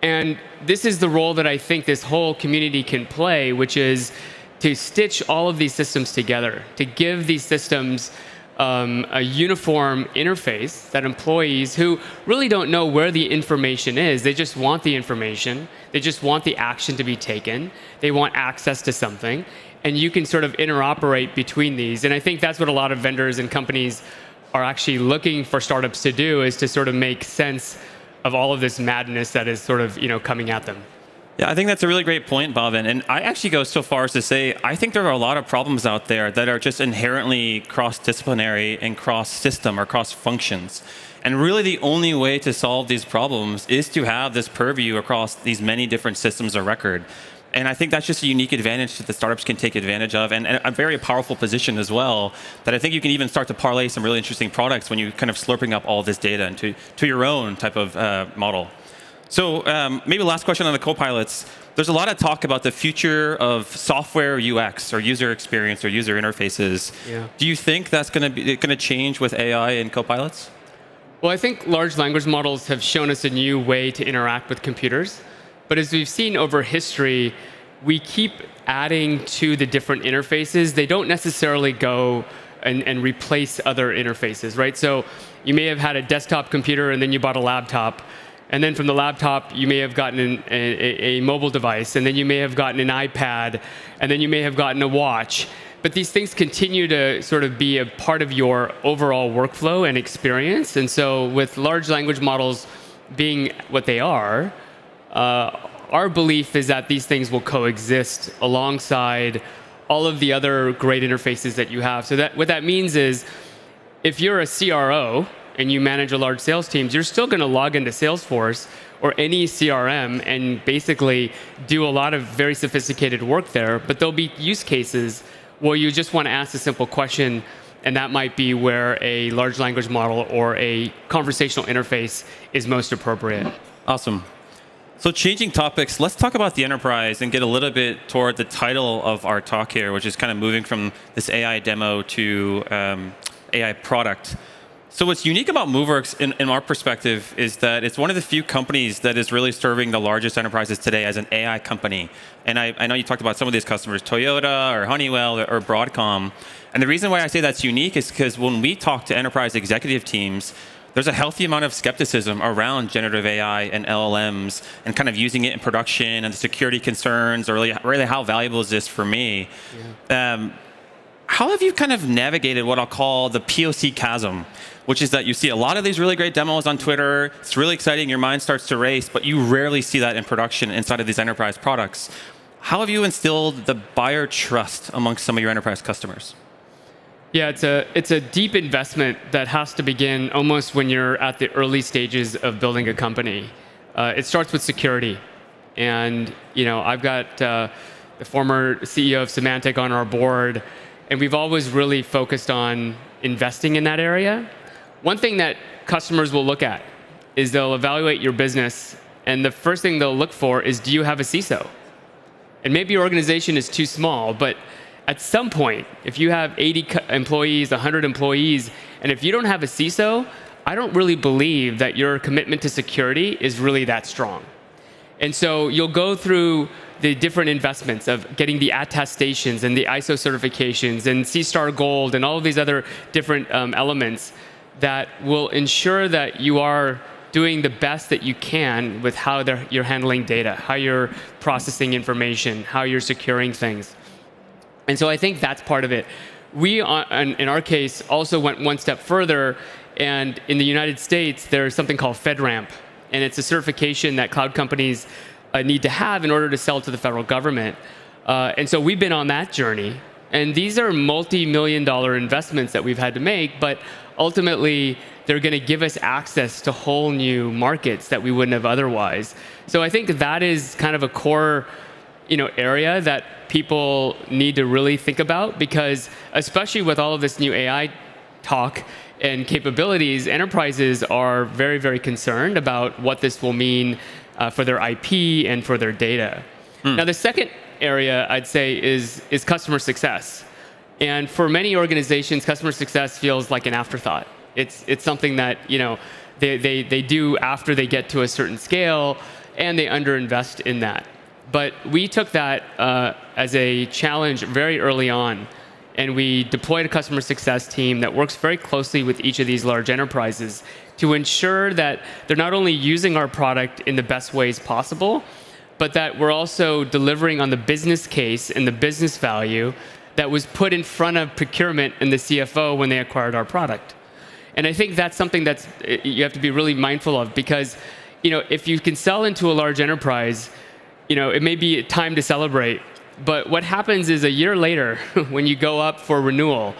And this is the role that I think this whole community can play, which is to stitch all of these systems together, to give these systems a uniform interface that employees who really don't know where the information is, they just want the information, they just want the action to be taken, they want access to something, and you can sort of interoperate between these. And I think that's what a lot of vendors and companies are actually looking for startups to do, is to sort of make sense of all of this madness that is sort of coming at them. Yeah, I think that's a really great point, Bhavin. And I actually go so far as to say, I think there are a lot of problems out there that are just inherently cross-disciplinary and cross-system or cross-functions. And really the only way to solve these problems is to have this purview across these many different systems of record. And I think that's just a unique advantage that the startups can take advantage of, and a very powerful position as well, that I think you can even start to parlay some really interesting products when you're kind of slurping up all this data into your own type of model. So maybe last question on the copilots. There's a lot of talk about the future of software UX or user experience or user interfaces. Yeah. Do you think that's going to change with AI and copilots? Well, I think large language models have shown us a new way to interact with computers. But as we've seen over history, we keep adding to the different interfaces. They don't necessarily go and replace other interfaces, right? So you may have had a desktop computer and then you bought a laptop. And then from the laptop, you may have gotten a mobile device. And then you may have gotten an iPad. And then you may have gotten a watch. But these things continue to sort of be a part of your overall workflow and experience. And so with large language models being what they are, our belief is that these things will coexist alongside all of the other great interfaces that you have. So that what that means is if you're a CRO and you manage a large sales team, you're still going to log into Salesforce or any CRM and basically do a lot of very sophisticated work there. But there'll be use cases where you just want to ask a simple question, and that might be where a large language model or a conversational interface is most appropriate. Awesome. So changing topics, let's talk about the enterprise and get a little bit toward the title of our talk here, which is kind of moving from this AI demo to AI product. So what's unique about Moveworks in our perspective is that it's one of the few companies that is really serving the largest enterprises today as an AI company. And I know you talked about some of these customers, Toyota or Honeywell or Broadcom. And the reason why I say that's unique is because when we talk to enterprise executive teams, there's a healthy amount of skepticism around generative AI and LLMs and kind of using it in production and the security concerns, or really how valuable is this for me? Yeah. How have you kind of navigated what I'll call the POC chasm, which is that you see a lot of these really great demos on Twitter, it's really exciting, your mind starts to race, but you rarely see that in production inside of these enterprise products. How have you instilled the buyer trust amongst some of your enterprise customers? Yeah, it's a deep investment that has to begin almost when you're at the early stages of building a company. It starts with security. And I've got the former CEO of Symantec on our board, and we've always really focused on investing in that area. One thing that customers will look at is they'll evaluate your business, and the first thing they'll look for is, do you have a CISO? And maybe your organization is too small, but at some point, if you have 80 employees, 100 employees, and if you don't have a CISO, I don't really believe that your commitment to security is really that strong. And so you'll go through the different investments of getting the attestations and the ISO certifications and C-Star Gold and all of these other different elements that will ensure that you are doing the best that you can with how you're handling data, how you're processing information, how you're securing things. And so I think that's part of it. We, in our case, also went one step further. And in the United States, there's something called FedRAMP. And it's a certification that cloud companies need to have in order to sell to the federal government. And so we've been on that journey. And these are multi-million-dollar investments that we've had to make. But ultimately, they're going to give us access to whole new markets that we wouldn't have otherwise. So I think that is kind of a core area that people need to really think about, because especially with all of this new AI talk and capabilities, enterprises are very, very concerned about what this will mean for their IP and for their data. Now, the second area I'd say is customer success. And for many organizations, customer success feels like an afterthought. It's something that they do after they get to a certain scale, and they underinvest in that. But we took that as a challenge very early on, and we deployed a customer success team that works very closely with each of these large enterprises to ensure that they're not only using our product in the best ways possible, but that we're also delivering on the business case and the business value that was put in front of procurement and the CFO when they acquired our product. And I think that's something that's you have to be really mindful of, because if you can sell into a large enterprise, it may be time to celebrate, but what happens is a year later, when you go up for renewal,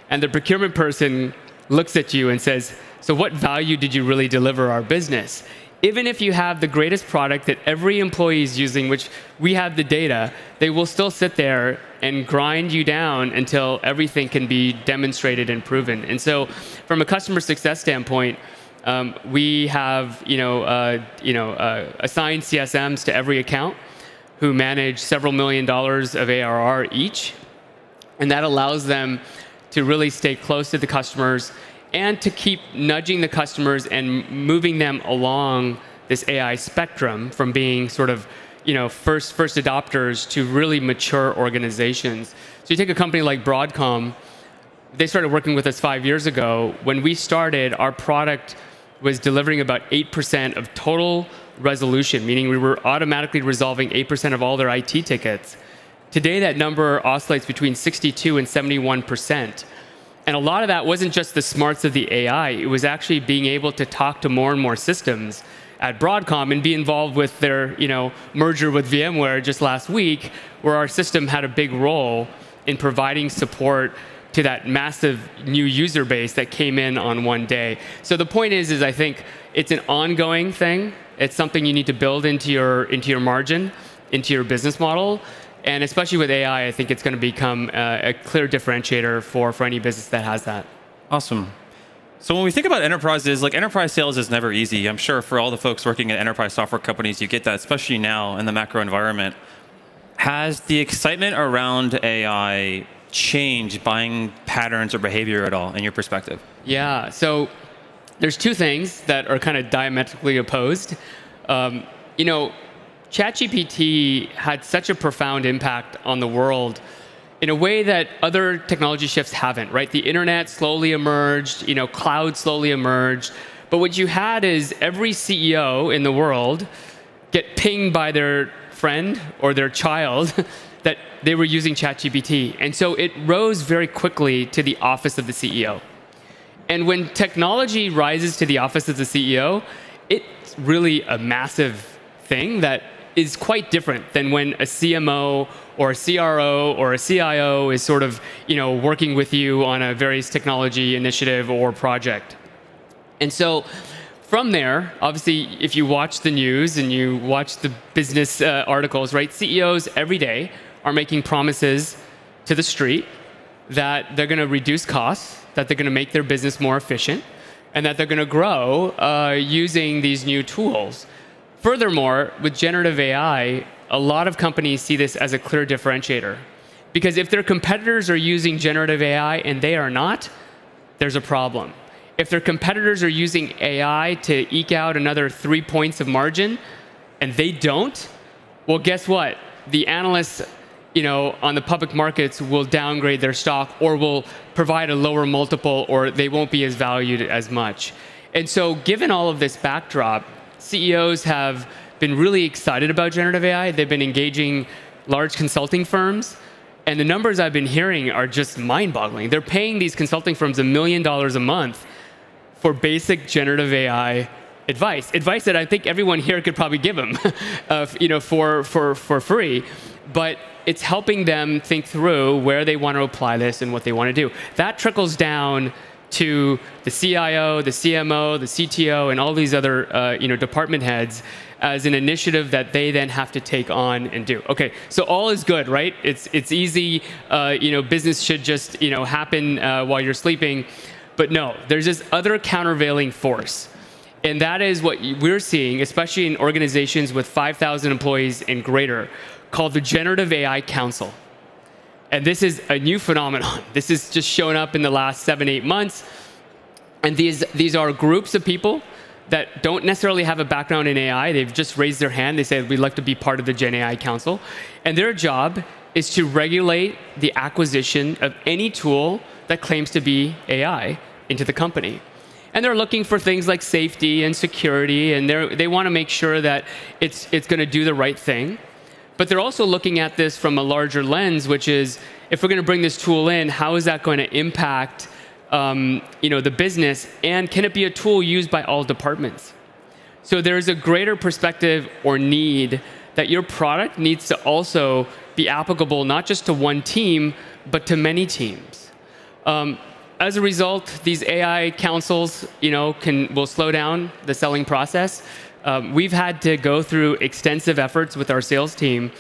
and the procurement person looks at you and says, so what value did you really deliver our business? Even if you have the greatest product that every employee is using, which we have the data, they will still sit there and grind you down until everything can be demonstrated and proven. And so from a customer success standpoint, we have assigned CSMs to every account who manage several $1 million of ARR each. And that allows them to really stay close to the customers and to keep nudging the customers and moving them along this AI spectrum from being sort of first adopters to really mature organizations. So you take a company like Broadcom, they started working with us 5 years ago. When we started, our product was delivering about 8% of total resolution, meaning we were automatically resolving 8% of all their IT tickets. Today, that number oscillates between 62 and 71%. And a lot of that wasn't just the smarts of the AI, it was actually being able to talk to more and more systems at Broadcom and be involved with their merger with VMware just last week, where our system had a big role in providing support to that massive new user base that came in on one day. So the point is I think it's an ongoing thing. It's something you need to build into your margin, into your business model. And especially with AI, I think it's going to become a clear differentiator for any business that has that. Awesome. So when we think about enterprises, like enterprise sales is never easy. I'm sure for all the folks working at enterprise software companies, you get that, especially now in the macro environment. Has the excitement around AI changed buying patterns or behavior at all in your perspective? Yeah, so there's two things that are kind of diametrically opposed. ChatGPT had such a profound impact on the world in a way that other technology shifts haven't, right? The internet slowly emerged, cloud slowly emerged. But what you had is every CEO in the world get pinged by their friend or their child that they were using ChatGPT. And so it rose very quickly to the office of the CEO. And when technology rises to the office of the CEO, it's really a massive thing that is quite different than when a CMO or a CRO or a CIO is sort of, working with you on a various technology initiative or project. And so from there, obviously, if you watch the news and you watch the business articles, right, CEOs every day are making promises to the street that they're going to reduce costs, that they're going to make their business more efficient, and that they're going to grow using these new tools. Furthermore, with generative AI, a lot of companies see this as a clear differentiator. Because if their competitors are using generative AI and they are not, there's a problem. If their competitors are using AI to eke out another 3 points of margin and they don't, well, guess what? The analysts on the public markets will downgrade their stock or will provide a lower multiple, or they won't be as valued as much. And so given all of this backdrop, CEOs have been really excited about generative AI. They've been engaging large consulting firms. And the numbers I've been hearing are just mind-boggling. They're paying these consulting firms $1 million a month for basic generative AI advice that I think everyone here could probably give them for free. But it's helping them think through where they want to apply this and what they want to do. That trickles down to the CIO, the CMO, the CTO, and all these other department heads as an initiative that they then have to take on and do. Okay, so all is good, right? It's easy. Business should just happen while you're sleeping. But no, there's this other countervailing force. And that is what we're seeing, especially in organizations with 5,000 employees and greater, called the Generative AI Council. And this is a new phenomenon. This has just shown up in the last 7-8 months. And these are groups of people that don't necessarily have a background in AI. They've just raised their hand. They say, we'd like to be part of the Gen AI Council. And their job is to regulate the acquisition of any tool that claims to be AI into the company. And they're looking for things like safety and security, and they want to make sure that it's going to do the right thing. But they're also looking at this from a larger lens, which is, if we're going to bring this tool in, how is that going to impact the business, and can it be a tool used by all departments? So there's a greater perspective or need that your product needs to also be applicable not just to one team, but to many teams. As a result, these AI councils, will slow down the selling process. We've had to go through extensive efforts with our sales team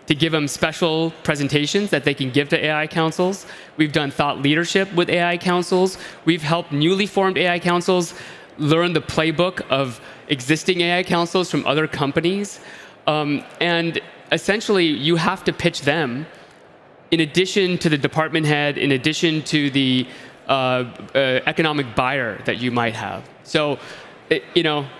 to give them special presentations that they can give to AI councils. We've done thought leadership with AI councils. We've helped newly formed AI councils learn the playbook of existing AI councils from other companies. And essentially, you have to pitch them in addition to the department head, in addition to the economic buyer that you might have. So,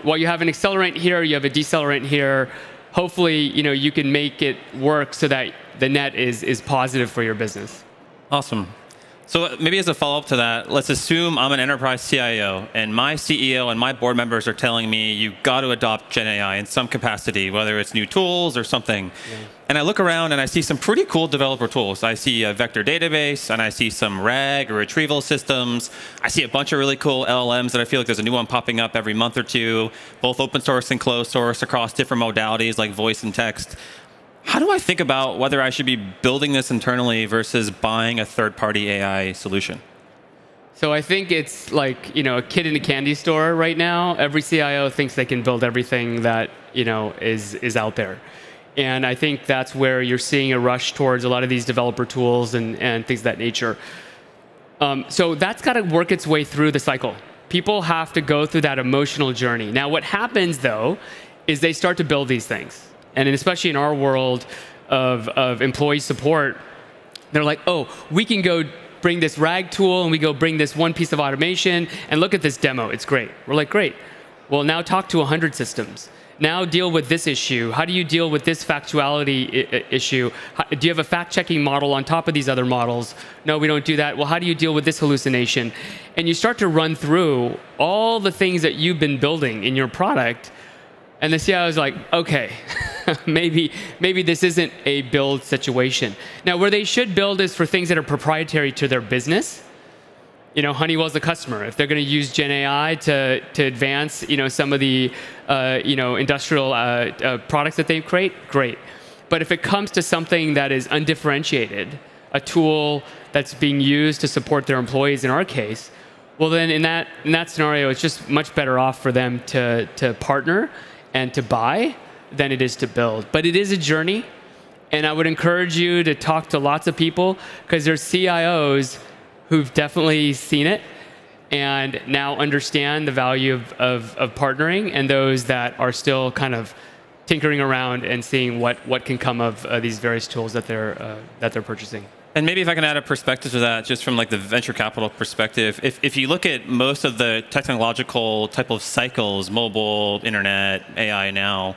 while you have an accelerant here, you have a decelerant here. Hopefully, you can make it work so that the net is positive for your business. Awesome. So maybe as a follow-up to that, let's assume I'm an enterprise CIO, and my CEO and my board members are telling me you've got to adopt Gen AI in some capacity, whether it's new tools or something. Yeah. And I look around and I see some pretty cool developer tools. I see a vector database, and I see some RAG or retrieval systems. I see a bunch of really cool LLMs that I feel like there's a new one popping up every month or two, both open source and closed source across different modalities like voice and text. How do I think about whether I should be building this internally versus buying a third-party AI solution? So I think it's like, a kid in a candy store right now. Every CIO thinks they can build everything that, is out there. And I think that's where you're seeing a rush towards a lot of these developer tools and things of that nature. So that's got to work its way through the cycle. People have to go through that emotional journey. Now, what happens, though, is they start to build these things. And especially in our world of employee support, they're like, oh, we can go bring this RAG tool and we go bring this one piece of automation and look at this demo. It's great. We're like, great. Well, now talk to 100 systems. Now deal with this issue. How do you deal with this factuality issue? Do you have a fact-checking model on top of these other models? No, we don't do that. Well, how do you deal with this hallucination? And you start to run through all the things that you've been building in your product. And the CIO is like, okay, maybe this isn't a build situation. Now, where they should build is for things that are proprietary to their business. Honeywell's the customer. If they're going to use Gen AI to advance, some of the, industrial products that they create, great. But if it comes to something that is undifferentiated, a tool that's being used to support their employees, in our case, well, then in that scenario, it's just much better off for them to partner and to buy than it is to build. But it is a journey, and I would encourage you to talk to lots of people, because there's CIOs who've definitely seen it and now understand the value of partnering, and those that are still kind of tinkering around and seeing what can come of these various tools that they're purchasing. And maybe if I can add a perspective to that, just from like the venture capital perspective, if you look at most of the technological type of cycles, mobile, internet, AI now,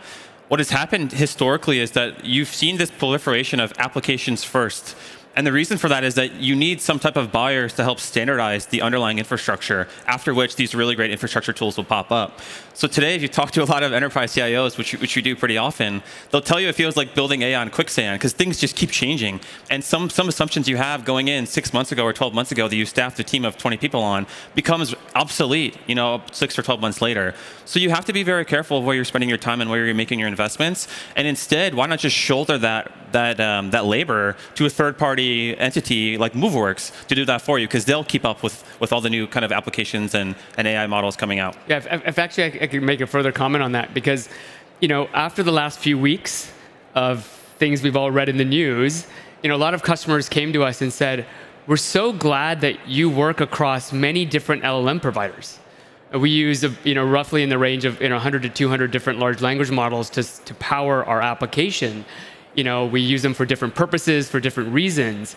what has happened historically is that you've seen this proliferation of applications first. And the reason for that is that you need some type of buyers to help standardize the underlying infrastructure, after which these really great infrastructure tools will pop up. So today, if you talk to a lot of enterprise CIOs, which you do pretty often, they'll tell you it feels like building AI on quicksand, because things just keep changing. And some assumptions you have going in 6 months ago or 12 months ago that you staffed a team of 20 people on becomes obsolete, 6 or 12 months later. So you have to be very careful of where you're spending your time and where you're making your investments. And instead, why not just shoulder that labor to a third-party entity like Moveworks to do that for you, because they'll keep up with all the new kind of applications and AI models coming out. Yeah, if actually I could make a further comment on that, because after the last few weeks of things we've all read in the news, a lot of customers came to us and said, we're so glad that you work across many different LLM providers. We use roughly in the range of 100 to 200 different large language models to power our application. We use them for different purposes, for different reasons.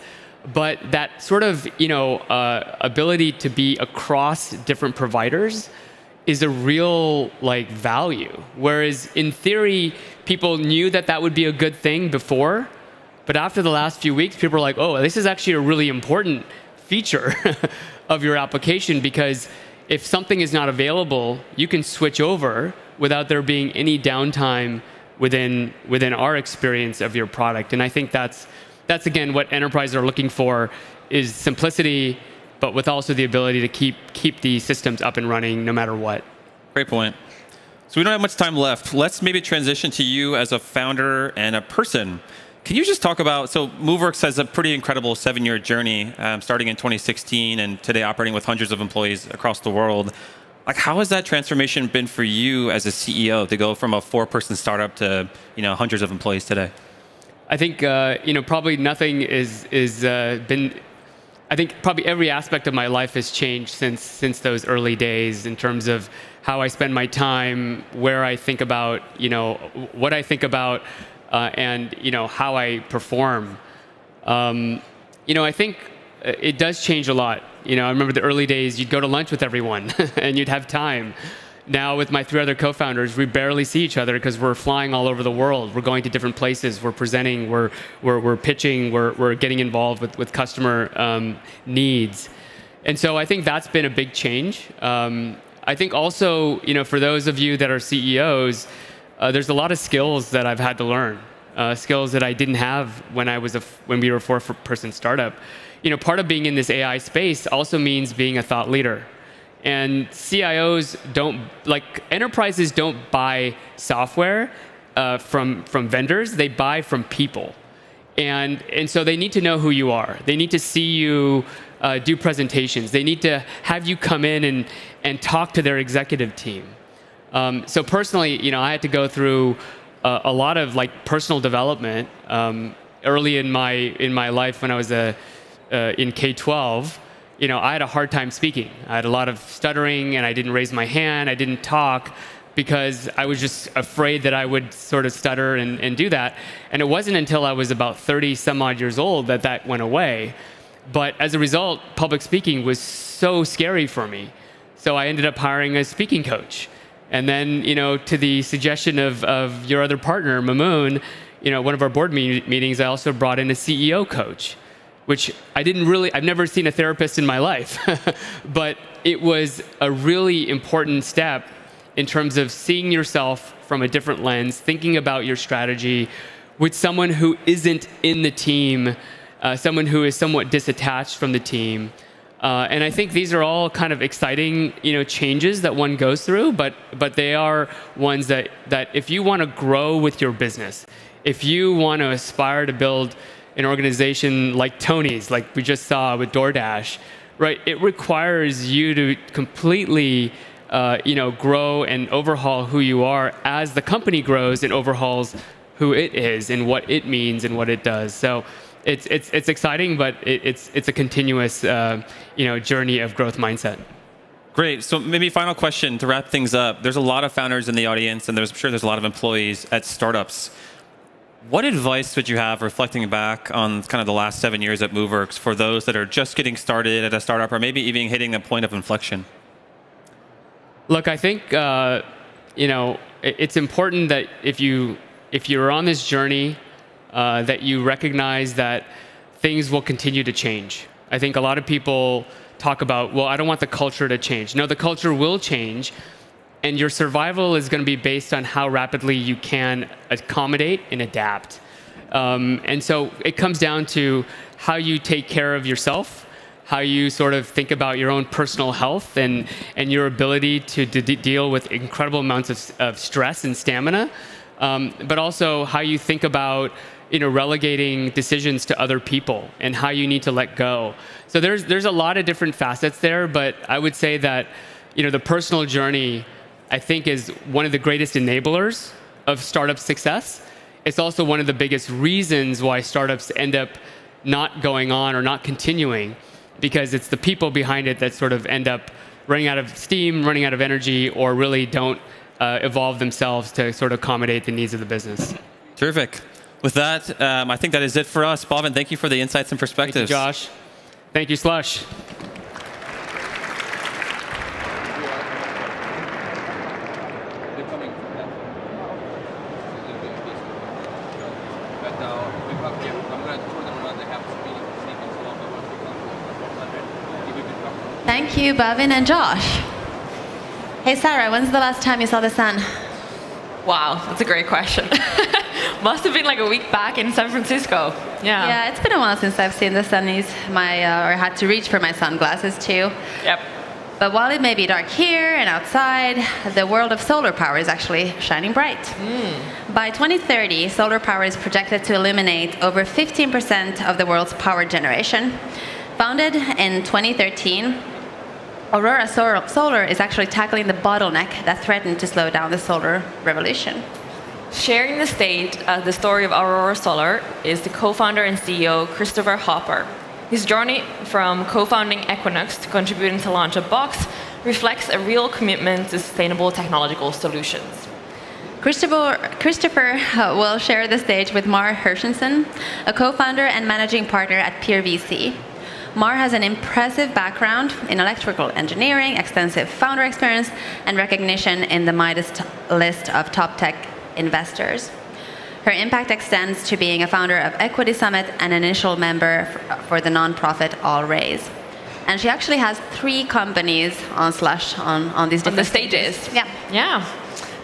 But that sort of, ability to be across different providers is a real value. Whereas in theory, people knew that would be a good thing before. But after the last few weeks, people are like, oh, this is actually a really important feature of your application, because if something is not available, you can switch over without there being any downtime within our experience of your product. And I think that's again what enterprises are looking for, is simplicity, but with also the ability to keep the systems up and running no matter what. Great point. So we don't have much time left. Let's maybe transition to you as a founder and a person. Can you just talk about, so Moveworks has a pretty incredible 7-year journey, starting in 2016 and today operating with hundreds of employees across the world. How has that transformation been for you as a CEO to go from a 4-person startup to hundreds of employees today? I think probably nothing been. I think probably every aspect of my life has changed since those early days, in terms of how I spend my time, where I think about, what I think about, and how I perform. I think it does change a lot. I remember the early days, you'd go to lunch with everyone and you'd have time. Now with my 3 other co-founders, we barely see each other because we're flying all over the world. We're going to different places. We're presenting. We're pitching. We're getting involved with customer needs. And so I think that's been a big change. I think also, for those of you that are CEOs, there's a lot of skills that I've had to learn. Skills that I didn't have when we were a 4-person startup. Part of being in this AI space also means being a thought leader. And CIOs enterprises don't buy software from vendors, they buy from people. And so they need to know who you are. They need to see you do presentations. They need to have you come in and talk to their executive team. So personally, I had to go through a lot of personal development early in my life when I was in K-12. I had a hard time speaking. I had a lot of stuttering, and I didn't raise my hand. I didn't talk because I was just afraid that I would sort of stutter and do that. And it wasn't until I was about 30 some odd years old that went away. But as a result, public speaking was so scary for me. So I ended up hiring a speaking coach. And then, to the suggestion of your other partner, Mamoon, one of our board meetings, I also brought in a CEO coach, which I've never seen a therapist in my life. But it was a really important step in terms of seeing yourself from a different lens, thinking about your strategy with someone who isn't in the team, someone who is somewhat disattached from the team. And I think these are all kind of exciting, changes that one goes through, but they are ones that if you want to grow with your business, if you want to aspire to build an organization like Tony's, like we just saw with DoorDash, right? It requires you to completely, grow and overhaul who you are as the company grows and overhauls who it is and what it means and what it does. So it's exciting, but it's a continuous, journey of growth mindset. Great. So maybe final question to wrap things up. There's a lot of founders in the audience, and I'm sure there's a lot of employees at startups. What advice would you have, reflecting back on kind of the last 7 years at Moveworks, for those that are just getting started at a startup, or maybe even hitting a point of inflection? Look, I think it's important that if you're on this journey, that you recognize that things will continue to change. I think a lot of people talk about, well, I don't want the culture to change. No, the culture will change. And your survival is going to be based on how rapidly you can accommodate and adapt. And so it comes down to how you take care of yourself, how you sort of think about your own personal health and your ability to deal with incredible amounts of stress and stamina, but also how you think about relegating decisions to other people and how you need to let go. So there's a lot of different facets there, but I would say that the personal journey, I think, is one of the greatest enablers of startup success. It's also one of the biggest reasons why startups end up not going on or not continuing, because it's the people behind it that sort of end up running out of steam, running out of energy, or really don't evolve themselves to sort of accommodate the needs of the business. Terrific. With that, I think that is it for us. Bhavin, thank you for the insights and perspectives. Thank you, Josh. Thank you, Slush. Thank you, Bhavin and Josh. Hey, Sarah, when's the last time you saw the sun? Wow, that's a great question. Must have been like a week back in San Francisco. Yeah. Yeah, it's been a while since I've seen the sun. Or had to reach for my sunglasses too. Yep. But while it may be dark here and outside, the world of solar power is actually shining bright. By 2030, solar power is projected to eliminate over 15% of the world's power generation. Founded in 2013, Aurora Solar is actually tackling the bottleneck that threatened to slow down the solar revolution. Sharing the stage, the story of Aurora Solar is the co-founder and CEO, Christopher Hopper. His journey from co-founding Equinox to contributing to launch a box reflects a real commitment to sustainable technological solutions. Christopher will share the stage with Mar Hershenson, a co-founder and managing partner at Peer VC. Mar has an impressive background in electrical engineering, extensive founder experience, and recognition in the Midas list of top tech investors. Her impact extends to being a founder of Equity Summit and an initial member for the nonprofit All Raise. And she actually has 3 companies on Slush on these different stages. Yeah. Yeah.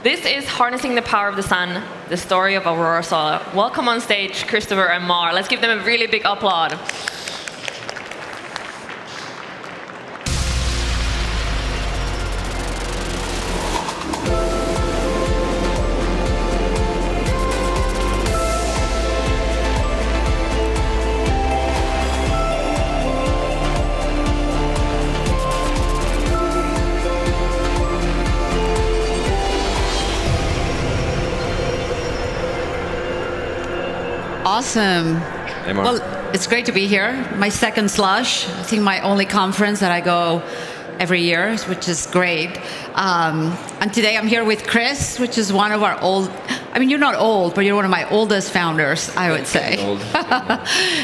This is Harnessing the Power of the Sun, the story of Aurora Solar. Welcome on stage, Christopher and Mar. Let's give them a really big applaud. Awesome. Hey, Mark. Well, it's great to be here. My second Slush. I think my only conference that I go every year, which is great. And today I'm here with Chris, which is one of our old, I mean, you're not old, but you're one of my oldest founders, I would say. Old.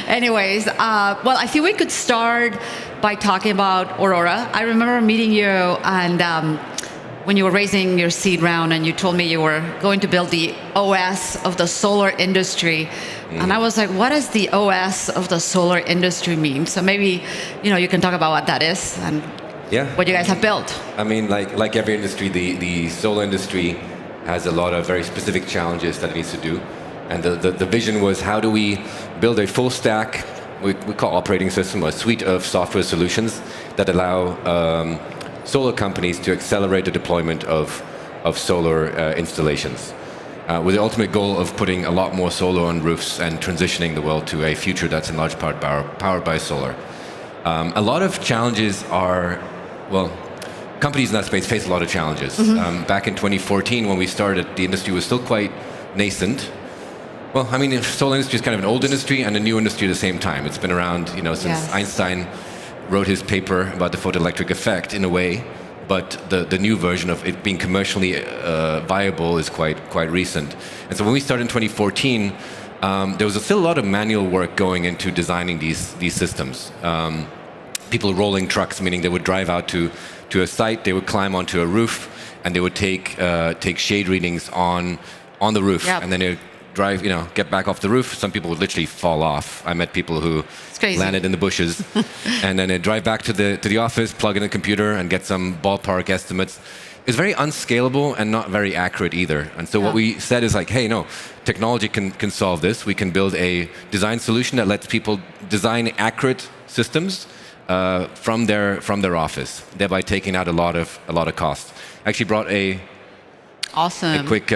Anyways, well, I think we could start by talking about Aurora. I remember meeting you and when you were raising your seed round and you told me you were going to build the OS of the solar industry. And I was like, what does the OS of the solar industry mean? So maybe, you can talk about what that is and what you guys have built. I mean, like every industry, the solar industry has a lot of very specific challenges that it needs to do. And the vision was, how do we build a full stack, we call operating system, a suite of software solutions that allow solar companies to accelerate the deployment of solar installations, with the ultimate goal of putting a lot more solar on roofs and transitioning the world to a future that's in large part powered by solar. A lot of challenges are, well, companies in that space face a lot of challenges. Back in 2014, when we started, the industry was still quite nascent. Well, I mean, the solar industry is kind of an old industry and a new industry at the same time. It's been around, since Einstein wrote his paper about the photoelectric effect in a way, but the new version of it being commercially viable is quite recent. And so when we started in 2014, there was still a lot of manual work going into designing these systems. People rolling trucks, meaning they would drive out to a site, they would climb onto a roof, and they would take shade readings on the roof, and then they would drive, get back off the roof. Some people would literally fall off. I met people who landed in the bushes, and then they drive back to the office, plug in a computer, and get some ballpark estimates. It's very unscalable and not very accurate either. And so what we said is like, hey, no, technology can solve this. We can build a design solution that lets people design accurate systems from their office, thereby taking out a lot of cost. I actually brought a quick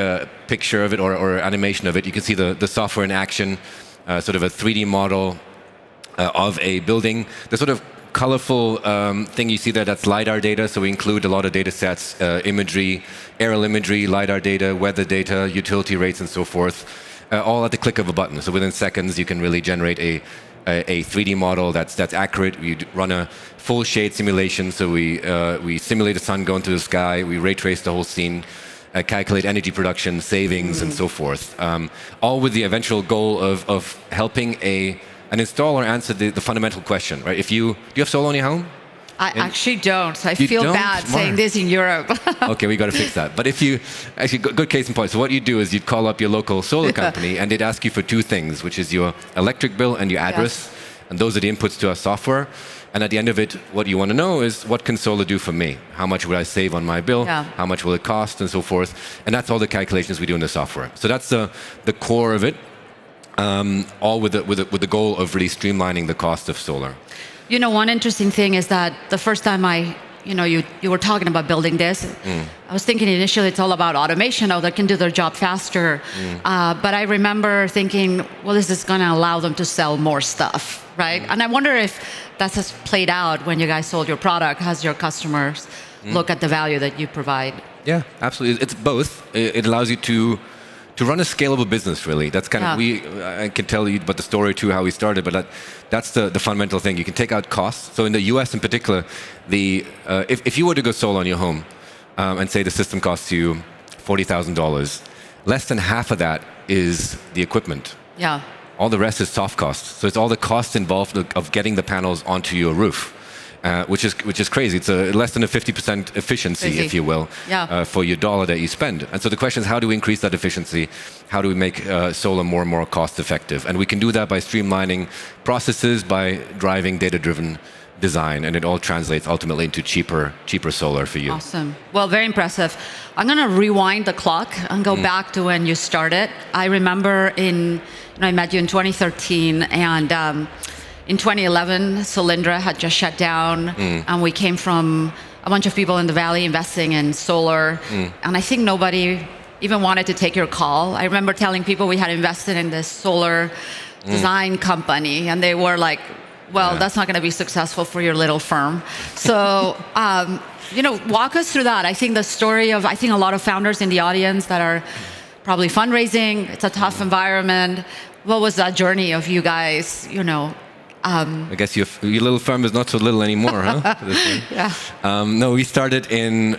picture of it or animation of it. You can see the software in action, sort of a 3D model of a building. The sort of colorful thing you see there, that's LiDAR data. So we include a lot of data sets, imagery, aerial imagery, LiDAR data, weather data, utility rates, and so forth, all at the click of a button. So within seconds, you can really generate a 3D model that's accurate. We run a full shade simulation. So we simulate the sun going through the sky. We ray trace the whole scene. Calculate energy production, savings, and so forth. All with the eventual goal of helping an installer answer the fundamental question, right? Do you have solar in your home? I actually don't. I feel bad saying this in Europe. Okay, we got to fix that. But actually, good case in point. So what you do is you'd call up your local solar company, and they'd ask you for 2 things, which is your electric bill and your address. And those are the inputs to our software. And at the end of it, what you want to know is, what can solar do for me? How much would I save on my bill? How much will it cost? And so forth. And that's all the calculations we do in the software. So that's the core of it, all with the goal of really streamlining the cost of solar. One interesting thing is that the first time you were talking about building this, I was thinking initially it's all about automation, they can do their job faster. But I remember thinking, well, this is going to allow them to sell more stuff, right? And I wonder if that has played out when you guys sold your product. Has your customers look at the value that you provide? Yeah, absolutely. It's both. It allows you to run a scalable business, really. That's kind of, I can tell you about the story too, how we started, but that's the fundamental thing. You can take out costs. So in the US in particular, if you were to go solar on your home and say the system costs you $40,000, less than half of that is the equipment. Yeah. All the rest is soft costs. So it's all the costs involved of getting the panels onto your roof. Which is crazy. It's less than a 50% efficiency, if you will, for your dollar that you spend. And so the question is, how do we increase that efficiency? How do we make solar more and more cost effective? And we can do that by streamlining processes, by driving data-driven design, and it all translates ultimately into cheaper solar for you. Awesome. Well, very impressive. I'm going to rewind the clock and go back to when you started. I remember I met you in 2013, and in 2011, Solyndra had just shut down, and we came from a bunch of people in the Valley investing in solar, and I think nobody even wanted to take your call. I remember telling people we had invested in this solar design company, and they were like, well, that's not going to be successful for your little firm. So, walk us through that. I think the story of, a lot of founders in the audience that are probably fundraising, it's a tough environment. What was that journey of you guys, I guess your little firm is not so little anymore, huh? Yeah. No, we started in,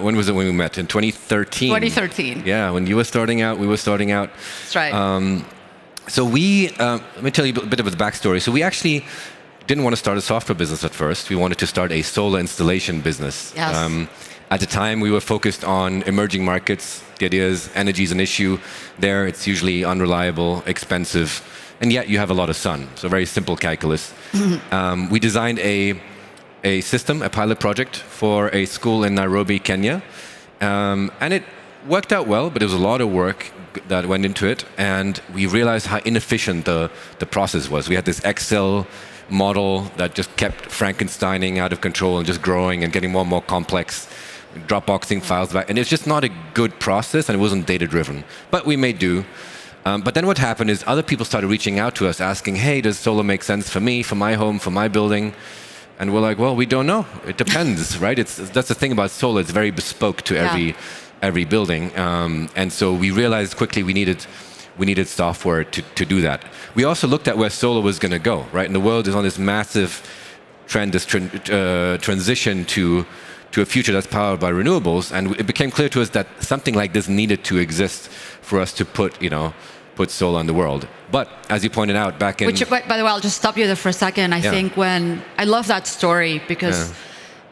when was it when we met? In 2013. 2013. Yeah, when you were starting out, we were starting out. That's right. So let me tell you a bit of the backstory. So we actually didn't want to start a software business at first. We wanted to start a solar installation business. Yes. At the time, we were focused on emerging markets. The idea is energy is an issue there. It's usually unreliable, expensive, and yet you have a lot of sun. So very simple calculus. We designed a system, a pilot project for a school in Nairobi, Kenya. And it worked out well, but there was a lot of work that went into it. And we realized how inefficient the process was. We had this Excel model that just kept Frankensteining out of control and just growing and getting more and more complex, Dropboxing files back. And it's just not a good process, and it wasn't data-driven. But we made do. But then what happened is other people started reaching out to us asking, hey, does solar make sense for me, for my home, for my building? And we're like, well, we don't know. It depends, right? That's the thing about solar. It's very bespoke to every building. And so we realized quickly we needed software to do that. We also looked at where solar was going to go, right? And the world is on this massive trend, this transition to a future that's powered by renewables. And it became clear to us that something like this needed to exist for us to put solar in the world. But as you pointed out, back in... Which, by the way, I'll just stop you there for a second. I think I love that story because,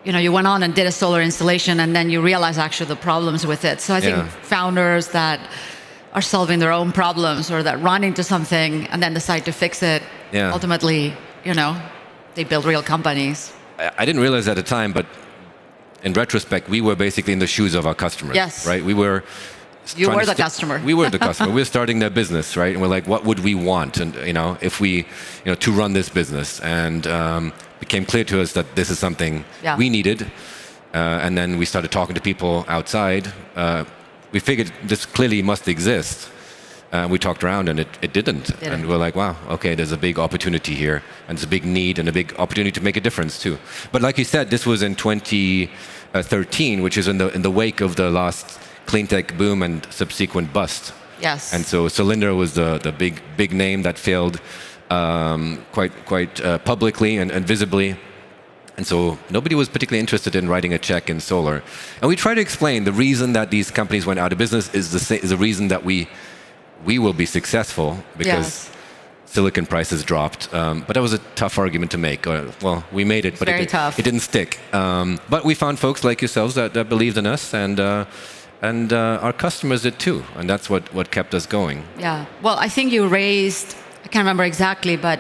you went on and did a solar installation and then you realize actually the problems with it. So I think founders that are solving their own problems or that run into something and then decide to fix it, ultimately, they build real companies. I didn't realize at the time, but in retrospect, we were basically in the shoes of our customers. Yes. Right? We were... You were the customer. We were the customer. We were starting their business, right? And we're like, what would we want? And if we, to run this business, and became clear to us that this is something we needed. And then we started talking to people outside. We figured this clearly must exist. We talked around, and it didn't. And we're like, wow, okay, there's a big opportunity here, and there's a big need and a big opportunity to make a difference too. But like you said, this was in 2013, which is in the wake of the last clean tech boom and subsequent bust. Yes. And so Solyndra was the big name that failed quite publicly and visibly. And so nobody was particularly interested in writing a check in solar. And we try to explain the reason that these companies went out of business is the reason that we will be successful, because silicon prices dropped. But that was a tough argument to make. Well, we made it, but it didn't stick. But we found folks like yourselves that believed in us, and our customers did too, and that's what kept us going. Yeah. Well, I think you raised, I can't remember exactly, but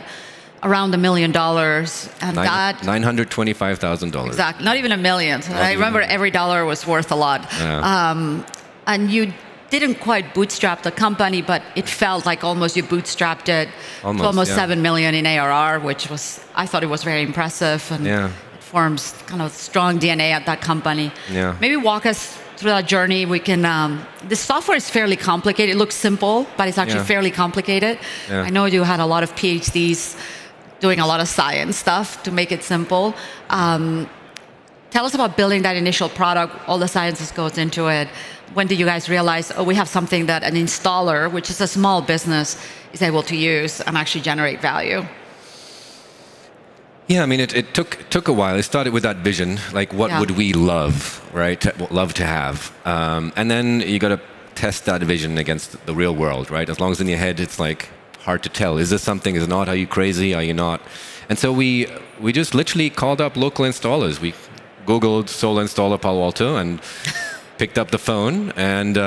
around $1 million, and that $925,000. Exactly, not even $1 million. I remember every dollar was worth a lot. Yeah. And you didn't quite bootstrap the company, but it felt like almost you bootstrapped it to almost $7 million in ARR, which I thought it was very impressive, and it forms kind of strong DNA at that company. Yeah. Maybe walk us through that journey. We can. The software is fairly complicated. It looks simple, but it's actually fairly complicated. Yeah. I know you had a lot of PhDs doing a lot of science stuff to make it simple. Tell us about building that initial product. All the sciences goes into it. When did you guys realize, we have something that an installer, which is a small business, is able to use and actually generate value? Yeah, I mean, it took a while. It started with that vision, like what would we love, right? Love to have. And then you got to test that vision against the real world, right? As long as in your head it's like, hard to tell. Is this something? Is it not? Are you crazy? Are you not? And so we just literally called up local installers. We Googled solar installer Palo Alto and picked up the phone. And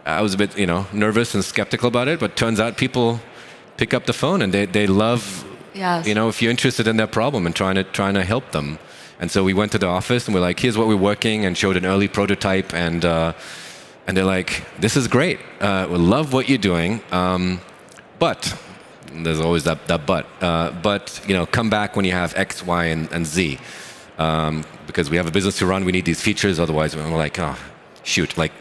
I was a bit, nervous and skeptical about it. But turns out people pick up the phone and they love, Yes. if you're interested in their problem and trying to help them. And so we went to the office and we're like, here's what we're working, and showed an early prototype, and they're like, this is great. We love what you're doing, but there's always that but. But come back when you have X, Y, and Z, because we have a business to run. We need these features, otherwise we're like, oh, shoot, like.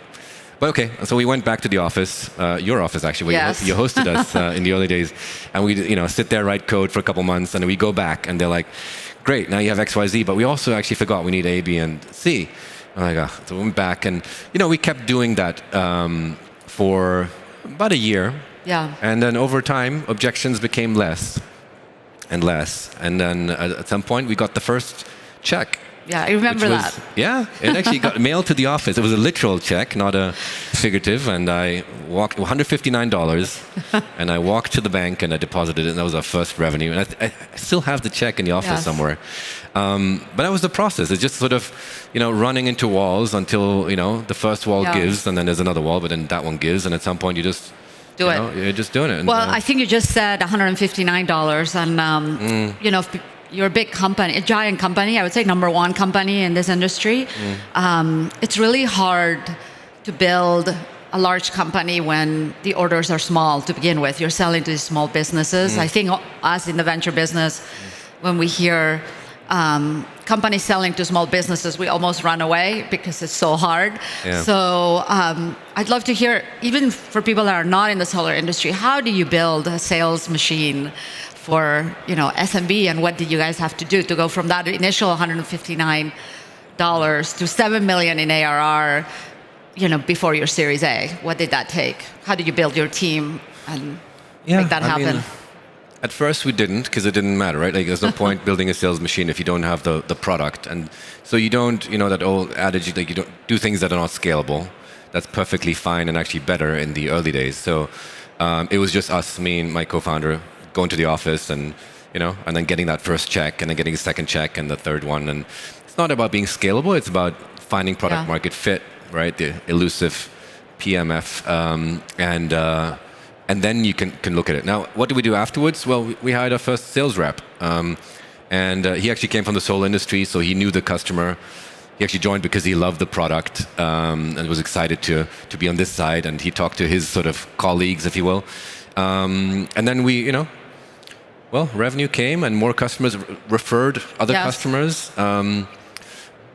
But okay, so we went back to the office, your office actually, where Yes. you hosted us in the early days, and we sit there, write code for a couple months, and then we go back, and they're like, great, now you have X, Y, Z, but we also actually forgot we need A, B, and C. I'm like, oh. So we went back, and we kept doing that for about a year, Yeah. and then over time, objections became less and less, and then at some point, we got the first check. Yeah, I remember Which was- that. Yeah, it actually got mailed to the office. It was a literal check, not a figurative. And I walked $159, and I walked to the bank and I deposited it. And that was our first revenue. And I still have the check in the office Yes. somewhere. But that was the process. It's just sort of, running into walls until the first wall Yeah. gives, and then there's another wall, but then that one gives, and at some point you just Do it. You're just doing it. And, Well, I think you just said $159, and if you're a big company, a giant company, I would say number one company in this industry. It's really hard to build a large company when the orders are small to begin with. You're selling to small businesses. I think us in the venture business, when we hear companies selling to small businesses, we almost run away because it's so hard. Yeah. So I'd love to hear, even for people that are not in the solar industry, how do you build a sales machine for SMB, and what did you guys have to do to go from that initial $159 to $7 million in ARR, before your Series A? What did that take? How did you build your team and make that happen? At first we didn't, because it didn't matter, right? Like there's no point building a sales machine if you don't have the product. And so you don't, that old adage, like you don't do things that are not scalable. That's perfectly fine and actually better in the early days. So it was just us, me and my co-founder, going to the office and, and then getting that first check, and then getting the second check and the third one. And it's not about being scalable, it's about finding product market fit, right? The elusive PMF. And then you can look at it. Now, what do we do afterwards? Well, we hired our first sales rep. And he actually came from the solar industry, so he knew the customer. He actually joined because he loved the product and was excited to be on this side. And he talked to his sort of colleagues, if you will. And then we, revenue came and more customers referred other customers. I'm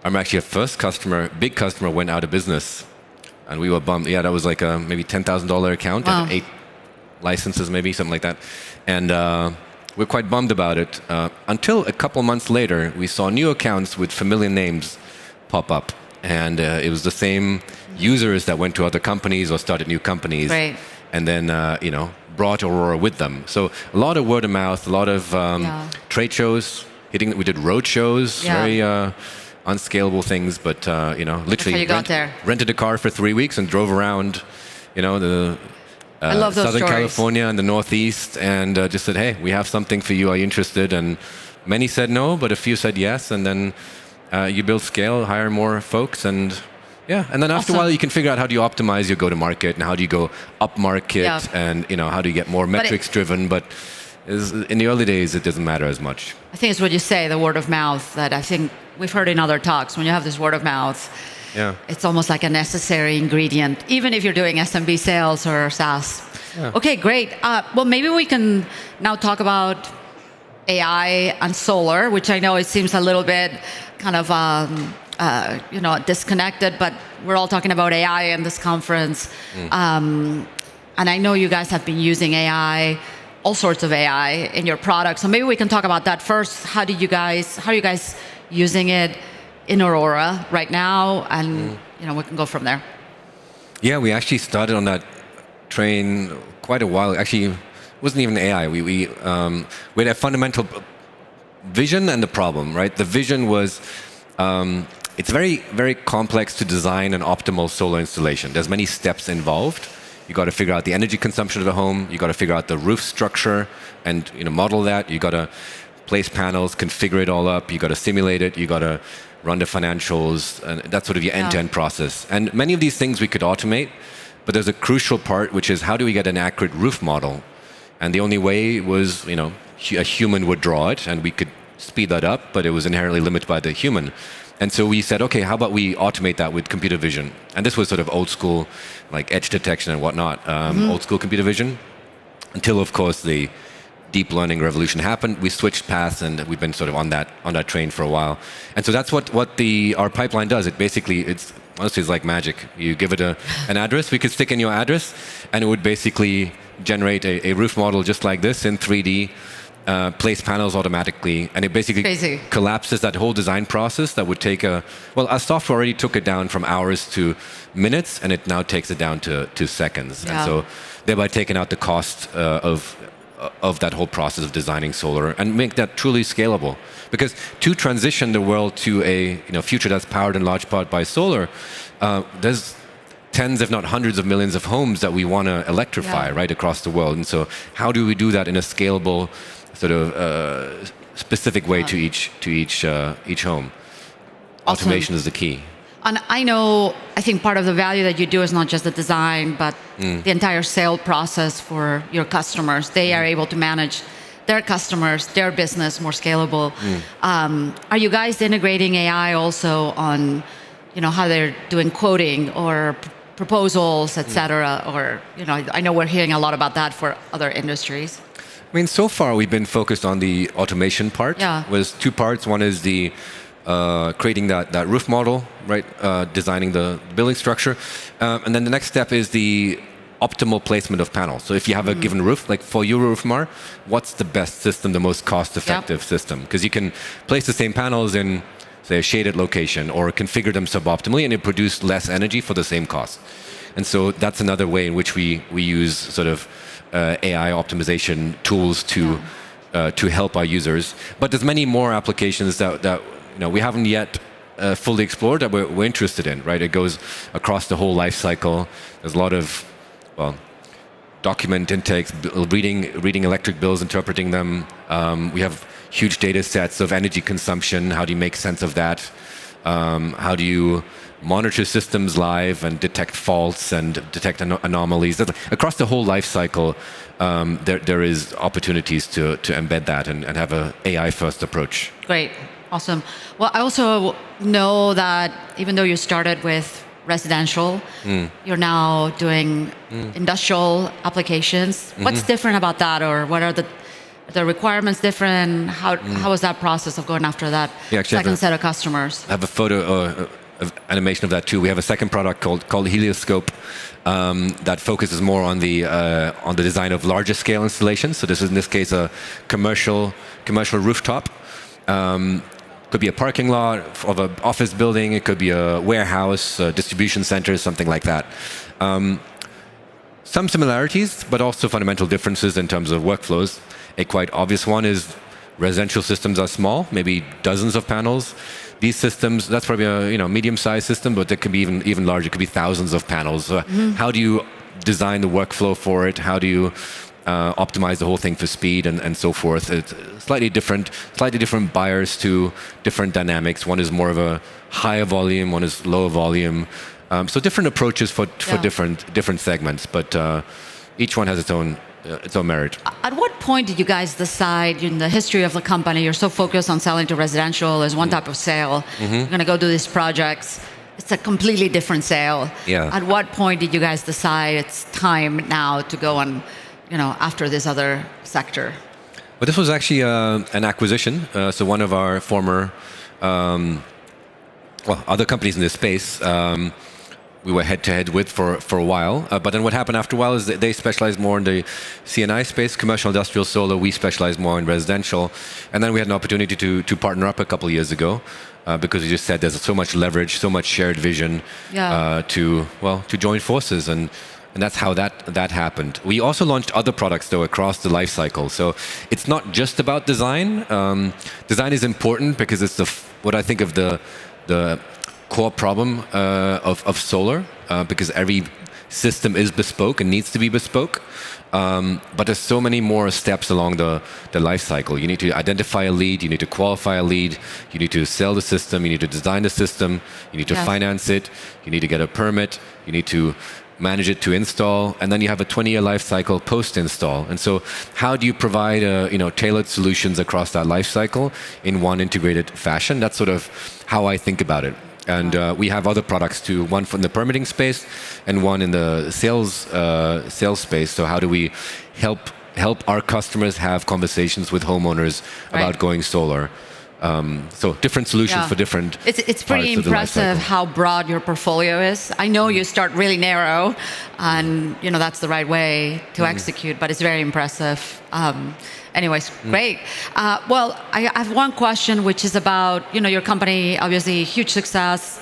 actually a first customer, big customer, went out of business. And we were bummed. Yeah, that was like a maybe $10,000 account, Wow. and 8 licenses maybe, something like that. And we're quite bummed about it. Until a couple months later, we saw new accounts with familiar names pop up. And it was the same users that went to other companies or started new companies. Right. And then, brought Aurora with them. So a lot of word of mouth, a lot of trade shows. We did road shows, very unscalable things, but literally you got there. rented a car for 3 weeks and drove around, the I love those Southern stories. California and the Northeast, and just said, hey, we have something for you. Are you interested? And many said no, but a few said yes. And then you build scale, hire more folks, and and then after a while you can figure out how do you optimize your go-to-market and how do you go up-market and how do you get more metrics driven. But in the early days, it doesn't matter as much. I think it's what you say, the word of mouth, that I think we've heard in other talks. When you have this word of mouth, it's almost like a necessary ingredient, even if you're doing SMB sales or SaaS. Yeah. Okay, great. Well, maybe we can now talk about AI and solar, which I know it seems a little bit kind of disconnected, but we're all talking about AI in this conference. And I know you guys have been using AI, all sorts of AI in your products. So maybe we can talk about that first. How are you guys using it in Aurora right now? And we can go from there. Yeah, we actually started on that train quite a while. Actually, it wasn't even AI. We had a fundamental vision and the problem, right? The vision was it's very, very complex to design an optimal solar installation. There's many steps involved. You got to figure out the energy consumption of the home. You got to figure out the roof structure and model that. You got to place panels, configure it all up. You got to simulate it. You got to run the financials, and that's sort of your end-to-end process. And many of these things we could automate, but there's a crucial part, which is how do we get an accurate roof model? And the only way was, a human would draw it, and we could speed that up, but it was inherently limited by the human. And so we said, okay, how about we automate that with computer vision? And this was sort of old school, like edge detection and whatnot, old school computer vision, until of course the deep learning revolution happened. We switched paths, and we've been sort of on that train for a while. And so that's what our pipeline does. It basically, honestly, it's like magic. You give it an address, we could stick in your address, and it would basically generate a roof model just like this in 3D, place panels automatically, and it basically collapses that whole design process that would take our software already took it down from hours to minutes, and it now takes it down to seconds. And so thereby taking out the cost of that whole process of designing solar and make that truly scalable. Because to transition the world to a future that's powered in large part by solar, there's tens, if not hundreds of millions of homes that we want to electrify right across the world. And so how do we do that in a scalable sort of specific way to each home? Awesome. Automation is the key. And I think part of the value that you do is not just the design, but the entire sale process for your customers. They are able to manage their customers, their business more scalable. Are you guys integrating AI also on, how they're doing quoting or proposals, et cetera? Or, I know we're hearing a lot about that for other industries. I mean, so far we've been focused on the automation part. Yeah. There's two parts. One is the creating that roof model, right? Designing the building structure. And then the next step is the optimal placement of panels. So if you have a given roof, like for your roof, Mar, what's the best system, the most cost-effective system? Because you can place the same panels in, say, a shaded location or configure them suboptimally, and it produce less energy for the same cost. And so that's another way in which we use sort of AI optimization tools to help our users. But there's many more applications that we haven't yet fully explored that we're interested in, right? It goes across the whole life cycle. There's a lot of, document intakes, reading electric bills, interpreting them. We have huge data sets of energy consumption. How do you make sense of that? How do you monitor systems live and detect faults and detect anomalies? Across the whole life cycle, there is opportunities to embed that and have an AI-first approach. Great. Awesome. Well, I also know that even though you started with residential, you're now doing industrial applications. What's different about that, or what are the requirements different? How was that process of going after that second set of customers? I have a photo of animation of that too. We have a second product called Helioscope that focuses more on the design of larger scale installations. So this is in this case a commercial rooftop. Could be a parking lot of an office building. It could be a warehouse, a distribution center, something like that. Some similarities, but also fundamental differences in terms of workflows. A quite obvious one is residential systems are small, maybe dozens of panels. These systems, that's probably a medium-sized system, but it can be even larger. It could be thousands of panels. How do you design the workflow for it? How do you optimize the whole thing for speed and so forth? It's slightly different buyers to different dynamics. One is more of a higher volume, one is lower volume. So different approaches for different segments, but each one has its own merit. At what point did you guys decide in the history of the company, you're so focused on selling to residential as one type of sale, you're going to go do these projects, it's a completely different sale. At what point did you guys decide it's time now to go on after this other sector? Well, this was actually an acquisition. So one of our former, other companies in this space, we were head-to-head with for a while. But then what happened after a while is that they specialized more in the C&I space, commercial industrial solar. We specialized more in residential. And then we had an opportunity to partner up a couple of years ago because we just said there's so much leverage, so much shared vision to join forces. And that's how that happened. We also launched other products, though, across the life cycle. So it's not just about design. Design is important because it's what I think of the core problem of solar, because every system is bespoke and needs to be bespoke. But there's so many more steps along the life cycle. You need to identify a lead, you need to qualify a lead, you need to sell the system, you need to design the system, you need to finance it, you need to get a permit, you need to manage it to install, and then you have a 20-year life cycle post-install. And so how do you provide tailored solutions across that life cycle in one integrated fashion? That's sort of how I think about it. And we have other products too, one from the permitting space and one in the sales space. So how do we help our customers have conversations with homeowners about going solar? So different solutions for different. It's pretty impressive how broad your portfolio is. I know you start really narrow, and that's the right way to execute. But it's very impressive. Anyways, great. Well, I have one question, which is about your company. Obviously, huge success.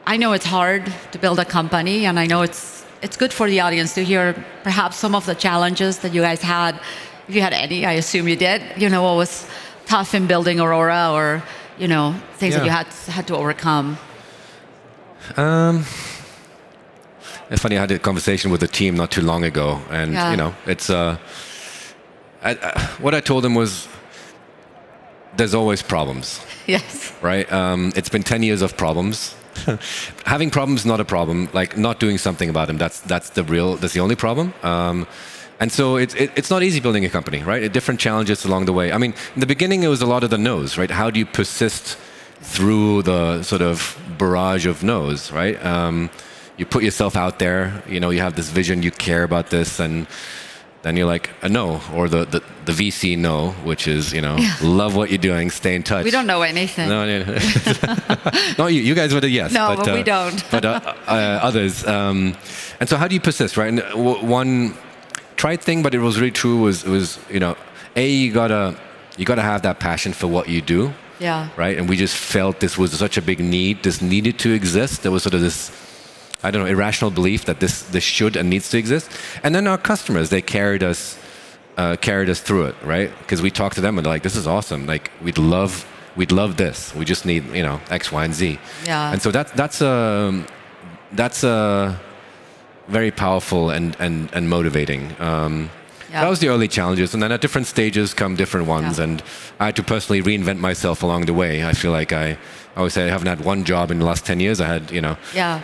I know it's hard to build a company, and I know it's good for the audience to hear perhaps some of the challenges that you guys had. If you had any, I assume you did. What was tough in building Aurora, or things that you had to overcome? It's funny. I had a conversation with a team not too long ago, and it's. What I told them was, there's always problems. Yes. Right? It's been 10 years of problems. Having problems is not a problem. Like not doing something about them, that's the only problem. And so it's not easy building a company, right? Different challenges along the way. I mean, in the beginning, it was a lot of the no's, right? How do you persist through the sort of barrage of no's, right? You put yourself out there, you have this vision, you care about this, and then you're like a no, or the VC no, which is, love what you're doing, stay in touch. We don't know anything. No, no, you guys would have yes. No, but we don't. But others. And so how do you persist, right? And one tried thing, but it was really true, was you gotta have that passion for what you do. Yeah. Right? And we just felt this was such a big need. This needed to exist. There was sort of this, irrational belief that this should and needs to exist. And then our customers, they carried us through it, right? Because we talked to them and they're like, this is awesome. Like we'd love this. We just need, X, Y, and Z. Yeah. And so that's very powerful and motivating. That was the early challenges, and then at different stages come different ones, and I had to personally reinvent myself along the way. I feel like I always say I haven't had one job in the last 10 years. I had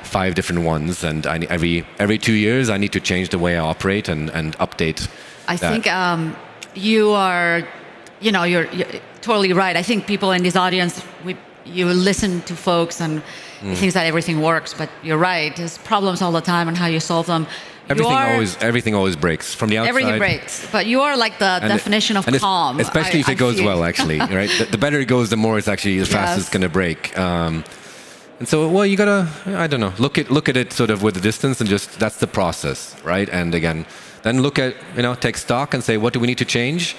5 different ones, and every 2 years I need to change the way I operate and update. I think you are, you're totally right. I think people in this audience, you listen to folks and it thinks that everything works, but you're right. There's problems all the time and how you solve them. Everything always breaks from the outside. Everything breaks, but you are like the definition of calm. Especially if it goes well, actually, right? The better it goes, the more it's actually the fastest it's going to break. And so, you gotta, I don't know, look at it sort of with the distance and just that's the process, right? And again, then look at take stock and say what do we need to change,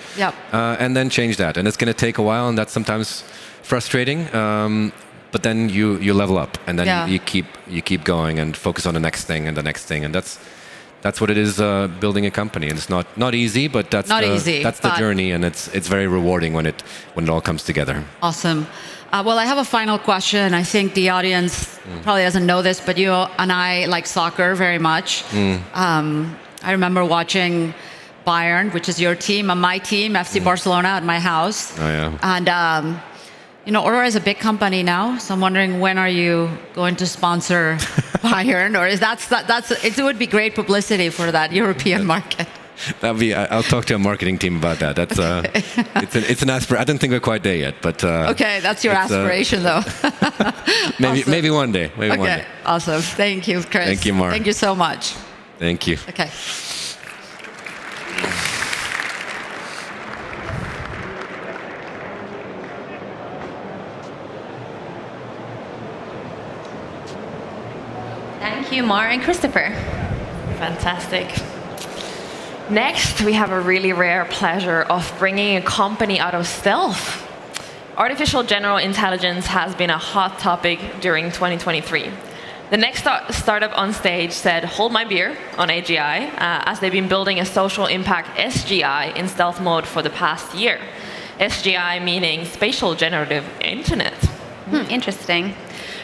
and then change that. And it's going to take a while, and that's sometimes frustrating. But then you level up, and then you keep going and focus on the next thing and the next thing, and that's what it is, building a company. And it's not easy, but that's the journey, and it's very rewarding when it all comes together. Awesome. Well, I have a final question. I think the audience probably doesn't know this, but you and I like soccer very much. I remember watching Bayern, which is your team, and my team, FC Barcelona, at my house. Oh yeah. And Aurora is a big company now, so I'm wondering, when are you going to sponsor Bayern, or is it would be great publicity for that European market. I'll talk to a marketing team about that. That's it's an aspiration. I don't think we're quite there yet, but okay, that's your aspiration, though. maybe one day. Maybe one day. Awesome. Thank you, Chris. Thank you, Mark. Thank you so much. Thank you. Okay. Thank you, Mar and Christopher. Fantastic. Next, we have a really rare pleasure of bringing a company out of stealth. Artificial general intelligence has been a hot topic during 2023. The next startup on stage said, "Hold my beer" on AGI, as they've been building a social impact SGI in stealth mode for the past year. SGI meaning spatial generative internet. Interesting.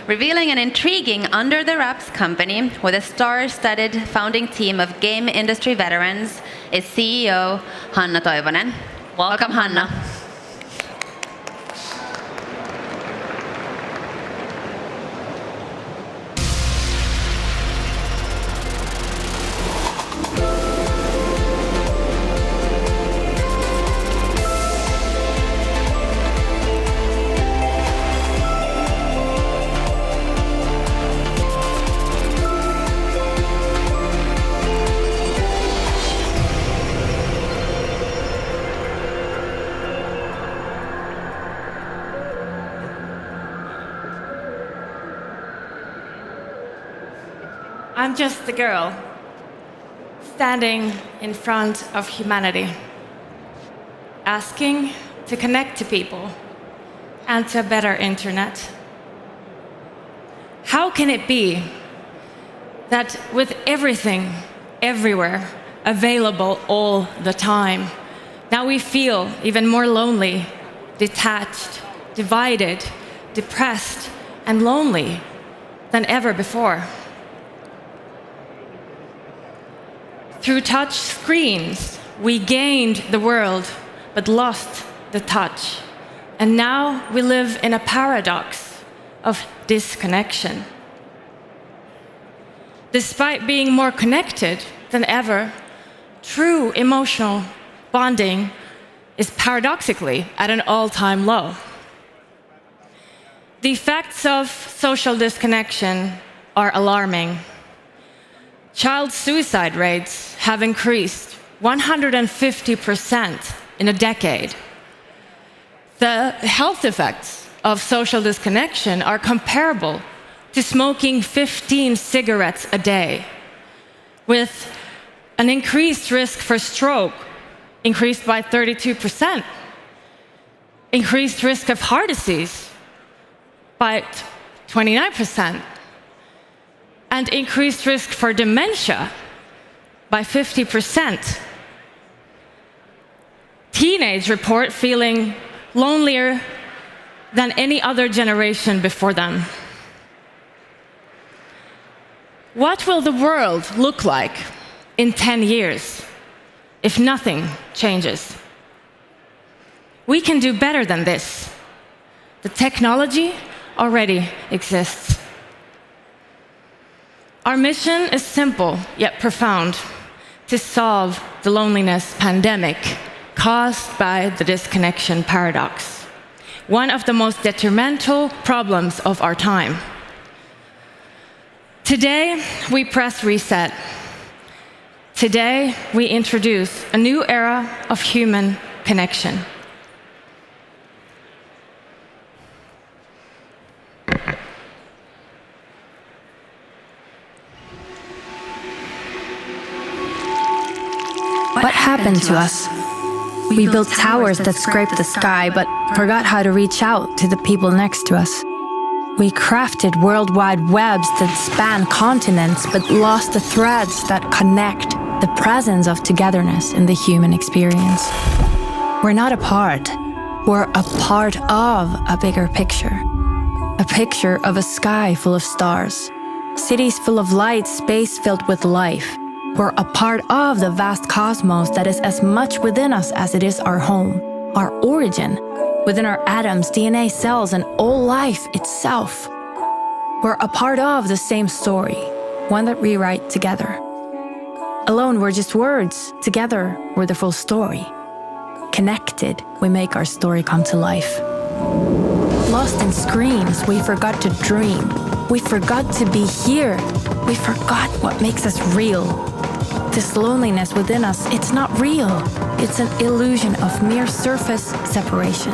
Revealing an intriguing under-the-wraps company with a star-studded founding team of game industry veterans is CEO Hanna Toivonen. Welcome, Hanna. I'm just the girl standing in front of humanity, asking to connect to people and to a better internet. How can it be that with everything, everywhere, available all the time, now we feel even more lonely, detached, divided, depressed, and lonely than ever before? Through touch screens, we gained the world, but lost the touch. And now we live in a paradox of disconnection. Despite being more connected than ever, true emotional bonding is paradoxically at an all-time low. The effects of social disconnection are alarming. Child suicide rates have increased 150% in a decade. The health effects of social disconnection are comparable to smoking 15 cigarettes a day, with an increased risk for stroke increased by 32%, increased risk of heart disease by 29%, and increased risk for dementia by 50%. Teenagers report feeling lonelier than any other generation before them. What will the world look like in 10 years if nothing changes? We can do better than this. The technology already exists. Our mission is simple yet profound: to solve the loneliness pandemic caused by the disconnection paradox, one of the most detrimental problems of our time. Today, we press reset. Today, we introduce a new era of human connection. What happened to us? We built towers that scraped the sky, but forgot how to reach out to the people next to us. We crafted worldwide webs that span continents, but lost the threads that connect, the presence of togetherness in the human experience. We're not apart. We're a part of a bigger picture. A picture of a sky full of stars, cities full of light, space filled with life. We're a part of the vast cosmos that is as much within us as it is our home, our origin, within our atoms, DNA, cells, and all life itself. We're a part of the same story, one that we write together. Alone, we're just words. Together, we're the full story. Connected, we make our story come to life. Lost in screens, we forgot to dream. We forgot to be here. We forgot what makes us real. This loneliness within us, it's not real. It's an illusion of mere surface separation.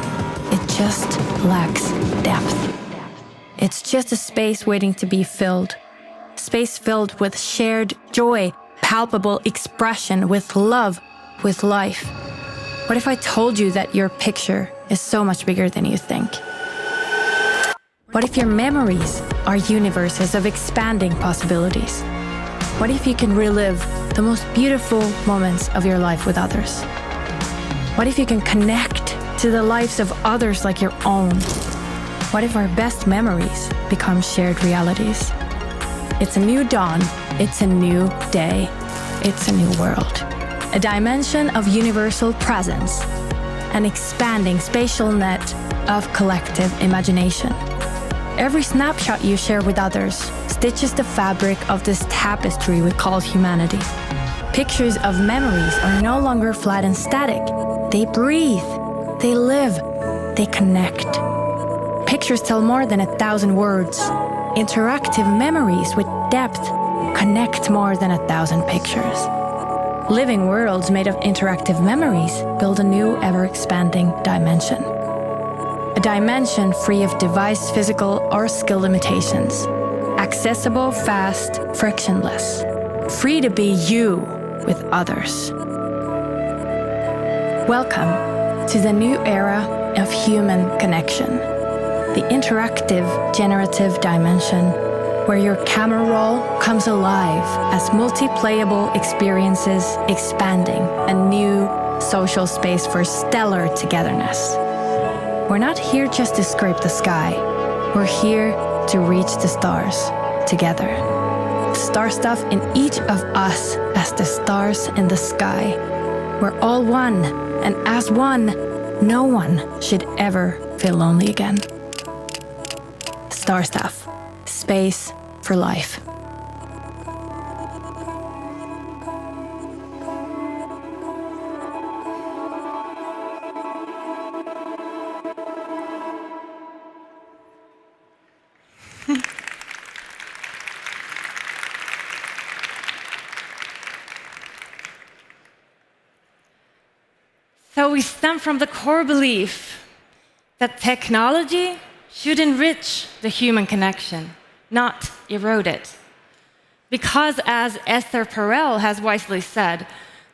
It just lacks depth. It's just a space waiting to be filled. Space filled with shared joy, palpable expression, with love, with life. What if I told you that your picture is so much bigger than you think? What if your memories are universes of expanding possibilities? What if you can relive the most beautiful moments of your life with others? What if you can connect to the lives of others like your own? What if our best memories become shared realities. It's a new dawn, it's a new day, it's a new world. A dimension of universal presence, an expanding spatial net of collective imagination. Every snapshot you share with others stitches the fabric of this tapestry we call humanity. Pictures of memories are no longer flat and static. They breathe, they live, they connect. Pictures tell more than 1,000 words. Interactive memories with depth connect more than 1,000 pictures. Living worlds made of interactive memories build a new, ever-expanding dimension. A dimension free of device, physical, or skill limitations. Accessible, fast, frictionless. Free to be you with others. Welcome to the new era of human connection. The interactive, generative dimension where your camera roll comes alive as multi-playable experiences expanding a new social space for stellar togetherness. We're not here just to scrape the sky. We're here to reach the stars together. The star stuff in each of us as the stars in the sky. We're all one, and as one, no one should ever feel lonely again. Star stuff. Space for life. So we stem from the core belief that technology should enrich the human connection, not erode it. Because as Esther Perel has wisely said,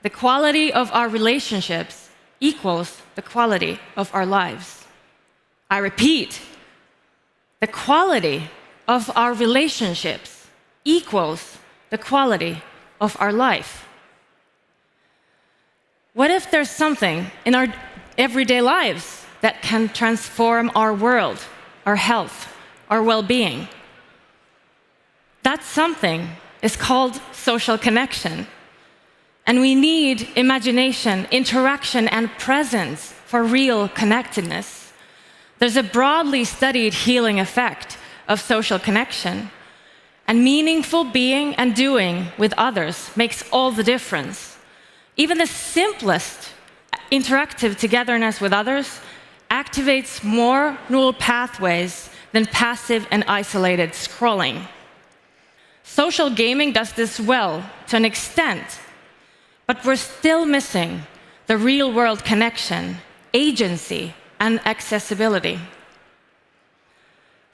the quality of our relationships equals the quality of our lives. I repeat, the quality of our relationships equals the quality of our life. What if there's something in our everyday lives that can transform our world, our health, our well-being? That something is called social connection. And we need imagination, interaction, and presence for real connectedness. There's a broadly studied healing effect of social connection. And meaningful being and doing with others makes all the difference. Even the simplest interactive togetherness with others activates more neural pathways than passive and isolated scrolling. Social gaming does this well to an extent, but we're still missing the real-world connection, agency, and accessibility.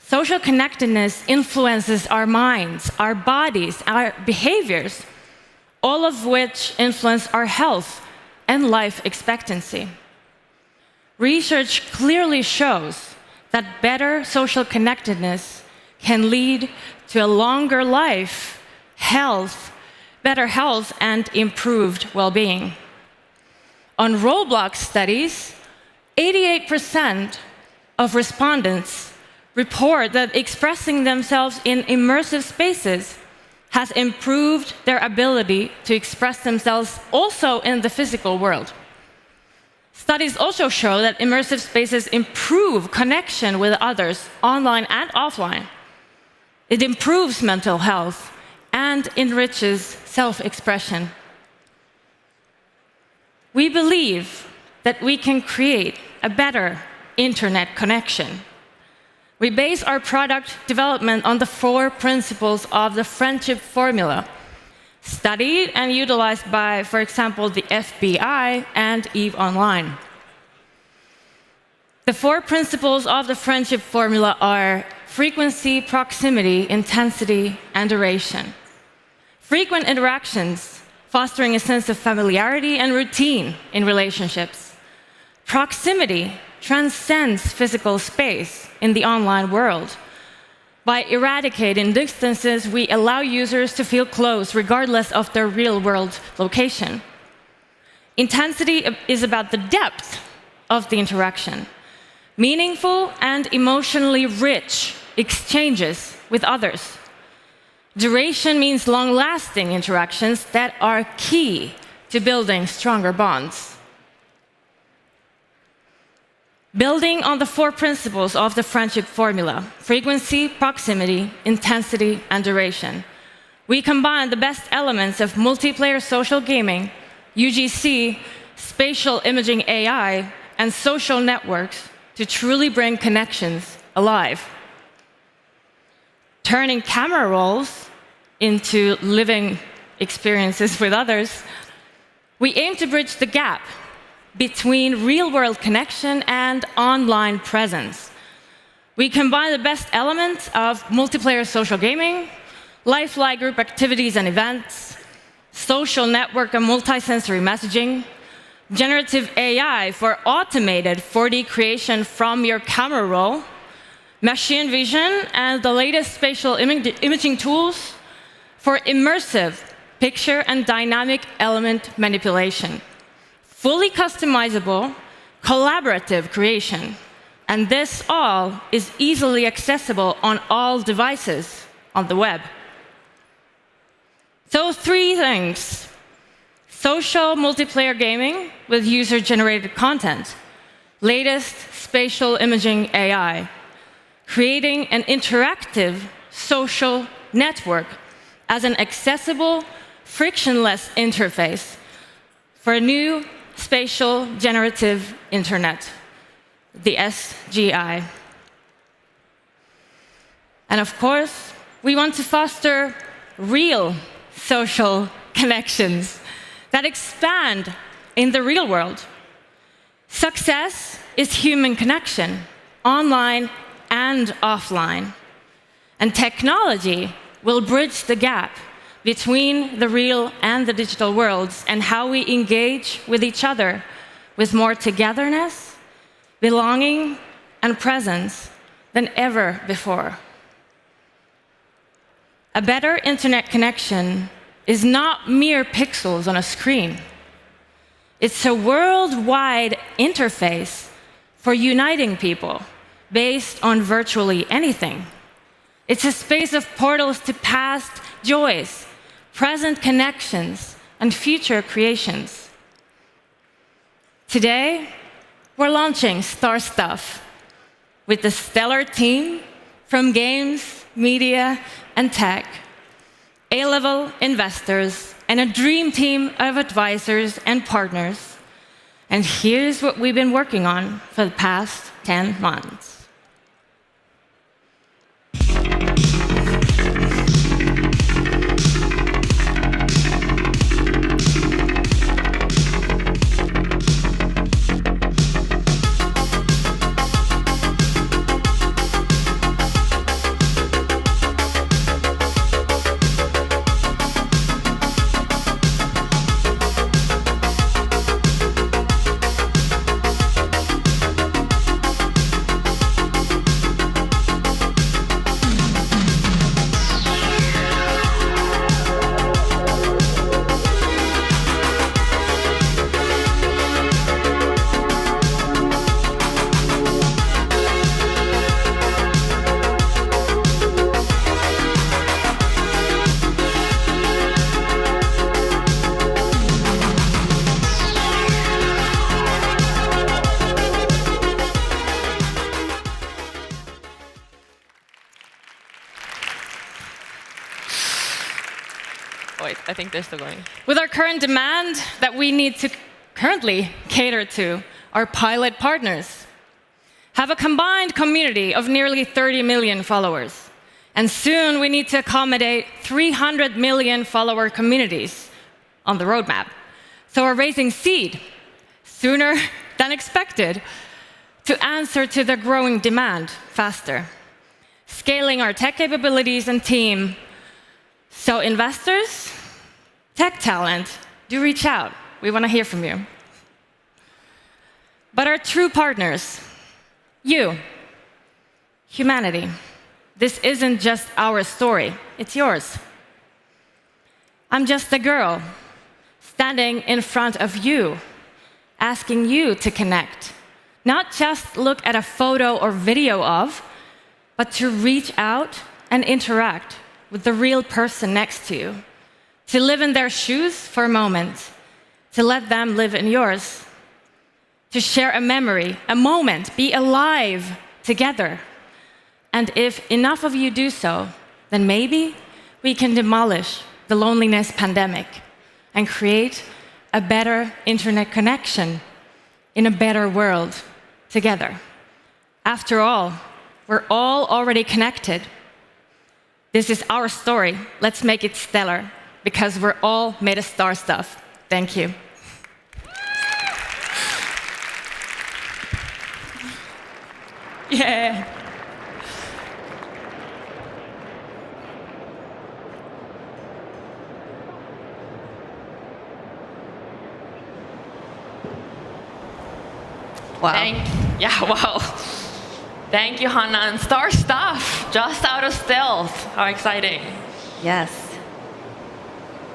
Social connectedness influences our minds, our bodies, our behaviors, all of which influence our health and life expectancy. Research clearly shows that better social connectedness can lead to a longer life, better health, and improved well-being. On Roblox studies, 88% of respondents report that expressing themselves in immersive spaces has improved their ability to express themselves also in the physical world. Studies also show that immersive spaces improve connection with others online and offline. It improves mental health and enriches self-expression. We believe that we can create a better internet connection. We base our product development on the 4 principles of the friendship formula, studied and utilized by, for example, the FBI and EVE Online. The 4 principles of the friendship formula are frequency, proximity, intensity, and duration. Frequent interactions, fostering a sense of familiarity and routine in relationships. Proximity transcends physical space in the online world. By eradicating distances, we allow users to feel close regardless of their real-world location. Intensity is about the depth of the interaction. Meaningful and emotionally rich exchanges with others. Duration means long-lasting interactions that are key to building stronger bonds. Building on the 4 principles of the friendship formula: frequency, proximity, intensity, and duration, we combine the best elements of multiplayer social gaming, UGC, spatial imaging AI, and social networks to truly bring connections alive. Turning camera rolls into living experiences with others, we aim to bridge the gap between real-world connection and online presence. We combine the best elements of multiplayer social gaming, lifelike group activities and events, social network and multisensory messaging, generative AI for automated 4D creation from your camera roll, machine vision, and the latest spatial imaging tools for immersive picture and dynamic element manipulation. Fully customizable, collaborative creation. And this all is easily accessible on all devices on the web. So 3 things: social multiplayer gaming with user-generated content, latest spatial imaging AI, creating an interactive social network as an accessible, frictionless interface for a new spatial generative internet, the SGI. And of course, we want to foster real social connections that expand in the real world. Success is human connection, online and offline. And technology will bridge the gap between the real and the digital worlds and how we engage with each other with more togetherness, belonging, and presence than ever before. A better internet connection is not mere pixels on a screen. It's a worldwide interface for uniting people based on virtually anything. It's a space of portals to past joys, present connections, and future creations. Today, we're launching Star Stuff with the stellar team from games, media, and tech, A-level investors, and a dream team of advisors and partners. And here's what we've been working on for the past 10 months. Wait, I think they're still going. With our current demand that we need to currently cater to, our pilot partners have a combined community of nearly 30 million followers. And soon we need to accommodate 300 million follower communities on the roadmap. So we're raising seed sooner than expected to answer to the growing demand faster, scaling our tech capabilities and team. So investors, tech talent, do reach out. We want to hear from you. But our true partners, you, humanity, this isn't just our story, it's yours. I'm just a girl standing in front of you, asking you to connect. Not just look at a photo or video of, but to reach out and interact with the real person next to you, to live in their shoes for a moment, to let them live in yours, to share a memory, a moment, be alive together. And if enough of you do so, then maybe we can demolish the loneliness pandemic and create a better internet connection in a better world together. After all, we're all already connected. This is our story. Let's make it stellar, because we're all made of star stuff. Thank you. Yeah. Wow. Wow. Thank you, Hannah. And star stuff, just out of stealth. How exciting. Yes.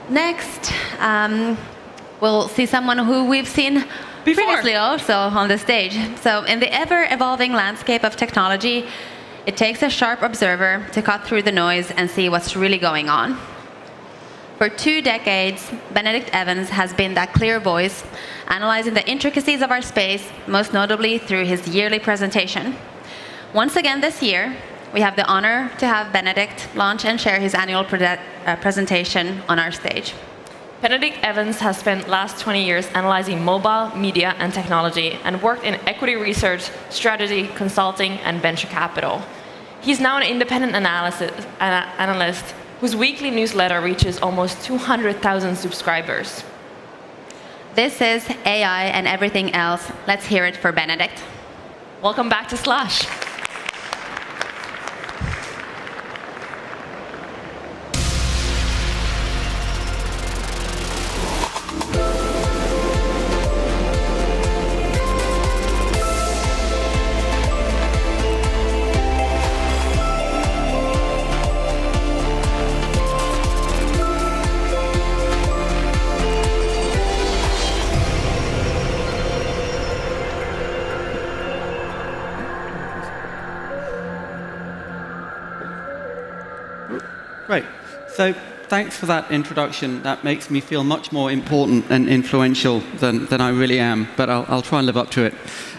Next, we'll see someone who we've seen previously also on the stage. So in the ever-evolving landscape of technology, it takes a sharp observer to cut through the noise and see what's really going on. For 2 decades, Benedict Evans has been that clear voice, analyzing the intricacies of our space, most notably through his yearly presentation. Once again this year, we have the honor to have Benedict launch and share his annual presentation on our stage. Benedict Evans has spent the last 20 years analyzing mobile, media, and technology, and worked in equity research, strategy, consulting, and venture capital. He's now an independent analyst whose weekly newsletter reaches almost 200,000 subscribers. This is AI and everything else. Let's hear it for Benedict. Welcome back to Slush. Great. So thanks for that introduction. That makes me feel much more important and influential than I really am, but I'll try and live up to it.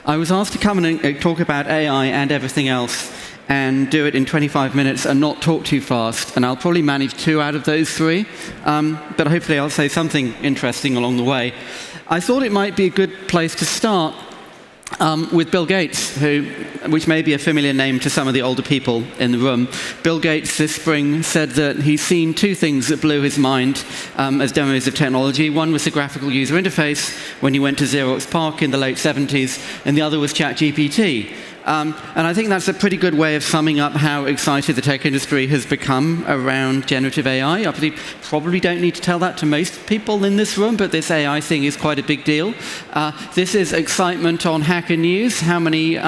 I was asked to come and talk about AI and everything else and do it in 25 minutes and not talk too fast, and I'll probably manage 2 out of those 3, but hopefully I'll say something interesting along the way. I thought it might be a good place to start with Bill Gates, which may be a familiar name to some of the older people in the room. Bill Gates this spring said that he's seen 2 things that blew his mind as demos of technology. One was the graphical user interface when he went to Xerox PARC in the late 70s, and the other was ChatGPT. And I think that's a pretty good way of summing up how excited the tech industry has become around generative AI. I probably don't need to tell that to most people in this room, but this AI thing is quite a big deal. This is excitement on Hacker News. How many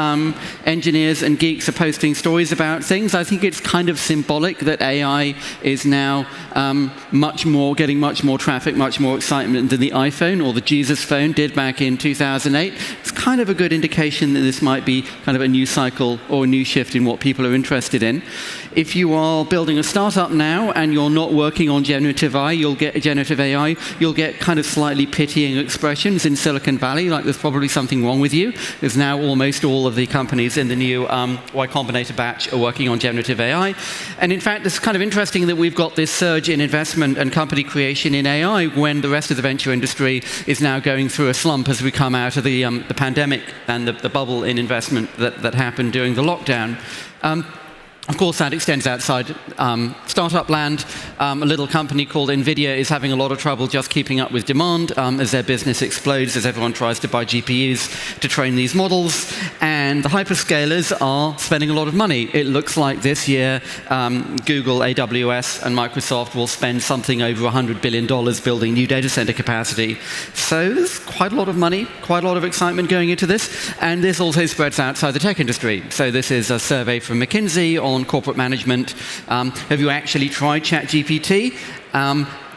engineers and geeks are posting stories about things? I think it's kind of symbolic that AI is now getting much more traffic, much more excitement than the iPhone or the Jesus phone did back in 2008. It's kind of a good indication that this might be kind of a new cycle or a new shift in what people are interested in. If you are building a startup now and you're not working on generative AI, you'll get kind of slightly pitying expressions in Silicon Valley, like there's probably something wrong with you. There's now almost all of the companies in the new Y Combinator batch are working on generative AI. And in fact, it's kind of interesting that we've got this surge in investment and company creation in AI when the rest of the venture industry is now going through a slump as we come out of the pandemic and the bubble in investment that happened during the lockdown. Of course, that extends outside startup land. A little company called NVIDIA is having a lot of trouble just keeping up with demand as their business explodes, as everyone tries to buy GPUs to train these models. And the hyperscalers are spending a lot of money. It looks like this year Google, AWS, and Microsoft will spend something over $100 billion building new data center capacity. So there's quite a lot of money, quite a lot of excitement going into this. And this also spreads outside the tech industry. So this is a survey from McKinsey on corporate management. Have you actually tried ChatGPT?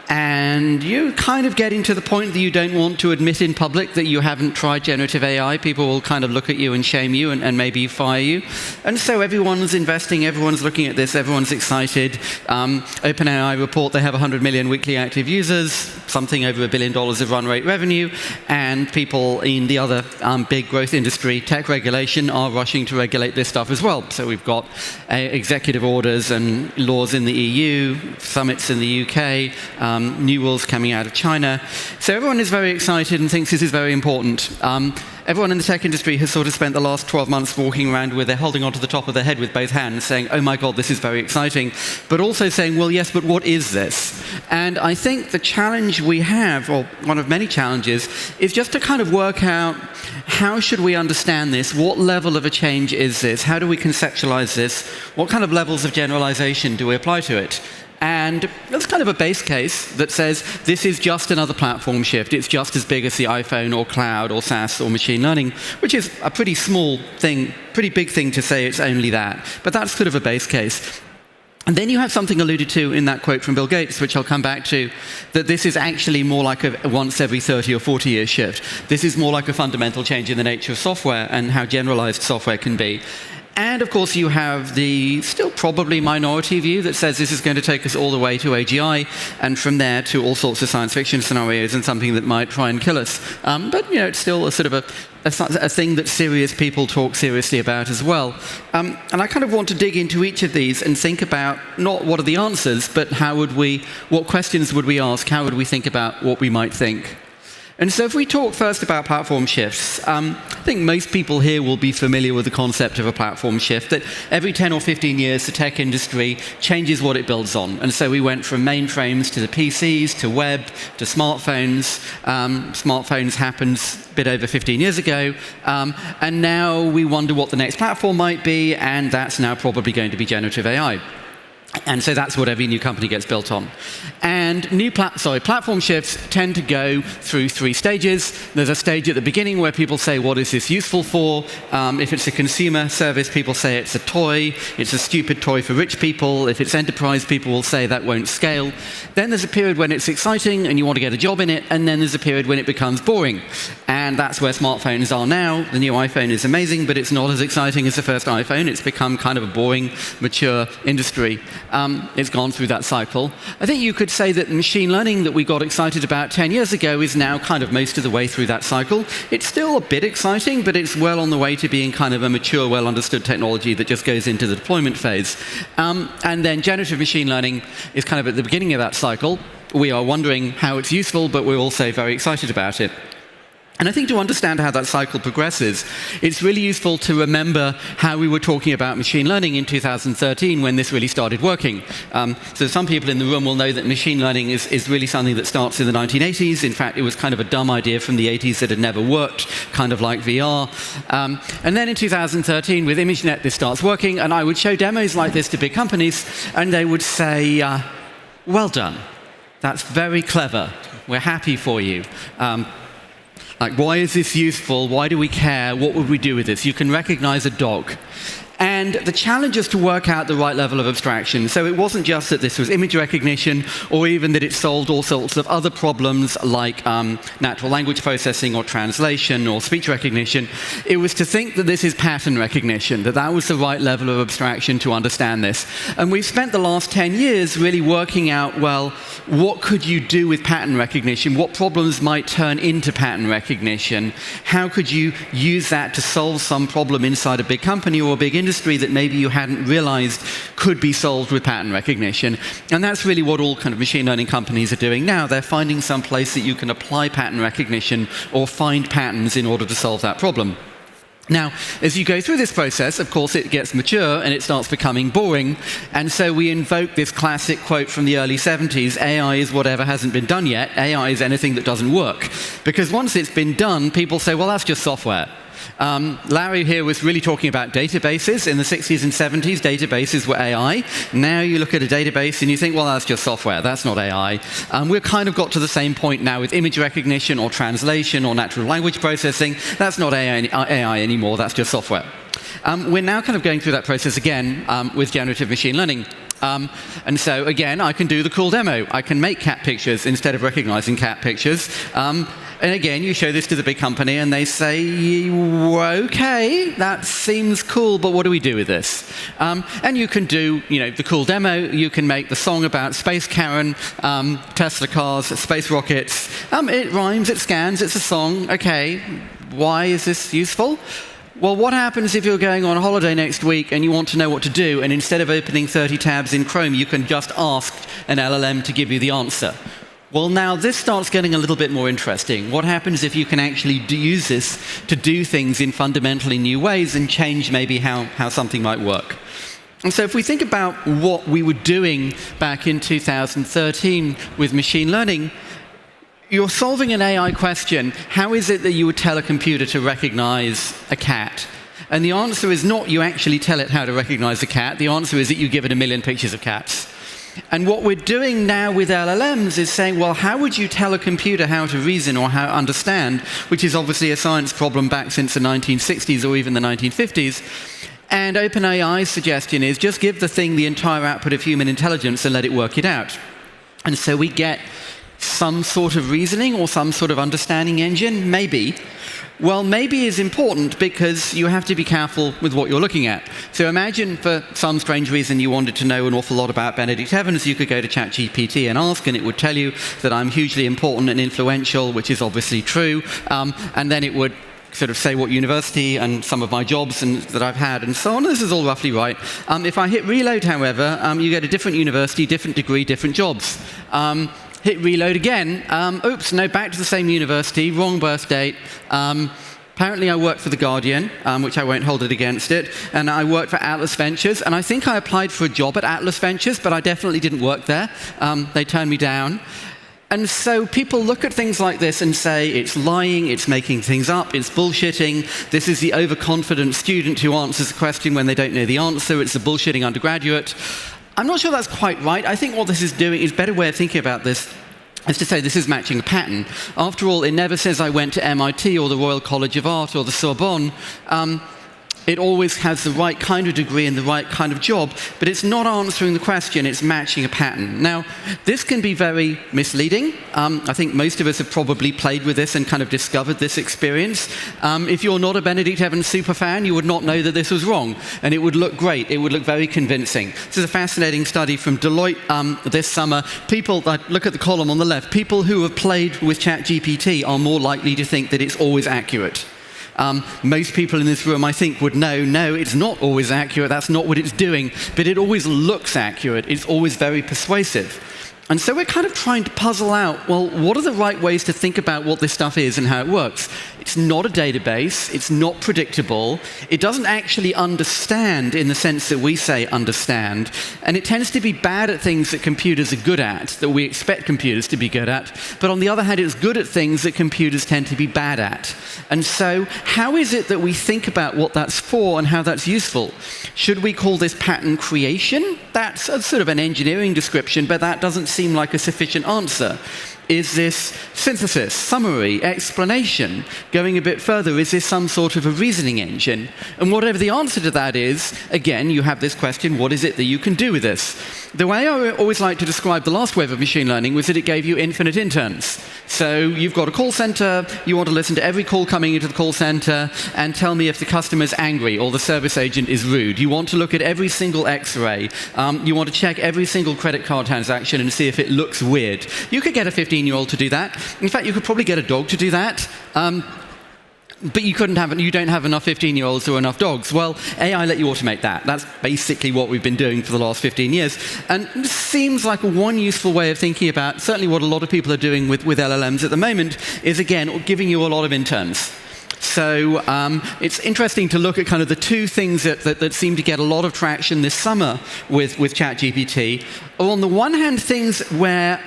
and you're kind of getting to the point that you don't want to admit in public that you haven't tried generative AI. People will kind of look at you and shame you and maybe fire you. And so everyone's investing, everyone's looking at this, everyone's excited. OpenAI report they have 100 million weekly active users, something over $1 billion of run rate revenue, and people in the other big growth industry, tech regulation, are rushing to regulate this stuff as well. So we've got executive orders and laws in the EU, summits in the UK, new rules coming out of China. So everyone is very excited and thinks this is very important. Everyone in the tech industry has sort of spent the last 12 months walking around with their holding onto the top of their head with both hands, saying, oh my God, this is very exciting, but also saying, well, yes, but what is this? And I think the challenge we have, or one of many challenges, is just to kind of work out how should we understand this? What level of a change is this? How do we conceptualize this? What kind of levels of generalization do we apply to it? And that's kind of a base case that says this is just another platform shift. It's just as big as the iPhone or cloud or SaaS or machine learning, which is a pretty small thing, pretty big thing to say it's only that. But that's sort of a base case. And then you have something alluded to in that quote from Bill Gates, which I'll come back to, that this is actually more like a once every 30 or 40 year shift. This is more like a fundamental change in the nature of software and how generalized software can be. And of course you have the still probably minority view that says this is going to take us all the way to AGI, and from there to all sorts of science fiction scenarios and something that might try and kill us. But you know, it's still a sort of a thing that serious people talk seriously about as well. And I kind of want to dig into each of these and think about not what are the answers, but what questions would we ask? How would we think about what we might think? And so if we talk first about platform shifts, I think most people here will be familiar with the concept of a platform shift, that every 10 or 15 years the tech industry changes what it builds on. And so we went from mainframes to the PCs, to web, to smartphones. Smartphones happened a bit over 15 years ago. And now we wonder what the next platform might be, and that's now probably going to be generative AI. And so that's what every new company gets built on. And platform shifts tend to go through 3 stages. There's a stage at the beginning where people say, what is this useful for? If it's a consumer service, people say it's a toy. It's a stupid toy for rich people. If it's enterprise, people will say that won't scale. Then there's a period when it's exciting and you want to get a job in it. And then there's a period when it becomes boring. And that's where smartphones are now. The new iPhone is amazing, but it's not as exciting as the first iPhone. It's become kind of a boring, mature industry. It's gone through that cycle. I think you could say that machine learning that we got excited about 10 years ago is now kind of most of the way through that cycle. It's still a bit exciting, but it's well on the way to being kind of a mature, well-understood technology that just goes into the deployment phase. And then generative machine learning is kind of at the beginning of that cycle. We are wondering how it's useful, but we're also very excited about it. And I think to understand how that cycle progresses, it's really useful to remember how we were talking about machine learning in 2013 when this really started working. So some people in the room will know that machine learning is really something that starts in the 1980s. In fact, it was kind of a dumb idea from the 80s that had never worked, kind of like VR. And then in 2013, with ImageNet, this starts working, and I would show demos like this to big companies, and they would say, well done. That's very clever. We're happy for you. Like, why is this useful? Why do we care? What would we do with this? You can recognize a dog. And the challenge is to work out the right level of abstraction. So it wasn't just that this was image recognition, or even that it solved all sorts of other problems like natural language processing or translation or speech recognition. It was to think that this is pattern recognition, that was the right level of abstraction to understand this. And we've spent the last 10 years really working out, well, what could you do with pattern recognition? What problems might turn into pattern recognition? How could you use that to solve some problem inside a big company or a big industry that maybe you hadn't realized could be solved with pattern recognition? And that's really what all kind of machine learning companies are doing now. They're finding some place that you can apply pattern recognition or find patterns in order to solve that problem. Now, as you go through this process, of course, it gets mature and it starts becoming boring. And so we invoke this classic quote from the early 70s, AI is whatever hasn't been done yet. AI is anything that doesn't work. Because once it's been done, people say, well, that's just software. Larry here was really talking about databases. In the 60s and 70s, databases were AI. Now you look at a database and you think, well, that's just software. That's not AI. We've kind of got to the same point now with image recognition or translation or natural language processing. That's not AI anymore. That's just software. We're now kind of going through that process again with generative machine learning. And so, again, I can do the cool demo. I can make cat pictures instead of recognizing cat pictures. And again, you show this to the big company, and they say, OK, that seems cool, but what do we do with this? And you can do, the cool demo. You can make the song about Space Karen, Tesla cars, space rockets. It rhymes, it scans, it's a song. OK, why is this useful? Well, what happens if you're going on holiday next week and you want to know what to do, and instead of opening 30 tabs in Chrome, you can just ask an LLM to give you the answer? Well, now this starts getting a little bit more interesting. What happens if you can actually use this to do things in fundamentally new ways and change maybe how something might work? And so if we think about what we were doing back in 2013 with machine learning, you're solving an AI question. How is it that you would tell a computer to recognize a cat? And the answer is not you actually tell it how to recognize a cat. The answer is that you give it 1 million pictures of cats. And what we're doing now with LLMs is saying, well, how would you tell a computer how to reason or how to understand, which is obviously a science problem back since the 1960s or even the 1950s. And OpenAI's suggestion is just give the thing the entire output of human intelligence and let it work it out. And so we get some sort of reasoning or some sort of understanding engine, maybe. Well, maybe is important because you have to be careful with what you're looking at. So imagine for some strange reason you wanted to know an awful lot about Benedict Evans, you could go to ChatGPT and ask, and it would tell you that I'm hugely important and influential, which is obviously true, and then it would sort of say what university and some of my jobs that I've had and so on. This is all roughly right. If I hit reload, however, you get a different university, different degree, different jobs. Hit reload again. Oops, no, back to the same university, wrong birth date. Apparently I worked for The Guardian, which I won't hold it against it, and I worked for Atlas Ventures, and I think I applied for a job at Atlas Ventures, but I definitely didn't work there. They turned me down. And so people look at things like this and say, it's lying, it's making things up, it's bullshitting, this is the overconfident student who answers a question when they don't know the answer, it's the bullshitting undergraduate. I'm not sure that's quite right. I think what this is doing is a better way of thinking about this is to say this is matching a pattern. After all, it never says I went to MIT or the Royal College of Art or the Sorbonne. It always has the right kind of degree and the right kind of job, but it's not answering the question, it's matching a pattern. Now, this can be very misleading. I think most of us have probably played with this and kind of discovered this experience. If you're not a Benedict Evans superfan, you would not know that this was wrong, and it would look great. It would look very convincing. This is a fascinating study from Deloitte this summer. People, look at the column on the left, people who have played with ChatGPT are more likely to think that it's always accurate. Most people in this room, I think, would know, no, it's not always accurate, that's not what it's doing, but it always looks accurate, it's always very persuasive. And so we're kind of trying to puzzle out, well, what are the right ways to think about what this stuff is and how it works? It's not a database, it's not predictable, it doesn't actually understand in the sense that we say understand, and it tends to be bad at things that computers are good at, that we expect computers to be good at, but on the other hand, it's good at things that computers tend to be bad at. And so how is it that we think about what that's for and how that's useful? Should we call this pattern creation? That's a sort of an engineering description, but that doesn't seem like a sufficient answer. Is this synthesis, summary, explanation? Going a bit further, is this some sort of a reasoning engine? And whatever the answer to that is, again, you have this question, what is it that you can do with this? The way I always like to describe the last wave of machine learning was that it gave you infinite interns. So you've got a call center, you want to listen to every call coming into the call center and tell me if the customer's angry or the service agent is rude. You want to look at every single X-ray. You want to check every single credit card transaction and see if it looks weird. You could get a 15-year-old to do that. In fact, you could probably get a dog to do that. But you don't have enough 15-year-olds or enough dogs. Well, AI let you automate that. That's basically what we've been doing for the last 15 years. And it seems like one useful way of thinking about, certainly what a lot of people are doing with LLMs at the moment, is, again, giving you a lot of interns. So it's interesting to look at kind of the two things that seem to get a lot of traction this summer with ChatGPT. On the one hand, things where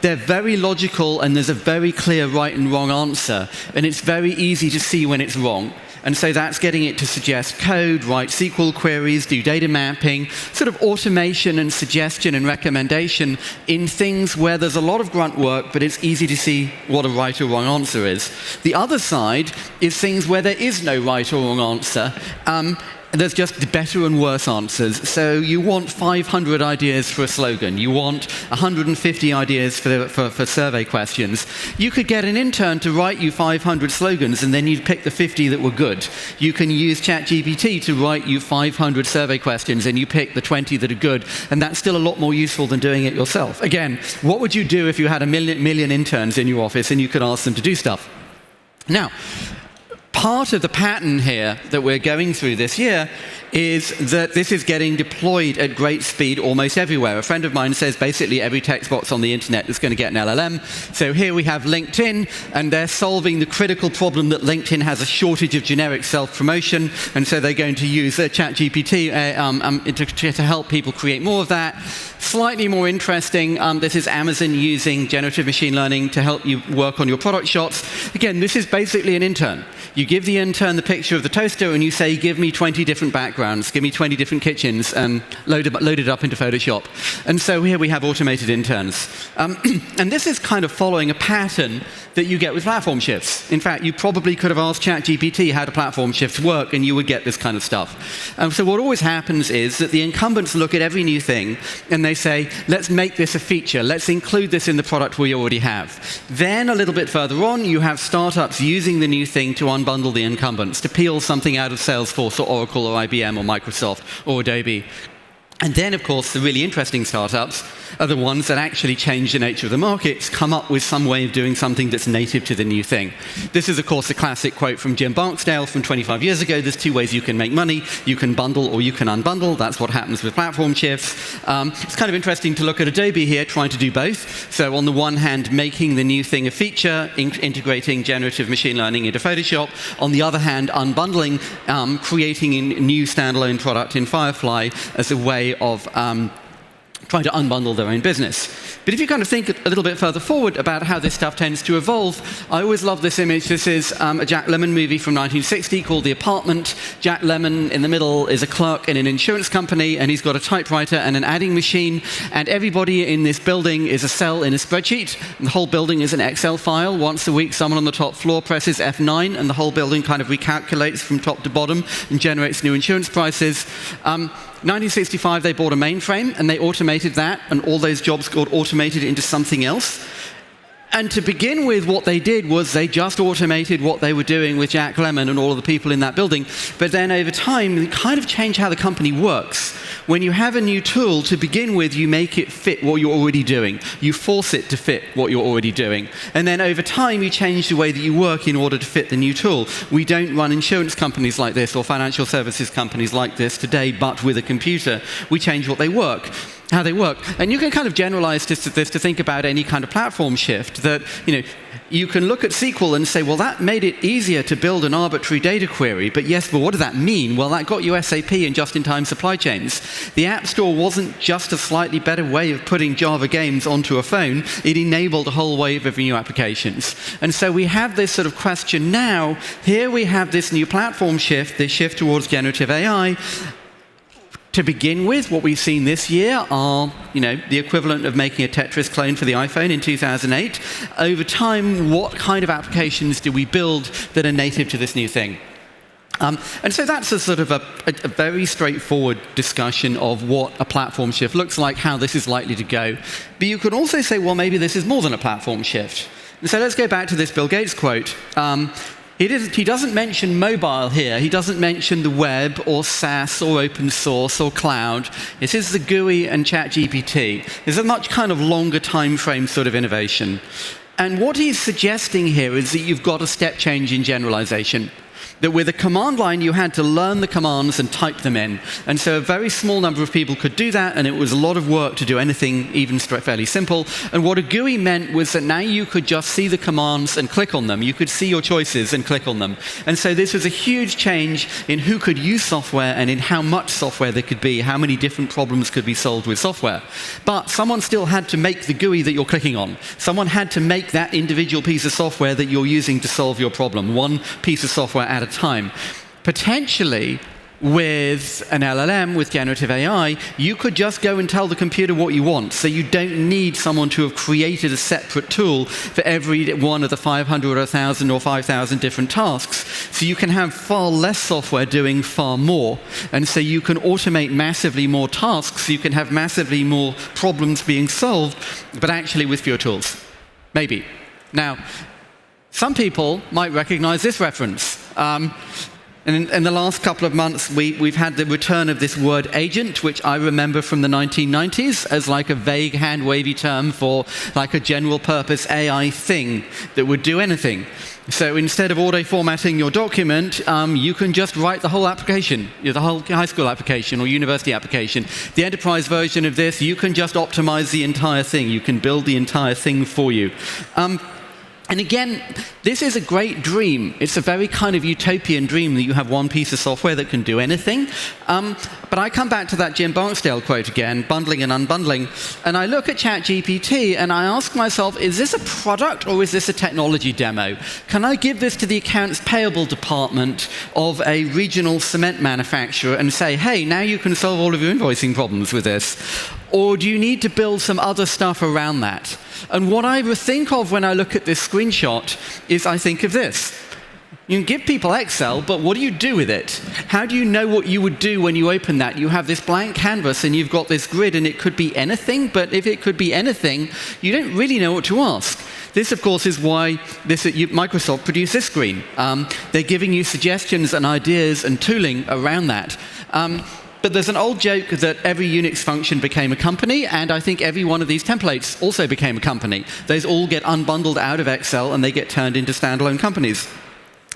they're very logical and there's a very clear right and wrong answer, and it's very easy to see when it's wrong. And so that's getting it to suggest code, write SQL queries, do data mapping, sort of automation and suggestion and recommendation in things where there's a lot of grunt work, but it's easy to see what a right or wrong answer is. The other side is things where there is no right or wrong answer. there's just better and worse answers. So you want 500 ideas for a slogan. You want 150 ideas for survey questions. You could get an intern to write you 500 slogans, and then you'd pick the 50 that were good. You can use ChatGPT to write you 500 survey questions, and you pick the 20 that are good, and that's still a lot more useful than doing it yourself. Again, what would you do if you had a million interns in your office and you could ask them to do stuff? Now, part of the pattern here that we're going through this year is that this is getting deployed at great speed almost everywhere. A friend of mine says basically every text box on the internet is going to get an LLM. So here we have LinkedIn, and they're solving the critical problem that LinkedIn has a shortage of generic self-promotion, and so they're going to use their ChatGPT to help people create more of that. Slightly more interesting, this is Amazon using generative machine learning to help you work on your product shots. Again, this is basically an intern. You give the intern the picture of the toaster and you say, give me 20 different backgrounds, give me 20 different kitchens, and load it up into Photoshop. And so here we have automated interns. And this is kind of following a pattern that you get with platform shifts. In fact, you probably could have asked ChatGPT how do platform shifts work, and you would get this kind of stuff. So what always happens is that the incumbents look at every new thing, and they say, let's make this a feature. Let's include this in the product we already have. Then a little bit further on, you have startups using the new thing to unbundle the incumbents, to peel something out of Salesforce or Oracle or IBM or Microsoft or Adobe. And then, of course, the really interesting startups are the ones that actually change the nature of the markets, come up with some way of doing something that's native to the new thing. This is, of course, a classic quote from Jim Barksdale from 25 years ago. There's two ways you can make money. You can bundle or you can unbundle. That's what happens with platform shifts. It's kind of interesting to look at Adobe here trying to do both. So on the one hand, making the new thing a feature, integrating generative machine learning into Photoshop. On the other hand, unbundling, creating a new standalone product in Firefly as a way of trying to unbundle their own business. But if you kind of think a little bit further forward about how this stuff tends to evolve, I always love this image. This is a Jack Lemmon movie from 1960 called The Apartment. Jack Lemmon in the middle is a clerk in an insurance company, and he's got a typewriter and an adding machine, and everybody in this building is a cell in a spreadsheet. And the whole building is an Excel file. Once a week, someone on the top floor presses F9, and the whole building kind of recalculates from top to bottom and generates new insurance prices. 1965, they bought a mainframe, and they automated that, and all those jobs got automated into something else. And to begin with, what they did was they just automated what they were doing with Jack Lemmon and all of the people in that building. But then over time, they kind of changed how the company works. When you have a new tool, to begin with, you make it fit what you're already doing. You force it to fit what you're already doing. And then over time, you change the way that you work in order to fit the new tool. We don't run insurance companies like this or financial services companies like this today, but with a computer. We change what they work. How they work. And you can kind of generalize this to think about any kind of platform shift that, you can look at SQL and say, well, that made it easier to build an arbitrary data query. But yes, but what does that mean? Well, that got you SAP and just-in-time supply chains. The App Store wasn't just a slightly better way of putting Java games onto a phone. It enabled a whole wave of new applications. And so we have this sort of question now. Here we have this new platform shift, this shift towards generative AI. To begin with, what we've seen this year are, the equivalent of making a Tetris clone for the iPhone in 2008. Over time, what kind of applications do we build that are native to this new thing? And so that's a sort of a very straightforward discussion of what a platform shift looks like, how this is likely to go. But you could also say, well, maybe this is more than a platform shift. And so let's go back to this Bill Gates quote. He doesn't mention mobile here. He doesn't mention the web or SaaS or open source or cloud. This is the GUI and ChatGPT. There's a much kind of longer time frame sort of innovation. And what he's suggesting here is that you've got a step change in generalization. That with a command line, you had to learn the commands and type them in. And so a very small number of people could do that, and it was a lot of work to do anything even fairly simple. And what a GUI meant was that now you could just see the commands and click on them. You could see your choices and click on them. And so this was a huge change in who could use software and in how much software there could be, how many different problems could be solved with software. But someone still had to make the GUI that you're clicking on. Someone had to make that individual piece of software that you're using to solve your problem, one piece of software at a time. Potentially, With an LLM, with generative AI, you could just go and tell the computer what you want. So you don't need someone to have created a separate tool for every one of the 500 or 1,000 or 5,000 different tasks. So you can have far less software doing far more. And so you can automate massively more tasks. You can have massively more problems being solved, but actually with fewer tools. Maybe. Now, some people might recognize this reference. And in the last couple of months, we've had the return of this word agent, which I remember from the 1990s as like a vague hand-wavy term for like a general-purpose AI thing that would do anything. So instead of auto-formatting your document, you can just write the whole application, the whole high school application or university application. The enterprise version of this, you can just optimize the entire thing. You can build the entire thing for you. And again, this is a great dream. It's a very kind of utopian dream that you have one piece of software that can do anything. But I come back to that Jim Barksdale quote again, bundling and unbundling, and I look at ChatGPT and I ask myself, is this a product or is this a technology demo? Can I give this to the accounts payable department of a regional cement manufacturer and say, hey, now you can solve all of your invoicing problems with this? Or do you need to build some other stuff around that? And what I think of when I look at this screenshot is I think of this. You can give people Excel, but what do you do with it? How do you know what you would do when you open that? You have this blank canvas and you've got this grid and it could be anything, but if it could be anything, you don't really know what to ask. This, of course, is why Microsoft produced this screen. They're giving you suggestions and ideas and tooling around that. But there's an old joke that every Unix function became a company, and I think every one of these templates also became a company. Those all get unbundled out of Excel, and they get turned into standalone companies.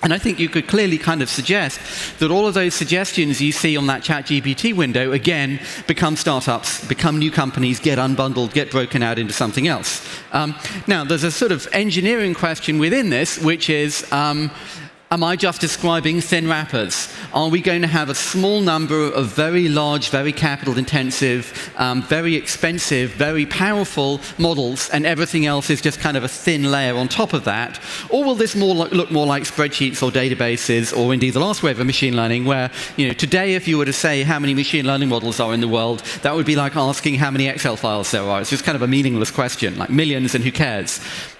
And I think you could clearly kind of suggest that all of those suggestions you see on that ChatGPT window, again, become startups, become new companies, get unbundled, get broken out into something else. Now, there's a sort of engineering question within this, which is, am I just describing thin wrappers? Are we going to have a small number of very large, very capital-intensive, very expensive, very powerful models, and everything else is just kind of a thin layer on top of that? Or will this look more like spreadsheets or databases, or indeed the last wave of machine learning, where today if you were to say how many machine learning models are in the world, that would be like asking how many Excel files there are. It's just kind of a meaningless question, like millions and who cares?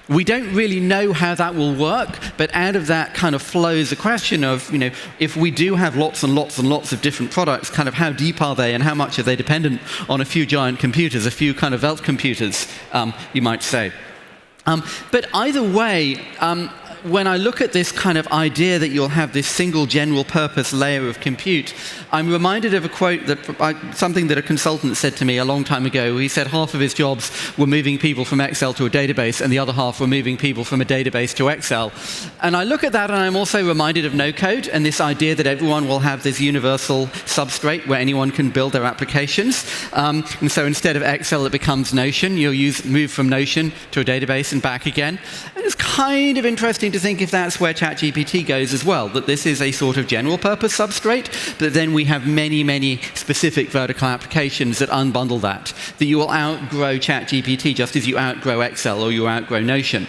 We don't really know how that will work, but out of that kind of flows a question of, if we do have lots and lots and lots of different products, kind of how deep are they and how much are they dependent on a few giant computers, a few kind of Welt computers, you might say. But either way, when I look at this kind of idea that you'll have this single general purpose layer of compute, I'm reminded of a quote something that a consultant said to me a long time ago. He said half of his jobs were moving people from Excel to a database, and the other half were moving people from a database to Excel. And I look at that and I'm also reminded of no code and this idea that everyone will have this universal substrate where anyone can build their applications. And so instead of Excel, it becomes Notion. You'll move from Notion to a database and back again. And it's kind of interesting to think if that's where ChatGPT goes as well, that this is a sort of general purpose substrate, but then we have many, many specific vertical applications that unbundle that you will outgrow ChatGPT just as you outgrow Excel or you outgrow Notion.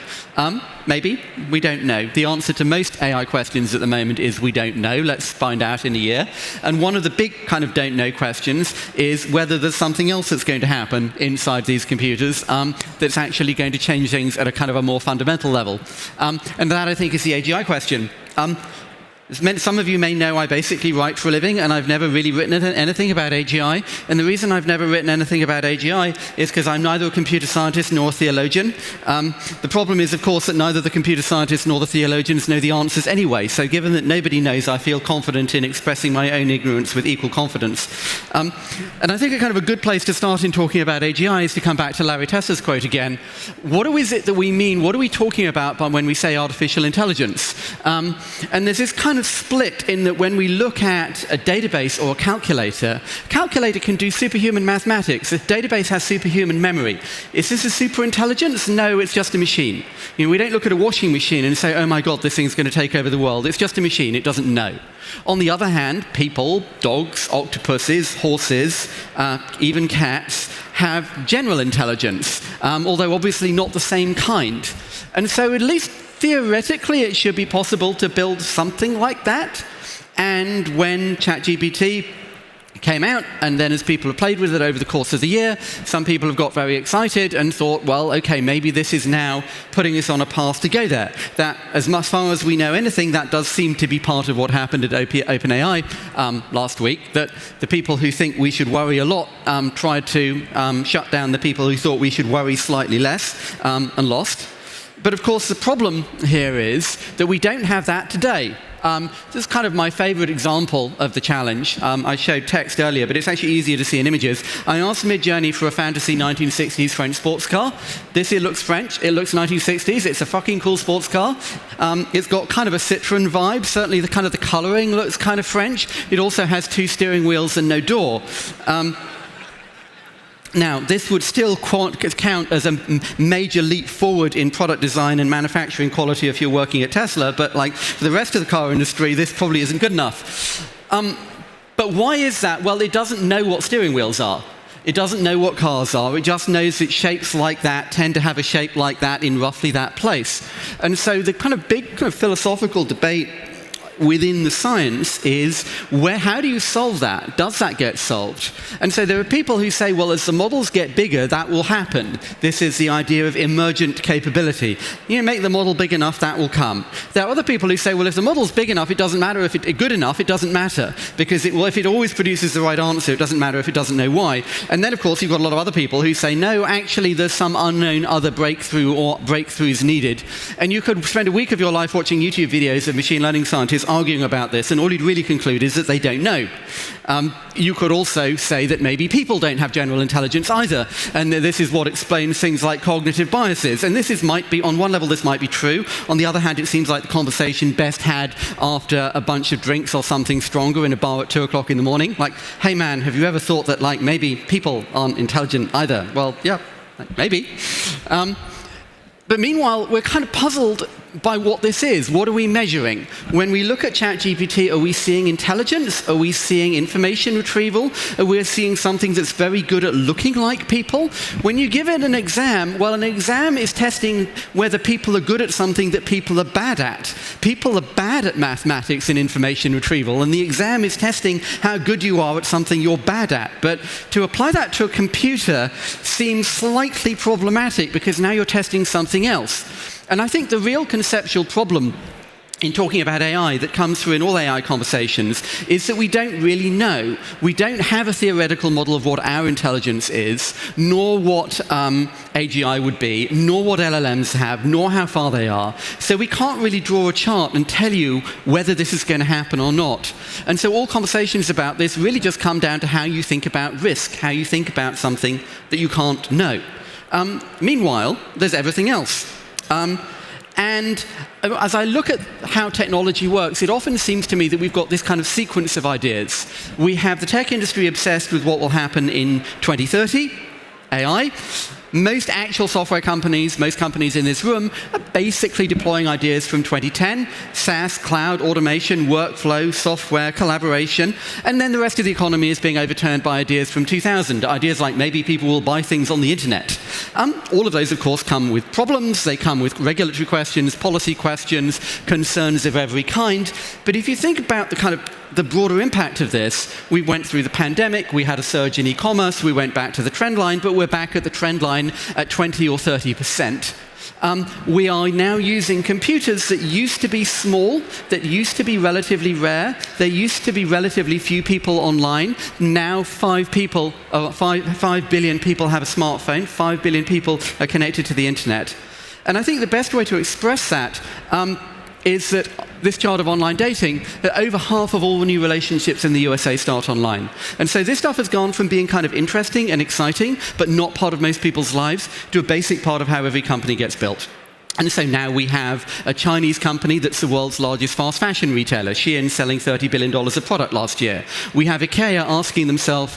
Maybe. We don't know. The answer to most AI questions at the moment is we don't know. Let's find out in a year. And one of the big kind of don't know questions is whether there's something else that's going to happen inside these computers that's actually going to change things at a kind of a more fundamental level. And that, I think, is the AGI question. Some of you may know I basically write for a living, and I've never really written anything about AGI. And the reason I've never written anything about AGI is because I'm neither a computer scientist nor a theologian. The problem is, of course, that neither the computer scientists nor the theologians know the answers anyway. So given that nobody knows, I feel confident in expressing my own ignorance with equal confidence. And I think a kind of a good place to start in talking about AGI is to come back to Larry Tesser's quote again. What is it that we mean? What are we talking about when we say artificial intelligence? And there's this kind of split in that when we look at a database or a calculator can do superhuman mathematics. A database has superhuman memory. Is this a super intelligence? No, it's just a machine. We don't look at a washing machine and say, oh my God, this thing's going to take over the world. It's just a machine. It doesn't know. On the other hand, people, dogs, octopuses, horses, even cats have general intelligence, although obviously not the same kind. And so at least theoretically, it should be possible to build something like that. And when ChatGPT came out, and then as people have played with it over the course of the year, some people have got very excited and thought, well, okay, maybe this is now putting us on a path to go there. That, as far as we know anything, that does seem to be part of what happened at OpenAI last week, that the people who think we should worry a lot tried to shut down the people who thought we should worry slightly less, and lost. But of course, the problem here is that we don't have that today. This is kind of my favorite example of the challenge. I showed text earlier, but it's actually easier to see in images. I asked Midjourney for a fantasy 1960s French sports car. This here looks French. It looks 1960s. It's a fucking cool sports car. It's got kind of a Citroen vibe. Certainly the kind of the coloring looks kind of French. It also has 2 steering wheels and no door. Now, this would still count as a major leap forward in product design and manufacturing quality if you're working at Tesla, but like for the rest of the car industry, this probably isn't good enough. But why is that? Well, it doesn't know what steering wheels are. It doesn't know what cars are. It just knows that shapes like that tend to have a shape like that in roughly that place. And so the kind of big kind of philosophical debate within the science is how do you solve that? Does that get solved? And so there are people who say, well, as the models get bigger, that will happen. This is the idea of emergent capability. You make the model big enough, that will come. There are other people who say, well, if the model's big enough, it doesn't matter if it's good enough, it doesn't matter. Because if it always produces the right answer, it doesn't matter if it doesn't know why. And then, of course, you've got a lot of other people who say, no, actually, there's some unknown other breakthrough or breakthroughs needed. And you could spend a week of your life watching YouTube videos of machine learning scientists arguing about this, and all you'd really conclude is that they don't know. You could also say that maybe people don't have general intelligence either, and this is what explains things like cognitive biases. And might be, on one level, this might be true. On the other hand, it seems like the conversation best had after a bunch of drinks or something stronger in a bar at 2 o'clock in the morning. Like, hey man, have you ever thought that like maybe people aren't intelligent either? Well, yeah, maybe. But meanwhile, we're kind of puzzled by what this is. What are we measuring? When we look at ChatGPT, are we seeing intelligence? Are we seeing information retrieval? Are we seeing something that's very good at looking like people? When you give it an exam, well, an exam is testing whether people are good at something that people are bad at. People are bad at mathematics and information retrieval, and the exam is testing how good you are at something you're bad at. But to apply that to a computer seems slightly problematic, because now you're testing something else. And I think the real conceptual problem in talking about AI that comes through in all AI conversations is that we don't really know. We don't have a theoretical model of what our intelligence is, nor what AGI would be, nor what LLMs have, nor how far they are. So we can't really draw a chart and tell you whether this is going to happen or not. And so all conversations about this really just come down to how you think about risk, how you think about something that you can't know. Meanwhile, there's everything else. And as I look at how technology works, it often seems to me that we've got this kind of sequence of ideas. We have the tech industry obsessed with what will happen in 2030, AI. Most actual software companies, most companies in this room, are basically deploying ideas from 2010, SaaS, cloud, automation, workflow, software, collaboration, and then the rest of the economy is being overturned by ideas from 2000, ideas like maybe people will buy things on the internet. All of those, of course, come with problems. They come with regulatory questions, policy questions, concerns of every kind. But if you think about the broader impact of this, we went through the pandemic, we had a surge in e-commerce, we went back to the trend line, but we're back at the trend line at 20 or 30%. We are now using computers that used to be small, that used to be relatively rare. There used to be relatively few people online. Now 5 billion people have a smartphone. 5 billion people are connected to the internet. And I think the best way to express that is that this chart of online dating, that over half of all the new relationships in the USA start online. And so this stuff has gone from being kind of interesting and exciting, but not part of most people's lives, to a basic part of how every company gets built. And so now we have a Chinese company that's the world's largest fast fashion retailer, Shein, selling $30 billion of product last year. We have IKEA asking themselves,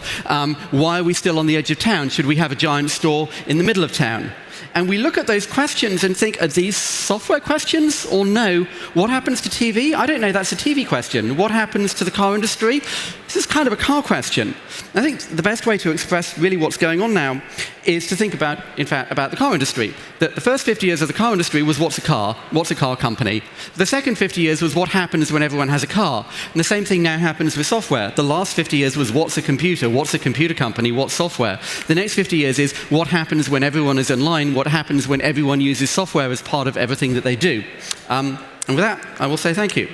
why are we still on the edge of town? Should we have a giant store in the middle of town? And we look at those questions and think, are these software questions? Or no, what happens to TV? I don't know, that's a TV question. What happens to the car industry? This is kind of a car question. I think the best way to express really what's going on now is to think about, in fact, about the car industry. The first 50 years of the car industry was what's a car? What's a car company? The second 50 years was what happens when everyone has a car. And the same thing now happens with software. The last 50 years was what's a computer? What's a computer company? What's software? The next 50 years is what happens when everyone is online? What happens when everyone uses software as part of everything that they do? And with that, I will say thank you.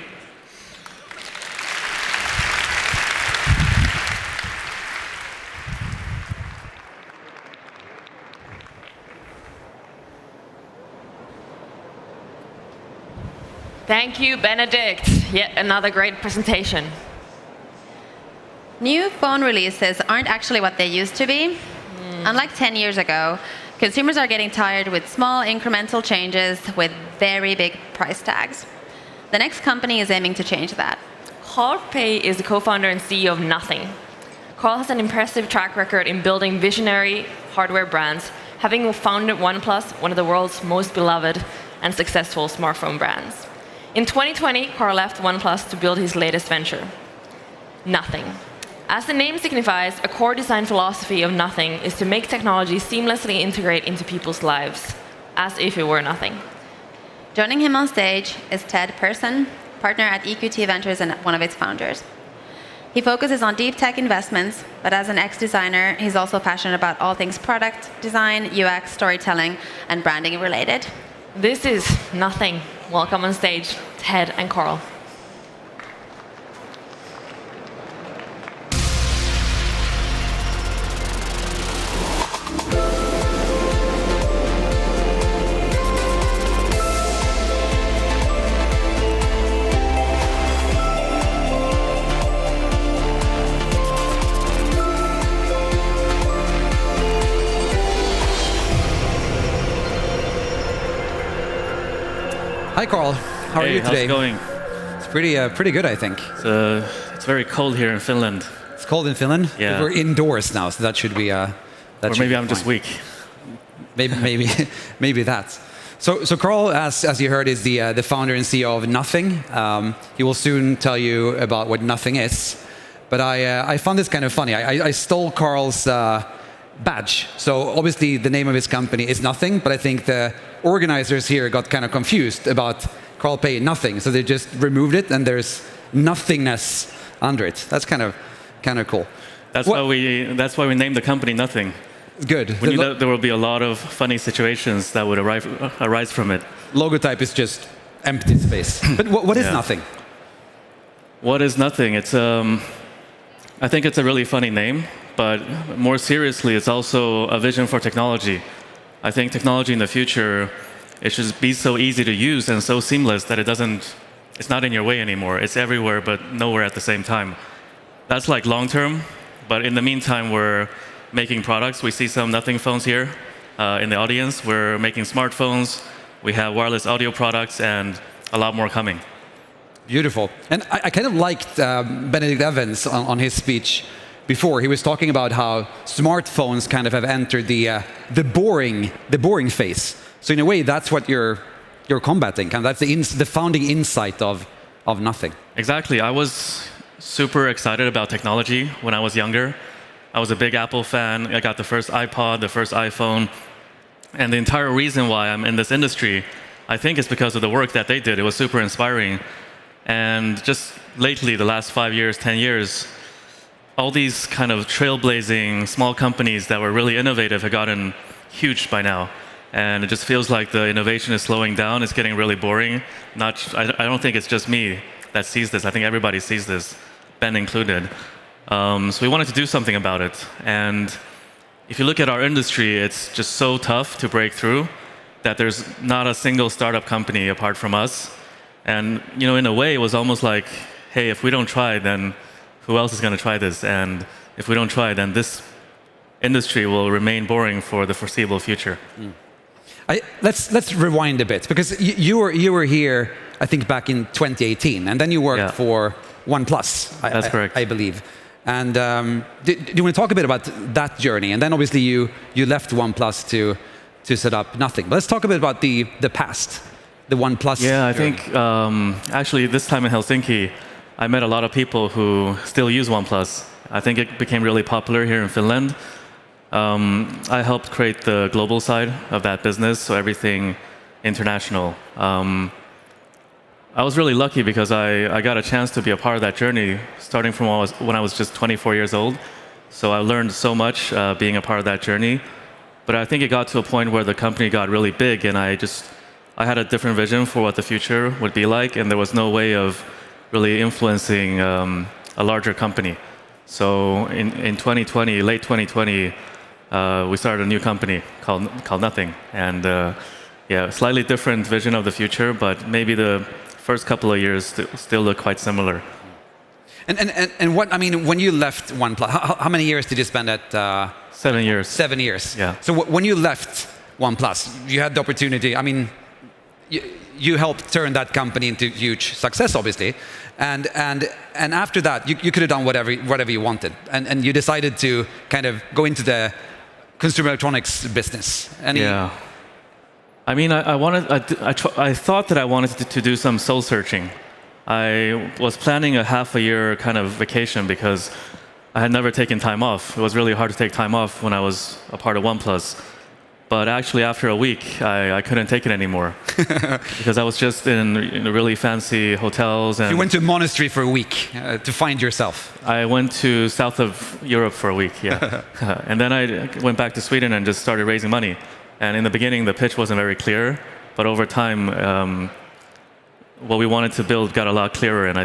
Thank you, Benedict. Yet another great presentation. New phone releases aren't actually what they used to be. Unlike 10 years ago, consumers are getting tired with small incremental changes with very big price tags. The next company is aiming to change that. Carl Pei is the co-founder and CEO of Nothing. Carl has an impressive track record in building visionary hardware brands, having founded OnePlus, one of the world's most beloved and successful smartphone brands. In 2020, Carl left OnePlus to build his latest venture, Nothing. As the name signifies, a core design philosophy of Nothing is to make technology seamlessly integrate into people's lives, as if it were nothing. Joining him on stage is Ted Persson, partner at EQT Ventures and one of its founders. He focuses on deep tech investments, but as an ex-designer, he's also passionate about all things product, design, UX, storytelling, and branding related. This is Nothing. Welcome on stage, Ted and Carl. Hi, Carl. How are you today? How's it going? It's pretty good, I think. It's very cold here in Finland. It's cold in Finland? Yeah. We're indoors now, so that should be Or maybe I'm just weak. Maybe that. So Carl, as you heard, is the founder and CEO of Nothing. He will soon tell you about what Nothing is. But I found this kind of funny. I stole Carl's badge. So obviously the name of his company is Nothing, but I think the organizers here got kind of confused about Carl Pei Nothing. So they just removed it and there's nothingness under it. That's kind of cool. That's why we named the company Nothing. Good. There will be a lot of funny situations that would arise from it. Logotype is just empty space. But what is Nothing? What is Nothing? It's I think it's a really funny name, but more seriously, it's also a vision for technology. I think technology in the future, it should be so easy to use and so seamless that it's not in your way anymore. It's everywhere, but nowhere at the same time. That's like long term, but in the meantime, we're making products. We see some Nothing phones here in the audience. We're making smartphones. We have wireless audio products and a lot more coming. Beautiful. And I kind of liked Benedict Evans on his speech before. He was talking about how smartphones kind of have entered the boring phase. So in a way, that's what you're combating. And that's the founding insight of Nothing. Exactly. I was super excited about technology when I was younger. I was a big Apple fan. I got the first iPod, the first iPhone. And the entire reason why I'm in this industry, I think, is because of the work that they did. It was super inspiring. And just lately, the last 5 years, 10 years, all these kind of trailblazing small companies that were really innovative have gotten huge by now. And it just feels like the innovation is slowing down. It's getting really boring. I don't think it's just me that sees this. I think everybody sees this, Ben included. So we wanted to do something about it. And if you look at our industry, it's just so tough to break through that there's not a single startup company apart from us. And in a way, it was almost like, hey, if we don't try, then who else is going to try this? And if we don't try, then this industry will remain boring for the foreseeable future. Let's rewind a bit, because you were here, I think, back in 2018, and then you worked for OnePlus. That's correct. I believe. And do you want to talk a bit about that journey? And then obviously you left OnePlus to to set up nothing. But let's talk a bit about the past, the OnePlus. Yeah, I think actually this time in Helsinki, I met a lot of people who still use OnePlus. I think it became really popular here in Finland. I helped create the global side of that business, so everything international. I was really lucky because I got a chance to be a part of that journey, starting from when I was just 24 years old. So I learned so much being a part of that journey. But I think it got to a point where the company got really big, and I had a different vision for what the future would be like, and there was no way of really influencing a larger company. So in 2020, late 2020, we started a new company called Nothing, and yeah, slightly different vision of the future, but maybe the first couple of years still look quite similar. And what, I mean, when you left OnePlus, how many years did you spend at? 7 years. 7 years. Yeah. So when you left OnePlus, you had the opportunity. I mean, you helped turn that company into huge success, obviously, and after that, you could have done whatever you wanted, and you decided to kind of go into the consumer electronics business. Yeah. I mean, I thought that I wanted to do some soul searching. I was planning a half a year kind of vacation because I had never taken time off. It was really hard to take time off when I was a part of OnePlus. But actually, after a week, I couldn't take it anymore because I was just in really fancy hotels. And you went to a monastery for a week to find yourself. I went to south of Europe for a week, yeah. And then I went back to Sweden and just started raising money. And in the beginning, the pitch wasn't very clear, but over time, what we wanted to build got a lot clearer. And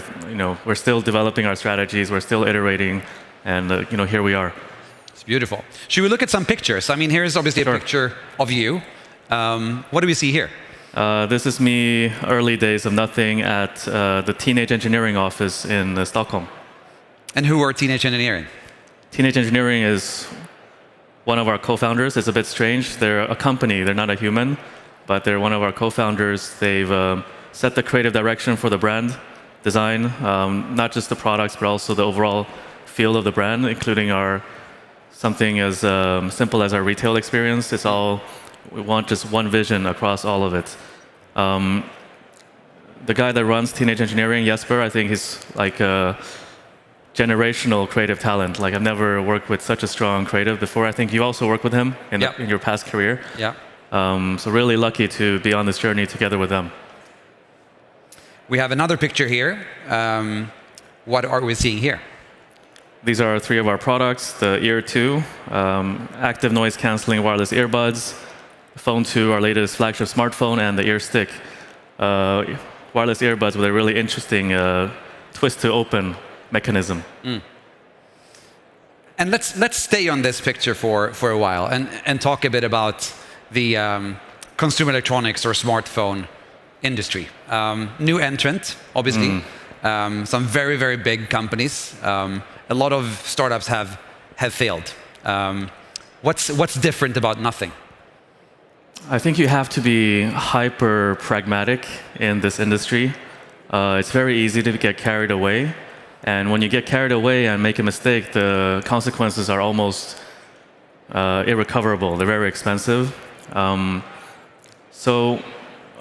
we're still developing our strategies. We're still iterating, and here we are. It's beautiful. Should we look at some pictures? I mean, here's obviously a picture of you. What do we see here? This is me early days of Nothing at the Teenage Engineering office in Stockholm. And who are Teenage Engineering? Teenage Engineering is one of our co-founders. It's a bit strange. They're a company. They're not a human, but they're one of our co-founders. They've set the creative direction for the brand design, not just the products, but also the overall feel of the brand, including something as simple as our retail experience. We want just one vision across all of it. The guy that runs Teenage Engineering, Jesper, I think he's like a generational creative talent. Like, I've never worked with such a strong creative before. I think you also worked with him in your past career. Yeah. So really lucky to be on this journey together with them. We have another picture here. What are we seeing here? These are 3 of our products. The Ear 2, active noise cancelling wireless earbuds. Phone 2, our latest flagship smartphone, and the Ear Stick, wireless earbuds with a really interesting twist to open mechanism. And let's stay on this picture for a while and talk a bit about the consumer electronics or smartphone industry. New entrant, obviously. Some very, very big companies. A lot of startups have failed. What's different about Nothing? I think you have to be hyper pragmatic in this industry. It's very easy to get carried away. And when you get carried away and make a mistake, the consequences are almost irrecoverable. They're very expensive. So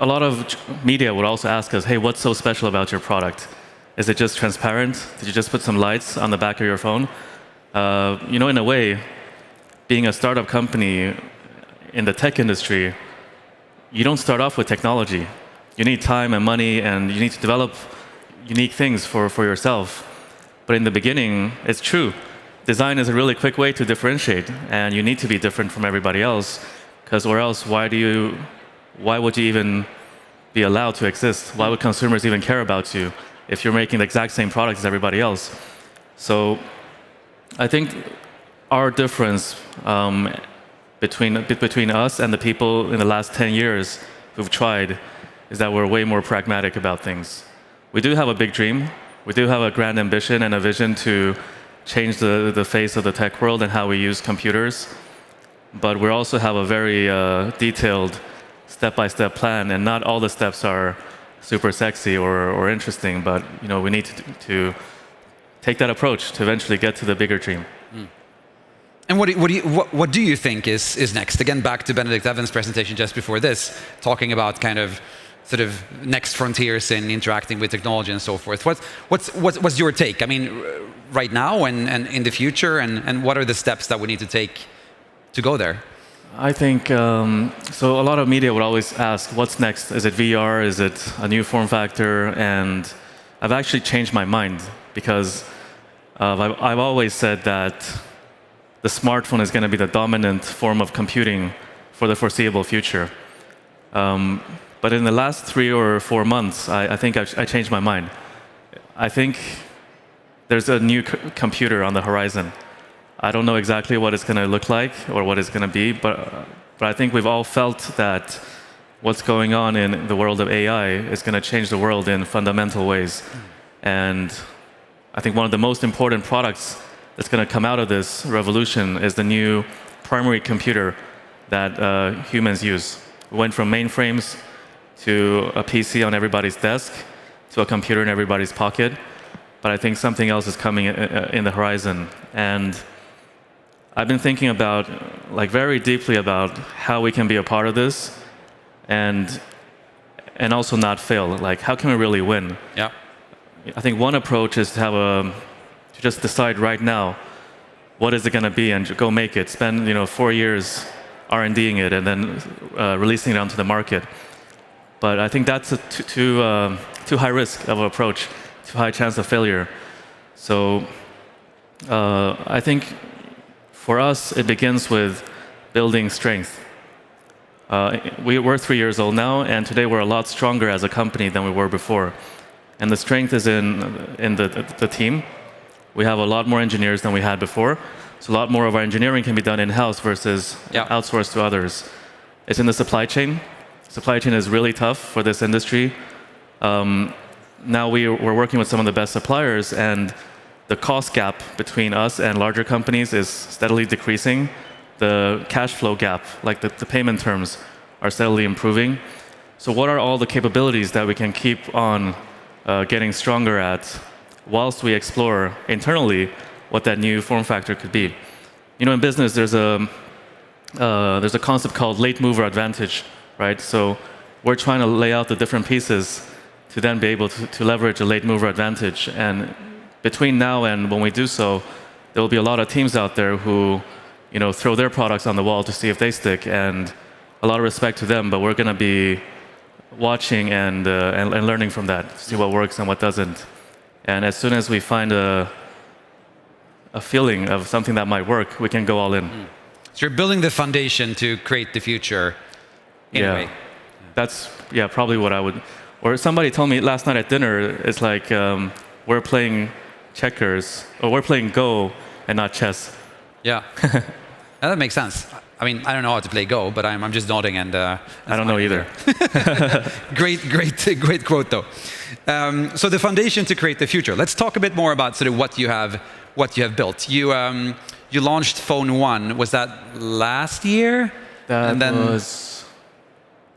a lot of media would also ask us, hey, what's so special about your product? Is it just transparent? Did you just put some lights on the back of your phone? In a way, being a startup company in the tech industry, you don't start off with technology. You need time and money, and you need to develop unique things for yourself. But in the beginning, it's true. Design is a really quick way to differentiate, and you need to be different from everybody else, because or else, why would you even be allowed to exist? Why would consumers even care about you if you're making the exact same product as everybody else? So I think our difference between us and the people in the last 10 years who've tried is that we're way more pragmatic about things. We do have a big dream. We do have a grand ambition and a vision to change the face of the tech world and how we use computers. But we also have a very detailed step-by-step plan, and not all the steps are super sexy or interesting, but we need to take that approach to eventually get to the bigger dream. And what do you think is next? Again, back to Benedict Evans' presentation just before this, talking about kind of sort of next frontiers in interacting with technology and so forth. What's your take? I mean, right now and in the future, and what are the steps that we need to take to go there? I think, so a lot of media would always ask, what's next? Is it VR? Is it a new form factor? And I've actually changed my mind because I've always said that the smartphone is going to be the dominant form of computing for the foreseeable future. But in the last 3 or 4 months, I think I changed my mind. I think there's a new computer on the horizon. I don't know exactly what it's going to look like or what it's going to be, but I think we've all felt that what's going on in the world of AI is going to change the world in fundamental ways. And I think one of the most important products that's going to come out of this revolution is the new primary computer that humans use. We went from mainframes to a PC on everybody's desk to a computer in everybody's pocket. But I think something else is coming in the horizon. And I've been thinking about, like, very deeply about how we can be a part of this and also not fail. Like, how can we really win? Yeah. I think one approach is to have to just decide right now what is it going to be and go make it. Spend 4 years R&Ding it and then releasing it onto the market. But I think that's a too high risk of an approach, too high chance of failure. So I think for us it begins with building strength. We're 3 years old now, and today we're a lot stronger as a company than we were before. And the strength is in the team. We have a lot more engineers than we had before. So a lot more of our engineering can be done in-house versus outsourced to others. It's in the supply chain. Supply chain is really tough for this industry. Now we're working with some of the best suppliers, and the cost gap between us and larger companies is steadily decreasing. The cash flow gap, like the payment terms, are steadily improving. So what are all the capabilities that we can keep on getting stronger at whilst we explore internally what that new form factor could be? In business, there's a concept called late mover advantage, right? So we're trying to lay out the different pieces to then be able to leverage a late mover advantage. And between now and when we do so, there will be a lot of teams out there who, throw their products on the wall to see if they stick, and a lot of respect to them, but we're going to be watching and learning from that, to see what works and what doesn't. And as soon as we find a feeling of something that might work, we can go all in. So you're building the foundation to create the future in a way. That's probably what I would. Or somebody told me last night at dinner, it's like we're playing checkers, or we're playing Go and not chess. Yeah. That makes sense. I mean, I don't know how to play Go, but I'm just nodding, and I don't know either. Great quote, though. So the foundation to create the future. Let's talk a bit more about sort of what you have built. You launched Phone 1. Was that last year? That was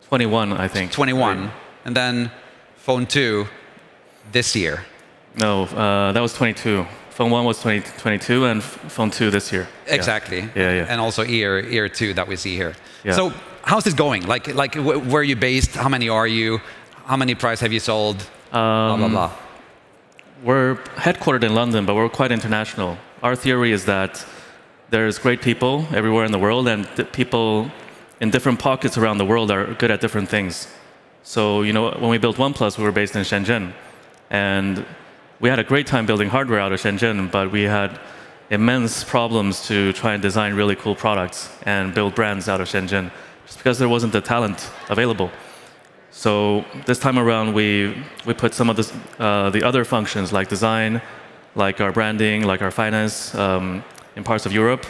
21, I think. 21, and then Phone 2 this year. No, that was 22. Phone 1 was 2022, and Phone 2 this year. Exactly. Yeah. And also Ear 2 that we see here. Yeah. So how's this going? Like where are you based? How many are you? How many prize have you sold? Blah, blah, blah. We're headquartered in London, but we're quite international. Our theory is that there's great people everywhere in the world, and people in different pockets around the world are good at different things. So, when we built OnePlus, we were based in Shenzhen. And we had a great time building hardware out of Shenzhen, but we had immense problems to try and design really cool products and build brands out of Shenzhen, just because there wasn't the talent available. So this time around, we put some of the other functions, like design, like our branding, like our finance, in parts of Europe.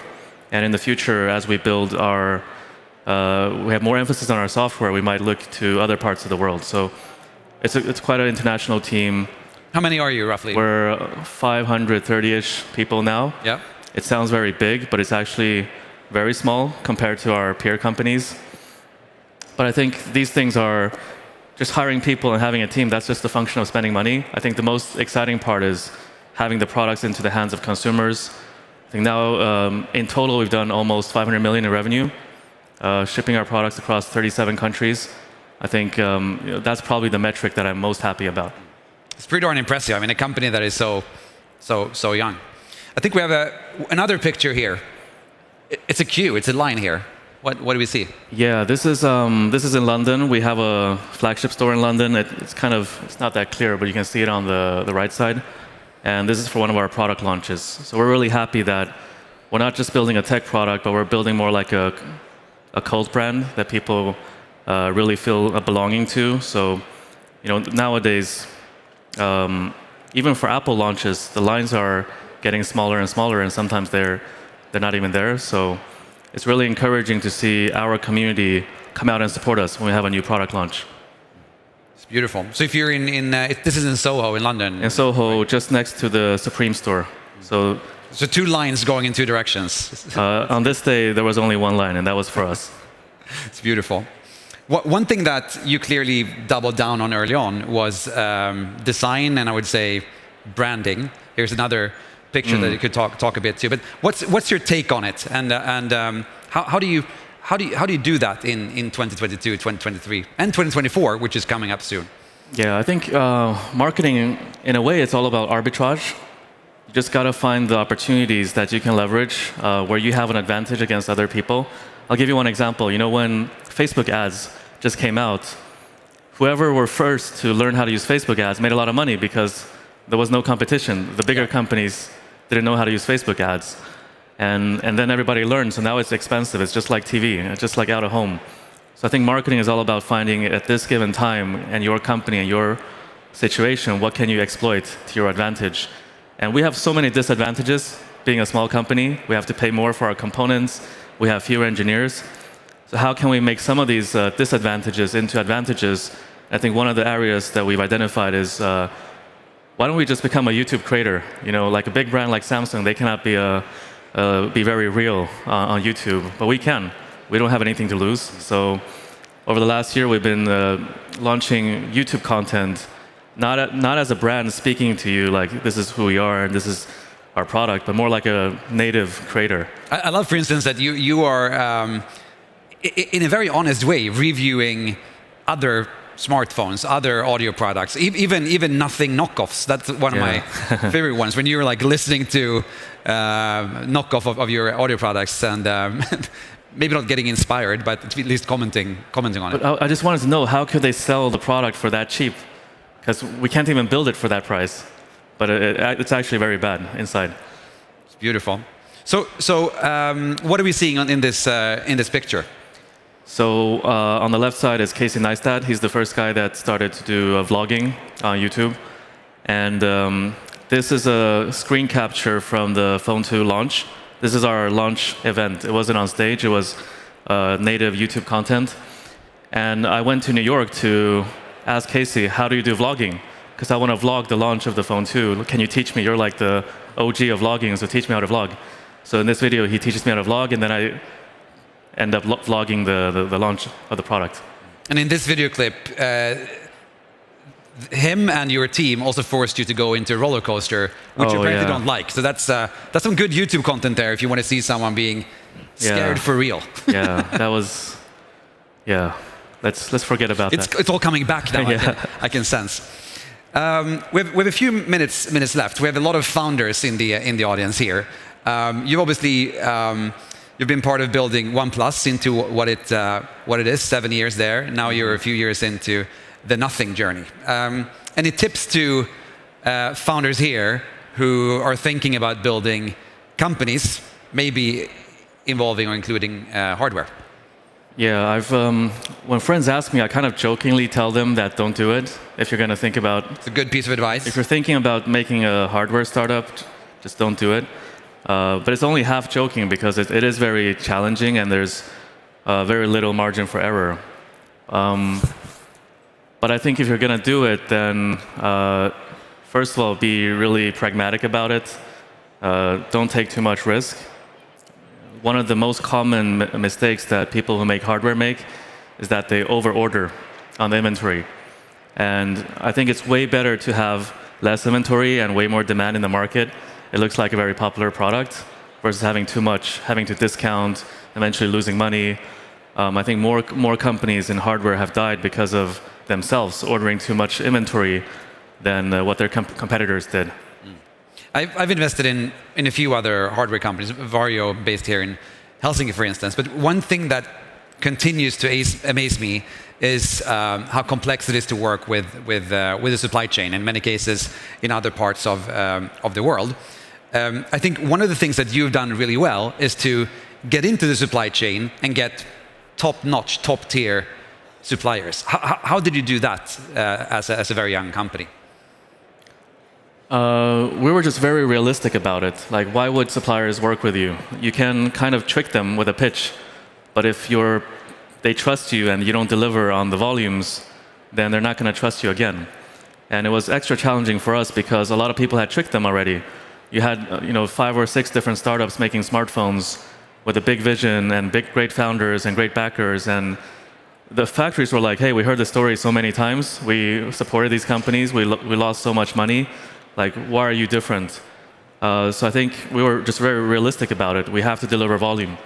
And in the future, as we build we have more emphasis on our software, we might look to other parts of the world. So it's quite an international team. How many are you, roughly? We're 530-ish people now. Yeah. It sounds very big, but it's actually very small compared to our peer companies. But I think these things are just hiring people and having a team. That's just a function of spending money. I think the most exciting part is having the products into the hands of consumers, I think now, in total, we've done almost 500 million in revenue, shipping our products across 37 countries. I think that's probably the metric that I'm most happy about. It's pretty darn impressive. I mean, a company that is so young. I think we have another picture here. It's a queue. It's a line here. What do we see? Yeah, this is in London. We have a flagship store in London. It's not that clear, but you can see it on the right side. And this is for one of our product launches. So we're really happy that we're not just building a tech product, but we're building more like a cult brand that people really feel a belonging to. So, nowadays, even for Apple launches, the lines are getting smaller and smaller, and sometimes they're not even there. So it's really encouraging to see our community come out and support us when we have a new product launch. It's beautiful. So if you're this is in Soho in London. In Soho, just next to the Supreme store. So two lines going in two directions. On this day, there was only one line, and that was for us. It's beautiful. One thing that you clearly doubled down on early on was design, and I would say branding. Here's another picture that you could talk a bit to. But what's your take on it? And how do you do that in 2022, 2023, and 2024, which is coming up soon? Yeah, I think marketing, in a way, it's all about arbitrage. You just got to find the opportunities that you can leverage where you have an advantage against other people. I'll give you one example. When Facebook ads just came out, whoever were first to learn how to use Facebook ads made a lot of money because there was no competition. The bigger companies didn't know how to use Facebook ads. And then everybody learned, so now it's expensive. It's just like TV, it's just like out of home. So I think marketing is all about finding at this given time and your company and your situation, what can you exploit to your advantage? And we have so many disadvantages being a small company. We have to pay more for our components. We have fewer engineers. So how can we make some of these disadvantages into advantages? I think one of the areas that we've identified is why don't we just become a YouTube creator? Like a big brand like Samsung, they cannot be very real on YouTube, but we can. We don't have anything to lose. So over the last year, we've been launching YouTube content, not as a brand speaking to you like this is who we are and this is our product, but more like a native creator. I love, for instance, that you are, in a very honest way, reviewing other smartphones, other audio products, even nothing knockoffs. That's one of my favorite ones. When you're like listening to knockoff of your audio products and maybe not getting inspired, but at least commenting on it. But I just wanted to know, how could they sell the product for that cheap? Because we can't even build it for that price. But it's actually very bad inside. It's beautiful. So what are we seeing in this picture? So on the left side is Casey Neistat. He's the first guy that started to do vlogging on YouTube. And this is a screen capture from the Phone 2 launch. This is our launch event. It wasn't on stage. It was native YouTube content. And I went to New York to ask Casey, how do you do vlogging? Because I want to vlog the launch of the Phone 2. Can you teach me? You're like the OG of vlogging, so teach me how to vlog. So in this video, he teaches me how to vlog, and then I end up vlogging the launch of the product. And in this video clip, him and your team also forced you to go into a roller coaster, which you apparently don't like. So that's some good YouTube content there if you want to see someone being scared for real. Yeah, that was, Let's forget about that. It's all coming back now. I can sense. We have a few minutes left. We have a lot of founders in the audience here. You've obviously you've been part of building OnePlus into what it is. 7 years there. Now you're a few years into the nothing journey. Any tips to founders here who are thinking about building companies, maybe involving or including hardware? Yeah, when friends ask me, I kind of jokingly tell them that don't do it. If you're going to think about... It's a good piece of advice. If you're thinking about making a hardware startup, just don't do it. But it's only half joking because it is very challenging and there's very little margin for error. But I think if you're going to do it, then first of all, be really pragmatic about it. Don't take too much risk. One of the most common mistakes that people who make hardware make is that they overorder on the inventory. And I think it's way better to have less inventory and way more demand in the market. It looks like a very popular product. versus having too much, having to discount, eventually losing money. I think more companies in hardware have died because of themselves ordering too much inventory than what their competitors did. I've invested in a few other hardware companies, Vario based here in Helsinki, for instance. But one thing that continues to amaze me is how complex it is to work with the supply chain. In many cases, in other parts of the world. I think one of the things that you've done really well is to get into the supply chain and get top-notch, top-tier suppliers. How did you do that as a very young company? We were just very realistic about it. Like, why would suppliers work with you? You can kind of trick them with a pitch, but if they trust you and you don't deliver on the volumes, then they're not going to trust you again. And it was extra challenging for us because a lot of people had tricked them already. You had 5 or 6 different startups making smartphones with a big vision and great founders and great backers, and the factories were like, hey, we heard the story so many times. We supported these companies. We lost so much money. Like, why are you different? So I think we were just very realistic about it. We have to deliver volume.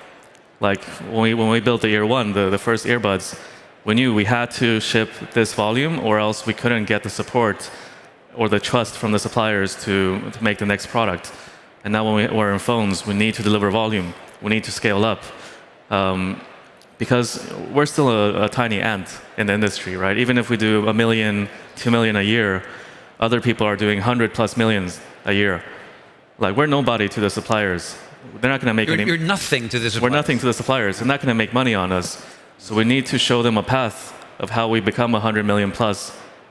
Like when we built the Ear 1, the first earbuds, we knew we had to ship this volume or else we couldn't get the support or the trust from the suppliers to make the next product. And now when we're in phones, we need to deliver volume. We need to scale up. Because we're still a tiny ant in the industry, right? Even if we do 1 million, 2 million a year, other people are doing 100+ millions a year. Like, we're nobody to the suppliers. They're not going to make any. You're nothing to the suppliers. We're nothing to the suppliers. They're not going to make money on us. So we need to show them a path of how we become a 100 million+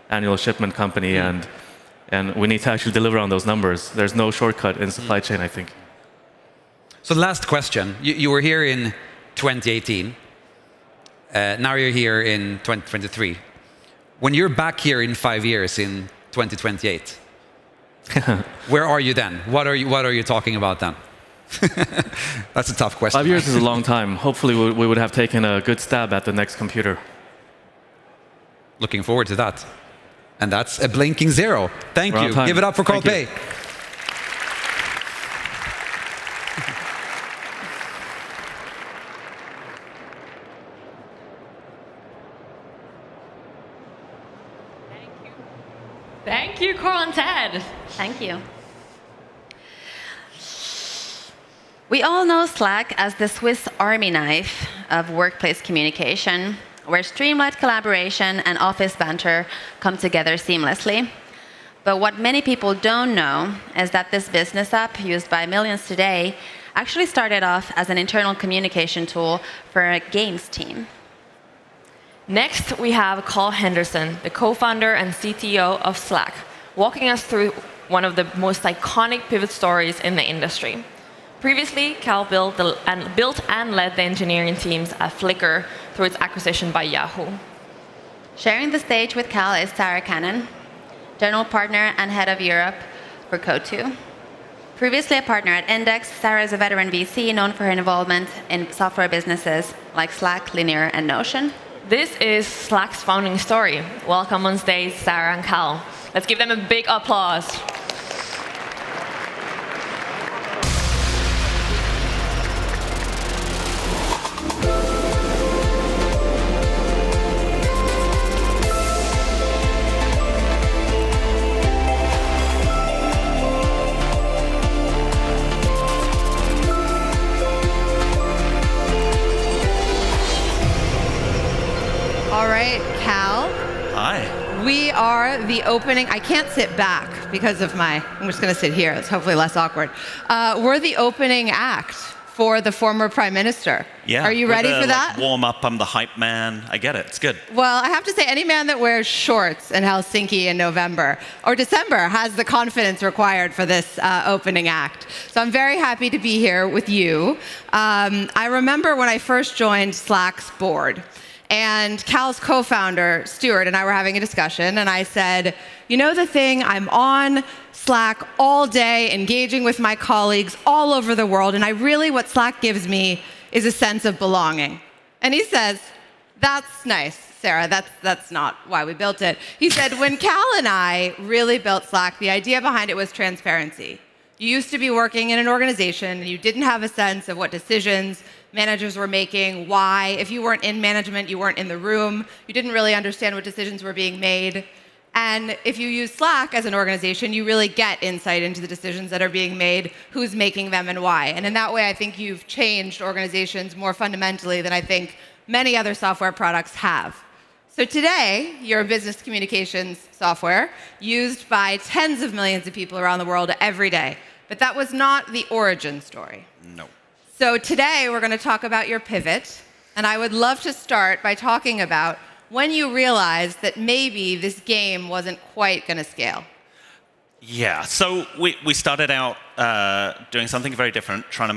annual shipment company, and we need to actually deliver on those numbers. There's no shortcut in supply chain, I think. So last question. You were here in 2018. Now you're here in 2023. When you're back here in 5 years, in 2028, where are you then? What are you talking about then? That's a tough question. 5 years is a long time. Hopefully we would have taken a good stab at the next computer. Looking forward to that. And that's a blinking 0. Thank you. Give it up for Carl Pei. Thank you, Carl and Ted. Thank you. We all know Slack as the Swiss Army knife of workplace communication, where streamlined collaboration and office banter come together seamlessly. But what many people don't know is that this business app, used by millions today, actually started off as an internal communication tool for a games team. Next, we have Carl Henderson, the co-founder and CTO of Slack, walking us through one of the most iconic pivot stories in the industry. Previously, Cal built and led the engineering teams at Flickr through its acquisition by Yahoo. Sharing the stage with Cal is Sarah Cannon, general partner and head of Europe for Code2. Previously a partner at Index, Sarah is a veteran VC known for her involvement in software businesses like Slack, Linear, and Notion. This is Slack's founding story. Welcome on stage, Sarah and Cal. Let's give them a big applause. All right, Cal. Hi. We are the opening. I can't sit back because of I'm just going to sit here. It's hopefully less awkward. We're the opening act for the former prime minister. Yeah. Are you ready for that? Warm up. I'm the hype man. I get it. It's good. Well, I have to say, any man that wears shorts in Helsinki in November or December has the confidence required for this opening act. So I'm very happy to be here with you. I remember when I first joined Slack's board, and Cal's co-founder, Stuart, and I were having a discussion, and I said, you know the thing, I'm on Slack all day, engaging with my colleagues all over the world, and what Slack gives me is a sense of belonging. And he says, that's nice, Sarah, that's not why we built it. He said, when Cal and I really built Slack, the idea behind it was transparency. You used to be working in an organization and you didn't have a sense of what decisions managers were making, why. If you weren't in management, you weren't in the room. You didn't really understand what decisions were being made. And if you use Slack as an organization, you really get insight into the decisions that are being made, who's making them and why. And in that way, I think you've changed organizations more fundamentally than I think many other software products have. So today, you're a business communications software used by tens of millions of people around the world every day. But that was not the origin story. No. So today, we're going to talk about your pivot. And I would love to start by talking about when you realized that maybe this game wasn't quite going to scale. Yeah, so we started out doing something very different, trying to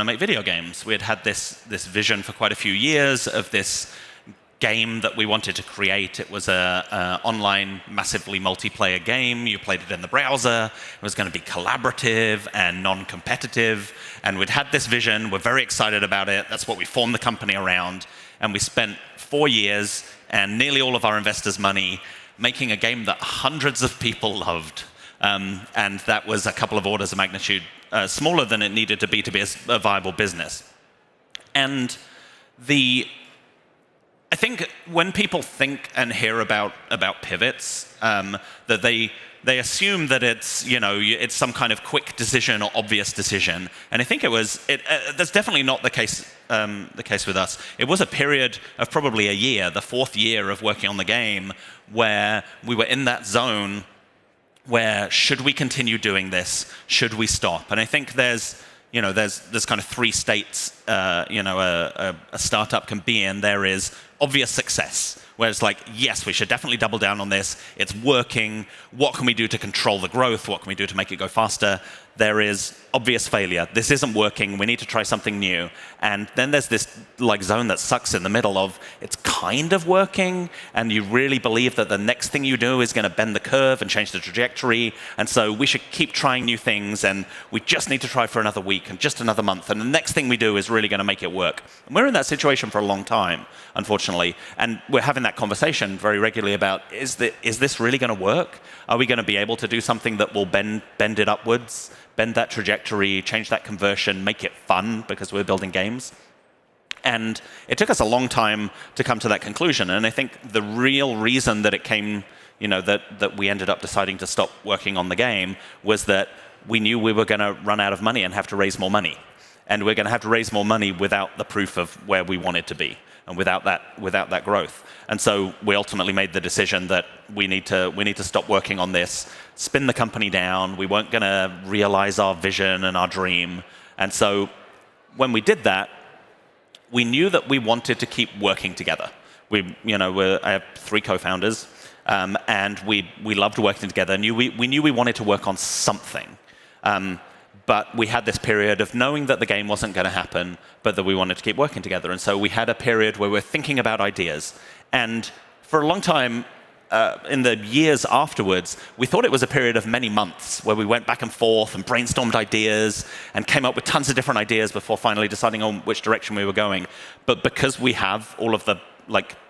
make video games. We had this vision for quite a few years of this game that we wanted to create. It was a online, massively multiplayer game. You played it in the browser. It was going to be collaborative and non-competitive. And we'd had this vision. We're very excited about it. That's what we formed the company around. And we spent 4 years and nearly all of our investors' money making a game that hundreds of people loved. And that was a couple of orders of magnitude smaller than it needed to be a viable business. And I think when people think and hear about pivots, that they assume that it's some kind of quick decision or obvious decision. And I think that's definitely not the case with us. It was a period of probably a year, the 4th year of working on the game, where we were in that zone where should we continue doing this? Should we stop? And I think there's kind of 3 states a startup can be in. There is obvious success, where it's like, yes, we should definitely double down on this. It's working. What can we do to control the growth? What can we do to make it go faster? There is obvious failure. This isn't working. We need to try something new. And then there's this zone that sucks in the middle of it's kind of working, and you really believe that the next thing you do is going to bend the curve and change the trajectory. And so we should keep trying new things, and we just need to try for another week and just another month. And the next thing we do is really going to make it work. And we're in that situation for a long time, unfortunately. And we're having that conversation very regularly about, is this really going to work? Are we going to be able to do something that will bend it upwards, bend that trajectory, change that conversion, make it fun because we're building games? And it took us a long time to come to that conclusion. And I think the real reason that it came, that we ended up deciding to stop working on the game was that we knew we were going to run out of money and have to raise more money. And we're going to have to raise more money without the proof of where we wanted to be and without that growth. And so we ultimately made the decision that we need to stop working on this, spin the company down. We weren't going to realize our vision and our dream. And so when we did that, we knew that we wanted to keep working together. I have 3 co-founders, and we loved working together. We knew we wanted to work on something. But we had this period of knowing that the game wasn't going to happen, but that we wanted to keep working together. And so we had a period where we were thinking about ideas. And for a long time, in the years afterwards, we thought it was a period of many months where we went back and forth and brainstormed ideas and came up with tons of different ideas before finally deciding on which direction we were going. But because we have all of the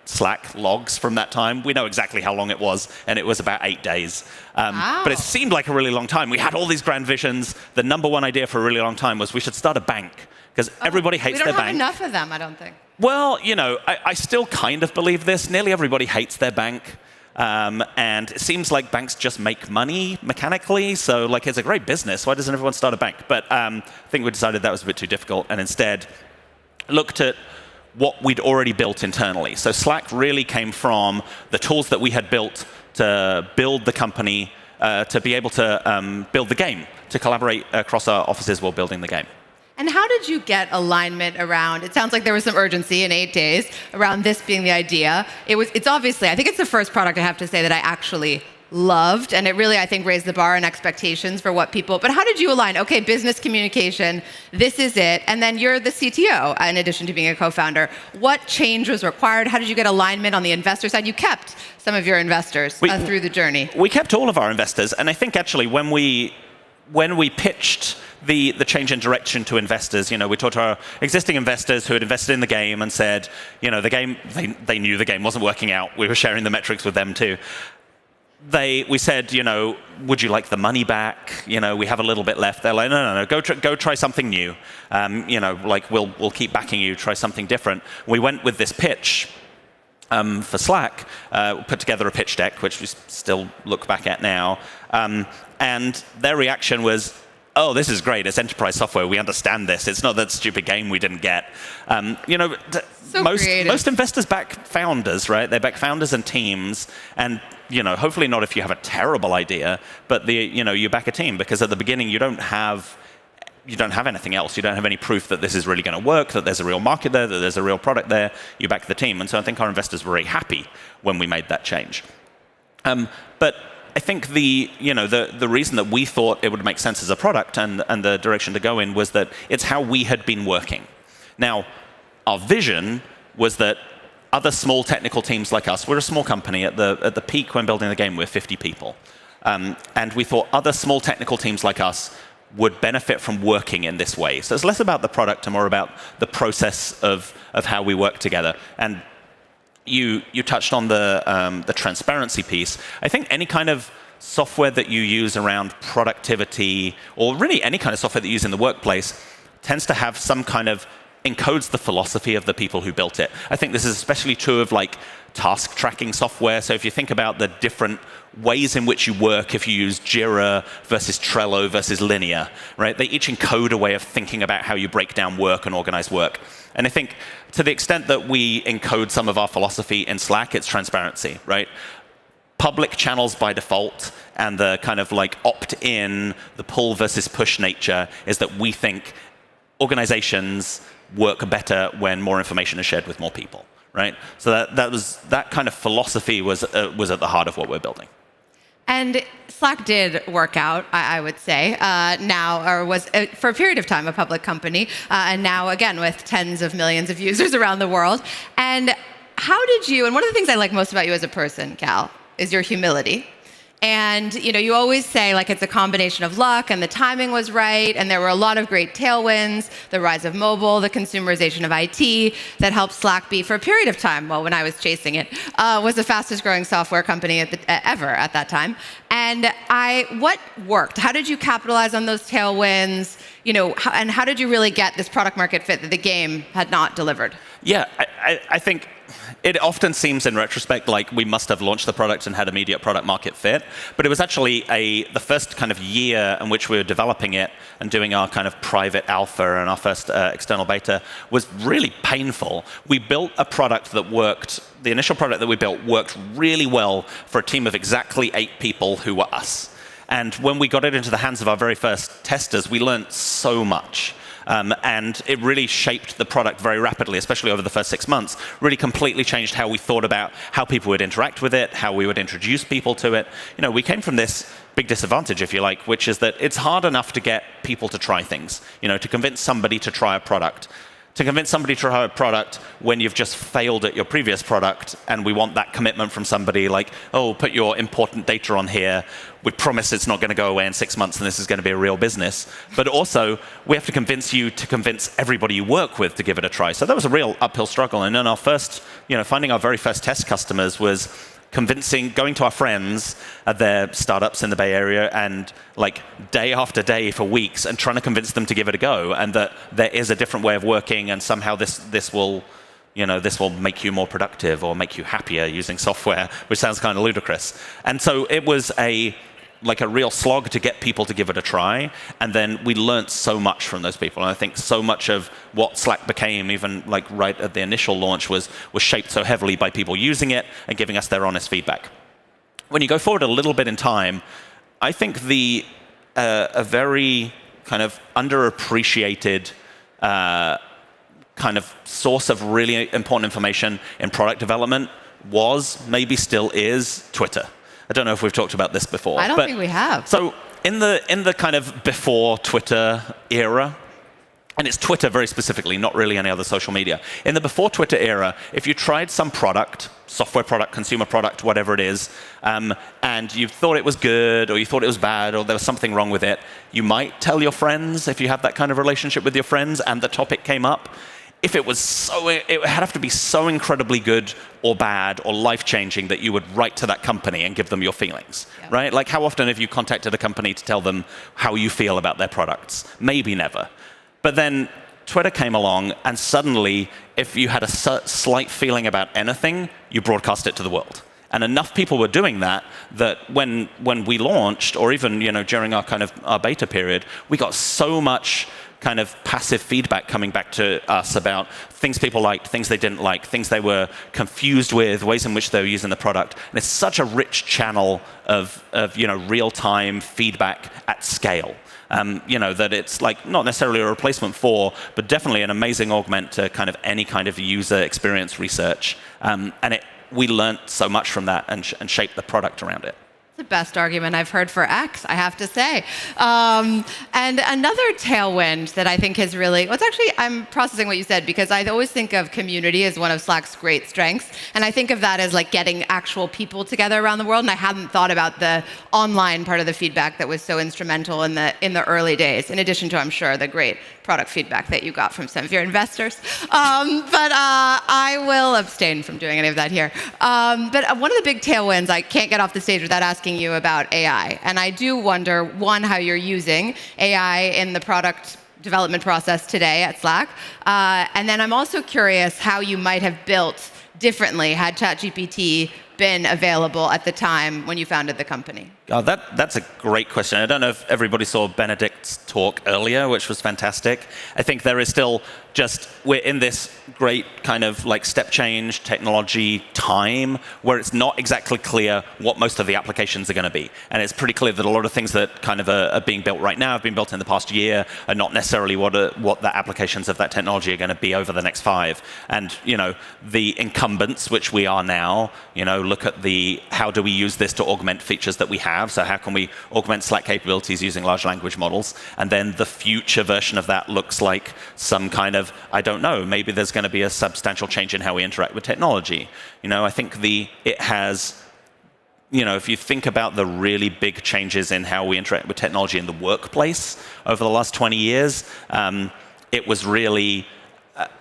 Slack logs from that time, we know exactly how long it was, and it was about 8 days. Wow. But it seemed like a really long time. We had all these grand visions. The number one idea for a really long time was we should start a bank, because everybody hates their bank. We don't have enough of them, I don't think. Well, I still kind of believe this. Nearly everybody hates their bank. And it seems like banks just make money mechanically. So it's a great business. Why doesn't everyone start a bank? But I think we decided that was a bit too difficult, and instead looked at what we'd already built internally. So Slack really came from the tools that we had built to build the company, to be able to build the game, to collaborate across our offices while building the game. And how did you get alignment around, it sounds like there was some urgency in 8 days around this being the idea. It's obviously, I think it's the first product, I have to say, that I actually loved, and it really, I think, raised the bar and expectations for what people, but how did you align? Okay, business communication, this is it, and then you're the CTO, in addition to being a co-founder. What change was required? How did you get alignment on the investor side? You kept some of your investors through the journey. We kept all of our investors, and I think actually when we pitched the change in direction to investors, we talked to our existing investors who had invested in the game and said, the game, they knew the game wasn't working out. We were sharing the metrics with them too. we said, would you like the money back? We have a little bit left. They're like, no, go try something new. We'll keep backing you. Try something different. We went with this pitch for Slack, put together a pitch deck, which we still look back at now. And their reaction was, oh, this is great. It's enterprise software. We understand this. It's not that stupid game we didn't get. Most investors back founders, right? They back founders and teams. And hopefully not if you have a terrible idea, but you back a team, because at the beginning you don't have anything else. You don't have any proof that this is really going to work, that there's a real market there, that there's a real product there. You back the team. And so I think our investors were very happy when we made that change. But I think the reason that we thought it would make sense as a product and the direction to go in was that it's how we had been working. Now, our vision was that other small technical teams like us, we're a small company. At the peak when building the game, we're 50 people. And we thought other small technical teams like us would benefit from working in this way. So it's less about the product and more about the process of how we work together. And you touched on the transparency piece. I think any kind of software that you use around productivity, or really any kind of software that you use in the workplace, tends to have some kind of encodes the philosophy of the people who built it. I think this is especially true of task tracking software. So if you think about the different ways in which you work, if you use Jira versus Trello versus Linear, right? They each encode a way of thinking about how you break down work and organize work. And I think to the extent that we encode some of our philosophy in Slack, it's transparency, right? Public channels by default, and the kind of opt-in, the pull versus push nature is that we think organizations work better when more information is shared with more people, right? So that kind of philosophy was at the heart of what we're building. And Slack did work out, I would say, was for a period of time a public company, and now again with tens of millions of users around the world. And how did you, and one of the things I like most about you as a person, Cal, is your humility. And you always say it's a combination of luck, and the timing was right, and there were a lot of great tailwinds, the rise of mobile, the consumerization of IT, that helped Slack be, for a period of time, well, when I was chasing it, was the fastest growing software company ever at that time. And what worked? How did you capitalize on those tailwinds? And how did you really get this product market fit that the game had not delivered? Yeah, I think it often seems in retrospect like we must have launched the product and had immediate product market fit, but it was actually the first kind of year in which we were developing it and doing our kind of private alpha and our first external beta was really painful. We built a product that worked, the initial product that we built worked really well for a team of exactly 8 people who were us. And when we got it into the hands of our very first testers, we learned so much. And it really shaped the product very rapidly, especially over the first 6 months, really completely changed how we thought about how people would interact with it, how we would introduce people to it. We came from this big disadvantage, if you like, which is that it's hard enough to get people to try things, to convince somebody to try a product. To convince somebody to try a product when you've just failed at your previous product, and we want that commitment from somebody like, oh, put your important data on here. We promise it's not going to go away in 6 months and this is going to be a real business. But also, we have to convince you to convince everybody you work with to give it a try. So that was a real uphill struggle. And then our first, finding our very first test customers was going to our friends at their startups in the Bay Area and day after day for weeks and trying to convince them to give it a go, and that there is a different way of working, and somehow this will make you more productive or make you happier using software, which sounds kind of ludicrous. And so it was a real slog to get people to give it a try, and then we learned so much from those people. And I think so much of what Slack became, even right at the initial launch, was shaped so heavily by people using it and giving us their honest feedback. When you go forward a little bit in time, I think a very kind of underappreciated kind of source of really important information in product development was, maybe still is, Twitter. I don't know if we've talked about this before. I don't think we have. So in the kind of before Twitter era, and it's Twitter very specifically, not really any other social media. In the before Twitter era, if you tried some product, software product, consumer product, whatever it is, and you thought it was good, or you thought it was bad, or there was something wrong with it, you might tell your friends, if you have that kind of relationship with your friends and the topic came up. if it would have to be so incredibly good or bad or life-changing that you would write to that company and give them your feelings, right? Like, how often have you contacted a company to tell them how you feel about their products? Maybe never. But then Twitter came along, and suddenly, if you had a slight feeling about anything, you broadcast it to the world. And enough people were doing that when we launched, or even during our beta period, we got so much kind of passive feedback coming back to us about things people liked, things they didn't like, things they were confused with, ways in which they were using the product. And it's such a rich channel of real-time feedback at scale. That it's like not necessarily a replacement for, but definitely an amazing augment to kind of any kind of user experience research. We learned so much from that and shaped the product around it. The best argument I've heard for X, I have to say. And another tailwind that I think has really, I'm processing what you said, because I always think of community as one of Slack's great strengths. And I think of that as like getting actual people together around the world. And I hadn't thought about the online part of the feedback that was so instrumental in the early days, in addition to, I'm sure, the great product feedback that you got from some of your investors. But I will abstain from doing any of that here. But one of the big tailwinds, I can't get off the stage without asking you about AI. And I do wonder, one, how you're using AI in the product development process today at Slack. And then I'm also curious how you might have built differently had ChatGPT been available at the time when you founded the company? Oh, that's a great question. I don't know if everybody saw Benedict's talk earlier, which was fantastic. I think there is still we're in this great kind of like step change technology time where it's not exactly clear what most of the applications are going to be. And it's pretty clear that a lot of things that kind of are being built right now, have been built in the past year, are not necessarily what the applications of that technology are going to be over the next 5. And, the incumbents, which we are now, look at how do we use this to augment features that we have? So how can we augment Slack capabilities using large language models? And then the future version of that looks like some kind of, I don't know, maybe there's going to be a substantial change in how we interact with technology. I think it has, if you think about the really big changes in how we interact with technology in the workplace over the last 20 years, it was really,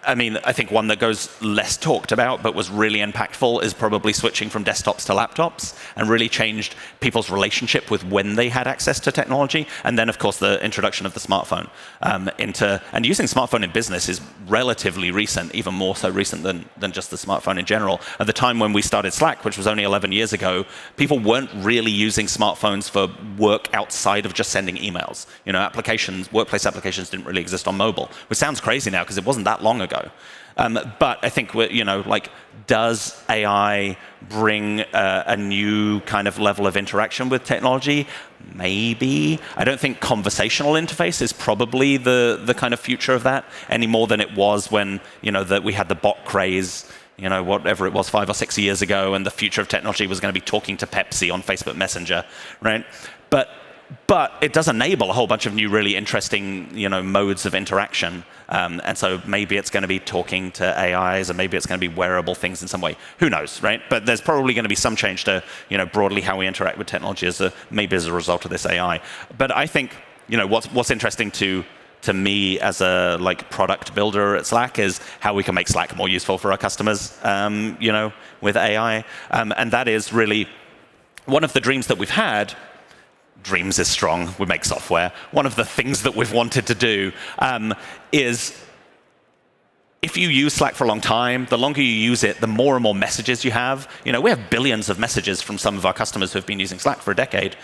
I think one that goes less talked about but was really impactful is probably switching from desktops to laptops, and really changed people's relationship with when they had access to technology. And then, of course, the introduction of the smartphone and using smartphone in business is relatively recent, even more so recent than just the smartphone in general. At the time when we started Slack, which was only 11 years ago, people weren't really using smartphones for work outside of just sending emails. Workplace applications didn't really exist on mobile, which sounds crazy now because it wasn't that long ago. But I think, does AI bring a new kind of level of interaction with technology? Maybe. I don't think conversational interface is probably the kind of future of that any more than it was when, that we had the bot craze, whatever it was 5 or 6 years ago, and the future of technology was going to be talking to Pepsi on Facebook Messenger, right? But it does enable a whole bunch of new, really interesting, modes of interaction. And so maybe it's going to be talking to AIs, or maybe it's going to be wearable things in some way. Who knows, right? But there's probably going to be some change to, broadly how we interact with technology maybe as a result of this AI. But I think, what's interesting to me as a product builder at Slack is how we can make Slack more useful for our customers, with AI. And that is really one of the dreams that we've had. Dreams is strong, we make software. One of the things that we've wanted to do is, if you use Slack for a long time, the longer you use it, the more and more messages you have. We have billions of messages from some of our customers who have been using Slack for a decade.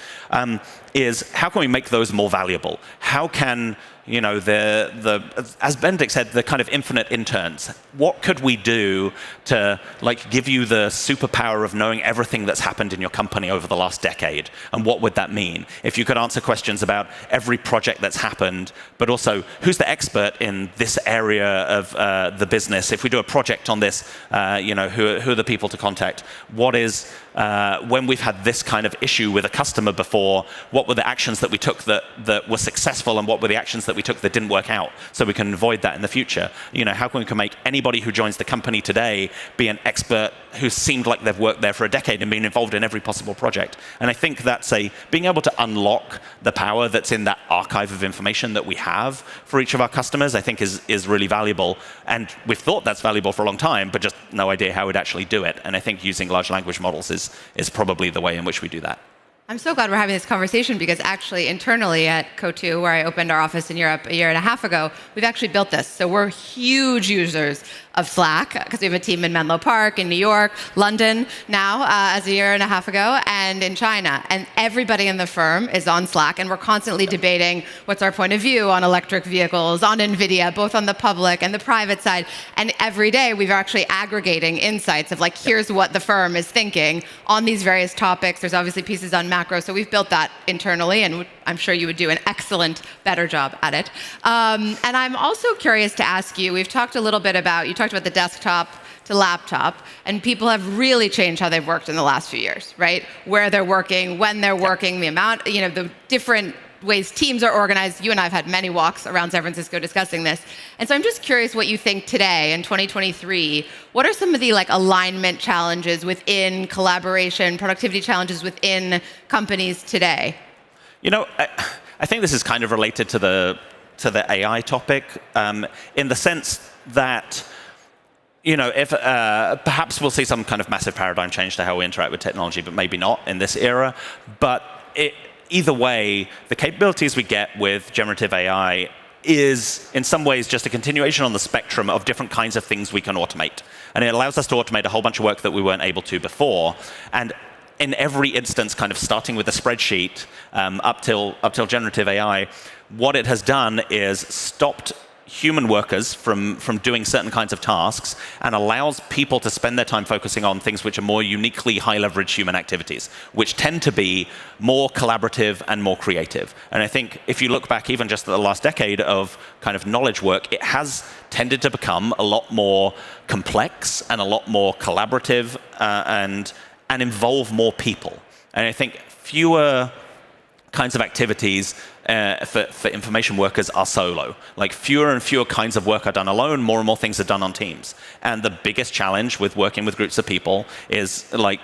Is how can we make those more valuable? How can, as Benedict said, the kind of infinite interns. What could we do to give you the superpower of knowing everything that's happened in your company over the last decade? And what would that mean? If you could answer questions about every project that's happened, but also who's the expert in this area of the business? If we do a project on this, who are the people to contact? What is, when we've had this kind of issue with a customer before, what were the actions that we took that were successful, and what were the actions that we took that didn't work out, so we can avoid that in the future? How can we make anybody who joins the company today be an expert who seemed like they've worked there for a decade and been involved in every possible project. And I think that's being able to unlock the power that's in that archive of information that we have for each of our customers, I think is really valuable. And we've thought that's valuable for a long time, but just no idea how we'd actually do it. And I think using large language models is probably the way in which we do that. I'm so glad we're having this conversation because actually internally at Co2, where I opened our office in Europe a year and a half ago, we've actually built this. So we're huge users of Slack because we have a team in Menlo Park, in New York, London now as a year and a half ago, and in China. And everybody in the firm is on Slack, and we're constantly debating what's our point of view on electric vehicles, on NVIDIA, both on the public and the private side. And every day we're actually aggregating insights of like, here's what the firm is thinking on these various topics. There's obviously pieces on macro, so we've built that internally, and I'm sure you would do an excellent, better job at it. And I'm also curious to ask you, we've talked a little bit about, you talked about the desktop to laptop, and people have really changed how they've worked in the last few years, right? Where they're working, when they're working, the amount, the different ways teams are organized. You and I have had many walks around San Francisco discussing this. And so I'm just curious what you think today in 2023, what are some of the alignment challenges within collaboration, productivity challenges within companies today? I think this is kind of related to the AI topic in the sense that if perhaps we'll see some kind of massive paradigm change to how we interact with technology, but maybe not in this era. But either way, the capabilities we get with generative AI is in some ways just a continuation on the spectrum of different kinds of things we can automate. And it allows us to automate a whole bunch of work that we weren't able to before. And in every instance, kind of starting with a spreadsheet up till generative AI, what it has done is stopped human workers from doing certain kinds of tasks and allows people to spend their time focusing on things which are more uniquely high-leverage human activities, which tend to be more collaborative and more creative. And I think if you look back even just at the last decade of kind of knowledge work, it has tended to become a lot more complex and a lot more collaborative and involve more people. And I think fewer kinds of activities for information workers are solo. Like fewer and fewer kinds of work are done alone, more and more things are done on teams. And the biggest challenge with working with groups of people is like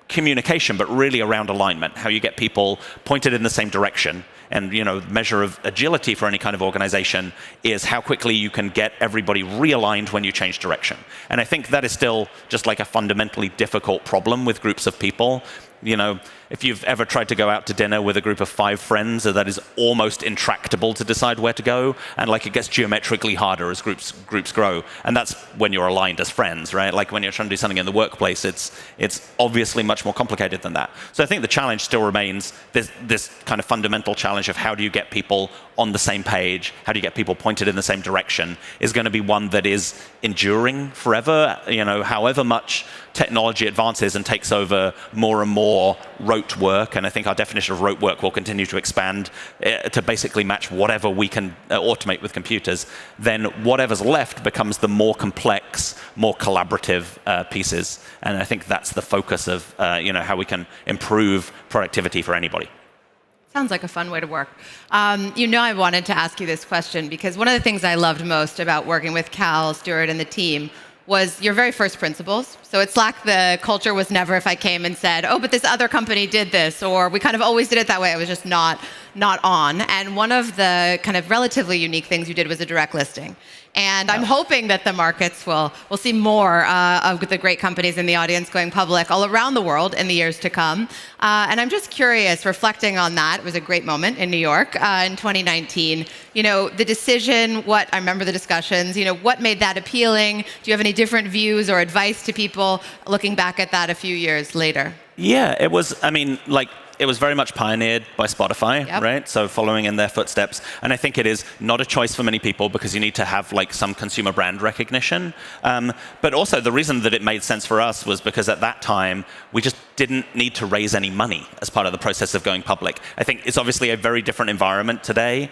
communication, but really around alignment, how you get people pointed in the same direction. And measure of agility for any kind of organization is how quickly you can get everybody realigned when you change direction. And I think that is still just like a fundamentally difficult problem with groups of people. If you've ever tried to go out to dinner with a group of 5 friends, that is almost intractable to decide where to go, and it gets geometrically harder as groups grow. And that's when you're aligned as friends, right? Like when you're trying to do something in the workplace, it's obviously much more complicated than that. So I think the challenge still remains this kind of fundamental challenge of how do you get people on the same page, how do you get people pointed in the same direction, is going to be one that is enduring forever. However much technology advances and takes over more and more rote work, and I think our definition of rote work will continue to expand to basically match whatever we can automate with computers, then whatever's left becomes the more complex, more collaborative pieces. And I think that's the focus of how we can improve productivity for anybody. Sounds like a fun way to work. I wanted to ask you this question because one of the things I loved most about working with Cal, Stuart, and the team was your very first principles. So at Slack, the culture was never if I came and said, oh, but this other company did this, or we kind of always did it that way. It was just not on. And one of the kind of relatively unique things you did was a direct listing. And I'm hoping that the markets will see more of the great companies in the audience going public all around the world in the years to come. And I'm just curious, reflecting on that, it was a great moment in New York in 2019. The decision, I remember the discussions, what made that appealing? Do you have any different views or advice to people looking back at that a few years later? Yeah, it was, it was very much pioneered by Spotify, right? So following in their footsteps. And I think it is not a choice for many people because you need to have some consumer brand recognition. But also the reason that it made sense for us was because at that time, we just didn't need to raise any money as part of the process of going public. I think it's obviously a very different environment today.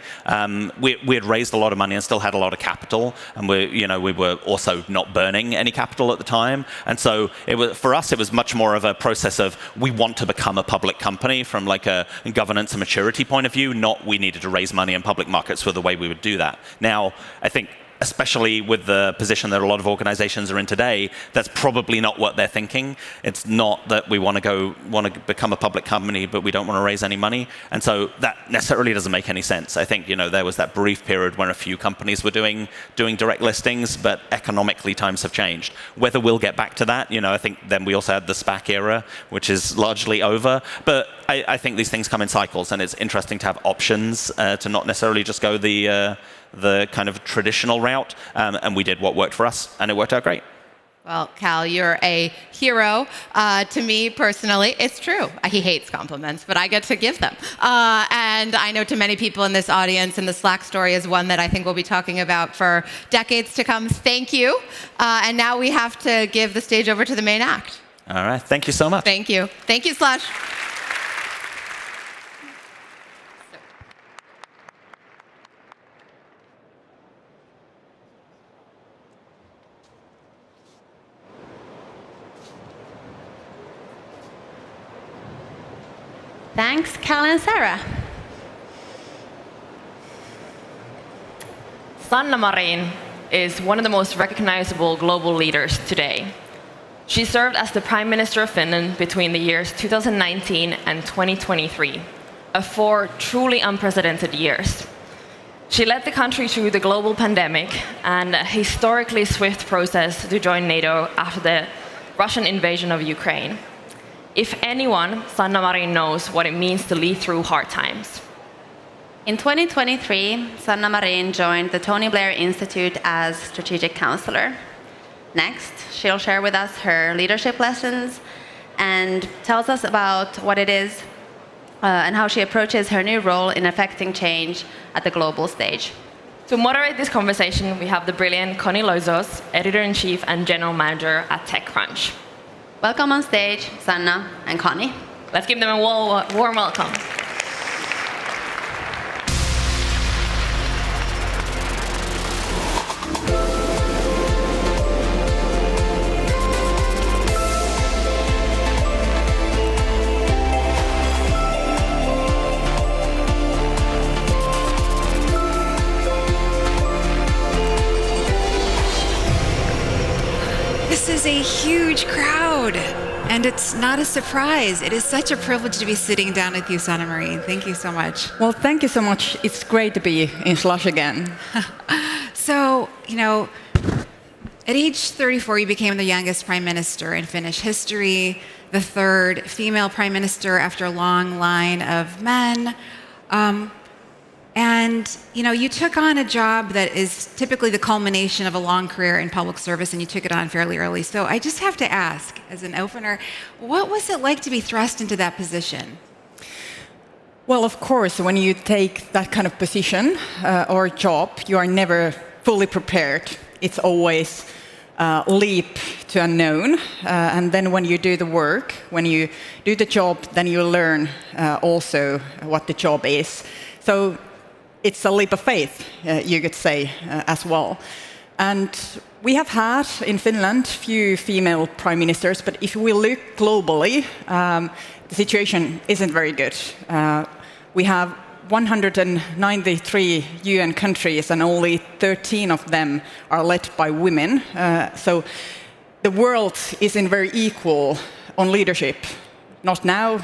We had raised a lot of money and still had a lot of capital. And we were also not burning any capital at the time. And so for us, it was much more of a process of we want to become a public company from a governance and maturity point of view, not we needed to raise money in public markets were the way we would do that. Now, I think especially with the position that a lot of organizations are in today, that's probably not what they're thinking. It's not that we want to become a public company, but we don't want to raise any money. And so that necessarily doesn't make any sense. I think, there was that brief period when a few companies were doing direct listings, but economically times have changed. Whether we'll get back to that, I think then we also had the SPAC era, which is largely over. But I think these things come in cycles, and it's interesting to have options to not necessarily just go the kind of traditional route. And we did what worked for us, and it worked out great. Well, Cal, you're a hero to me personally. It's true. He hates compliments, but I get to give them. And I know to many people in this audience, and the Slack story is one that I think we'll be talking about for decades to come. Thank you. And now we have to give the stage over to the main act. All right. Thank you so much. Thank you. Thank you, Slush. Thanks, Cal and Sarah. Sanna Marin is one of the most recognizable global leaders today. She served as the Prime Minister of Finland between the years 2019 and 2023, 4 truly unprecedented years. She led the country through the global pandemic and a historically swift process to join NATO after the Russian invasion of Ukraine. If anyone, Sanna Marin knows what it means to lead through hard times. In 2023, Sanna Marin joined the Tony Blair Institute as Strategic Counselor. Next, she'll share with us her leadership lessons and tells us about what it is and how she approaches her new role in affecting change at the global stage. To moderate this conversation, we have the brilliant Connie Loizos, Editor-in-Chief and General Manager at TechCrunch. Welcome on stage, Sanna and Connie. Let's give them a warm welcome. This is a huge crowd, and it's not a surprise. It is such a privilege to be sitting down with you, Sanna Marin. Thank you so much. Well, thank you so much. It's great to be in Slush again. So, at age 34, you became the youngest prime minister in Finnish history, the 3rd female prime minister after a long line of men. And you took on a job that is typically the culmination of a long career in public service, and you took it on fairly early. So I just have to ask, as an opener, what was it like to be thrust into that position? Well, of course, when you take that kind of position or job, you are never fully prepared. It's always a leap to unknown. And then when you do the work, when you do the job, then you learn also what the job is. So it's a leap of faith, you could say, as well. And we have had in Finland few female prime ministers, but if we look globally, the situation isn't very good. We have 193 UN countries, and only 13 of them are led by women. So the world isn't very equal on leadership. Not now,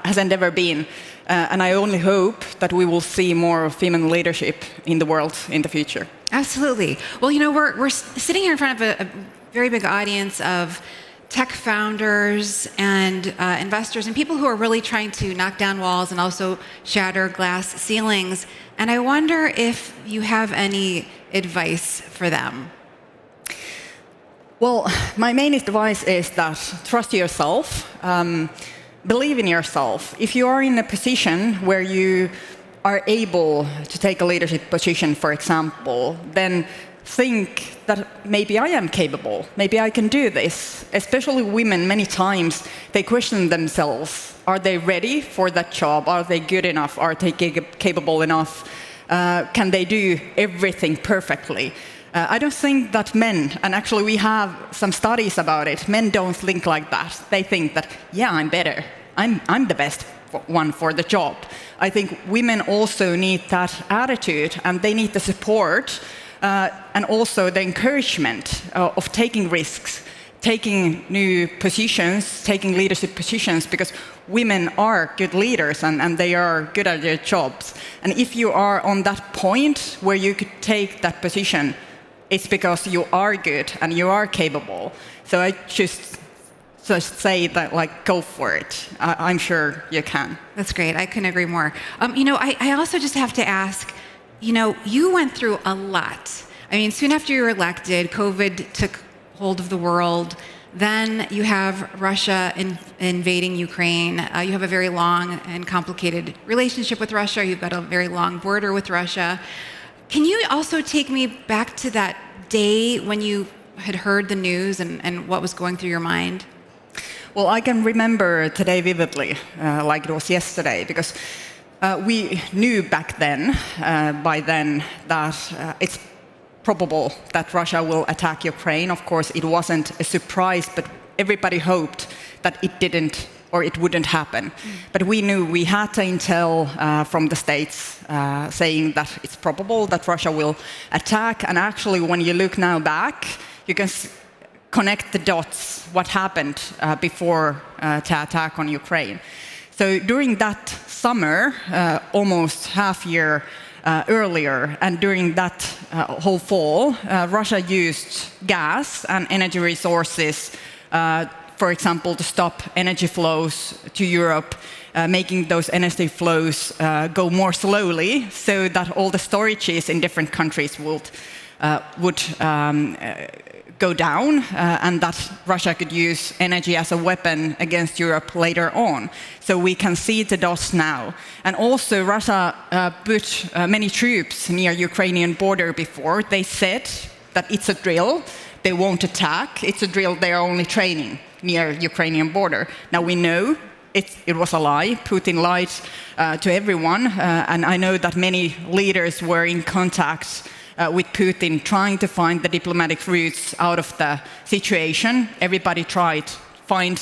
hasn't ever been. And I only hope that we will see more female leadership in the world in the future. Absolutely. Well, we're sitting here in front of a very big audience of tech founders and investors and people who are really trying to knock down walls and also shatter glass ceilings. And I wonder if you have any advice for them. Well, my main advice is that trust yourself. Believe in yourself. If you are in a position where you are able to take a leadership position, for example, then think that maybe I am capable, maybe I can do this. Especially women, many times, they question themselves. Are they ready for that job? Are they good enough? Are they capable enough? Can they do everything perfectly? I don't think that men, and actually we have some studies about it, men don't think like that. They think that, yeah, I'm better. I'm the best one for the job. I think women also need that attitude, and they need the support and also the encouragement of taking risks, taking new positions, taking leadership positions, because women are good leaders and they are good at their jobs. And if you are on that point where you could take that position, it's because you are good and you are capable. So I just say that, like, go for it. I'm sure you can. That's great. I couldn't agree more. I also just have to ask, you went through a lot. I mean, soon after you were elected, COVID took hold of the world. Then you have Russia invading Ukraine. You have a very long and complicated relationship with Russia. You've got a very long border with Russia. Can you also take me back to that day when you had heard the news and what was going through your mind? Well, I can remember today vividly, like it was yesterday, because we knew back then, by then, that it's probable that Russia will attack Ukraine. Of course, it wasn't a surprise, but everybody hoped that it didn't or it wouldn't happen. But we knew we had the intel from the States saying that it's probable that Russia will attack. And actually, when you look now back, you can connect the dots, what happened before the attack on Ukraine. So during that summer, almost half year earlier, and during that whole fall, Russia used gas and energy resources, for example, to stop energy flows to Europe, making those energy flows go more slowly, so that all the storages in different countries would go down, and that Russia could use energy as a weapon against Europe later on. So we can see the dots now. And also Russia put many troops near Ukrainian border before. They said that it's a drill, they won't attack, it's a drill, they are only training near Ukrainian border. Now we know it was a lie. Putin lied to everyone, and I know that many leaders were in contact with Putin, trying to find the diplomatic routes out of the situation. Everybody tried to find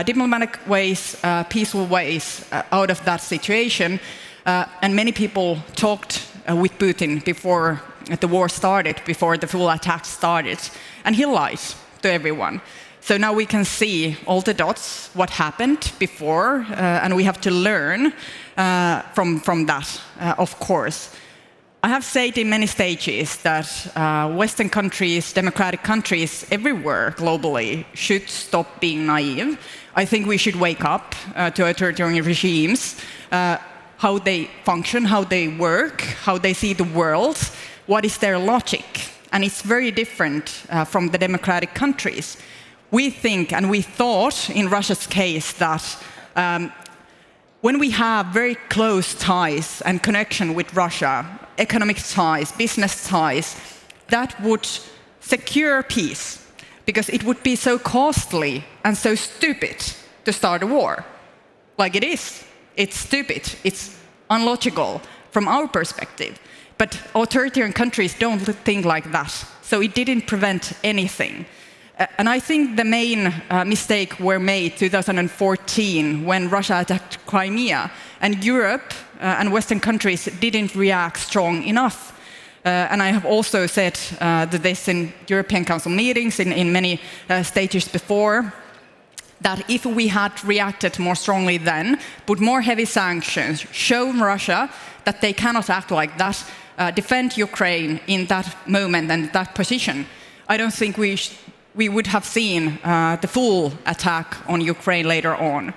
diplomatic ways, peaceful ways out of that situation. And many people talked with Putin before the war started, before the full attack started. And he lied to everyone. So now we can see all the dots, what happened before, and we have to learn from that, of course. I have said in many stages that Western countries, democratic countries everywhere globally should stop being naive. I think we should wake up to authoritarian regimes, how they function, how they work, how they see the world, what is their logic. And it's very different from the democratic countries. We think, and we thought in Russia's case, that when we have very close ties and connection with Russia, economic ties, business ties, that would secure peace, because it would be so costly and so stupid to start a war. Like it is. It's stupid. It's unlogical from our perspective. But authoritarian countries don't think like that. So it didn't prevent anything. And I think the main mistake were made 2014 when Russia attacked Crimea, and Europe and Western countries didn't react strong enough. And I have also said this in European Council meetings, in many stages before, that if we had reacted more strongly then, put more heavy sanctions, shown Russia that they cannot act like that, defend Ukraine in that moment and that position, I don't think we would have seen the full attack on Ukraine later on.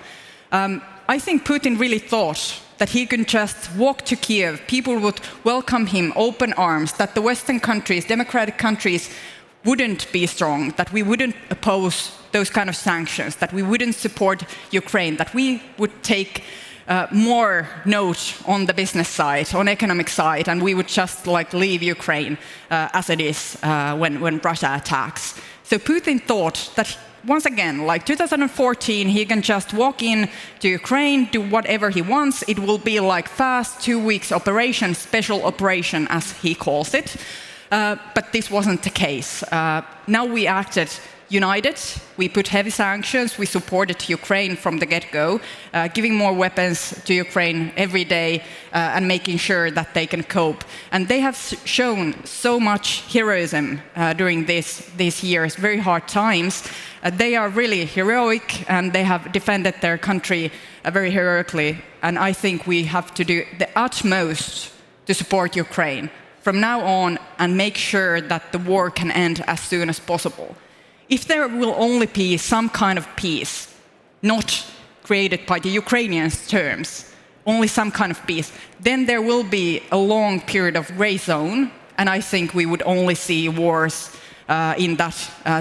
I think Putin really thought that he could just walk to Kiev, people would welcome him open arms, that the Western countries, democratic countries, wouldn't be strong, that we wouldn't oppose those kind of sanctions, that we wouldn't support Ukraine, that we would take more note on the business side, on economic side, and we would just leave Ukraine as it is when Russia attacks. So Putin thought that once again, like 2014, he can just walk in to Ukraine, do whatever he wants. It will be like fast 2 weeks operation, special operation, as he calls it. But this wasn't the case. Now we acted united. We put heavy sanctions. We supported Ukraine from the get-go, giving more weapons to Ukraine every day and making sure that they can cope. And they have shown so much heroism during these years, very hard times. They are really heroic, and they have defended their country very heroically. And I think we have to do the utmost to support Ukraine from now on and make sure that the war can end as soon as possible. If there will only be some kind of peace, not created by the Ukrainians' terms, only some kind of peace, then there will be a long period of gray zone, and I think we would only see wars in that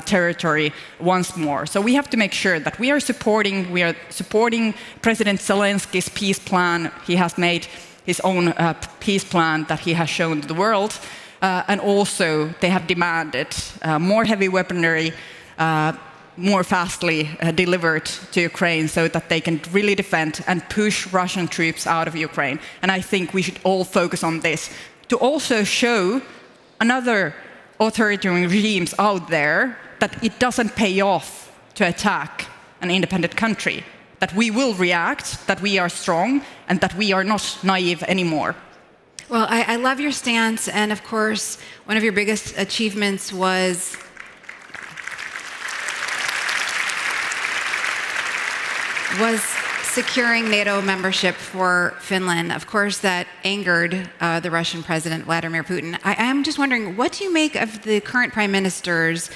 territory once more. So we have to make sure that we are supporting President Zelensky's peace plan. He has made his own peace plan that he has shown to the world, and also they have demanded more heavy weaponry, more fastly delivered to Ukraine so that they can really defend and push Russian troops out of Ukraine. And I think we should all focus on this to also show another authoritarian regimes out there that it doesn't pay off to attack an independent country, that we will react, that we are strong, and that we are not naive anymore. Well, I love your stance, and of course, one of your biggest achievements was securing NATO membership for Finland. Of course, that angered the Russian President Vladimir Putin. I am just wondering, what do you make of the current Prime Minister's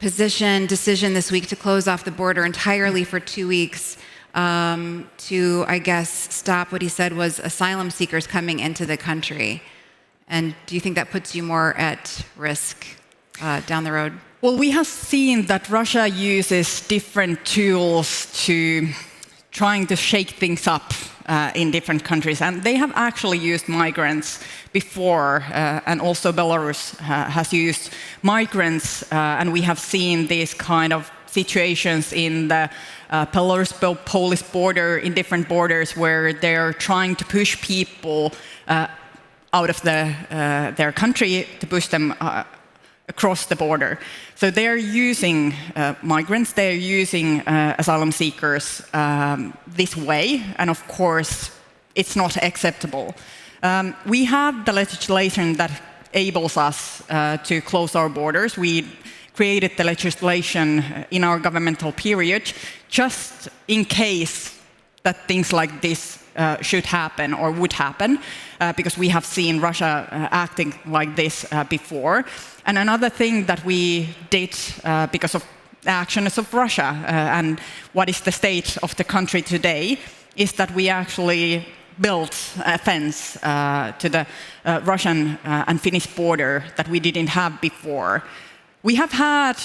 decision this week to close off the border entirely for 2 weeks to, I guess, stop what he said was asylum seekers coming into the country? And do you think that puts you more at risk down the road? Well, we have seen that Russia uses different tools to trying to shake things up in different countries. And they have actually used migrants before, and also Belarus has used migrants. And we have seen these kind of situations in the Belarus-Polish border, in different borders, where they're trying to push people out of their country, to push them across the border. So they're using migrants, they're using asylum seekers this way, and of course, it's not acceptable. We have the legislation that enables us to close our borders. We created the legislation in our governmental period just in case that things like this should happen or would happen, because we have seen Russia acting like this before. And another thing that we did because of the actions of Russia and what is the state of the country today is that we actually built a fence to the Russian and Finnish border that we didn't have before. We have had,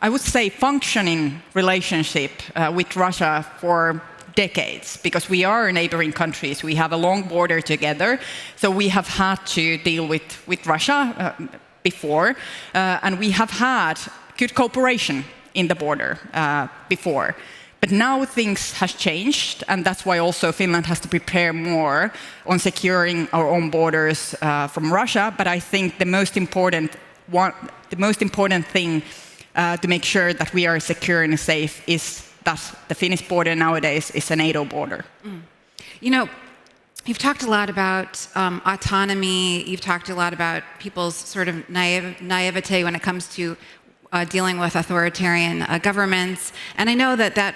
I would say, functioning relationship with Russia for decades, because we are neighboring countries. We have a long border together, so we have had to deal with Russia before, and we have had good cooperation in the border before. But now things have changed, and that's why also Finland has to prepare more on securing our own borders from Russia. But I think the most important thing to make sure that we are secure and safe is that the Finnish border nowadays is a NATO border. Mm. You know, you've talked a lot about autonomy. You've talked a lot about people's sort of naivete when it comes to dealing with authoritarian governments. And I know that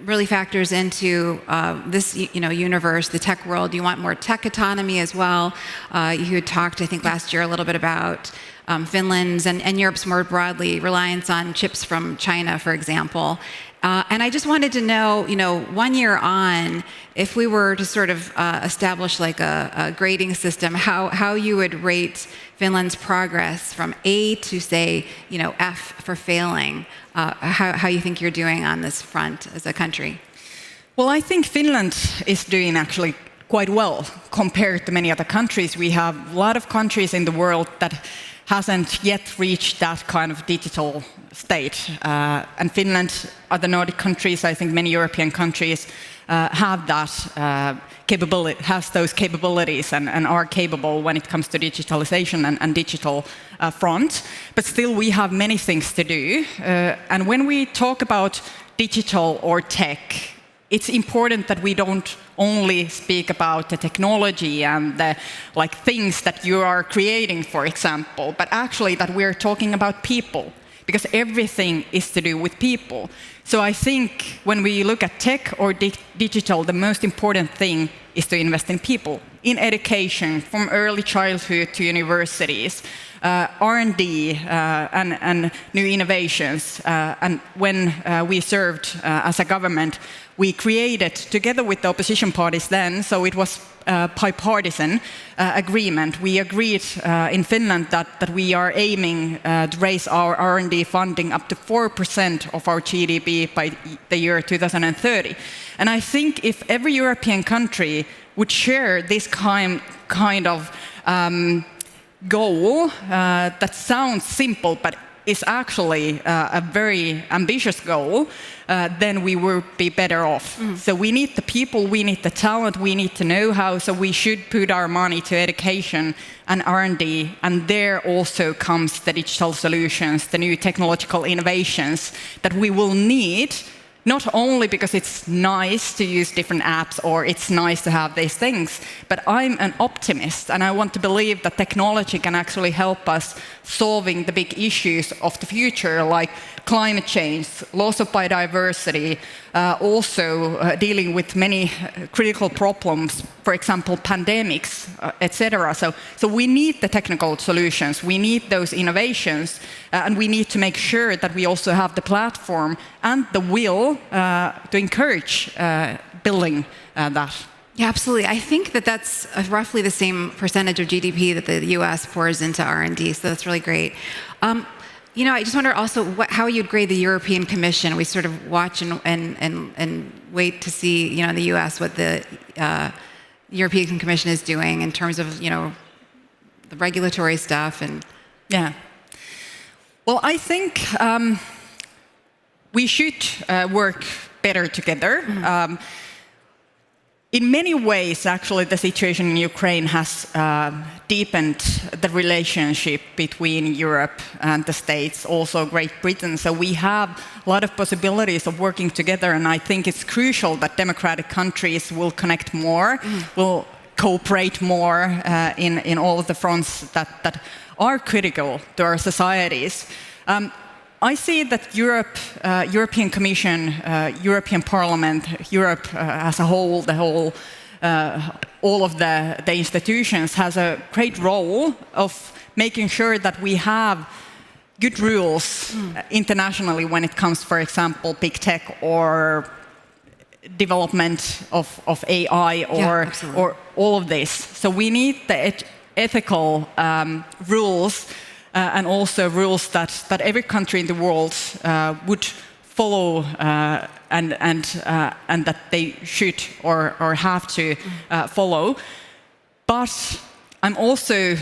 really factors into this universe, the tech world. You want more tech autonomy as well. You had talked, I think, last year a little bit about Finland's and Europe's more broadly reliance on chips from China, for example. And I just wanted to know, 1 year on, if we were to sort of establish like a grading system, how you would rate Finland's progress from A to, say, F for failing, how you think you're doing on this front as a country. Well, I think Finland is doing actually quite well compared to many other countries. We have a lot of countries in the world that hasn't yet reached that kind of digital state. And Finland, other Nordic countries, I think many European countries have that capability, has those capabilities and are capable when it comes to digitalization and digital front. But still, we have many things to do. And when we talk about digital or tech, it's important that we don't only speak about the technology and the things that you are creating, for example, but actually that we're talking about people, because everything is to do with people. So I think when we look at tech or digital, the most important thing is to invest in people, in education, from early childhood to universities, R&D and new innovations. And when we served as a government, we created, together with the opposition parties then, so it was bipartisan agreement. We agreed in Finland that we are aiming to raise our R&D funding up to 4% of our GDP by the year 2030. And I think if every European country would share this kind of goal that sounds simple, but is actually a very ambitious goal, then we will be better off. So we need the people, we need the talent, we need the know-how, so we should put our money to education and R&D, and there also comes the digital solutions, the new technological innovations that we will need, not only because it's nice to use different apps or it's nice to have these things, but I'm an optimist and I want to believe that technology can actually help us solving the big issues of the future, like climate change, loss of biodiversity, also dealing with many critical problems, for example, pandemics, etc. So we need the technical solutions, we need those innovations, and we need to make sure that we also have the platform and the will to encourage building that. Yeah, absolutely. I think that that's roughly the same percentage of GDP that the U.S. pours into R&D, so that's really great. You know, I just wonder also how you'd grade the European Commission. We sort of watch and wait to see, you know, in the U.S. what the European Commission is doing in terms of, you know, the regulatory stuff and. Yeah. Well, I think we should work better together. In many ways, actually, the situation in Ukraine has deepened the relationship between Europe and the States, also Great Britain. So we have a lot of possibilities of working together, and I think it's crucial that democratic countries will connect more, will cooperate more in all of the fronts that are critical to our societies. I see that Europe, European Commission, European Parliament, Europe as a whole, all of the institutions has a great role of making sure that we have good rules internationally when it comes, for example, big tech or development of AI or all of this. So we need the ethical rules and also rules that every country in the world would follow and that they should or have to follow. But I'm also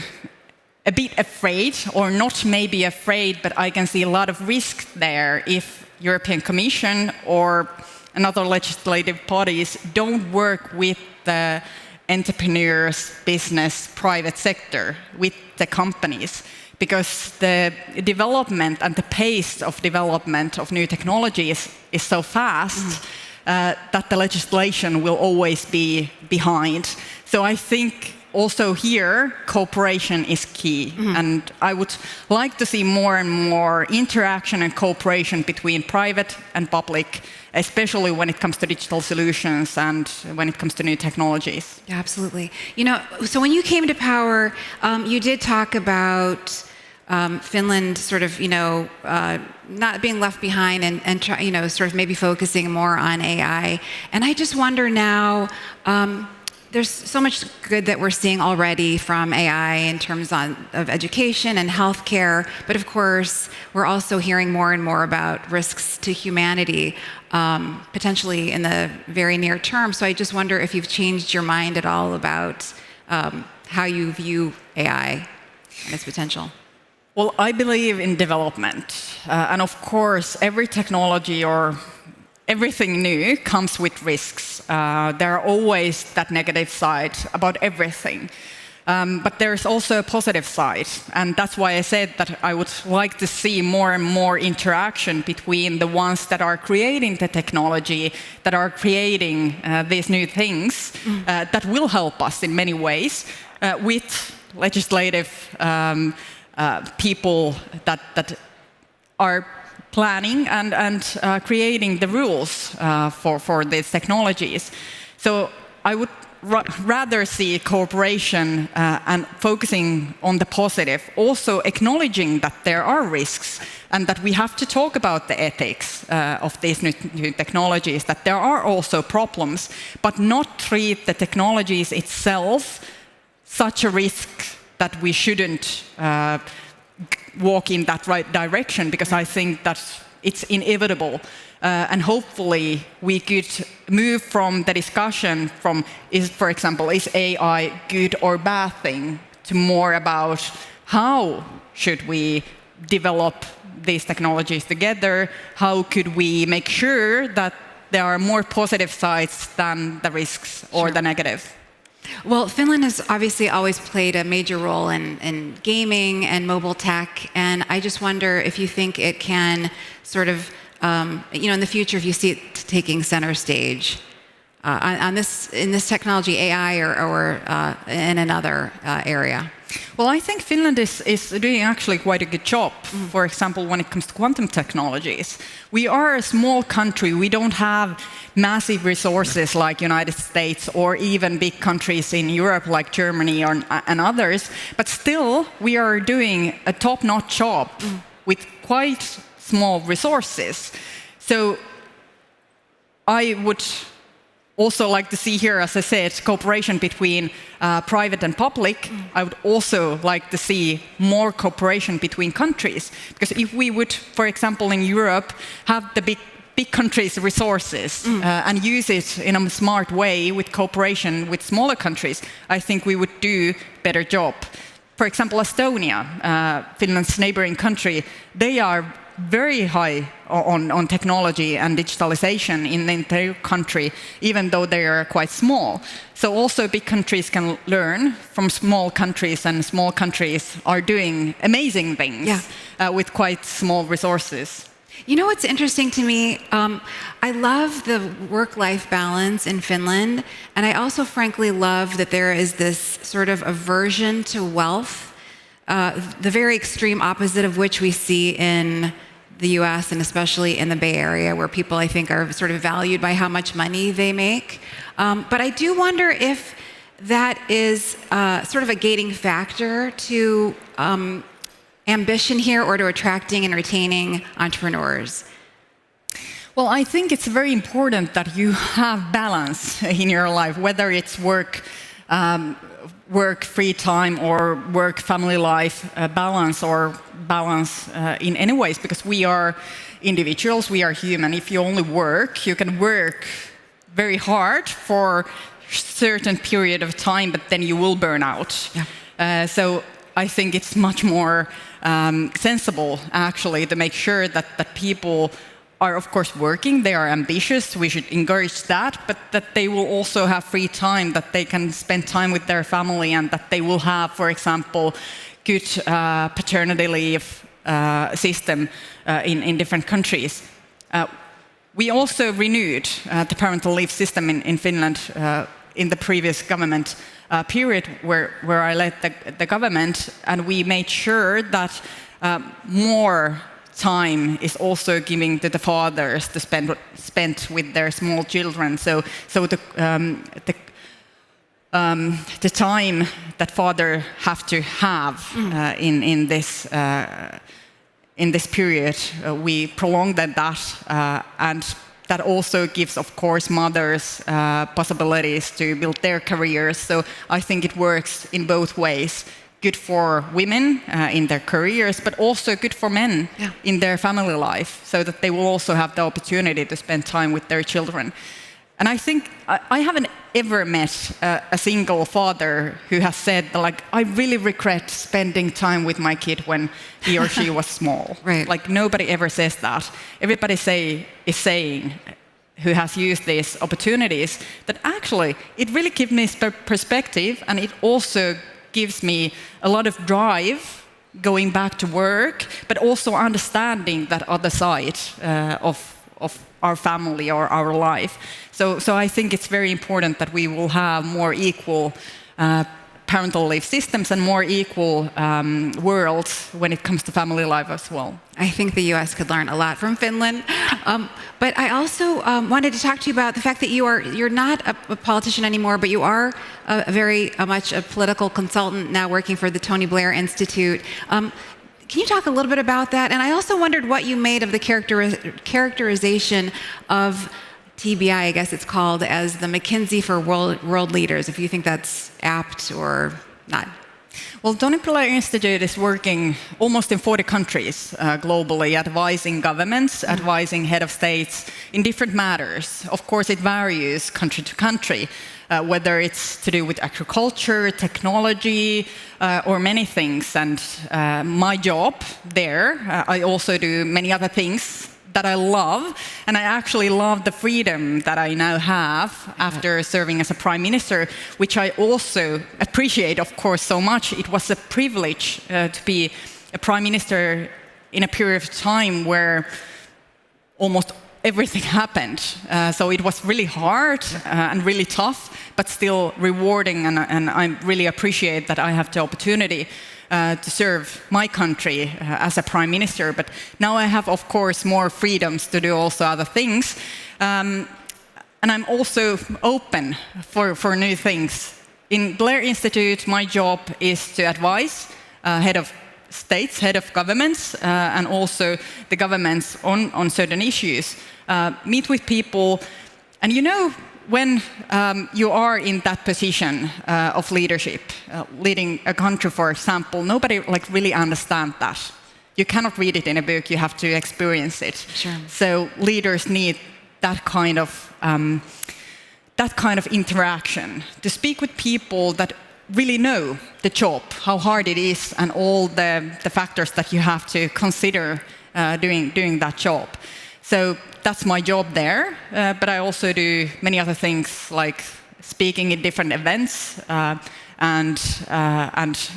a bit afraid, or not maybe afraid, but I can see a lot of risk there if European Commission or another legislative bodies don't work with the entrepreneurs, business, private sector, with the companies. Because the development and the pace of development of new technologies is so fast that the legislation will always be behind. So I think also here, cooperation is key. And I would like to see more and more interaction and cooperation between private and public, especially when it comes to digital solutions and when it comes to new technologies. Yeah, absolutely. You know, so when you came to power, you did talk about Finland sort of, you know, not being left behind and try, you know, sort of maybe focusing more on AI. And I just wonder now, there's so much good that we're seeing already from AI in terms of education and healthcare, but of course, we're also hearing more and more about risks to humanity, potentially in the very near term. So I just wonder if you've changed your mind at all about how you view AI and its potential. Well, I believe in development. And of course, every technology or everything new comes with risks. There are always that negative side about everything. But there's also a positive side, and that's why I said that I would like to see more and more interaction between the ones that are creating the technology, that are creating these new things that will help us in many ways, with legislative people that are planning and creating the rules for these technologies. So I would rather see cooperation and focusing on the positive, also acknowledging that there are risks and that we have to talk about the ethics of these new technologies, that there are also problems, but not treat the technologies itself such a risk that we shouldn't walk in that right direction, because I think that it's inevitable. And hopefully we could move from the discussion from, for example, is AI good or bad thing, to more about how should we develop these technologies together, how could we make sure that there are more positive sides than the risks or the negative. Well, Finland has obviously always played a major role in gaming and mobile tech, and I just wonder if you think it can sort of, in the future, if you see it taking center stage in this technology, AI, or in another area. Well, I think Finland is doing actually quite a good job. For example, when it comes to quantum technologies, we are a small country. We don't have massive resources like United States or even big countries in Europe like Germany and others. But still, we are doing a top-notch job with quite small resources. So I would also like to see here, as I said, cooperation between private and public. I would also like to see more cooperation between countries. Because if we would, for example, in Europe, have the big countries' resources and use it in a smart way with cooperation with smaller countries, I think we would do a better job. For example, Estonia, Finland's neighboring country, they are very high on technology and digitalization in the entire country, even though they are quite small. So also big countries can learn from small countries, and small countries are doing amazing things with quite small resources. You know what's interesting to me? I love the work-life balance in Finland, and I also frankly love that there is this sort of aversion to wealth, the very extreme opposite of which we see in the US and especially in the Bay Area, where people, I think, are sort of valued by how much money they make. But I do wonder if that is sort of a gating factor to ambition here, or to attracting and retaining entrepreneurs. Well, I think it's very important that you have balance in your life, whether it's work, free time, or work, family life balance, or balance in any ways, because we are individuals, we are human. If you only work, you can work very hard for a certain period of time, but then you will burn out. So I think it's much more sensible, actually, to make sure that people are, of course, working, they are ambitious, we should encourage that, but that they will also have free time, that they can spend time with their family, and that they will have, for example, good paternity leave system in different countries. We also renewed the parental leave system in Finland in the previous government period where I led the government, and we made sure that more time is also giving to the fathers to spend with their small children. So the time that father have to have in this period, we prolonged that, and that also gives, of course, mothers possibilities to build their careers. So I think it works in both ways. Good for women in their careers, but also good for men in their family life, so that they will also have the opportunity to spend time with their children. And I think I haven't ever met a single father who has said, like, I really regret spending time with my kid when he or she was small. Like, nobody ever says that. Everybody is saying, who has used these opportunities, that actually it really gives me perspective, and it also gives me a lot of drive going back to work, but also understanding that other side of our family or our life. So I think it's very important that we will have more equal parental leave systems and more equal worlds when it comes to family life as well. I think the US could learn a lot from Finland. But I also wanted to talk to you about the fact that you're not a politician anymore, but you are very much a political consultant now working for the Tony Blair Institute. Can you talk a little bit about that? And I also wondered what you made of the characterization of TBI, I guess it's called, as the McKinsey for world leaders, if you think that's apt or not. Well, Tony Blair Institute is working almost in 40 countries globally, advising governments, advising head of states in different matters. Of course, it varies country to country, whether it's to do with agriculture, technology, or many things. And my job there, I also do many other things that I love, and I actually love the freedom that I now have after serving as a prime minister, which I also appreciate, of course, so much. It was a privilege to be a prime minister in a period of time where almost everything happened. So it was really hard and really tough, but still rewarding, and I really appreciate that I have the opportunity to serve my country as a prime minister. But now I have, of course, more freedoms to do also other things. And I'm also open for new things. In Blair Institute, my job is to advise head of states, head of governments, and also the governments on certain issues. Meet with people, and when you are in that position of leadership, leading a country, for example, nobody really understands that. You cannot read it in a book; you have to experience it. Sure. So leaders need that kind of interaction to speak with people that really know the job, how hard it is, and all the factors that you have to consider doing that job. So that's my job there, but I also do many other things like speaking at different events and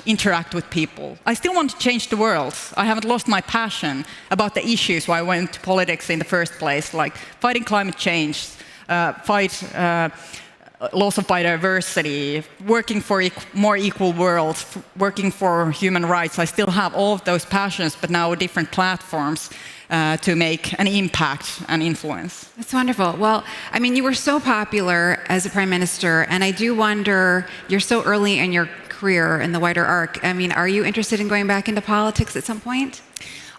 interact with people. I still want to change the world. I haven't lost my passion about the issues why I went to politics in the first place, like fighting climate change, fight loss of biodiversity, working for more equal world, working for human rights. I still have all of those passions, but now different platforms to make an impact and influence. That's wonderful. Well, I mean, you were so popular as a prime minister, and I do wonder, you're so early in your career in the wider arc. I mean, are you interested in going back into politics at some point?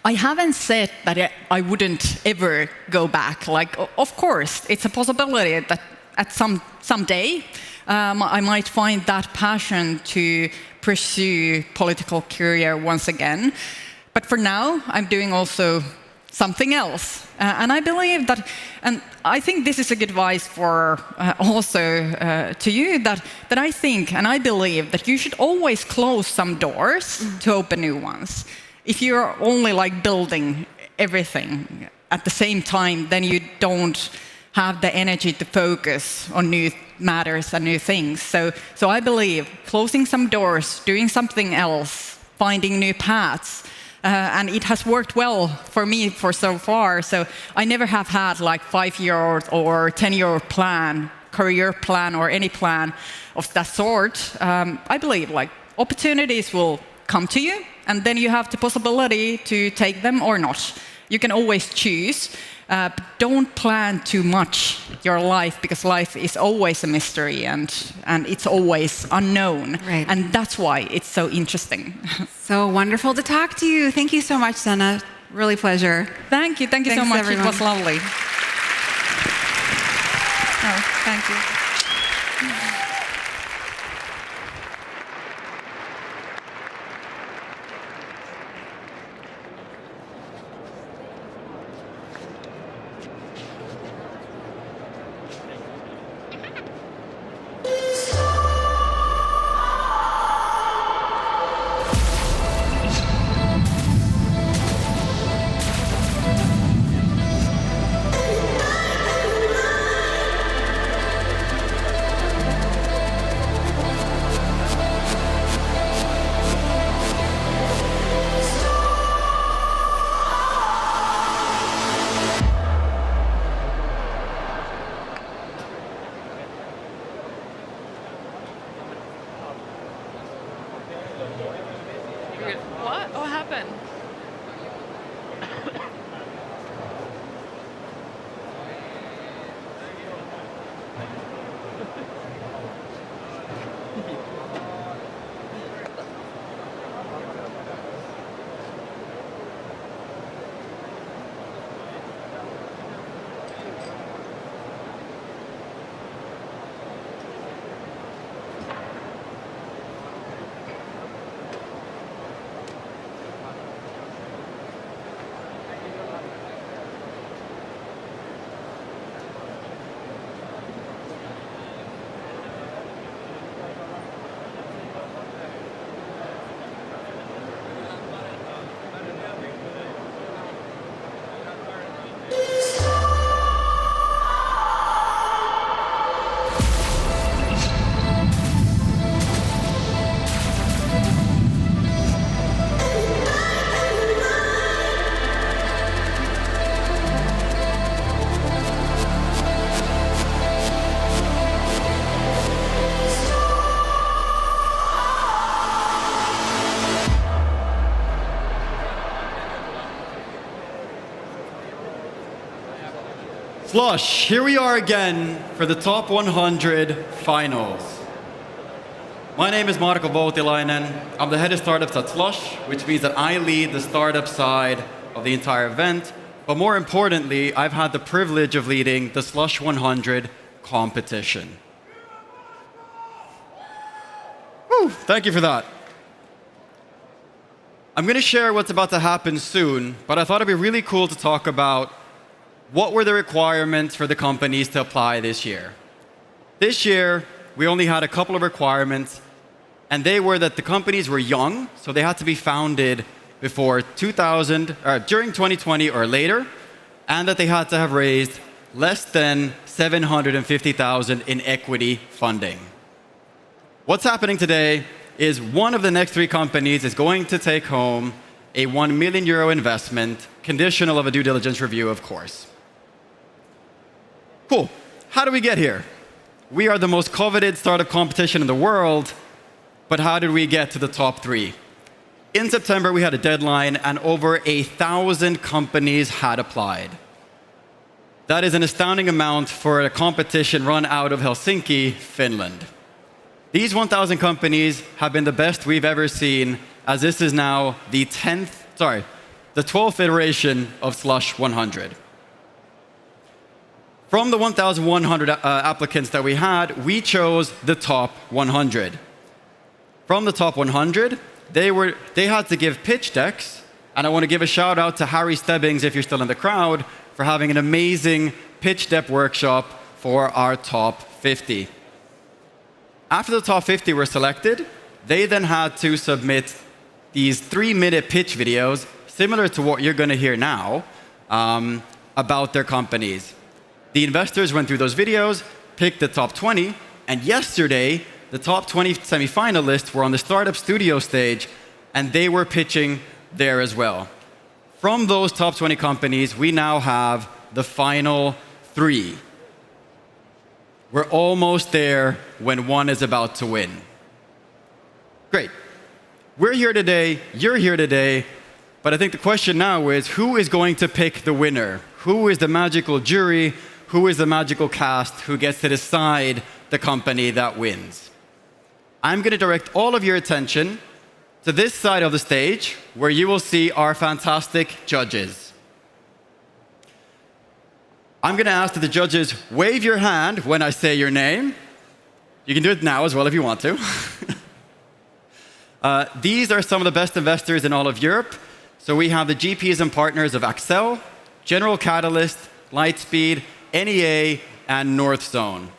I haven't said that I wouldn't ever go back. Like, of course, it's a possibility that at some day I might find that passion to pursue political career once again. But for now, I'm doing also something else. And I believe that, and I think this is a good advice for also to you, that I think and I believe that you should always close some doors to open new ones. If you're only like building everything at the same time, then you don't have the energy to focus on new matters and new things. So I believe closing some doors, doing something else, finding new paths, and it has worked well for me for so far. So I never have had like 5-year or 10-year plan, career plan, or any plan of that sort. I believe like opportunities will come to you, and then you have the possibility to take them or not. You can always choose. But don't plan too much your life, because life is always a mystery and it's always unknown. Right. And that's why it's so interesting. So wonderful to talk to you. Thank you so much, Sanna. Really pleasure. Thank you. Thank you so much. Everyone. It was lovely. Oh, thank you. Slush, here we are again for the top 100 finals. My name is Marko Voutilainen. I'm the head of startups at Slush, which means that I lead the startup side of the entire event. But more importantly, I've had the privilege of leading the Slush 100 competition. Woo, thank you for that. I'm going to share what's about to happen soon, but I thought it'd be really cool to talk about what were the requirements for the companies to apply this year. This year, we only had a couple of requirements, and they were that the companies were young, so they had to be founded before during 2020 or later, and that they had to have raised less than $750,000 in equity funding. What's happening today is one of the next three companies is going to take home a €1 million investment, conditional of a due diligence review, of course. Cool. How do we get here? We are the most coveted startup competition in the world, but how did we get to the top three? In September, we had a deadline, and over 1,000 companies had applied. That is an astounding amount for a competition run out of Helsinki, Finland. These 1,000 companies have been the best we've ever seen, as this is now the 12th iteration of Slush 100. From the 1,100 applicants that we had, we chose the top 100. From the top 100, they had to give pitch decks, and I want to give a shout out to Harry Stebbings, if you're still in the crowd, for having an amazing pitch deck workshop for our top 50. After the top 50 were selected, they then had to submit these 3-minute pitch videos, similar to what you're going to hear now, about their companies. The investors went through those videos, picked the top 20, and yesterday, the top 20 semifinalists were on the Startup Studio stage, and they were pitching there as well. From those top 20 companies, we now have the final 3. We're almost there when one is about to win. Great. We're here today, you're here today, but I think the question now is, who is going to pick the winner? Who is the magical jury? Who is the magical cast who gets to decide the company that wins? I'm going to direct all of your attention to this side of the stage, where you will see our fantastic judges. I'm going to ask that the judges wave your hand when I say your name. You can do it now as well if you want to. These are some of the best investors in all of Europe. So we have the GPs and partners of Accel, General Catalyst, Lightspeed, NEA, and Northzone.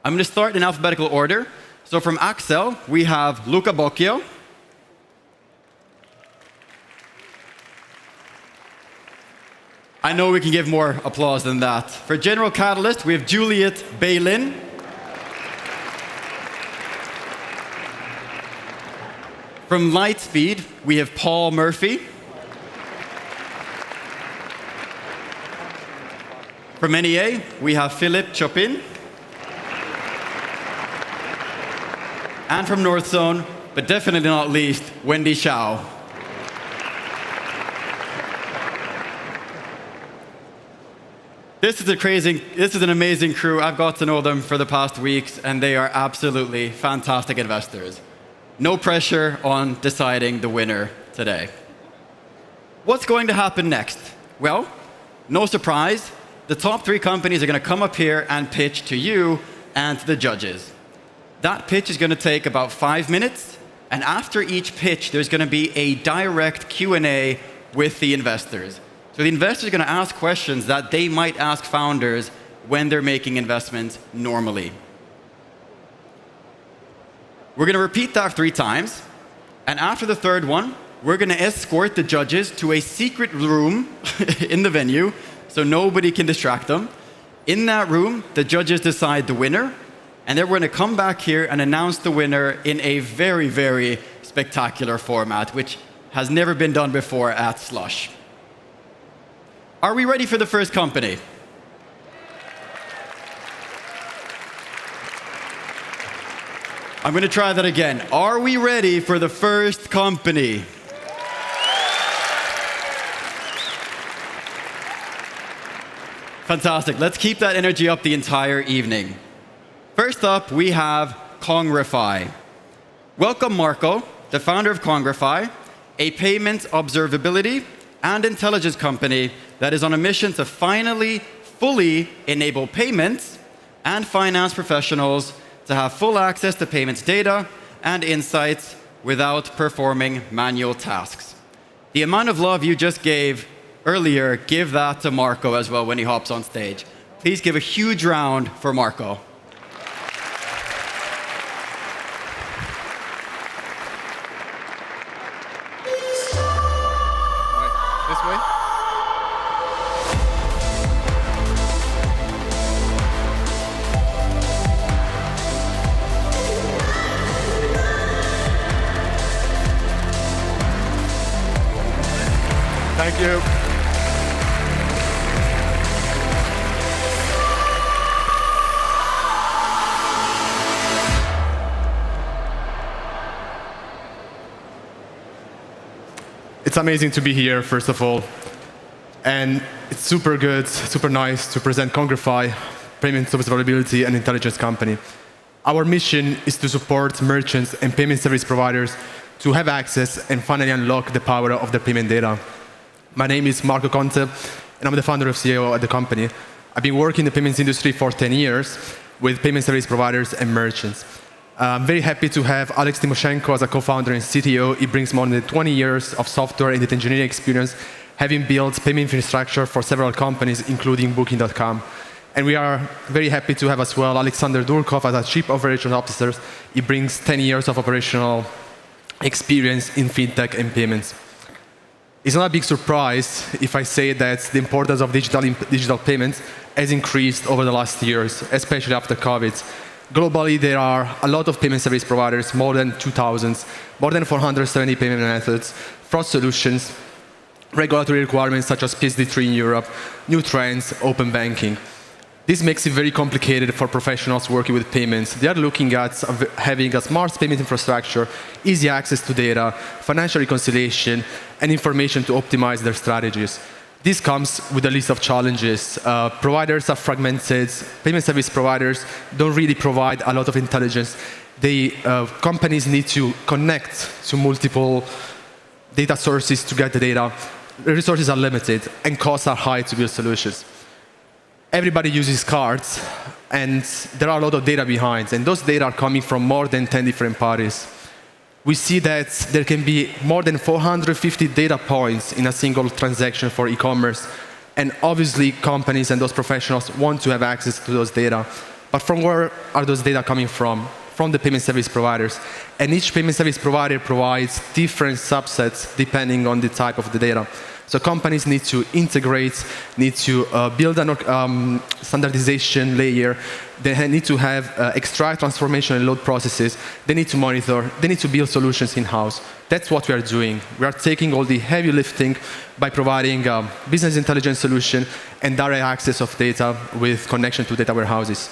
I'm going to start in alphabetical order. So from Accel, we have Luca Bocchio. I know we can give more applause than that. For General Catalyst, we have Juliet Bailin. From Lightspeed, we have Paul Murphy. From NEA, we have Philip Chopin. And from Northzone, but definitely not least, Wendy Shao. This is an amazing crew. I've got to know them for the past weeks, and they are absolutely fantastic investors. No pressure on deciding the winner today. What's going to happen next? Well, no surprise, the top 3 companies are going to come up here and pitch to you and to the judges. That pitch is going to take about 5 minutes, and after each pitch, there's going to be a direct Q&A with the investors. So the investors are going to ask questions that they might ask founders when they're making investments normally. We're going to repeat that 3 times, and after the 3rd one, we're going to escort the judges to a secret room in the venue so nobody can distract them. In that room, the judges decide the winner, and then we're going to come back here and announce the winner in a very, very spectacular format, which has never been done before at Slush. Are we ready for the first company? I'm going to try that again. Are we ready for the first company? Fantastic. Let's keep that energy up the entire evening. First up, we have Congrify. Welcome, Marco, the founder of Congrify, a payment observability and intelligence company that is on a mission to finally fully enable payments and finance professionals to have full access to payments data and insights without performing manual tasks. The amount of love you just gave earlier, give that to Marco as well when he hops on stage. Please give a huge round for Marco. This way. Thank you. It's amazing to be here, first of all. And it's super good, super nice to present Congrify, payment observability and intelligence company. Our mission is to support merchants and payment service providers to have access and finally unlock the power of their payment data. My name is Marco Conte, and I'm the founder and CEO at the company. I've been working in the payments industry for 10 years with payment service providers and merchants. I'm very happy to have Alex Timoshenko as a co-founder and CTO. He brings more than 20 years of software and data engineering experience, having built payment infrastructure for several companies, including Booking.com. And we are very happy to have as well Alexander Durkov as a Chief Operations Officer. He brings 10 years of operational experience in fintech and payments. It's not a big surprise if I say that the importance of digital payments has increased over the last years, especially after COVID. Globally, there are a lot of payment service providers, more than 2,000, more than 470 payment methods, fraud solutions, regulatory requirements such as PSD3 in Europe, new trends, open banking. This makes it very complicated for professionals working with payments. They are looking at having a smart payment infrastructure, easy access to data, financial reconciliation, and information to optimize their strategies. This comes with a list of challenges. Providers are fragmented. Payment service providers don't really provide a lot of intelligence. Companies need to connect to multiple data sources to get the data. The resources are limited, and costs are high to build solutions. Everybody uses cards, and there are a lot of data behind, and those data are coming from more than 10 different parties. We see that there can be more than 450 data points in a single transaction for e-commerce, and obviously companies and those professionals want to have access to those data. But from where are those data coming from? From the payment service providers. And each payment service provider provides different subsets depending on the type of the data. So companies need to integrate, need to build a standardization layer. They need to have extract, transformation, and load processes. They need to monitor. They need to build solutions in-house. That's what we are doing. We are taking all the heavy lifting by providing a business intelligence solution and direct access of data with connection to data warehouses.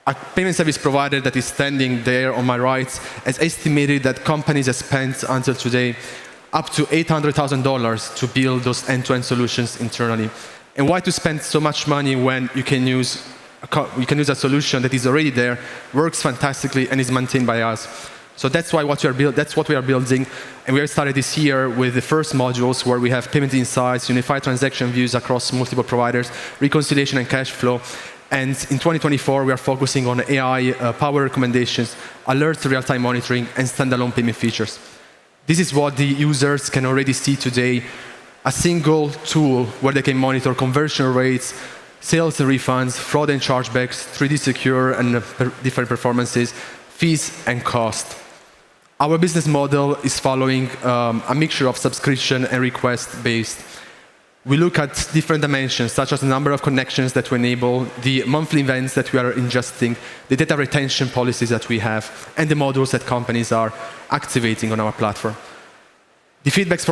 A payment service provider that is standing there on my right has estimated that companies have spent until today up to $800,000 to build those end-to-end solutions internally. And why to spend so much money when you can use a solution that is already there, works fantastically, and is maintained by us? So that's what we are building. And we have started this year with the first modules where we have payment insights, unified transaction views across multiple providers, reconciliation and cash flow. And in 2024, we are focusing on AI power recommendations, alerts, real-time monitoring, and standalone payment features. This is what the users can already see today, a single tool where they can monitor conversion rates, sales and refunds, fraud and chargebacks, 3D secure and different performances, fees and cost. Our business model is following a mixture of subscription and request-based. We look at different dimensions, such as the number of connections that we enable, the monthly events that we are ingesting, the data retention policies that we have, and the modules that companies are activating on our platform. The feedbacks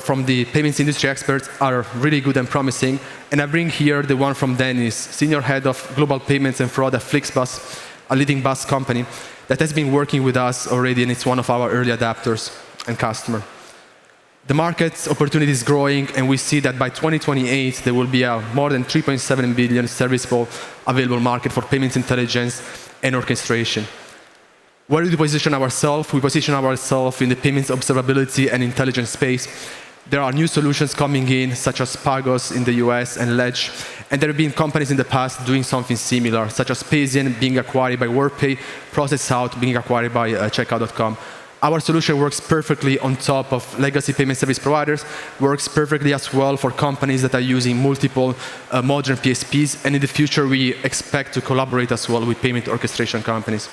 from the payments industry experts are really good and promising, and I bring here the one from Dennis, Senior Head of Global Payments and Fraud at Flixbus, a leading bus company that has been working with us already, and it's one of our early adapters and customer. The market's opportunity is growing, and we see that by 2028, there will be a more than 3.7 billion serviceable available market for payments intelligence and orchestration. Where do we position ourselves? We position ourselves in the payments observability and intelligence space. There are new solutions coming in, such as Pagos in the US and Ledge, and there have been companies in the past doing something similar, such as Paysian being acquired by WorkPay, ProcessOut being acquired by Checkout.com. Our solution works perfectly on top of legacy payment service providers, works perfectly as well for companies that are using multiple modern PSPs, and in the future we expect to collaborate as well with payment orchestration companies.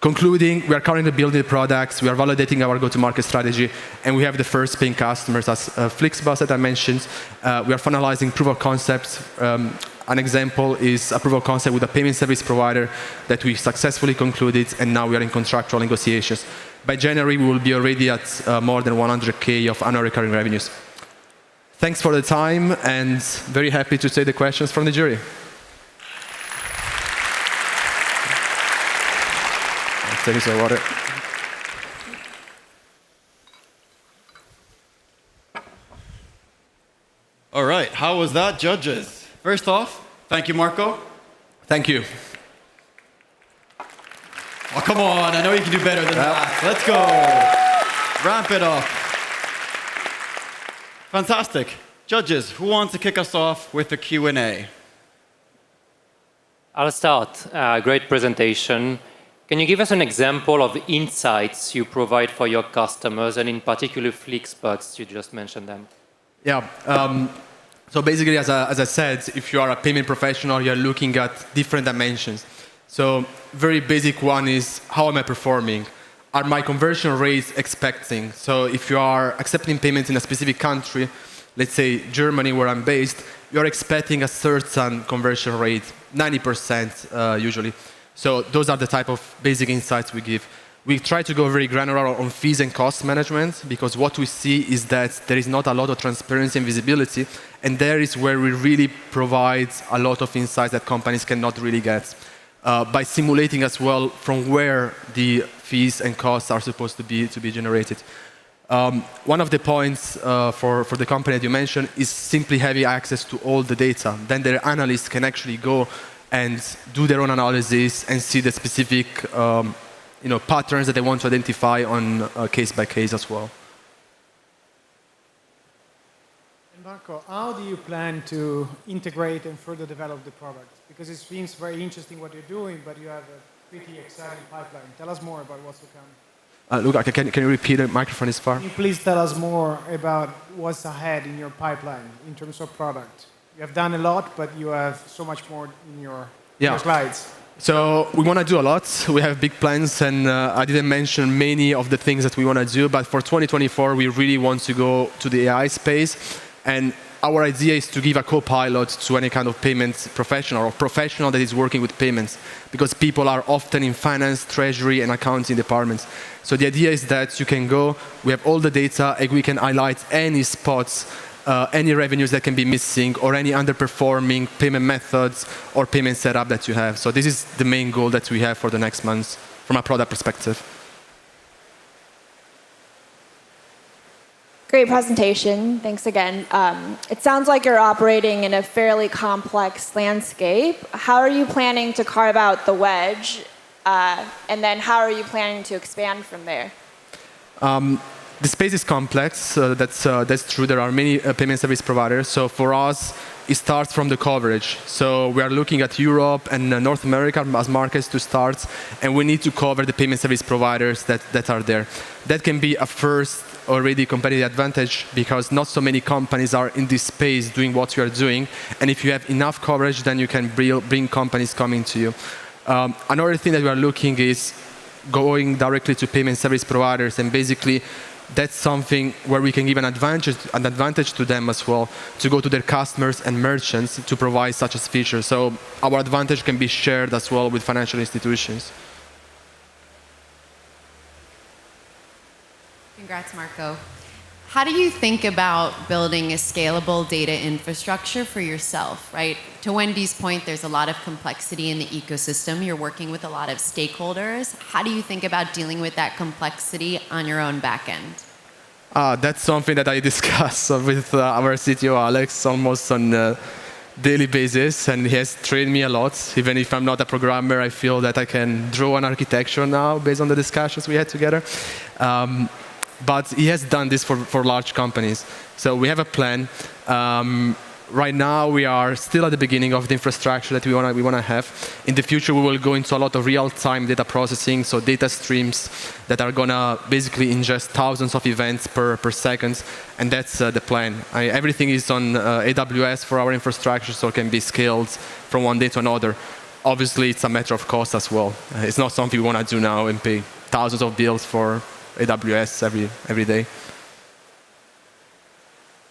Concluding, we are currently building the products, we are validating our go-to-market strategy, and we have the first paying customers as Flixbus that I mentioned. We are finalizing proof of concepts. An example is a proof of concept with a payment service provider that we successfully concluded, and now we are in contractual negotiations. By January, we will be already at more than 100K of annual recurring revenues. Thanks for the time, and very happy to take the questions from the jury. Take some water. All right, how was that, judges? First off, thank you, Marco. Thank you. Oh, come on, I know you can do better than that. Let's go. Ramp it up. Fantastic. Judges, who wants to kick us off with the Q&A? I'll start. Great presentation. Can you give us an example of the insights you provide for your customers, and in particular Flixbus, you just mentioned them? Yeah. So basically, as I said, if you are a payment professional, you're looking at different dimensions. So very basic one is, how am I performing? Are my conversion rates expecting? So if you are accepting payments in a specific country, let's say Germany, where I'm based, you're expecting a certain conversion rate, 90% usually. So those are the type of basic insights we give. We try to go very granular on fees and cost management, because what we see is that there is not a lot of transparency and visibility, and there is where we really provide a lot of insights that companies cannot really get. By simulating as well from where the fees and costs are supposed to be generated. One of the points for the company that you mentioned is simply having access to all the data. Then their analysts can actually go and do their own analysis and see the specific patterns that they want to identify on case by case as well. And Marco, how do you plan to integrate and further develop the product? Because it seems very interesting what you're doing, but you have a pretty exciting pipeline. Tell us more about what's to come. Luca, can you repeat? The microphone is far. Can you please tell us more about what's ahead in your pipeline in terms of product? You have done a lot, but you have so much more in your slides. So we want to do a lot. We have big plans, and I didn't mention many of the things that we want to do, but for 2024, we really want to go to the AI space. And our idea is to give a co-pilot to any kind of payments professional or professional that is working with payments, because people are often in finance, treasury, and accounting departments. So the idea is that you can go, we have all the data, and we can highlight any spots, any revenues that can be missing, or any underperforming payment methods or payment setup that you have. So this is the main goal that we have for the next months from a product perspective. Great presentation. Thanks again. It sounds like you're operating in a fairly complex landscape. How are you planning to carve out the wedge? And then how are you planning to expand from there? The space is complex. That's true. There are many payment service providers. So for us, it starts from the coverage. So we are looking at Europe and North America as markets to start, and we need to cover the payment service providers that are there. That can be a first already competitive advantage, because not so many companies are in this space doing what you are doing. And if you have enough coverage, then you can bring companies coming to you. Another thing that we are looking is going directly to payment service providers, and basically that's something where we can give an advantage to them as well, to go to their customers and merchants to provide such a feature. So our advantage can be shared as well with financial institutions. Congrats, Marco. How do you think about building a scalable data infrastructure for yourself, right? To Wendy's point, there's a lot of complexity in the ecosystem. You're working with a lot of stakeholders. How do you think about dealing with that complexity on your own back end? That's something that I discuss with our CTO, Alex, almost on a daily basis, and he has trained me a lot. Even if I'm not a programmer, I feel that I can draw an architecture now based on the discussions we had together. But he has done this for large companies. So we have a plan. Right now, we are still at the beginning of the infrastructure that we want to have. In the future, we will go into a lot of real-time data processing, so data streams that are going to basically ingest thousands of events per second, and that's the plan. Everything is on AWS for our infrastructure, so it can be scaled from one day to another. Obviously, it's a matter of cost as well. It's not something we want to do now and pay thousands of bills for AWS every day.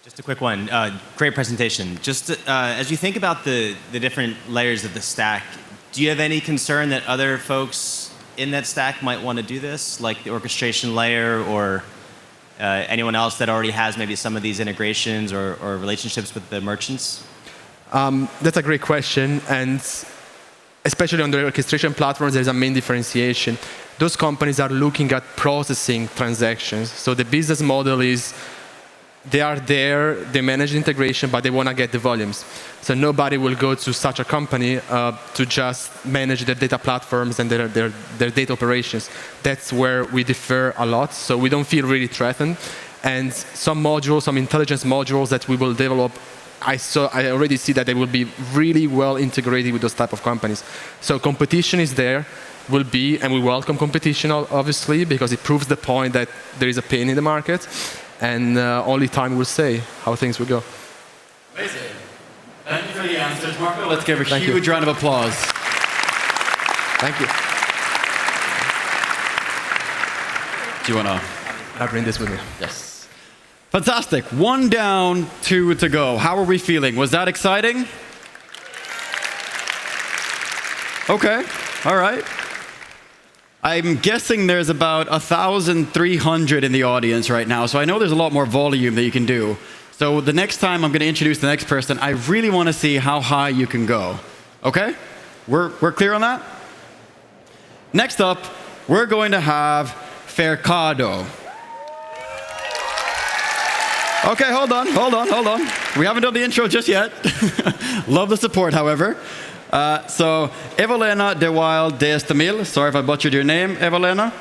Just a quick one. Great presentation. Just as you think about the different layers of the stack, do you have any concern that other folks in that stack might want to do this, like the orchestration layer or anyone else that already has maybe some of these integrations or relationships with the merchants? That's a great question. And especially on the orchestration platforms, there's a main differentiation. Those companies are looking at processing transactions. So the business model is they are there, they manage the integration, but they want to get the volumes. So nobody will go to such a company to just manage their data platforms and their data operations. That's where we differ a lot. So we don't feel really threatened. And some modules, some intelligence modules that we will develop, I already see that they will be really well integrated with those type of companies. So competition is there, will be, and we welcome competition, obviously, because it proves the point that there is a pain in the market. And only time will say how things will go. Amazing. Thank you for the answers, Marco. Let's give a huge round of applause. Thank you. Do you want to? I'll bring this with me. Yes. Fantastic. 1 down, 2 to go. How are we feeling? Was that exciting? Okay. All right. I'm guessing there's about 1,300 in the audience right now, so I know there's a lot more volume that you can do. So the next time I'm going to introduce the next person, I really want to see how high you can go. Okay? We're clear on that? Next up, we're going to have Fercado. Okay, hold on. We haven't done the intro just yet. Love the support, however. So, Evelena de Wild de Estamil, sorry if I butchered your name, Evelena.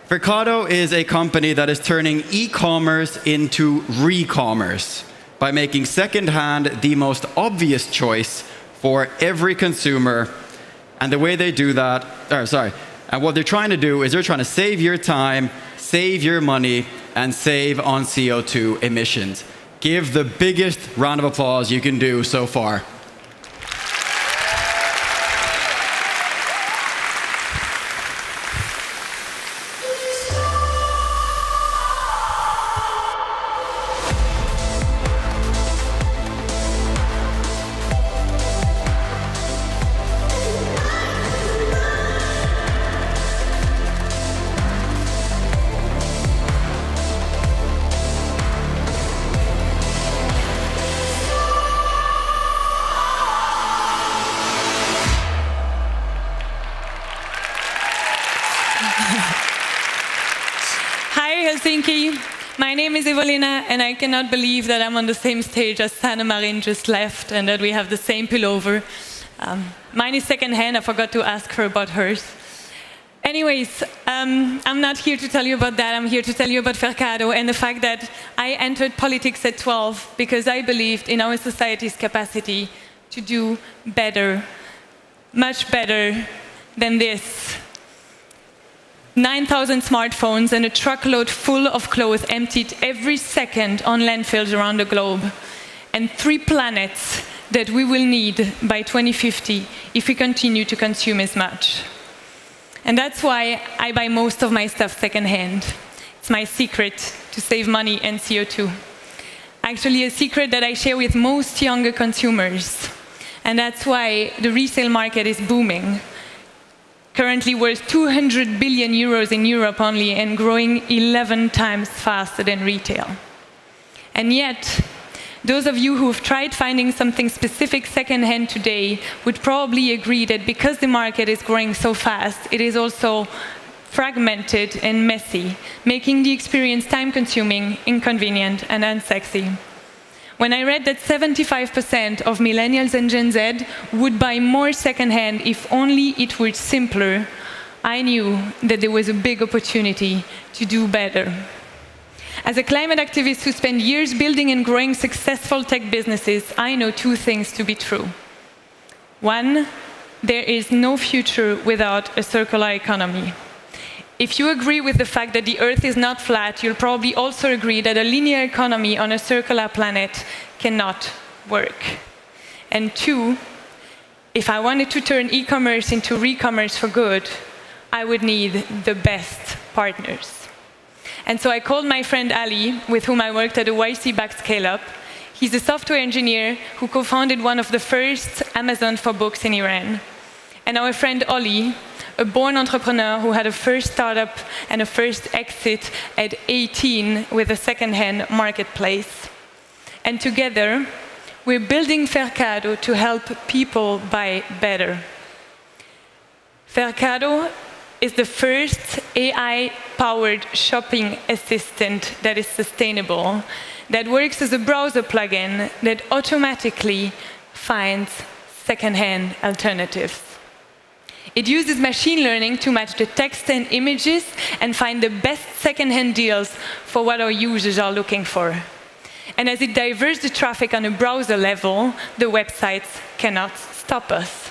Fercado is a company that is turning e-commerce into re-commerce by making secondhand the most obvious choice for every consumer. And the way they do that, and what they're trying to do is they're trying to save your time, save your money, and save on CO2 emissions. Give the biggest round of applause you can do so far. Helsinki. My name is Evelina, and I cannot believe that I'm on the same stage as Sanna Marin just left and that we have the same pullover. Mine is secondhand. I forgot to ask her about hers. Anyways, I'm not here to tell you about that. I'm here to tell you about Fercado and the fact that I entered politics at 12 because I believed in our society's capacity to do better, much better than this. 9,000 smartphones and a truckload full of clothes emptied every second on landfills around the globe. And 3 planets that we will need by 2050 if we continue to consume as much. And that's why I buy most of my stuff secondhand. It's my secret to save money and CO2. Actually, a secret that I share with most younger consumers. And that's why the resale market is booming. Currently worth 200 billion euros in Europe only and growing 11 times faster than retail. And yet, those of you who have tried finding something specific secondhand today would probably agree that because the market is growing so fast, it is also fragmented and messy, making the experience time-consuming, inconvenient, and unsexy. When I read that 75% of millennials and Gen Z would buy more secondhand if only it were simpler, I knew that there was a big opportunity to do better. As a climate activist who spent years building and growing successful tech businesses, I know two things to be true. One, there is no future without a circular economy. If you agree with the fact that the Earth is not flat, you'll probably also agree that a linear economy on a circular planet cannot work. And two, if I wanted to turn e-commerce into re-commerce for good, I would need the best partners. And so I called my friend Ali, with whom I worked at a YC-backed scale-up. He's a software engineer who co-founded one of the first Amazon for books in Iran. And our friend Oli, a born entrepreneur who had a first startup and a first exit at 18 with a second-hand marketplace. And together, we're building Fercado to help people buy better. Fercado is the first AI-powered shopping assistant that is sustainable, that works as a browser plugin that automatically finds second-hand alternatives. It uses machine learning to match the text and images and find the best second-hand deals for what our users are looking for. And as it diverts the traffic on a browser level, the websites cannot stop us.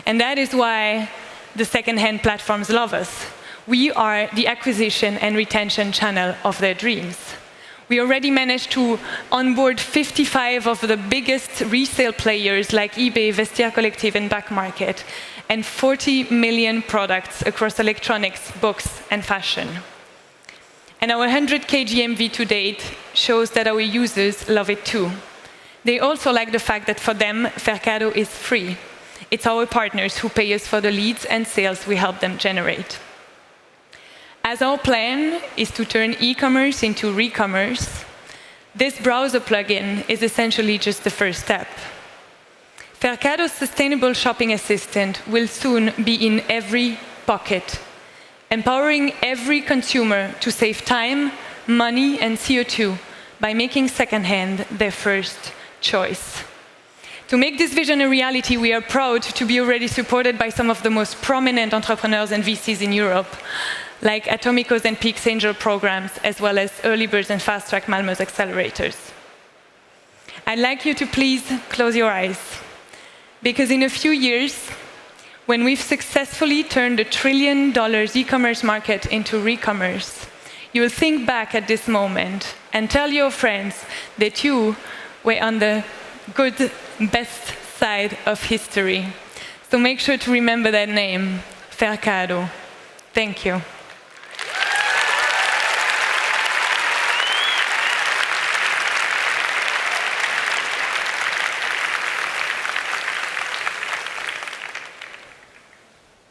And that is why the second-hand platforms love us. We are the acquisition and retention channel of their dreams. We already managed to onboard 55 of the biggest resale players like eBay, Vestiaire Collective, and Back Market, and 40 million products across electronics, books, and fashion. And our 100K GMV to date shows that our users love it too. They also like the fact that for them, Fercado is free. It's our partners who pay us for the leads and sales we help them generate. As our plan is to turn e-commerce into re-commerce, this browser plugin is essentially just the first step. Fercado's sustainable shopping assistant will soon be in every pocket, empowering every consumer to save time, money, and CO2 by making secondhand their first choice. To make this vision a reality, we are proud to be already supported by some of the most prominent entrepreneurs and VCs in Europe, like Atomicos and Peaks Angel programs, as well as Early Birds and Fast Track Malmö's accelerators. I'd like you to please close your eyes, because in a few years, when we've successfully turned $1 trillion e-commerce market into re-commerce, you will think back at this moment and tell your friends that you were on the good, best side of history. So make sure to remember that name, Fercado. Thank you.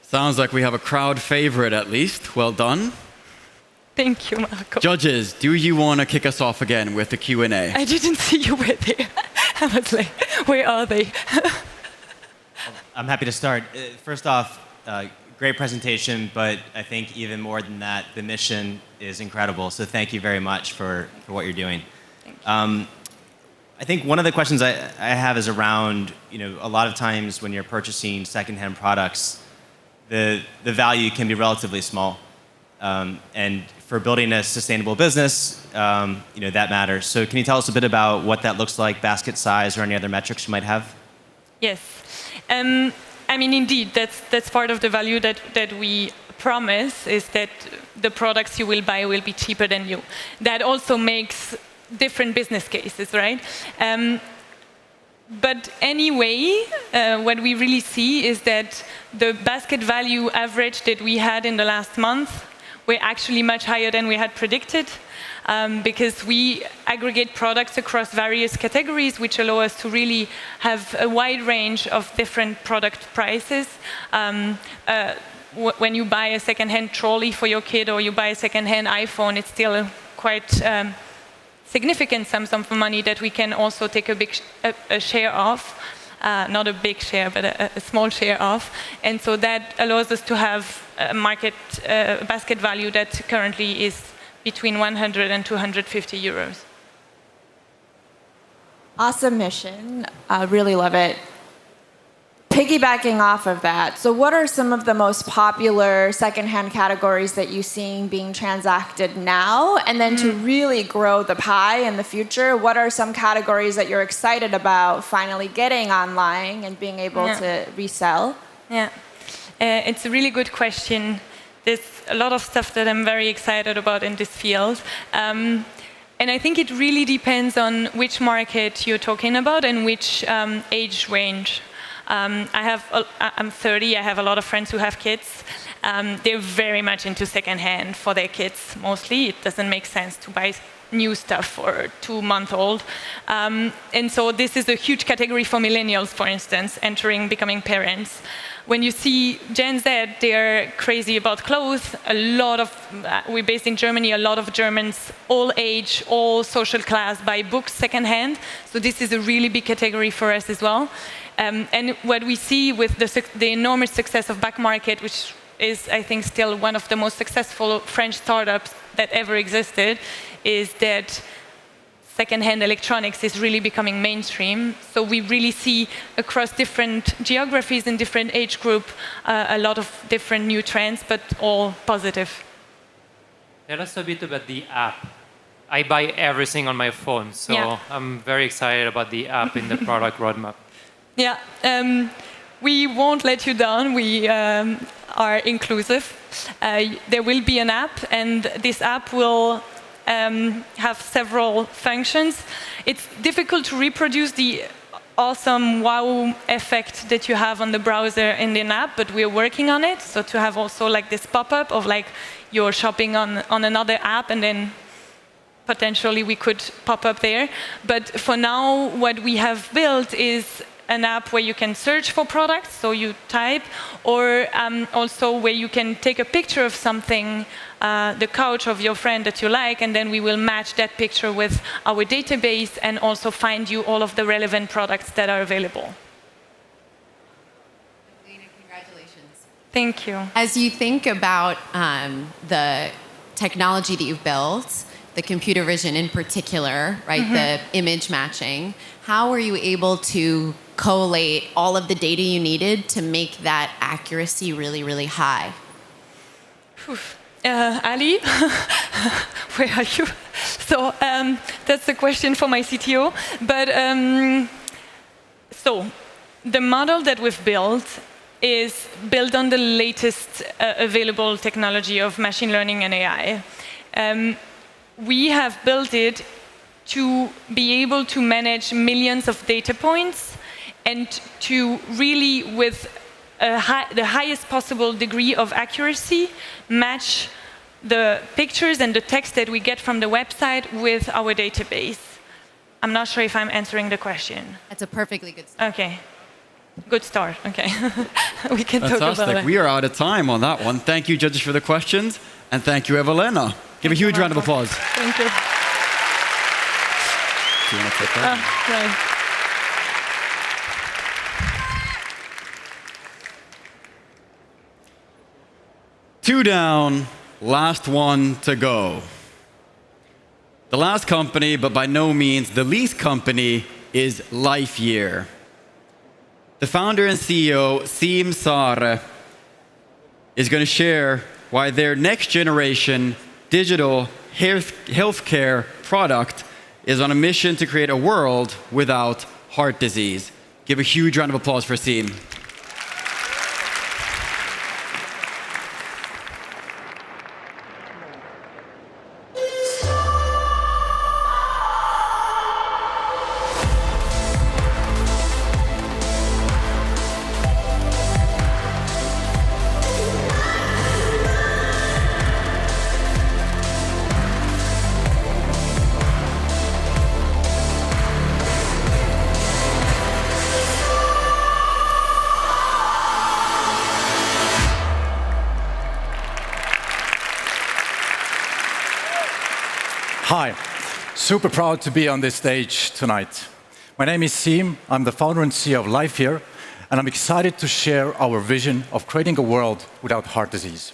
Sounds like we have a crowd favorite at least. Well done. Thank you, Marco. Judges, do you want to kick us off again with the Q&A? I didn't see you were there. I was like, where are they? I'm happy to start. First off, great presentation, but I think even more than that, the mission is incredible. So thank you very much for what you're doing. Thank you. I think one of the questions I have is around, a lot of times when you're purchasing secondhand products, the value can be relatively small. And for building a sustainable business, that matters. So can you tell us a bit about what that looks like, basket size, or any other metrics you might have? Yes. I mean, indeed, that's part of the value that we promise, is that the products you will buy will be cheaper than you. That also makes different business cases, right? But anyway, what we really see is that the basket value average that we had in the last month were actually much higher than we had predicted, because we aggregate products across various categories, which allow us to really have a wide range of different product prices. When you buy a second-hand trolley for your kid or you buy a second-hand iPhone, it's still quite significant sums of money that we can also take a share of. not a big share, but a small share of. And so that allows us to have a market basket value that currently is between 100 and 250 euros. Awesome mission. I really love it. Piggybacking off of that, so what are some of the most popular secondhand categories that you're seeing being transacted now? And then to really grow the pie in the future, what are some categories that you're excited about finally getting online and being able to resell? Yeah, it's a really good question. There's a lot of stuff that I'm very excited about in this field. And I think it really depends on which market you're talking about and which age range. I'm 30, I have a lot of friends who have kids. They're very much into secondhand for their kids, mostly. It doesn't make sense to buy new stuff for a 2-month-old. And so this is a huge category for millennials, for instance, becoming parents. When you see Gen Z, they're crazy about clothes. We're based in Germany, a lot of Germans, all age, all social class, buy books secondhand. So this is a really big category for us as well. And what we see with the enormous success of Back Market, which is, I think, still one of the most successful French startups that ever existed, is that secondhand electronics is really becoming mainstream. So we really see across different geographies and different age group a lot of different new trends, but all positive. Tell us a bit about the app. I buy everything on my phone, so I'm very excited about the app in the product roadmap. Yeah, we won't let you down. We are inclusive. There will be an app, and this app will have several functions. It's difficult to reproduce the awesome wow effect that you have on the browser in the app, but we're working on it. So to have also like this pop-up of like you're shopping on another app, and then potentially we could pop up there. But for now, what we have built is an app where you can search for products, so you type, or also where you can take a picture of something, the couch of your friend that you like, and then we will match that picture with our database and also find you all of the relevant products that are available. Congratulations. Thank you. As you think about the technology that you've built, the computer vision in particular, right, the image matching, how were you able to collate all of the data you needed to make that accuracy really, really high? Ali, where are you? So that's a question for my CTO. But so the model that we've built is built on the latest available technology of machine learning and AI. We have built it to be able to manage millions of data points and to really, with the highest possible degree of accuracy, match the pictures and the text that we get from the website with our database. I'm not sure if I'm answering the question. That's a perfectly good start. Okay. Good start. Okay. We can Fantastic. talk about it. We are out of time on that one. Thank you, judges, for the questions. And thank you, Evelena. Give a huge round of applause. Thank you. Do you want to take that? Right. Two down, last one to go. The last company, but by no means the least company, is Lifeyear. The founder and CEO, Siim Saare, is going to share why their next generation digital healthcare product is on a mission to create a world without heart disease. Give a huge round of applause for Siim. Hi, super proud to be on this stage tonight. My name is Siim. I'm the founder and CEO of LifeHere, and I'm excited to share our vision of creating a world without heart disease.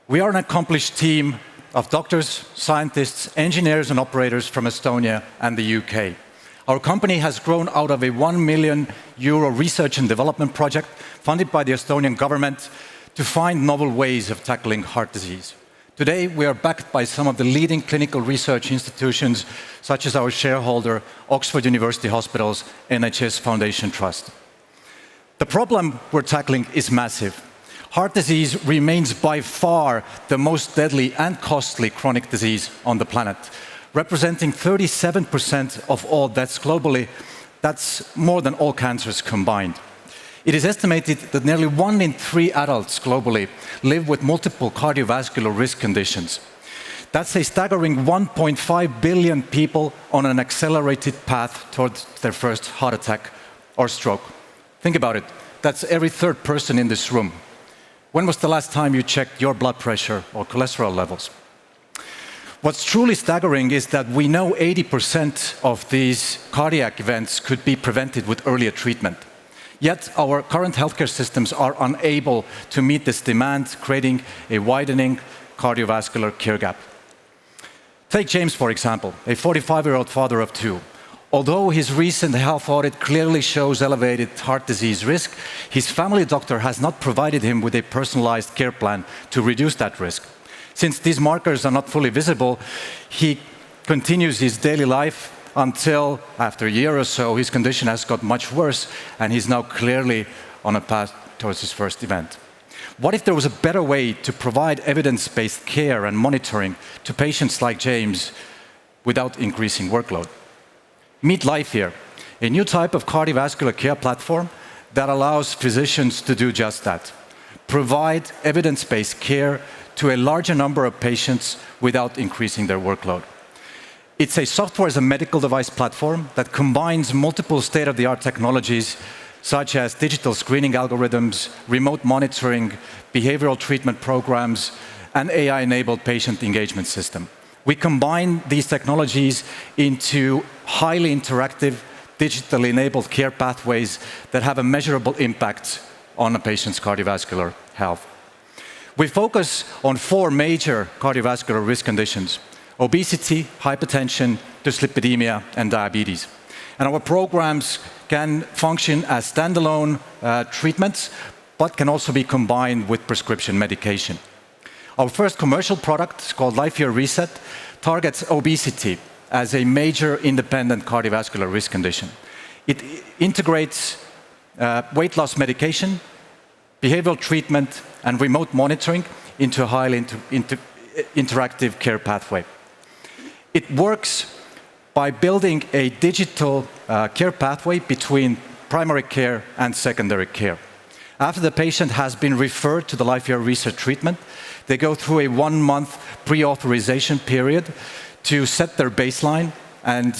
We are an accomplished team of doctors, scientists, engineers, and operators from Estonia and the UK. Our company has grown out of a €1 million research and development project funded by the Estonian government to find novel ways of tackling heart disease. Today, we are backed by some of the leading clinical research institutions, such as our shareholder, Oxford University Hospitals NHS Foundation Trust. The problem we're tackling is massive. Heart disease remains by far the most deadly and costly chronic disease on the planet, representing 37% of all deaths globally. That's more than all cancers combined. It is estimated that nearly 1 in 3 adults globally live with multiple cardiovascular risk conditions. That's a staggering 1.5 billion people on an accelerated path towards their first heart attack or stroke. Think about it. That's every third person in this room. When was the last time you checked your blood pressure or cholesterol levels? What's truly staggering is that we know 80% of these cardiac events could be prevented with earlier treatment. Yet our current healthcare systems are unable to meet this demand, creating a widening cardiovascular care gap. Take James, for example, a 45-year-old father of 2. Although his recent health audit clearly shows elevated heart disease risk, his family doctor has not provided him with a personalized care plan to reduce that risk. Since these markers are not fully visible, he continues his daily life until, after a year or so, his condition has got much worse, and he's now clearly on a path towards his first event. What if there was a better way to provide evidence-based care and monitoring to patients like James without increasing workload? Meet LifeHere, a new type of cardiovascular care platform that allows physicians to do just that. Provide evidence-based care to a larger number of patients without increasing their workload. It's a software as a medical device platform that combines multiple state-of-the-art technologies such as digital screening algorithms, remote monitoring, behavioral treatment programs, and AI-enabled patient engagement system. We combine these technologies into highly interactive, digitally enabled care pathways that have a measurable impact on a patient's cardiovascular health. We focus on 4 major cardiovascular risk conditions: obesity, hypertension, dyslipidemia, and diabetes. And our programs can function as standalone treatments, but can also be combined with prescription medication. Our first commercial product, called LifeHere Reset, targets obesity as a major independent cardiovascular risk condition. It integrates weight loss medication, behavioral treatment, and remote monitoring into a highly interactive care pathway. It works by building a digital care pathway between primary care and secondary care. After the patient has been referred to the LifeHere Reset treatment, they go through a 1-month pre-authorization period to set their baseline and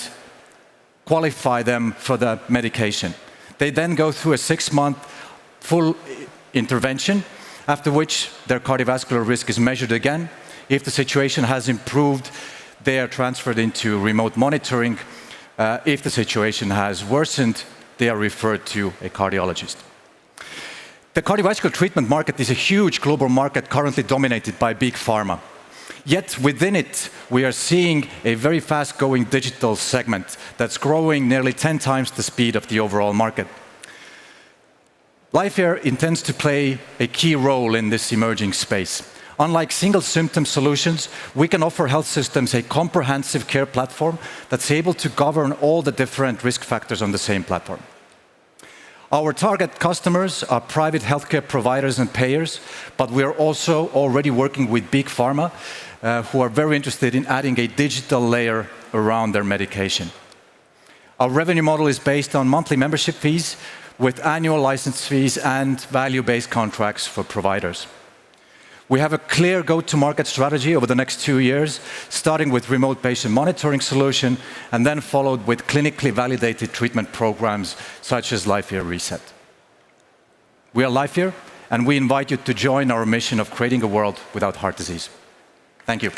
qualify them for the medication. They then go through a 6-month full intervention, after which their cardiovascular risk is measured again. If the situation has improved, they are transferred into remote monitoring. If the situation has worsened, they are referred to a cardiologist. The cardiovascular treatment market is a huge global market currently dominated by big pharma. Yet within it, we are seeing a very fast-growing digital segment that's growing nearly 10 times the speed of the overall market. LifeHere intends to play a key role in this emerging space. Unlike single symptom solutions, we can offer health systems a comprehensive care platform that's able to govern all the different risk factors on the same platform. Our target customers are private healthcare providers and payers, but we are also already working with big pharma who are very interested in adding a digital layer around their medication. Our revenue model is based on monthly membership fees with annual license fees and value-based contracts for providers. We have a clear go-to-market strategy over the next 2 years, starting with remote patient monitoring solution and then followed with clinically validated treatment programs such as LifeHere Reset. We are LifeHere, and we invite you to join our mission of creating a world without heart disease. Thank you.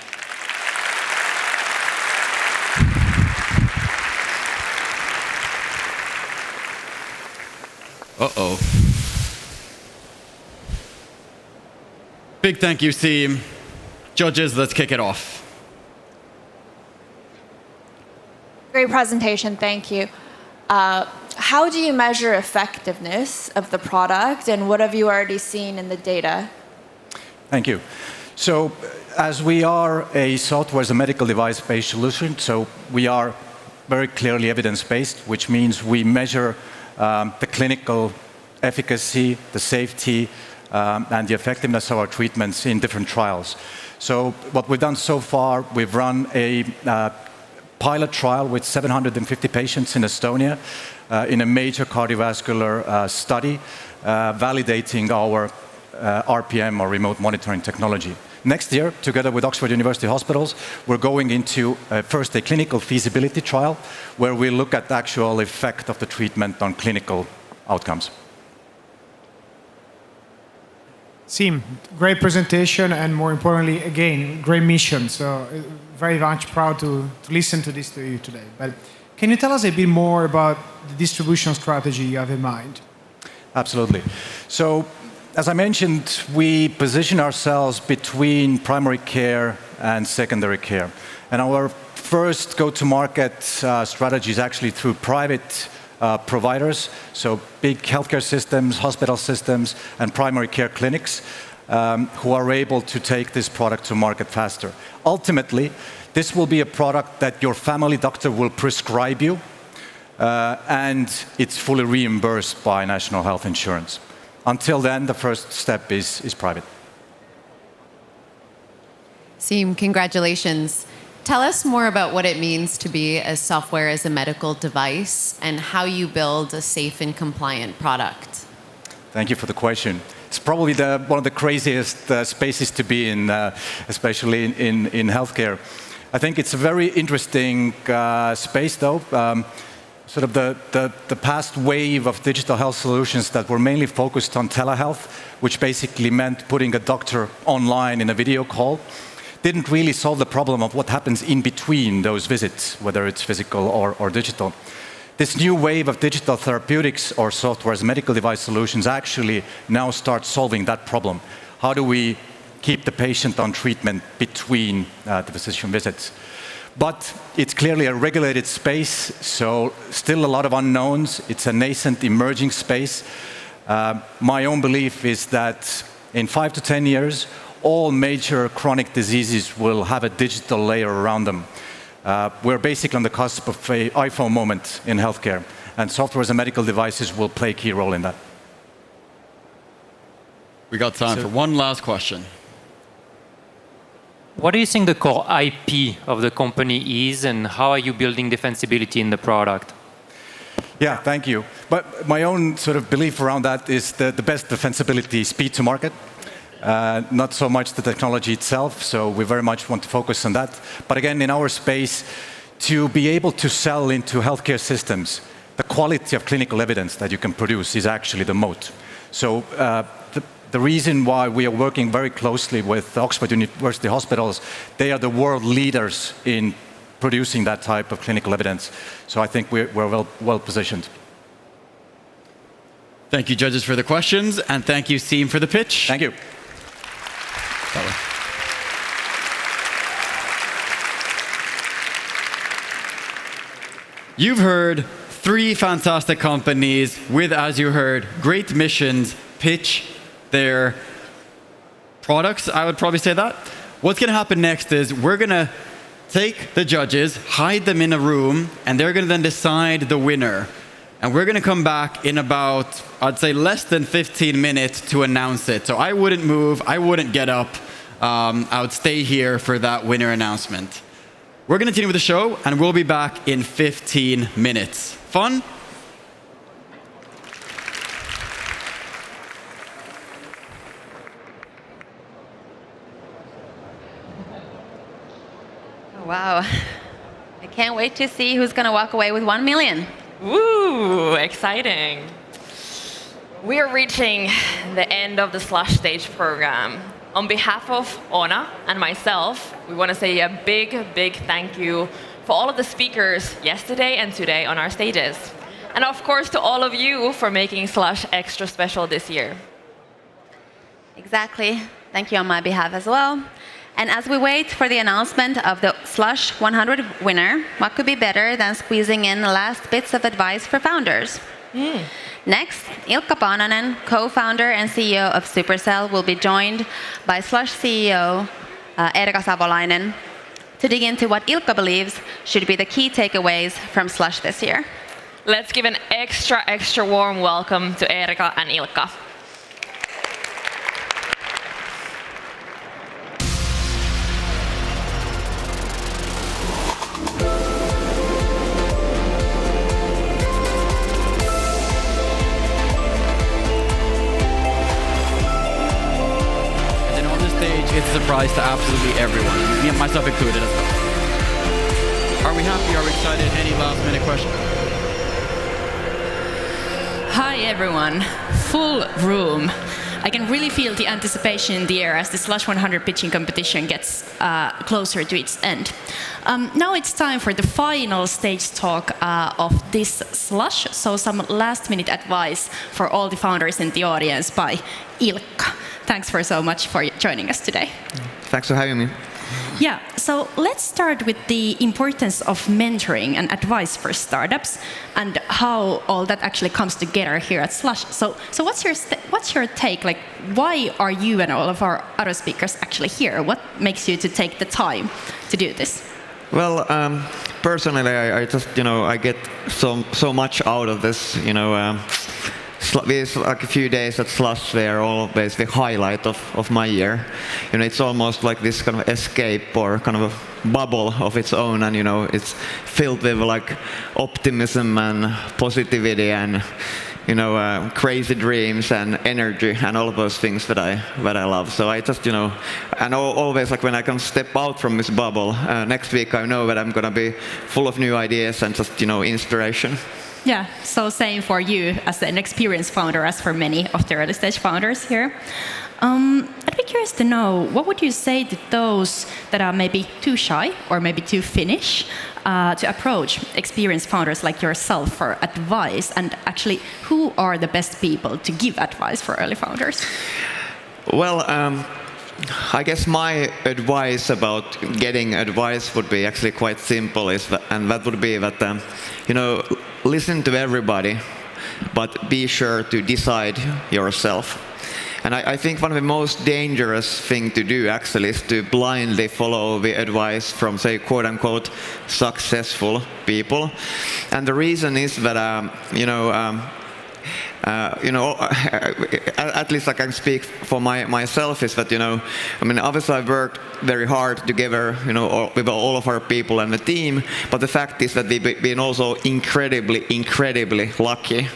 Uh-oh. Big thank you, team. Judges, let's kick it off. Great presentation, thank you. How do you measure effectiveness of the product, and what have you already seen in the data? Thank you. So, as we are a software as a medical device-based solution, so we are very clearly evidence-based, which means we measure the clinical efficacy, the safety, and the effectiveness of our treatments in different trials. So what we've done so far, we've run a pilot trial with 750 patients in Estonia in a major cardiovascular study, validating our RPM, or remote monitoring technology. Next year, together with Oxford University Hospitals, we're going into first a clinical feasibility trial where we look at the actual effect of the treatment on clinical outcomes. Sim, great presentation, and more importantly, again, great mission. So very much proud to listen to this to you today. But can you tell us a bit more about the distribution strategy you have in mind? Absolutely. So, as I mentioned, we position ourselves between primary care and secondary care. And our first go-to-market strategy is actually through private providers, so big healthcare systems, hospital systems, and primary care clinics who are able to take this product to market faster. Ultimately, this will be a product that your family doctor will prescribe you, and it's fully reimbursed by national health insurance. Until then, the first step is private. Siim, congratulations. Tell us more about what it means to be a software as a medical device and how you build a safe and compliant product. Thank you for the question. It's probably one of the craziest spaces to be in, especially in healthcare. I think it's a very interesting space, though. Sort of the past wave of digital health solutions that were mainly focused on telehealth, which basically meant putting a doctor online in a video call, didn't really solve the problem of what happens in between those visits, whether it's physical or digital. This new wave of digital therapeutics or software as medical device solutions actually now start solving that problem. How do we keep the patient on treatment between the physician visits? But it's clearly a regulated space, so still a lot of unknowns. It's a nascent, emerging space. My own belief is that in 5 to 10 years, all major chronic diseases will have a digital layer around them. We're basically on the cusp of an iPhone moment in healthcare, and software as a medical devices will play a key role in that. We got time for one last question. What do you think the core IP of the company is, and how are you building defensibility in the product? Yeah, thank you. But my own sort of belief around that is that the best defensibility is speed to market. Not so much the technology itself, so we very much want to focus on that. But again, in our space, to be able to sell into healthcare systems, the quality of clinical evidence that you can produce is actually the moat. So the reason why we are working very closely with Oxford University Hospitals, they are the world leaders in producing that type of clinical evidence. So I think we're well positioned. Thank you, judges, for the questions, and thank you, Siim, for the pitch. Thank you. You've heard 3 fantastic companies with, as you heard, great missions pitch their products. I would probably say that. What's going to happen next is we're going to take the judges, hide them in a room, and they're going to then decide the winner. And we're going to come back in about, I'd say, less than 15 minutes to announce it. So I wouldn't move. I wouldn't get up. I would stay here for that winner announcement. We're going to continue with the show, and we'll be back in 15 minutes. Fun? Oh, wow. I can't wait to see who's going to walk away with 1 million. Woo, exciting. We are reaching the end of the Slush Stage program. On behalf of Oona and myself, we want to say a big, big thank you for all of the speakers yesterday and today on our stages. And of course, to all of you for making Slush extra special this year. Exactly. Thank you on my behalf as well. And as we wait for the announcement of the Slush 100 winner, what could be better than squeezing in the last bits of advice for founders? Next, Ilkka Paananen, co-founder and CEO of Supercell, will be joined by Slush CEO Erika Savolainen to dig into what Ilkka believes should be the key takeaways from Slush this year. Let's give an extra warm welcome to Erika and Ilkka. It's a surprise to absolutely everyone, me, myself included as well. Are we happy? Are we excited? Any last minute questions? Hi everyone, full room. I can really feel the anticipation in the air as the Slush 100 pitching competition gets closer to its end. Now it's time for the final stage talk of this Slush, so some last minute advice for all the founders in the audience by Ilkka. Thanks for so much for joining us today. Thanks for having me. Yeah, so let's start with the importance of mentoring and advice for startups and how all that actually comes together here at Slush. So what's your take? Like, why are you and all of our other speakers actually here? What makes you to take the time to do this? Well, personally, I just, I get so much out of this, These like a few days at Slush, they are always the highlight of my year. It's almost like this kind of escape or kind of a bubble of its own, and it's filled with like optimism and positivity and crazy dreams and energy and all of those things that I love. So I just and always like when I can step out from this bubble, next week I know that I'm gonna be full of new ideas and just inspiration. Yeah, so same for you as an experienced founder as for many of the early stage founders here. I'd be curious to know, what would you say to those that are maybe too shy or maybe too Finnish to approach experienced founders like yourself for advice? And actually, who are the best people to give advice for early founders? Well, I guess my advice about getting advice would be actually quite simple, and that would be that, listen to everybody, but be sure to decide yourself. And I think one of the most dangerous thing to do actually is to blindly follow the advice from, say, quote-unquote, successful people. And the reason is that, at least I can speak for myself, is that, obviously I've worked very hard together, with all of our people and the team, but the fact is that we've been also incredibly lucky.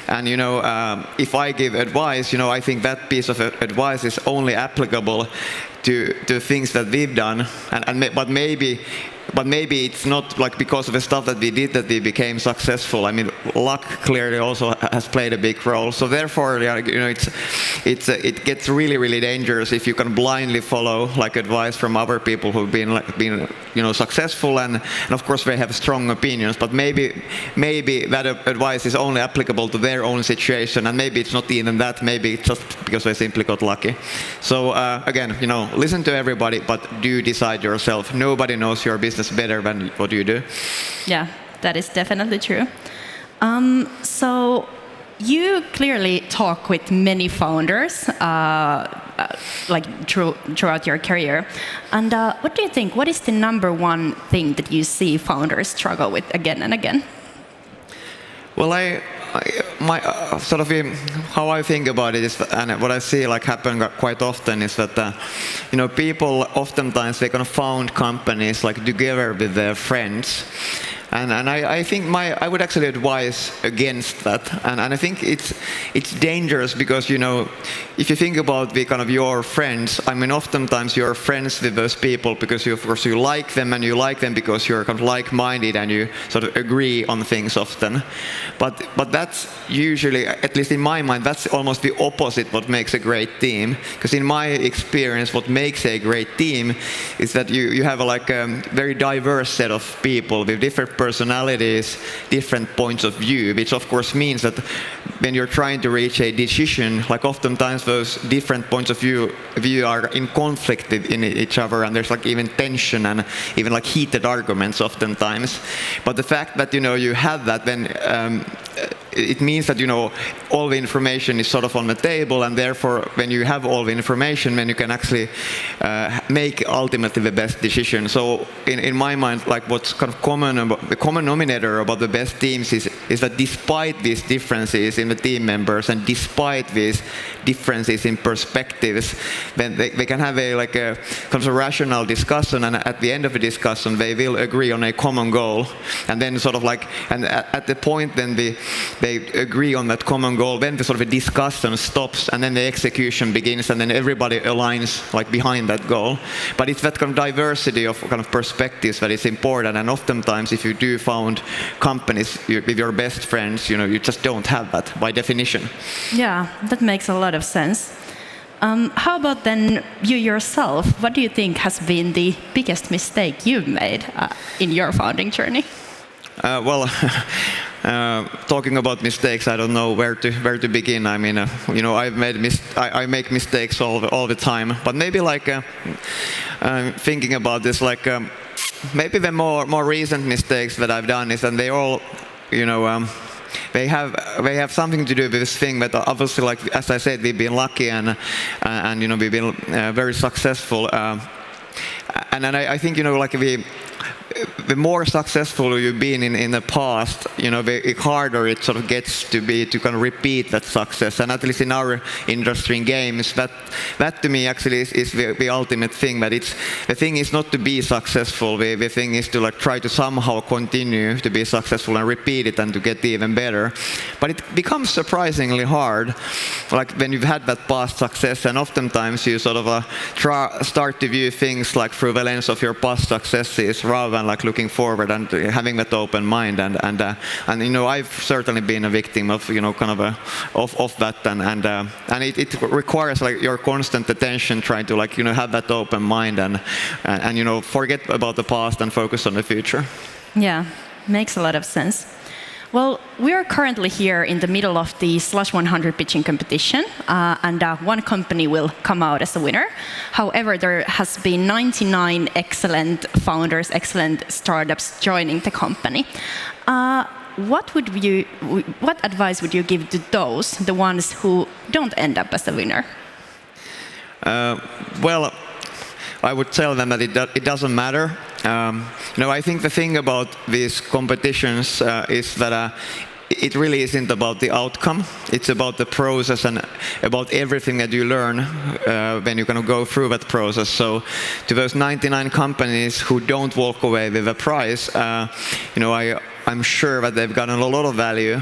And, if I give advice, I think that piece of advice is only applicable to things that we've done, but maybe it's not like because of the stuff that we did that we became successful. I mean, luck clearly also has played a big role. So therefore, it gets really dangerous if you can blindly follow like advice from other people who've been successful, and of course they have strong opinions. But maybe that advice is only applicable to their own situation, and maybe it's not even that. Maybe it's just because they simply got lucky. So again, listen to everybody, but do decide yourself. Nobody knows your business better than what you do. Yeah, that is definitely true. So you clearly talk with many founders throughout your career. And what do you think? What is the number one thing that you see founders struggle with again and again? Well, how I think about it is, and what I see like happen quite often is that people oftentimes they kind of found companies like together with their friends. And I think I would actually advise against that. And I think it's dangerous because, if you think about the kind of your friends, I mean, oftentimes you're friends with those people because of course you like them, and you like them because you're kind of like-minded and you sort of agree on things often. But that's usually, at least in my mind, that's almost the opposite what makes a great team. Because in my experience, what makes a great team is that you have a very diverse set of people with different personalities, different points of view, which of course means that when you're trying to reach a decision, like oftentimes those different points of view are in conflict in each other, and there's like even tension and even like heated arguments oftentimes. But the fact that you have that, then it means that all the information is sort of on the table, and therefore when you have all the information, then you can actually make ultimately the best decision. So in my mind, like what's kind of the common denominator about the best teams is that despite these differences in the team members and despite these differences in perspectives, then they can have a kind of a rational discussion, and at the end of the discussion they will agree on a common goal, and then sort of at the point then they agree on that common goal, then the sort of a discussion stops, and then the execution begins, and then everybody aligns like behind that goal. But it's that kind of diversity of kind of perspectives that is important, and oftentimes if you do found companies with your best friends, you just don't have that by definition. Yeah, that makes a lot of sense. How about then you yourself? What do you think has been the biggest mistake you've made in your founding journey? Well, talking about mistakes, I don't know where to begin. I mean, I make mistakes all the time. But maybe thinking about this, maybe the more recent mistakes that I've done is that they all, they have something to do with this thing that obviously, like as I said, we've been lucky and we've been very successful. And I think the more successful you've been in the past, the harder it sort of gets to be to kind of repeat that success. And at least in our industry in games, that to me actually is the ultimate thing. That the thing is not to be successful. The thing is to try to somehow continue to be successful and repeat it and to get even better. But it becomes surprisingly hard, like when you've had that past success, and oftentimes you sort of start to view things like through the lens of your past successes rather than looking forward and having that open mind, and I've certainly been a victim of of that, and it requires your constant attention, trying to have that open mind and forget about the past and focus on the future. Yeah, makes a lot of sense. Well, we are currently here in the middle of the Slush 100 pitching competition, and one company will come out as a winner. However, there has been 99 excellent founders, excellent startups joining the company. What advice would you give to those, the ones who don't end up as a winner? Well, I would tell them that it doesn't matter. I think the thing about these competitions is that it really isn't about the outcome. It's about the process and about everything that you learn when you're going to go through that process. So to those 99 companies who don't walk away with a prize, I'm sure that they've gotten a lot of value,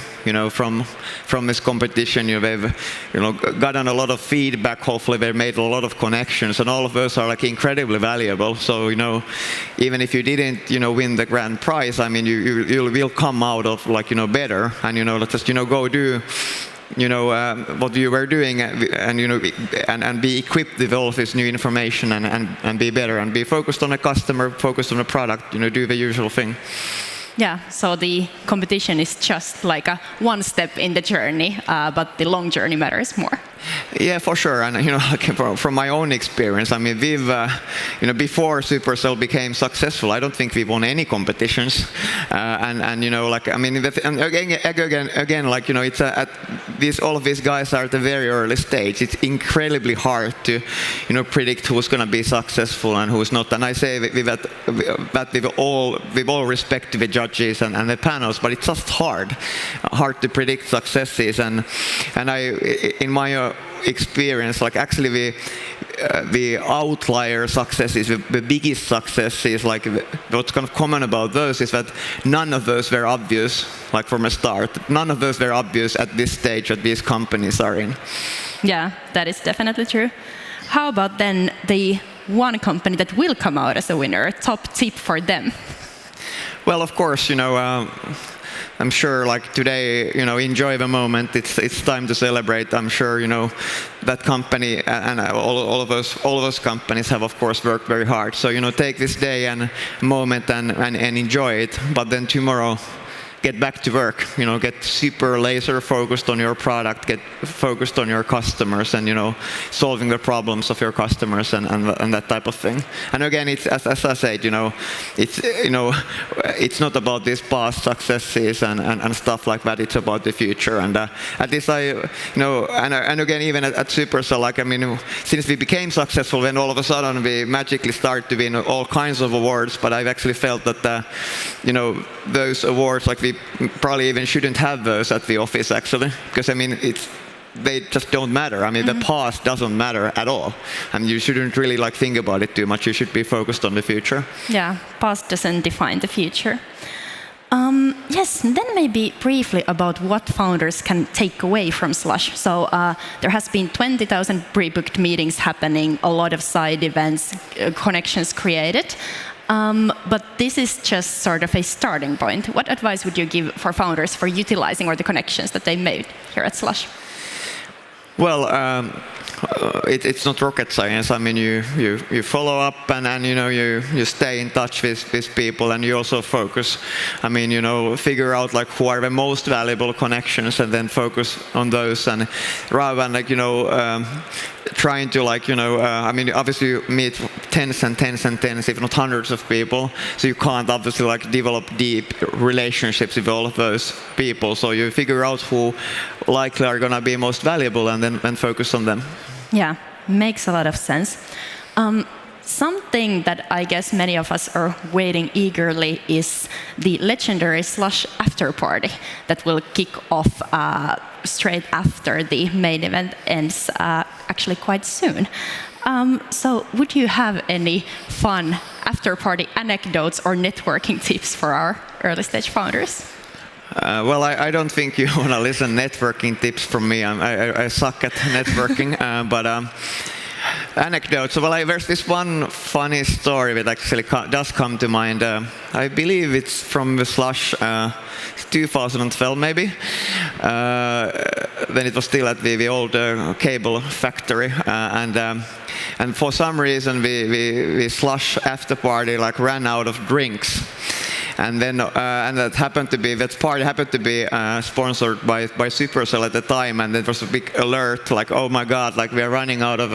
from this competition. They've, gotten a lot of feedback. Hopefully, they've made a lot of connections, and all of those are incredibly valuable. So, even if you didn't, win the grand prize, I mean, you will come out of better, and just go do. What you were doing, and be equipped with all of this new information, and be better, and be focused on the customer, focused on the product. Do the usual thing. Yeah, so the competition is just like one step in the journey, but the long journey matters more. Yeah, for sure. And from my own experience, I mean, we've before Supercell became successful, I don't think we won any competitions. Again, it's all of these guys are at a very early stage. It's incredibly hard to predict who's going to be successful and who's not. And I say that with all respect to the judges and the panels, but it's just hard to predict successes. And in my experience, actually the outlier successes, the biggest successes, what's kind of common about those is that none of those were obvious, from a start. None of those were obvious at this stage that these companies are in. Yeah, that is definitely true. How about then the one company that will come out as a winner? Top tip for them? Well, of course, I'm sure like today, enjoy the moment. It's time to celebrate. I'm sure, that company and all of those companies have of course worked very hard. So, take this day and moment and enjoy it. But then tomorrow, get back to work, get super laser focused on your product, get focused on your customers and, solving the problems of your customers and that type of thing. And again, it's, as I said, it's not about these past successes and stuff like that, it's about the future. And at least and again, even at Supercell, since we became successful, then all of a sudden we magically start to win all kinds of awards, but I've actually felt that, those awards, like we probably even shouldn't have those at the office actually, because they just don't matter. The past doesn't matter at all, and you shouldn't really think about it too much. You should be focused on the future. Yeah, past doesn't define the future. Yes, then maybe briefly about what founders can take away from Slush. So there has been 20,000 pre-booked meetings happening, a lot of side events, connections created. But this is just sort of a starting point. What advice would you give for founders for utilizing the connections that they made here at Slush? Well, it's not rocket science. You follow up and you stay in touch with people, and you also focus. Figure out who are the most valuable connections, and then focus on those. And rather than trying to obviously you meet tens and tens and tens, if not hundreds of people, so you can't obviously develop deep relationships with all of those people. So you figure out who likely are going to be most valuable, and then focus on them. Yeah, makes a lot of sense. Something that I guess many of us are waiting eagerly is the legendary Slush after party that will kick off straight after the main event ends, actually quite soon. So would you have any fun after party anecdotes or networking tips for our early stage founders? Well, I don't think you want to listen networking tips from me. I suck at networking, but anecdotes. Well, there's this one funny story that actually does come to mind. I believe it's from the Slush 2012 maybe. Then it was still at the old cable factory, and for some reason the Slush after party ran out of drinks. And then, and that party happened to be sponsored by Supercell at the time, and there was a big alert, oh my God, we are running out of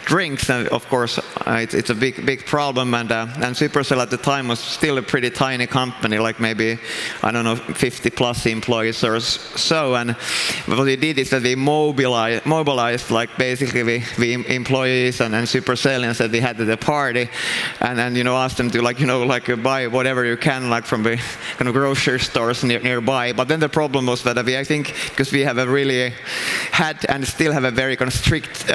drinks, and of course it's a big problem. And Supercell at the time was still a pretty tiny company, maybe 50 plus employees or so. And what they did is that they mobilized basically the employees and Supercellians that they had at the party, and asked them to buy whatever you can from the kind of grocery stores nearby. But then the problem was that I think because we have had and still have a very kind of strict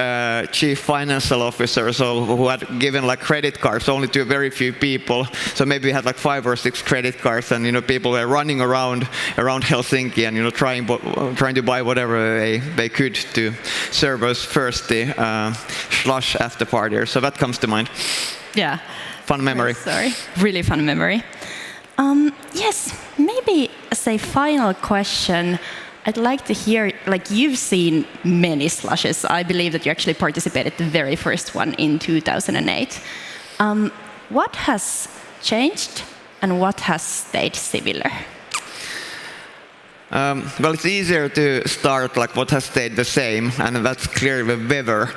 chief financial officer, who had given credit cards only to very few people. So maybe we had 5 or 6 credit cards, and people were running around Helsinki and trying to buy whatever they could to serve us thirsty Slush after party. So that comes to mind. Yeah. Fun memory. Sorry. Really fun memory. Yes, maybe as a final question, I'd like to hear, you've seen many Slushes. I believe that you actually participated the very first one in 2008. What has changed and what has stayed similar? Well, it's easier to start what has stayed the same, and that's clearly the weather.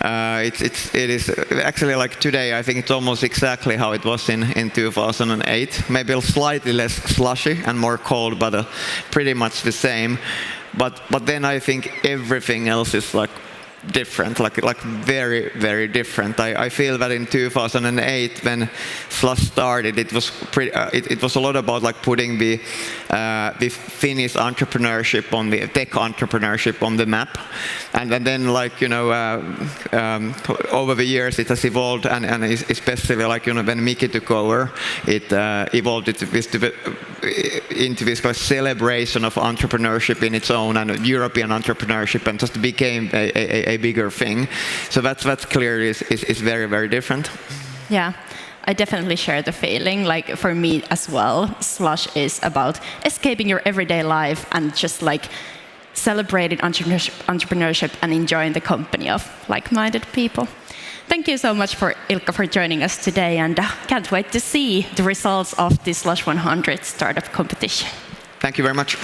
It is actually today. I think it's almost exactly how it was in 2008. Maybe slightly less slushy and more cold, but pretty much the same. But then I think everything else is different, very, very different. I feel that in 2008, when Slush started, it was it was a lot about putting the Finnish entrepreneurship on the tech entrepreneurship on the map, and then over the years it has evolved, and especially when Miki took over, it evolved into this kind of celebration of entrepreneurship in its own and European entrepreneurship, and just became a bigger thing. So that's clearly is very, very different. Yeah. I definitely share the feeling. Like for me as well, Slush is about escaping your everyday life and just like celebrating entrepreneurship and enjoying the company of like-minded people. Thank you so much for Ilkka for joining us today, and can't wait to see the results of the Slush 100 startup competition. Thank you very much.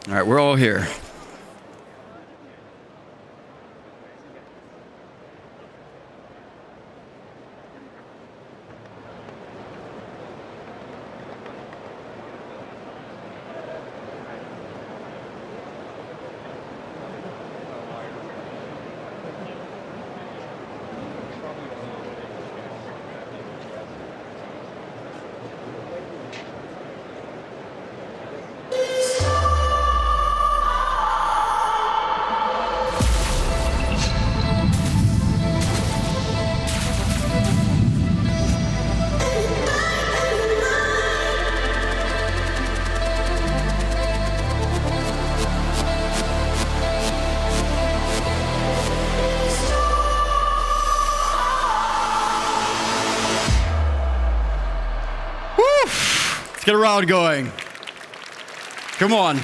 All right, we're all here. Let's get a round going. Come on.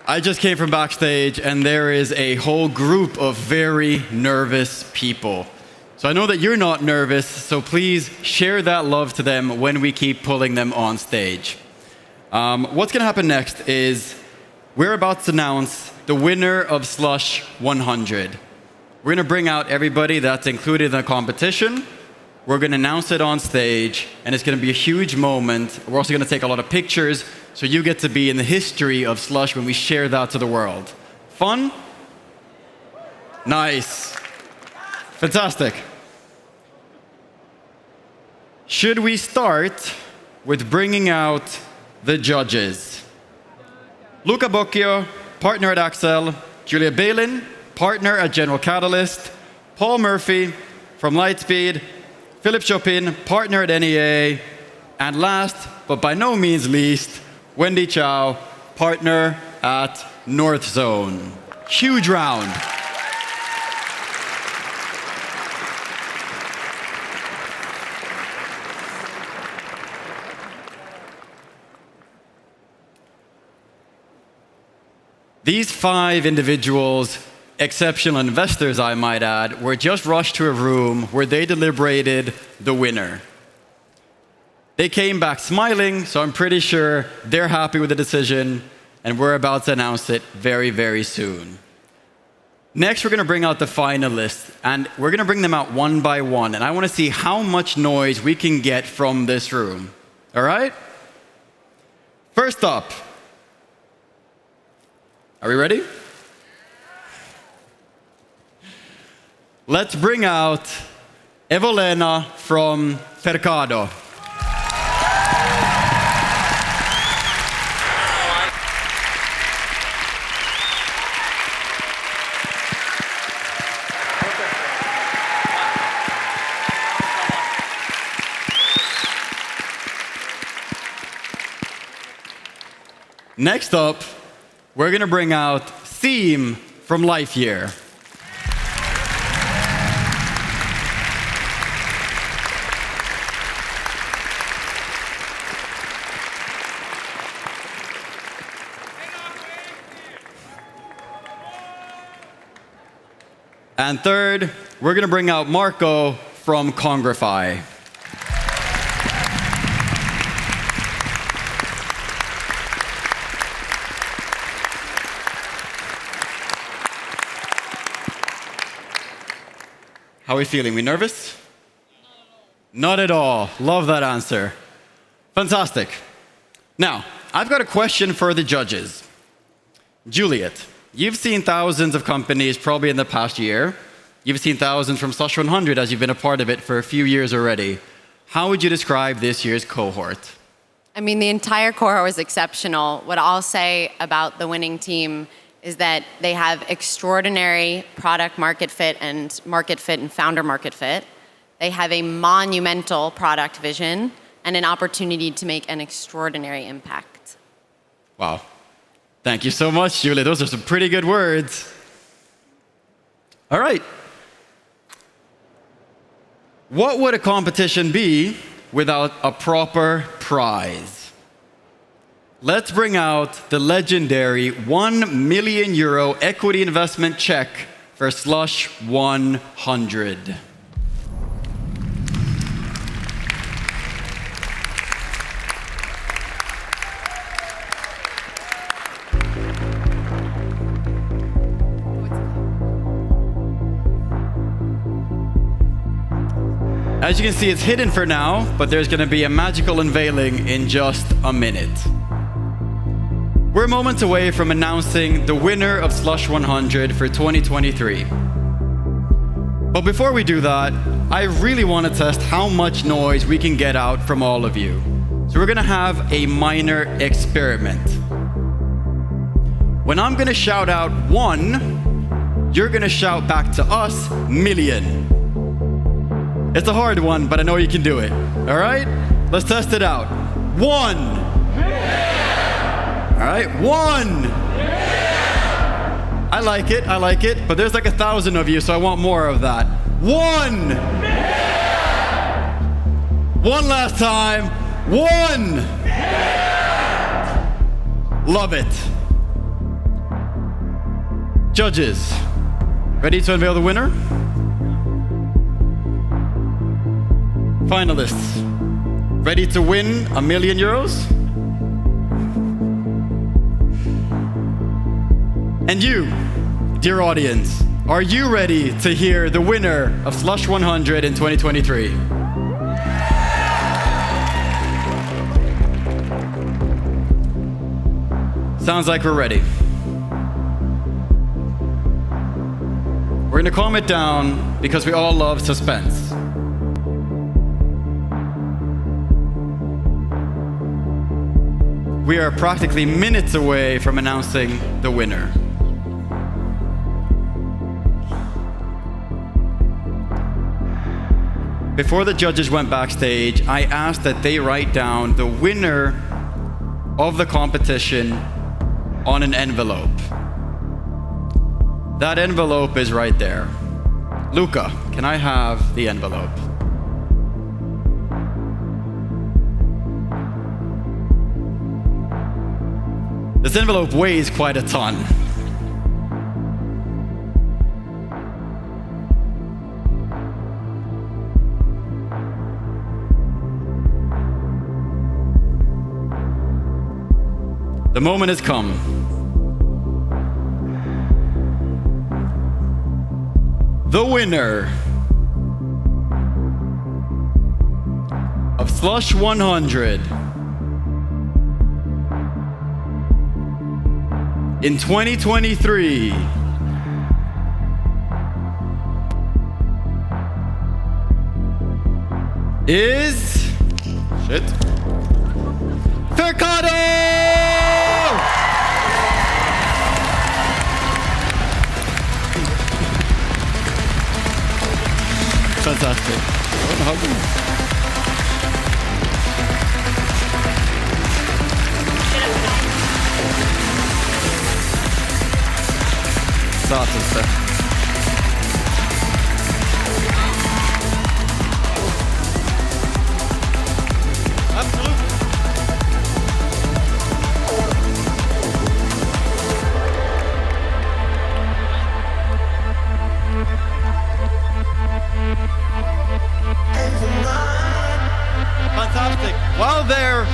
I just came from backstage, and there is a whole group of very nervous people. So I know that you're not nervous, so please share that love to them when we keep pulling them on stage. What's going to happen next is we're about to announce the winner of Slush 100. We're going to bring out everybody that's included in the competition. We're going to announce it on stage, and it's going to be a huge moment. We're also going to take a lot of pictures, so you get to be in the history of Slush when we share that to the world. Fun? Nice. Fantastic. Should we start with bringing out the judges? Luca Bocchio, partner at Accel. Julia Balin, partner at General Catalyst. Paul Murphy from Lightspeed. Philip Chopin, partner at NEA. And last, but by no means least, Wendy Chow, partner at North Zone. Huge round. These 5 individuals, exceptional investors I might add, were just rushed to a room where they deliberated the winner. They came back smiling, so I'm pretty sure they're happy with the decision, and we're about to announce it very, very soon. Next, we're going to bring out the finalists, and we're going to bring them out one by one, and I want to see how much noise we can get from this room. All right? First up, are we ready? Let's bring out Evolena from Fercado. Next up, we're going to bring out Theme from Lifeyear. And third, we're going to bring out Marco from Congrify. How are we feeling? We nervous? Not at all. Love that answer. Fantastic. Now, I've got a question for the judges. Juliet, you've seen thousands of companies probably in the past year. You've seen thousands from Slush 100 as you've been a part of it for a few years already. How would you describe this year's cohort? I mean, the entire cohort was exceptional. What I'll say about the winning team is that they have extraordinary product market fit and founder market fit. They have a monumental product vision and an opportunity to make an extraordinary impact. Wow. Thank you so much, Julie. Those are some pretty good words. All right. What would a competition be without a proper prize? Let's bring out the legendary €1 million equity investment check for Slush 100. As you can see, it's hidden for now, but there's going to be a magical unveiling in just a minute. We're moments away from announcing the winner of Slush 100 for 2023. But before we do that, I really want to test how much noise we can get out from all of you. So we're going to have a minor experiment. When I'm going to shout out 1, you're going to shout back to us million. It's a hard one, but I know you can do it. All right? Let's test it out. 1. All right, 1. I like it, but there's like 1,000 of you, so I want more of that. 1. One last time. 1. Love it. Judges, ready to unveil the winner? Finalists, ready to win €1 million? And you, dear audience, are you ready to hear the winner of Slush 100 in 2023? Sounds like we're ready. We're gonna calm it down because we all love suspense. We are practically minutes away from announcing the winner. Before the judges went backstage, I asked that they write down the winner of the competition on an envelope. That envelope is right there. Luca, can I have the envelope? This envelope weighs quite a ton. The moment has come. The winner of Slush 100 in 2023 is Fercado! Fantastic. Satan stuff. Fantastic. While they're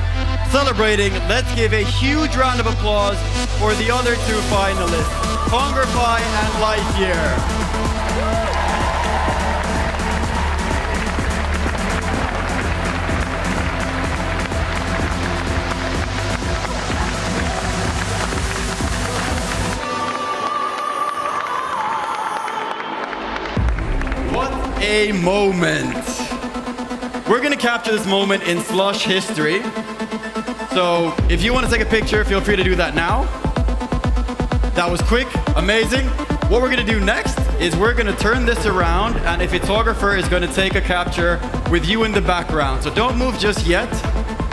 celebrating, let's give a huge round of applause for the other two finalists, Congrify and Lightyear. What a moment. We're going to capture this moment in Slush history. So if you want to take a picture, feel free to do that now. That was quick, amazing. What we're gonna do next is we're gonna turn this around, and a photographer is gonna take a capture with you in the background. So don't move just yet.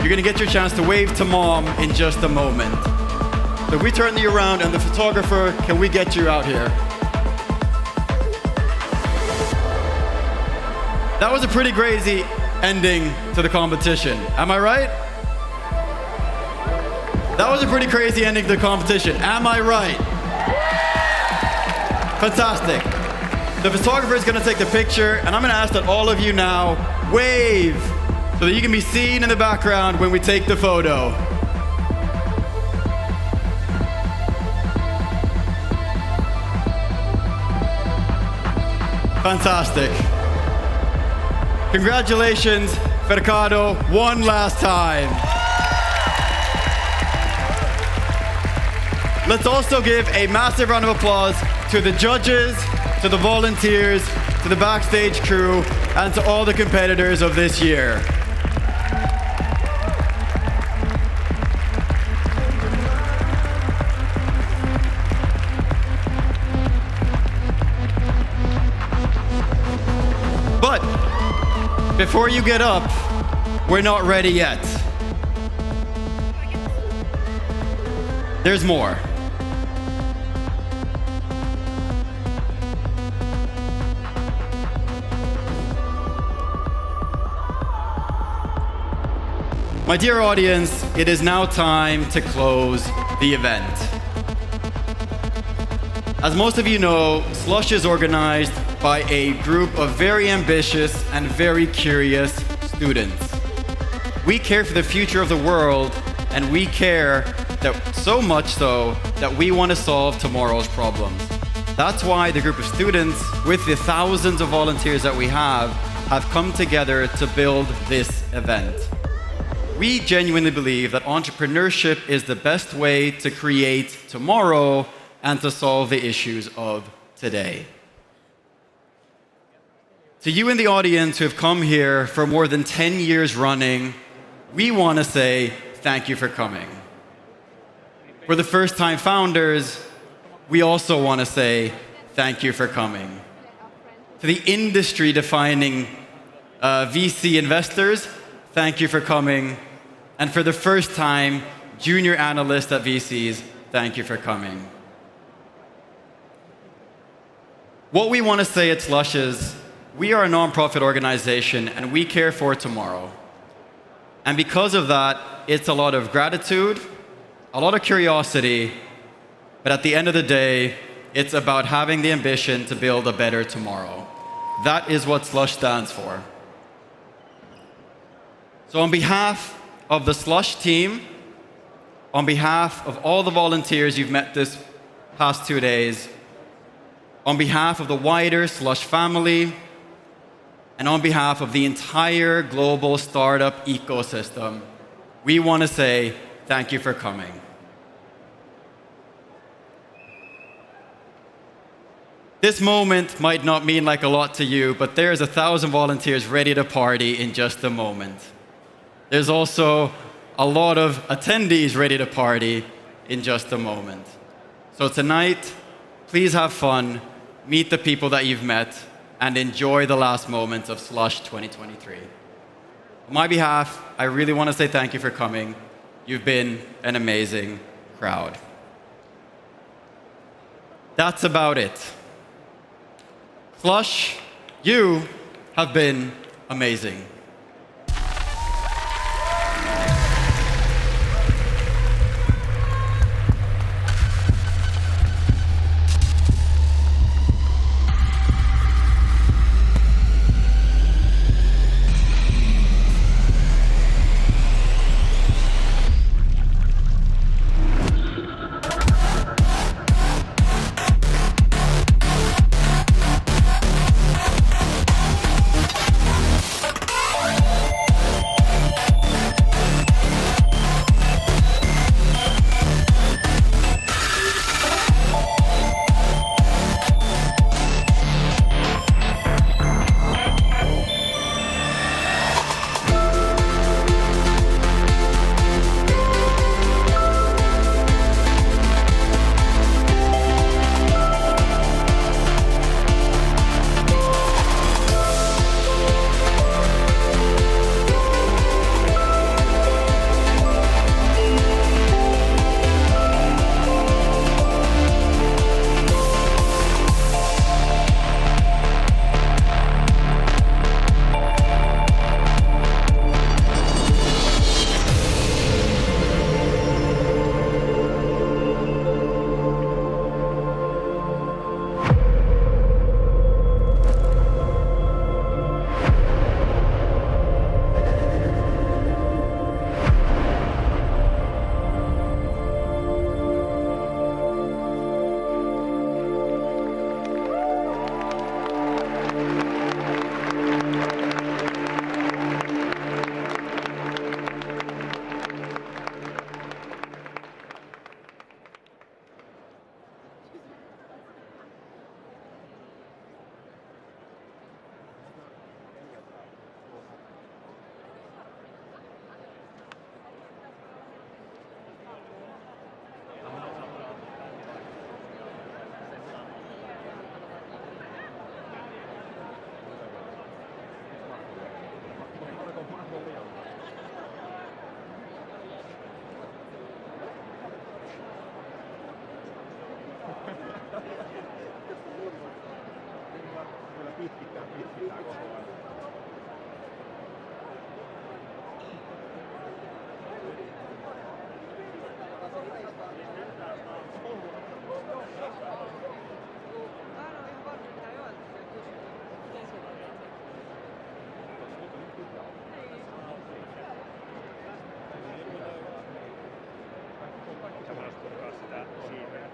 You're gonna get your chance to wave to mom in just a moment. So we turn you around, and the photographer, can we get you out here? That was a pretty crazy ending to the competition. Am I right? That was a pretty crazy ending to the competition. Am I right? Fantastic. The photographer is going to take the picture, and I'm going to ask that all of you now wave so that you can be seen in the background when we take the photo. Fantastic. Congratulations, Fercado, one last time. Let's also give a massive round of applause to the judges, to the volunteers, to the backstage crew, and to all the competitors of this year. But before you get up, we're not ready yet. There's more. My dear audience, it is now time to close the event. As most of you know, Slush is organized by a group of very ambitious and very curious students. We care for the future of the world, and we care that so much so that we want to solve tomorrow's problems. That's why the group of students, with the thousands of volunteers that we have come together to build this event. We genuinely believe that entrepreneurship is the best way to create tomorrow and to solve the issues of today. To you in the audience who have come here for more than 10 years running, we want to say thank you for coming. For the first-time founders, we also want to say thank you for coming. To the industry-defining VC investors, thank you for coming. And for the first time, junior analysts at VCs, thank you for coming. What we want to say at Slush is, we are a nonprofit organization and we care for tomorrow. And because of that, it's a lot of gratitude, a lot of curiosity, but at the end of the day, it's about having the ambition to build a better tomorrow. That is what Slush stands for. So on behalf of the Slush team, on behalf of all the volunteers you've met this past 2 days, on behalf of the wider Slush family, and on behalf of the entire global startup ecosystem, we want to say thank you for coming. This moment might not mean like a lot to you, but there's 1,000 volunteers ready to party in just a moment. There's also a lot of attendees ready to party in just a moment. So tonight, please have fun, meet the people that you've met, and enjoy the last moments of Slush 2023. On my behalf, I really want to say thank you for coming. You've been an amazing crowd. That's about it. Slush, you have been amazing. pitkittää koko ajan. Sä voisit purkaa sitä siiveä.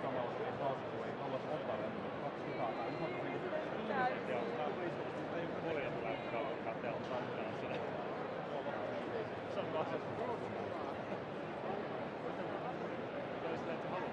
Samalla ei hauskua, ei halua ottaa kaksi hyvää tai Ei kulje tulee katsella tanssina. Se on kaksi. Toista et sä halua.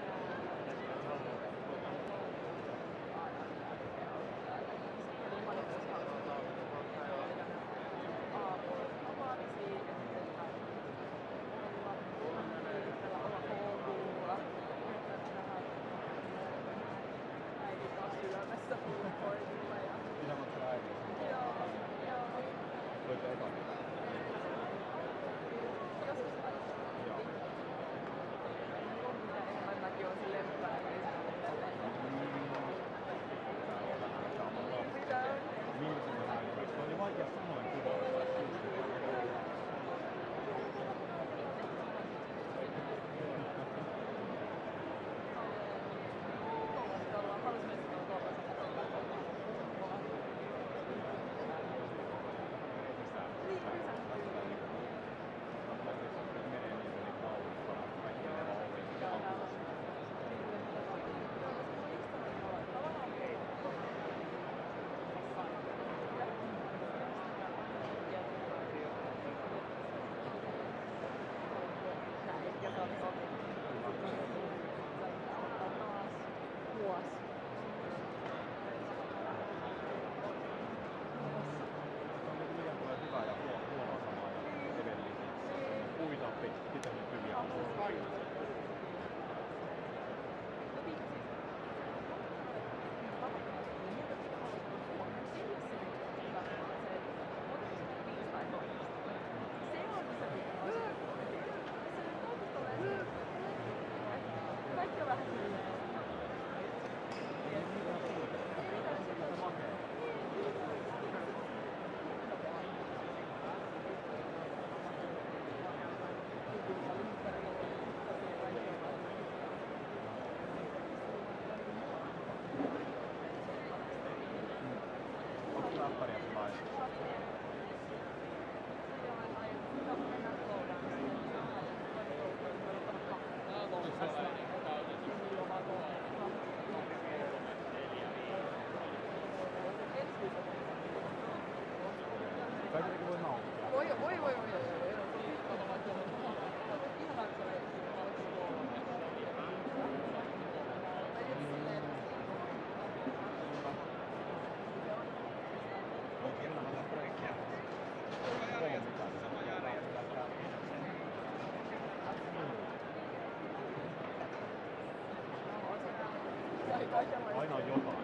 Aina on jotain.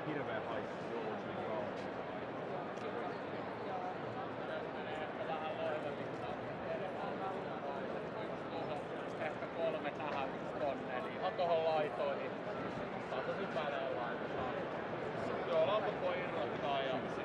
Hirveä haissu jouluksi niin kauan. Ehkä 3 tähän 1 tonne, eli ihan tohon laitoin, niin saa tosi välein laittaa. Joo, lamput voi irrottaa ja sitten...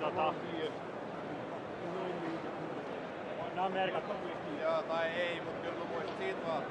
Nämä on merkattu. Joo, tai ei, mutta kyllä mä muistin siitä vaan.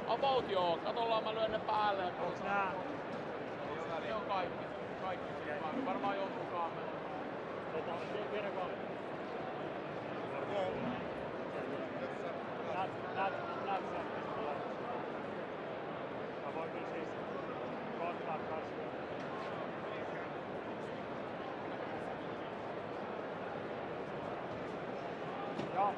About joo, katollaan mä lyön ne päälle. Onks nää? Ne on kaikki. Varmaan jonkun kaamella. Kerrokaa. Näet sen. Mä voin kyllä siis koottaa kasvua. Joo.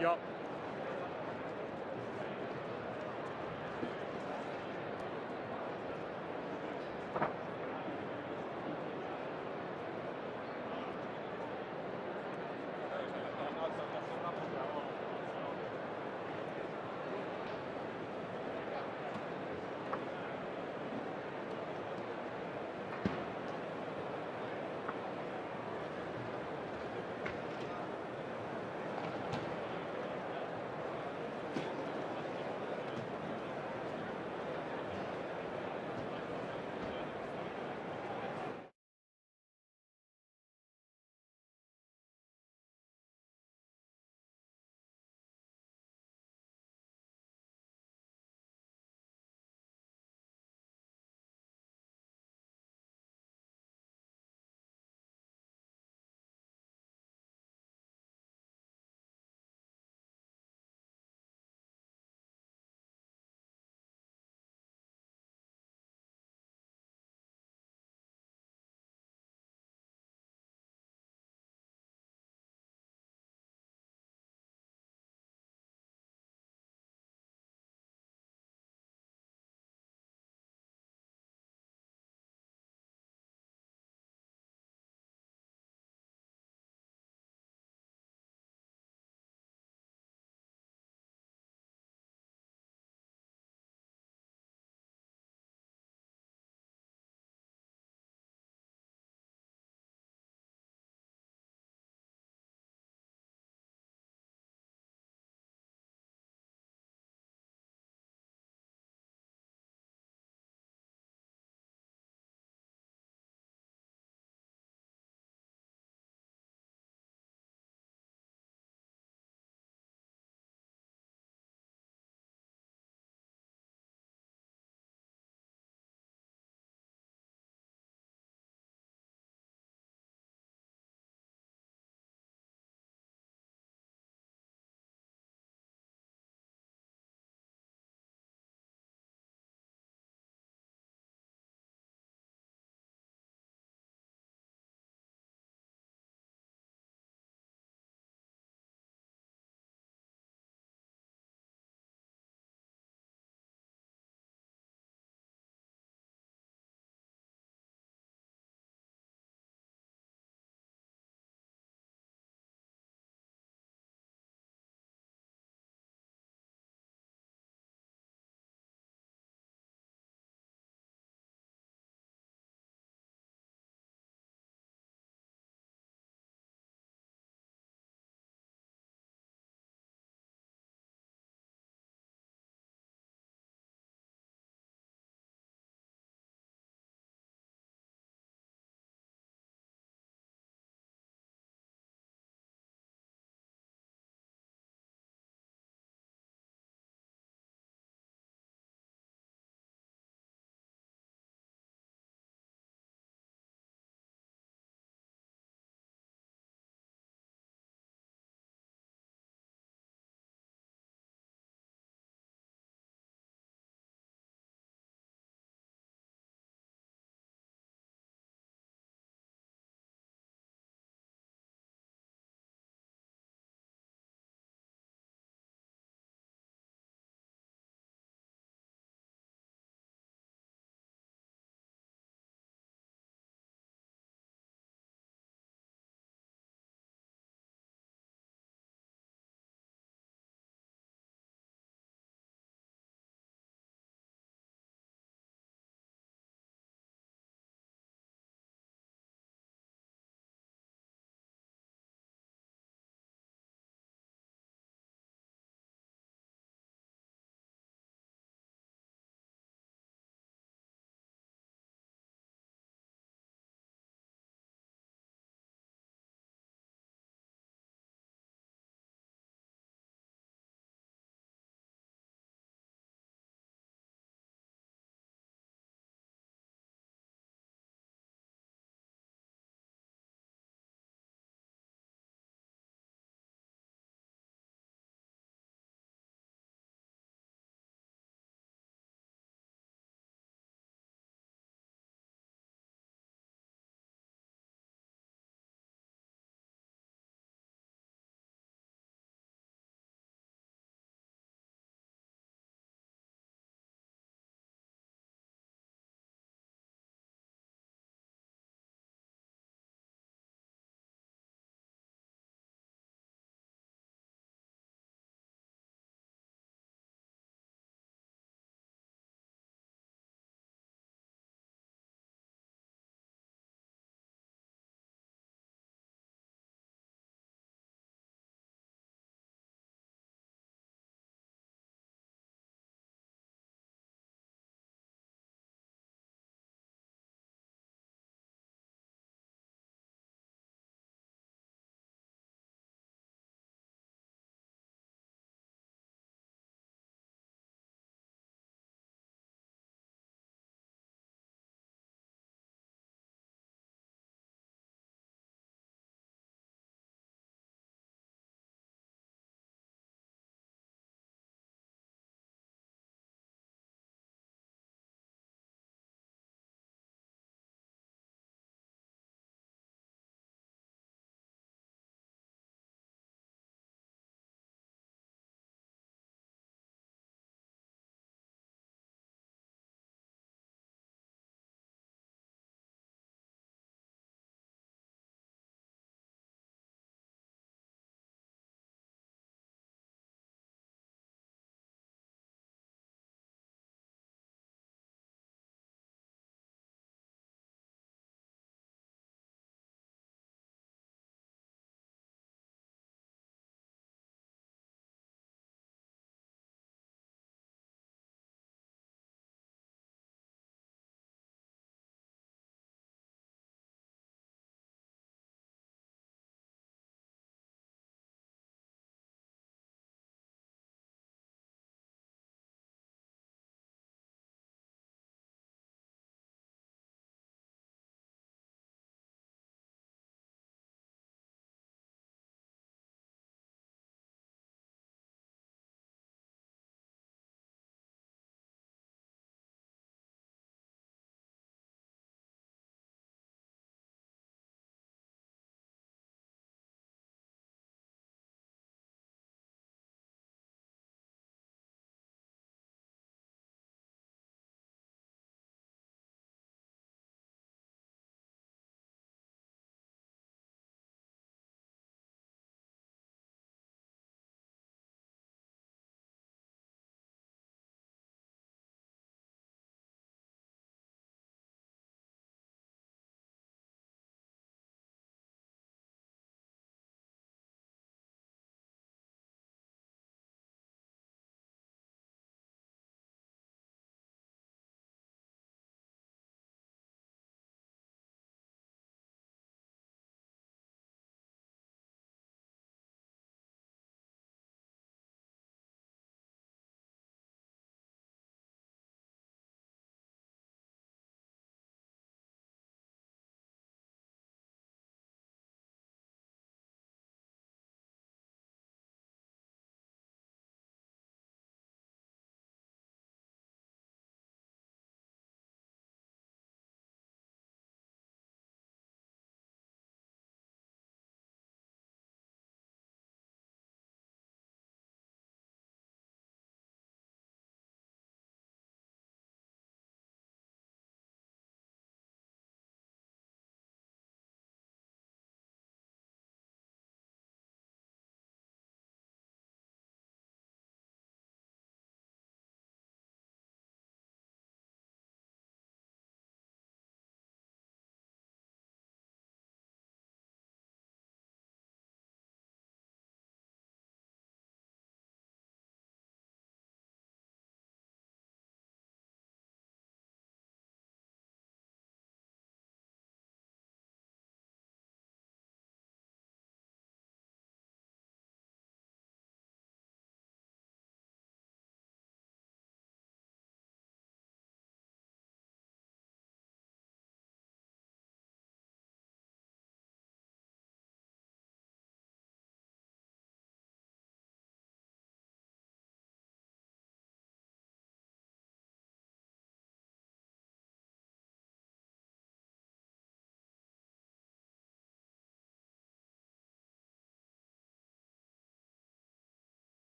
Joo.